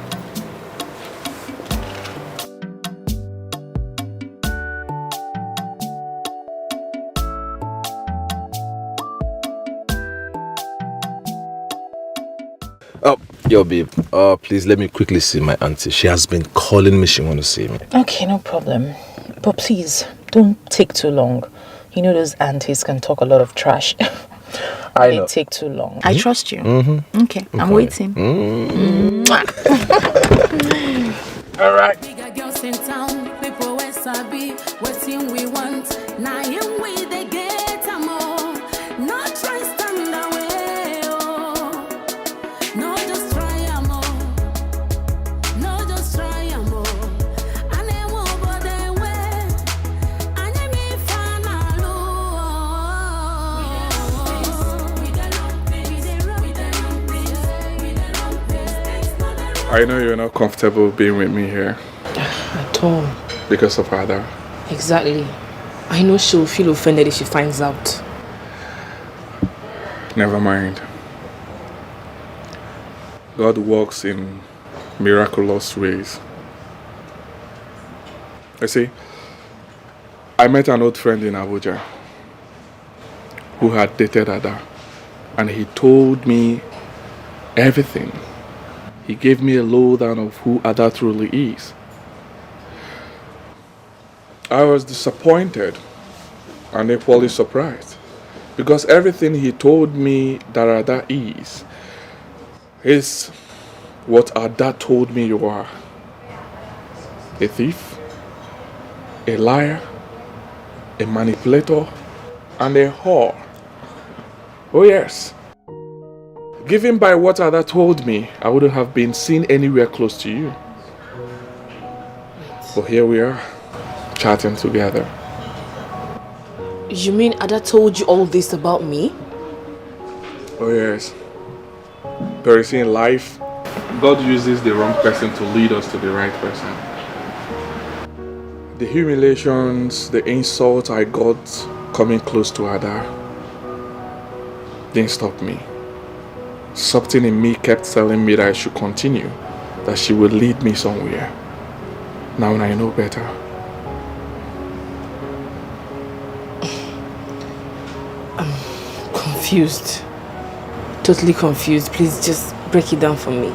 Yo, babe, please let me quickly see my auntie. She has been calling me. She wants to see me. Okay, no problem. But please, don't take too long. You know those aunties can talk a lot of trash. I know. They take too long. I trust you. Mm-hmm. Okay, I'm waiting. All right. Bigger girls in town, people where sabi, waiting we want. Now you we they get more. No try stand away, oh. No just try more. No just try more. And they won't go their way. And they me final. I know you're not comfortable being with me here. At all. Because of Ada. Exactly. I know she'll feel offended if she finds out. Never mind. God works in miraculous ways. You see, I met an old friend in Abuja who had dated Ada, and he told me everything. He gave me a lowdown of who Ada truly is. I was disappointed and equally surprised because everything he told me that Ada is what Ada told me you are. A thief, a liar, a manipulator, and a whore. Oh yes. Given by what Ada told me, I wouldn't have been seen anywhere close to you. But here we are, chatting together. You mean Ada told you all this about me? Oh yes. But you see, in life, God uses the wrong person to lead us to the right person. The humiliations, the insults I got coming close to Ada didn't stop me. Something in me kept telling me that I should continue, that she would lead me somewhere. Now I know better. I'm confused. Totally confused. Please just break it down for me.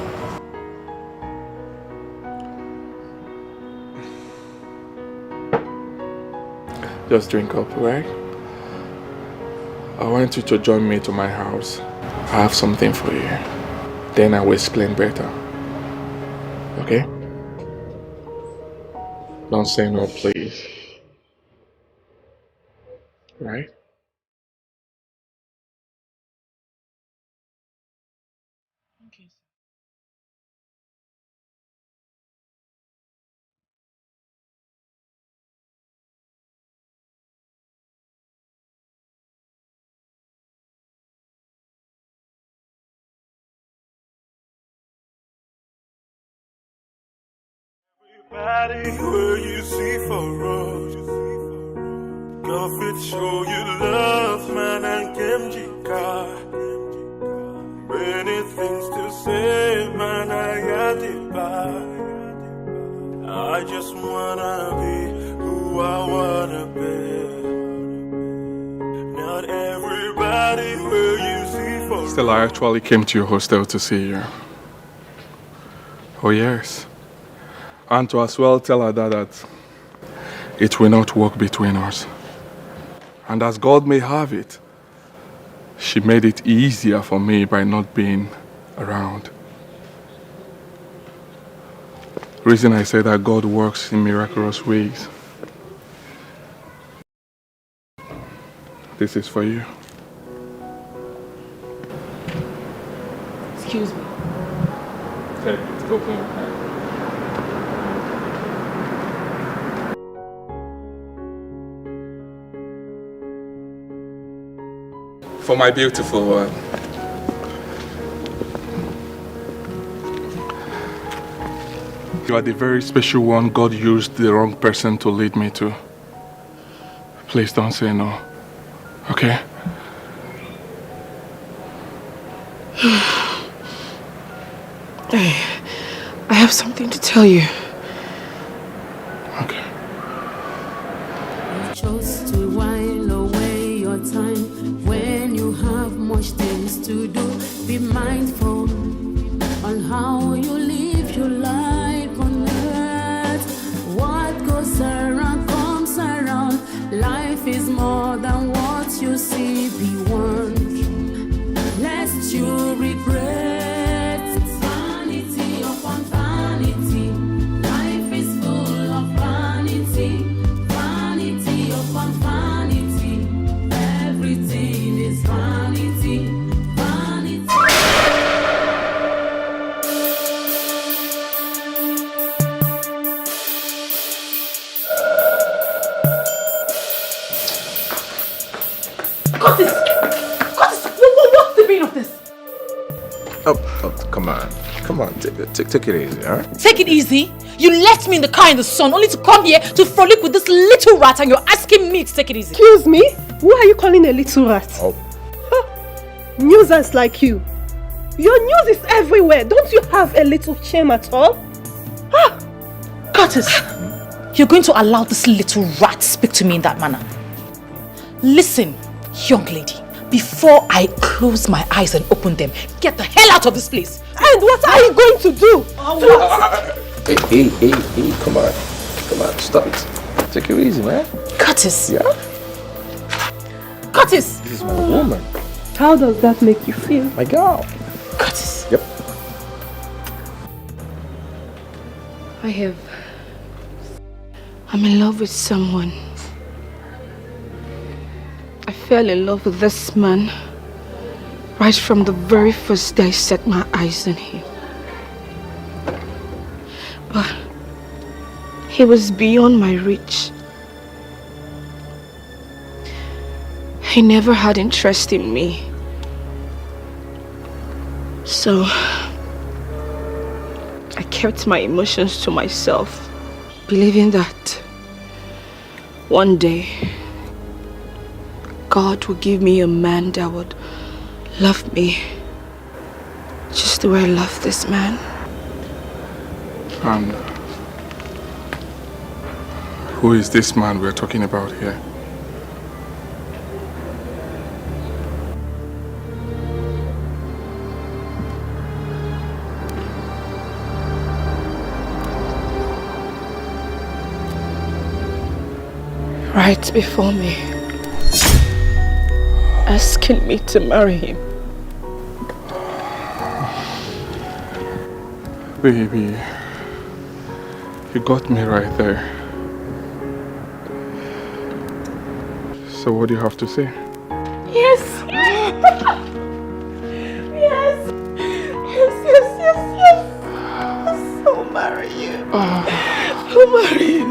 Just drink up, right? I want you to join me to my house. I have something for you. Then I will explain better. Okay? Don't say no, please. Right? Everybody where you see for us, God fit show you love, man, and Kemjika. Many things to say, man, I got it back. I just wanna be who I wanna be. Not everybody where you see for us. Still, I actually came to your hostel to see you. Oh yes. And to as well tell Ada that it will not work between us. And as God may have it, she made it easier for me by not being around. Reason I say that God works in miraculous ways. This is for you. Excuse me. Take it. Go for it. For my beautiful one. You are the very special one God used the wrong person to lead me to. Please don't say no. Okay? I have something to tell you. Okay. You chose to while away your time when you have much things to do. Be mindful on how can what you see be one, lest you regret. Vanity upon vanity, life is full of vanity. Vanity upon vanity, everything is vanity. Vanity. Curtis! Curtis! What's the meaning of this? Oh, come on. Come on, take it easy, alright? Take it easy? You left me in the car in the sun only to come here to frolic with this little rat and you're asking me to take it easy. Excuse me? Who are you calling a little rat? Oh. Nuisance like you. Your news is everywhere. Don't you have a little shame at all? Curtis, you're going to allow this little rat speak to me in that manner. Listen, young lady, before I close my eyes and open them, get the hell out of this place. And what are you going to do? Hey, come on. Come on, stop it. Take it easy, man. Curtis. Yeah? Curtis! This is my woman. How does that make you feel? My girl. Curtis. Yep. I'm in love with someone. I fell in love with this man right from the very first day I set my eyes on him. But he was beyond my reach. He never had interest in me. So I kept my emotions to myself, believing that one day God would give me a man that would love me just the way I love this man. And who is this man we're talking about here? Right before me, asking me to marry him. Baby, you got me right there. So what do you have to say? Yes! Yes! I'll marry you. I'll marry you.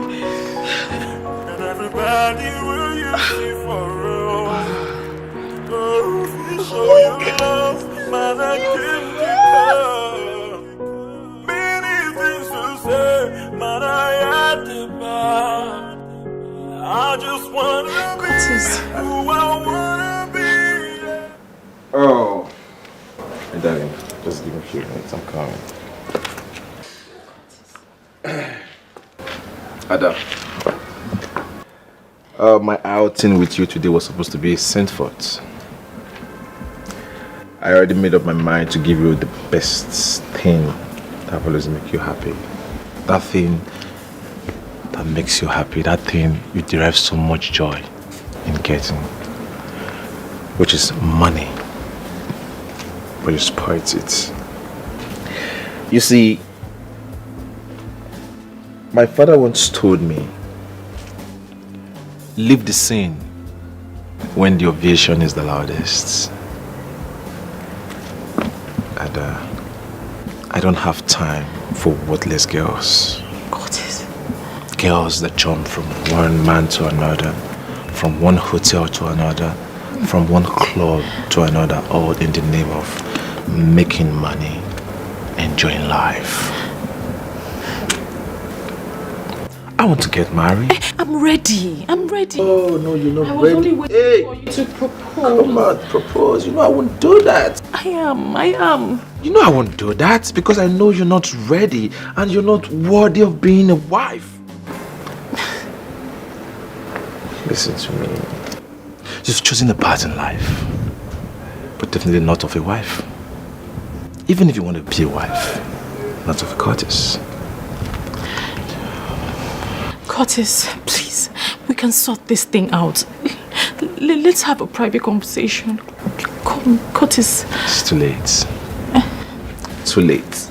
And everybody will use you for real. Oh, you show your love, man, I can't declare. Many things to say, man, I had to buy. I just wanna be who I wanna be. Oh. Hey, darling, just give me a few minutes. I'm coming. Ada. My outing with you today was supposed to be sent forth. I already made up my mind to give you the best thing that will always make you happy. That thing that makes you happy, that thing you derive so much joy in getting, which is money. But you spoiled it. You see, my father once told me, leave the scene when the ovation is the loudest. And I don't have time for worthless girls. Girls that jump from one man to another, from one hotel to another, from one club to another, all in the name of making money, enjoying life. I want to get married. I'm ready. Oh, no, you're not I was ready. only waiting for you to propose. Come on, propose. You know I won't do that. I am. You know I won't do that because I know you're not ready and you're not worthy of being a wife. Listen to me. You've chosen a path in life, but definitely not of a wife. Even if you want to be a wife, not of a Curtis. Curtis, please, we can sort this thing out. let's have a private conversation. Come, Curtis. It's too late. Too late.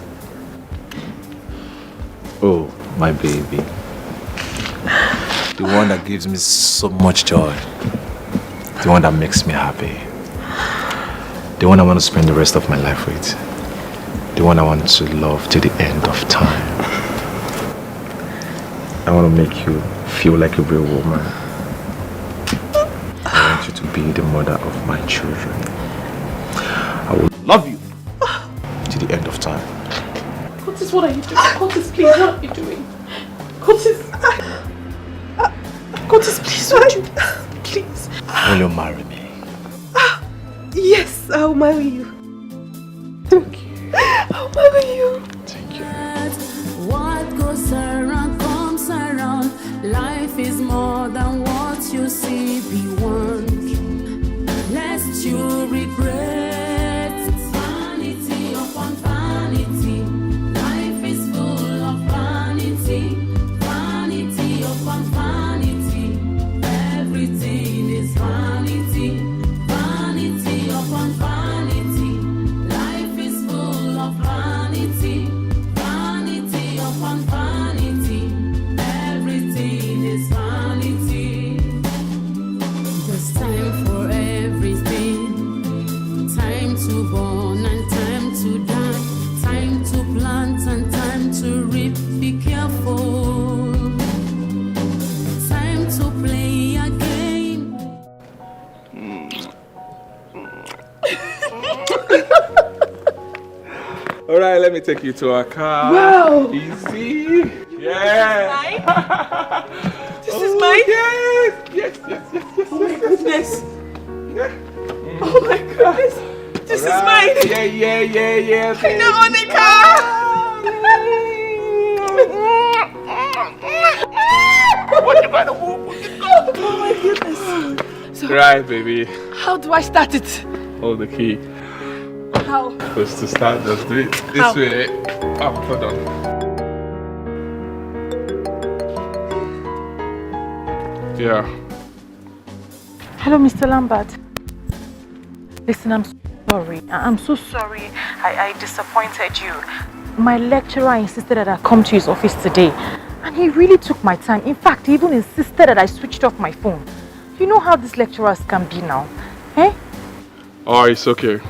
Oh, my baby. The one that gives me so much joy. The one that makes me happy. The one I want to spend the rest of my life with. The one I want to love to the end of time. I want to make you feel like a real woman. I want you to be the mother of my children. I will love you to the end of time. Curtis, what are you doing? Curtis, please, what are you doing? Curtis. Curtis, please, won't you? Please. Will you marry me? Yes, I'll marry you. Thank you. I'll marry you. Thank you. What goes around comes around. Life is more than what you see beyond. Lest you regret vanity upon vanity. Life is full of vanity, vanity upon vanity. Everything is vanity, vanity upon vanity. Life is full of vanity, vanity upon vanity. Everything is vanity. There's time for everything. Time to born and time to die. Time to plant and time to reap. Be careful. Time to play a game. All right, let me take you to our car. Wow. Easy. Yeah. This is mine? Yes. Oh my goodness. Oh my goodness. This is mine. Yeah. I now own a car. Oh my goodness. So, Right, baby. how do I start it? Hold the key. How? First to start, just do it this How? way. Oh, hold on. Yeah. Hello, Mr. Lambert. Listen, I'm sorry. I'm so sorry I disappointed you. My lecturer insisted that I come to his office today. And he really took my time. In fact, he even insisted that I switched off my phone. You know how these lecturers can be now. Eh? Oh, it's okay.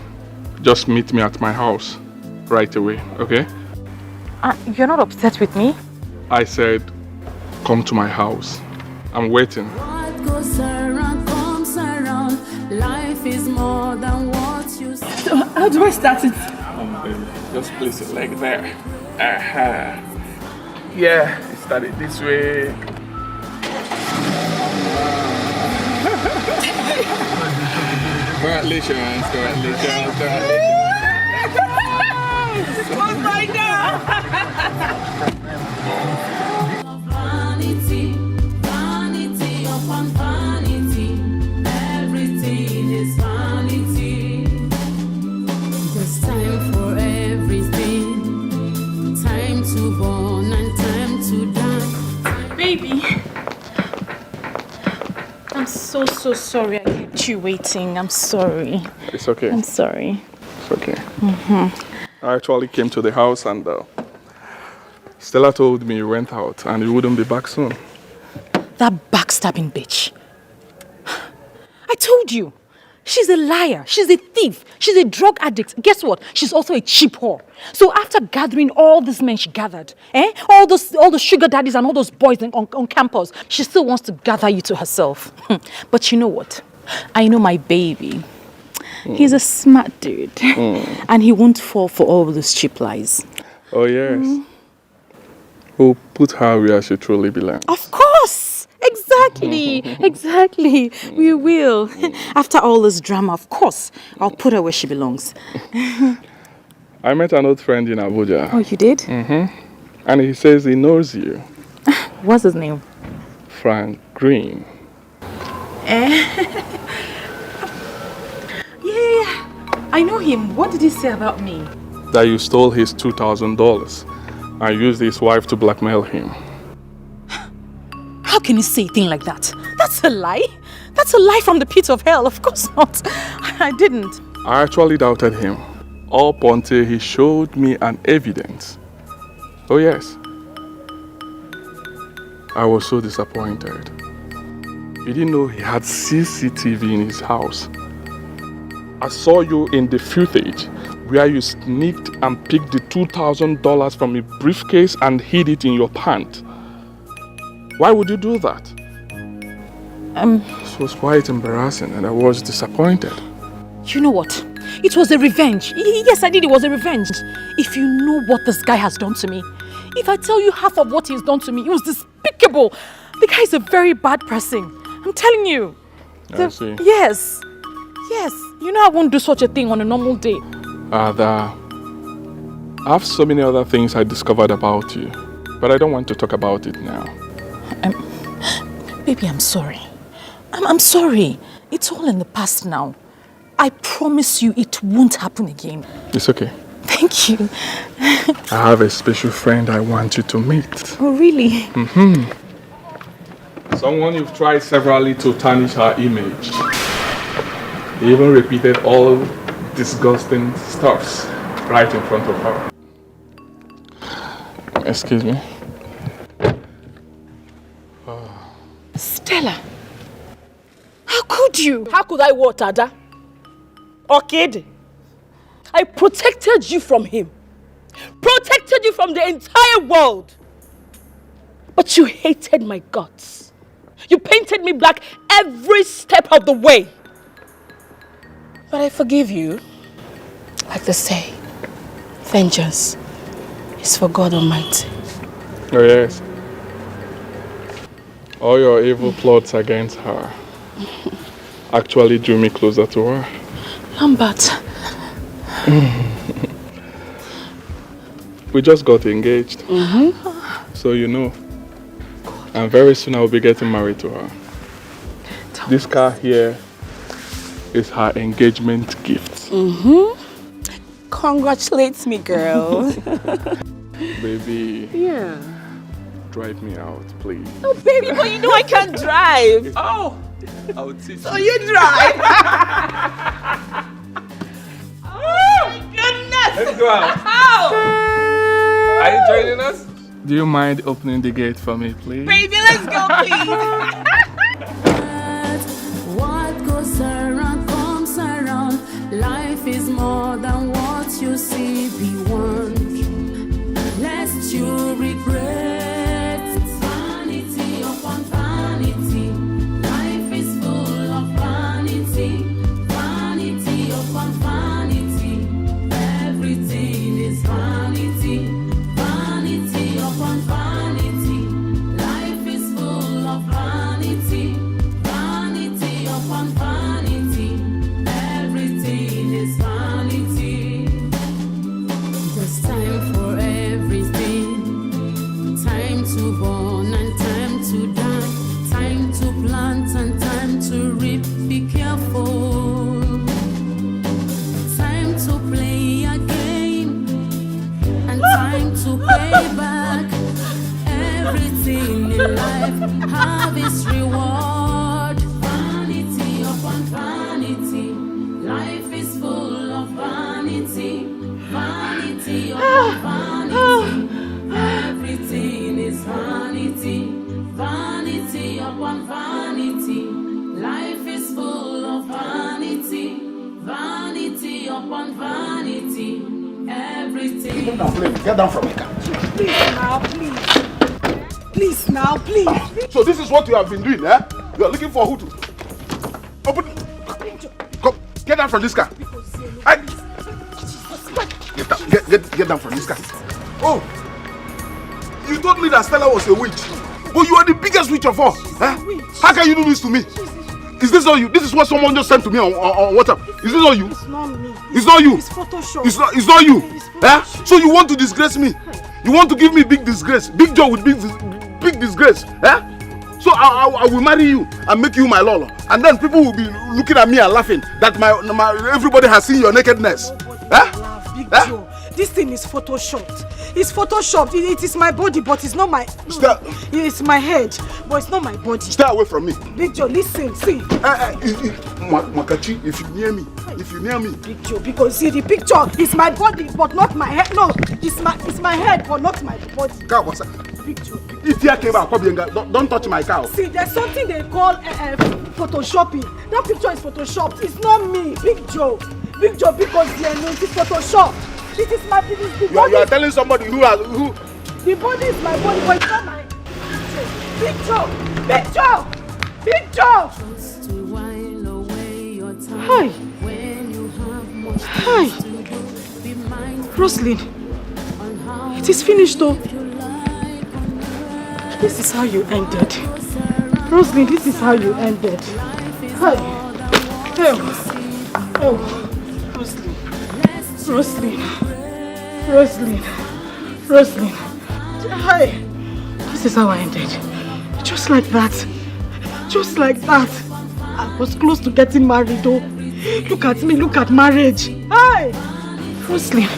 Just meet me at my house right away, okay? You're not upset with me? I said, come to my house. I'm waiting. What goes around comes around. Life is more than what you see. So, how do I start it? Baby, just place it like there. Aha. Yeah, start it this way. Congratulations. Close right now. Vanity, vanity upon vanity. Everything is vanity. There's time for everything. Time to born and time to die. Baby. I'm so sorry I kept you waiting. I'm sorry. It's okay. I'm sorry. It's okay. I actually came to the house and Stella told me you went out and you wouldn't be back soon. That backstabbing bitch. I told you. She's a liar. She's a thief. She's a drug addict. Guess what? She's also a cheap whore. So after gathering all these men she gathered, all the sugar daddies and all those boys on campus, she still wants to gather you to herself. But you know what? I know my baby. He's a smart dude. And he won't fall for all those cheap lies. Oh, yes. We'll put her where she truly belongs. Of course! Exactly. We will. After all this drama, of course, I'll put her where she belongs. I met an old friend in Abuja. Oh, you did? And he says he knows you. What's his name? Frank Green. Yeah, I know him. What did he say about me? That you stole his $2,000 and used his wife to blackmail him. How can you say a thing like that? That's a lie. That's a lie from the pit of hell. Of course not. I didn't. I actually doubted him up until he showed me an evidence. Oh yes. I was so disappointed. You didn't know he had CCTV in his house. I saw you in the footage where you sneaked and picked the $2,000 from a briefcase and hid it in your pant. Why would you do that? It was quite embarrassing and I was disappointed. You know what? It was a revenge. Yes, I did. It was a revenge. If you know what this guy has done to me, if I tell you half of what he's done to me, it was despicable. The guy is a very bad person. I'm telling you. I see. Yes. Yes. You know I won't do such a thing on a normal day. I have so many other things I discovered about you, but I don't want to talk about it now. Baby, I'm sorry. I'm sorry. It's all in the past now. I promise you it won't happen again. It's okay. Thank you. I have a special friend I want you to meet. Oh, really? Mm-hmm. Someone you've tried severally to tarnish her image. They even repeated all disgusting stuffs right in front of her. Excuse me. Stella, how could you? How could I what, Ada? Orchid? I protected you from him. Protected you from the entire world. But you hated my guts. You painted me black every step of the way. But I forgive you. Like they say, vengeance is for God Almighty. Oh yes. All your evil plots against her actually drew me closer to her. Lambert. We just got engaged. So you know. And very soon I will be getting married to her. This car here is her engagement gift. Congratulate me, girl. Baby. Yeah. Drive me out, please. Oh, baby, but you know I can't drive. Oh. I will teach So you drive. Oh, my goodness. Let's go out. Oh. Are you joining us? Do you mind opening the gate for me, please? Baby, let's go, please. What goes around comes around. Life is more than what you see beyond. Lest you regret vanity upon vanity. Life is full of vanity, vanity upon vanity. Everything is vanity, vanity upon vanity. Life is full of vanity, vanity upon vanity. Everything is vanity. There's time for everything. Time to born and time to die. Time to plant and time to reap. Be careful. Time to play a game and time to pay back. Everything in life have its reward. Vanity upon vanity. Life is full of vanity. Vanity upon vanity. Everything is vanity. Vanity upon vanity. Life is full of vanity. Vanity upon vanity. Everything. Get down from the car. Please now, please. Please now, please. So this is what you have been doing, eh? You are looking for who to open. Come, get down from this car. Hey. Get down from this car. Oh, you told me that Stella was a witch, but you are the biggest witch of all. Eh? How can you do this to me? Is this all you? This is what someone just sent to me on WhatsApp. Is this all you? It's not me. It's not you. It's Photoshop. It's not you. Eh? So you want to disgrace me? You want to give me big disgrace? Big job with big disgrace? Eh? So I will marry you and make you my lolo, and then people will be looking at me and laughing that my everybody has seen your nakedness. Eh? Big Eh? Joe. This thing is photoshopped. It's photoshopped. It is my body, but it's not my... It's my head, but it's not my body. Stay away from me. Big Joe, listen, see. Makachi, if you near me, Big Joe, because see, the picture is my body, but not my head. No, it's my head, but not my body. Cow, what's that? Big Joe. If you came out, don't touch my cow. See, there's something they call photoshopping. That picture is photoshopped. It's not me, Big Joe. Big Joe, because the it is photoshopped. This is my body. You are telling somebody who... The body is my body, but it's not my... Big Joe! Big Joe! Big Joe! Hi! Hi! Roslyn! It is finished though. This is how you ended. Roslyn, this is how you ended. Hi! Oh! Roslyn! Hi! This is how I ended. Just like that. Just like that. I was close to getting married though. Look at me, look at marriage. Hi! Roslyn.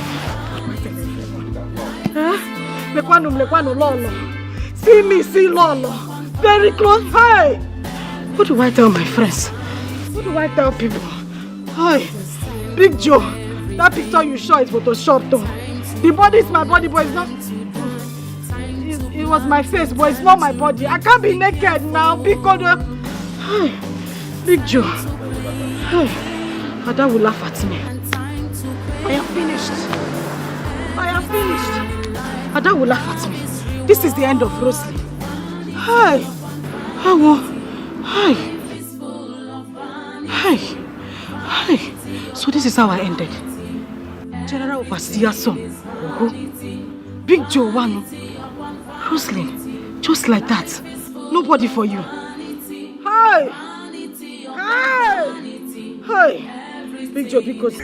Lekwano, Lolo. See me, see Lolo. Very close. Hi! What do I tell my friends? What do I tell people? Hi! Big Joe. That picture you show is photoshopped though. The body is my body, but it's not... It was my face, but it's not my body. I can't be naked now because... Hi, Big Joe. Hi. Ada will laugh at me. I am finished. Ada will laugh at me. This is the end of Roslyn. Hi. Hi. So this is how I ended. General Bastia's son. Big Joe one. Roslyn, just like that. Nobody for you. Hi! Big Joe, because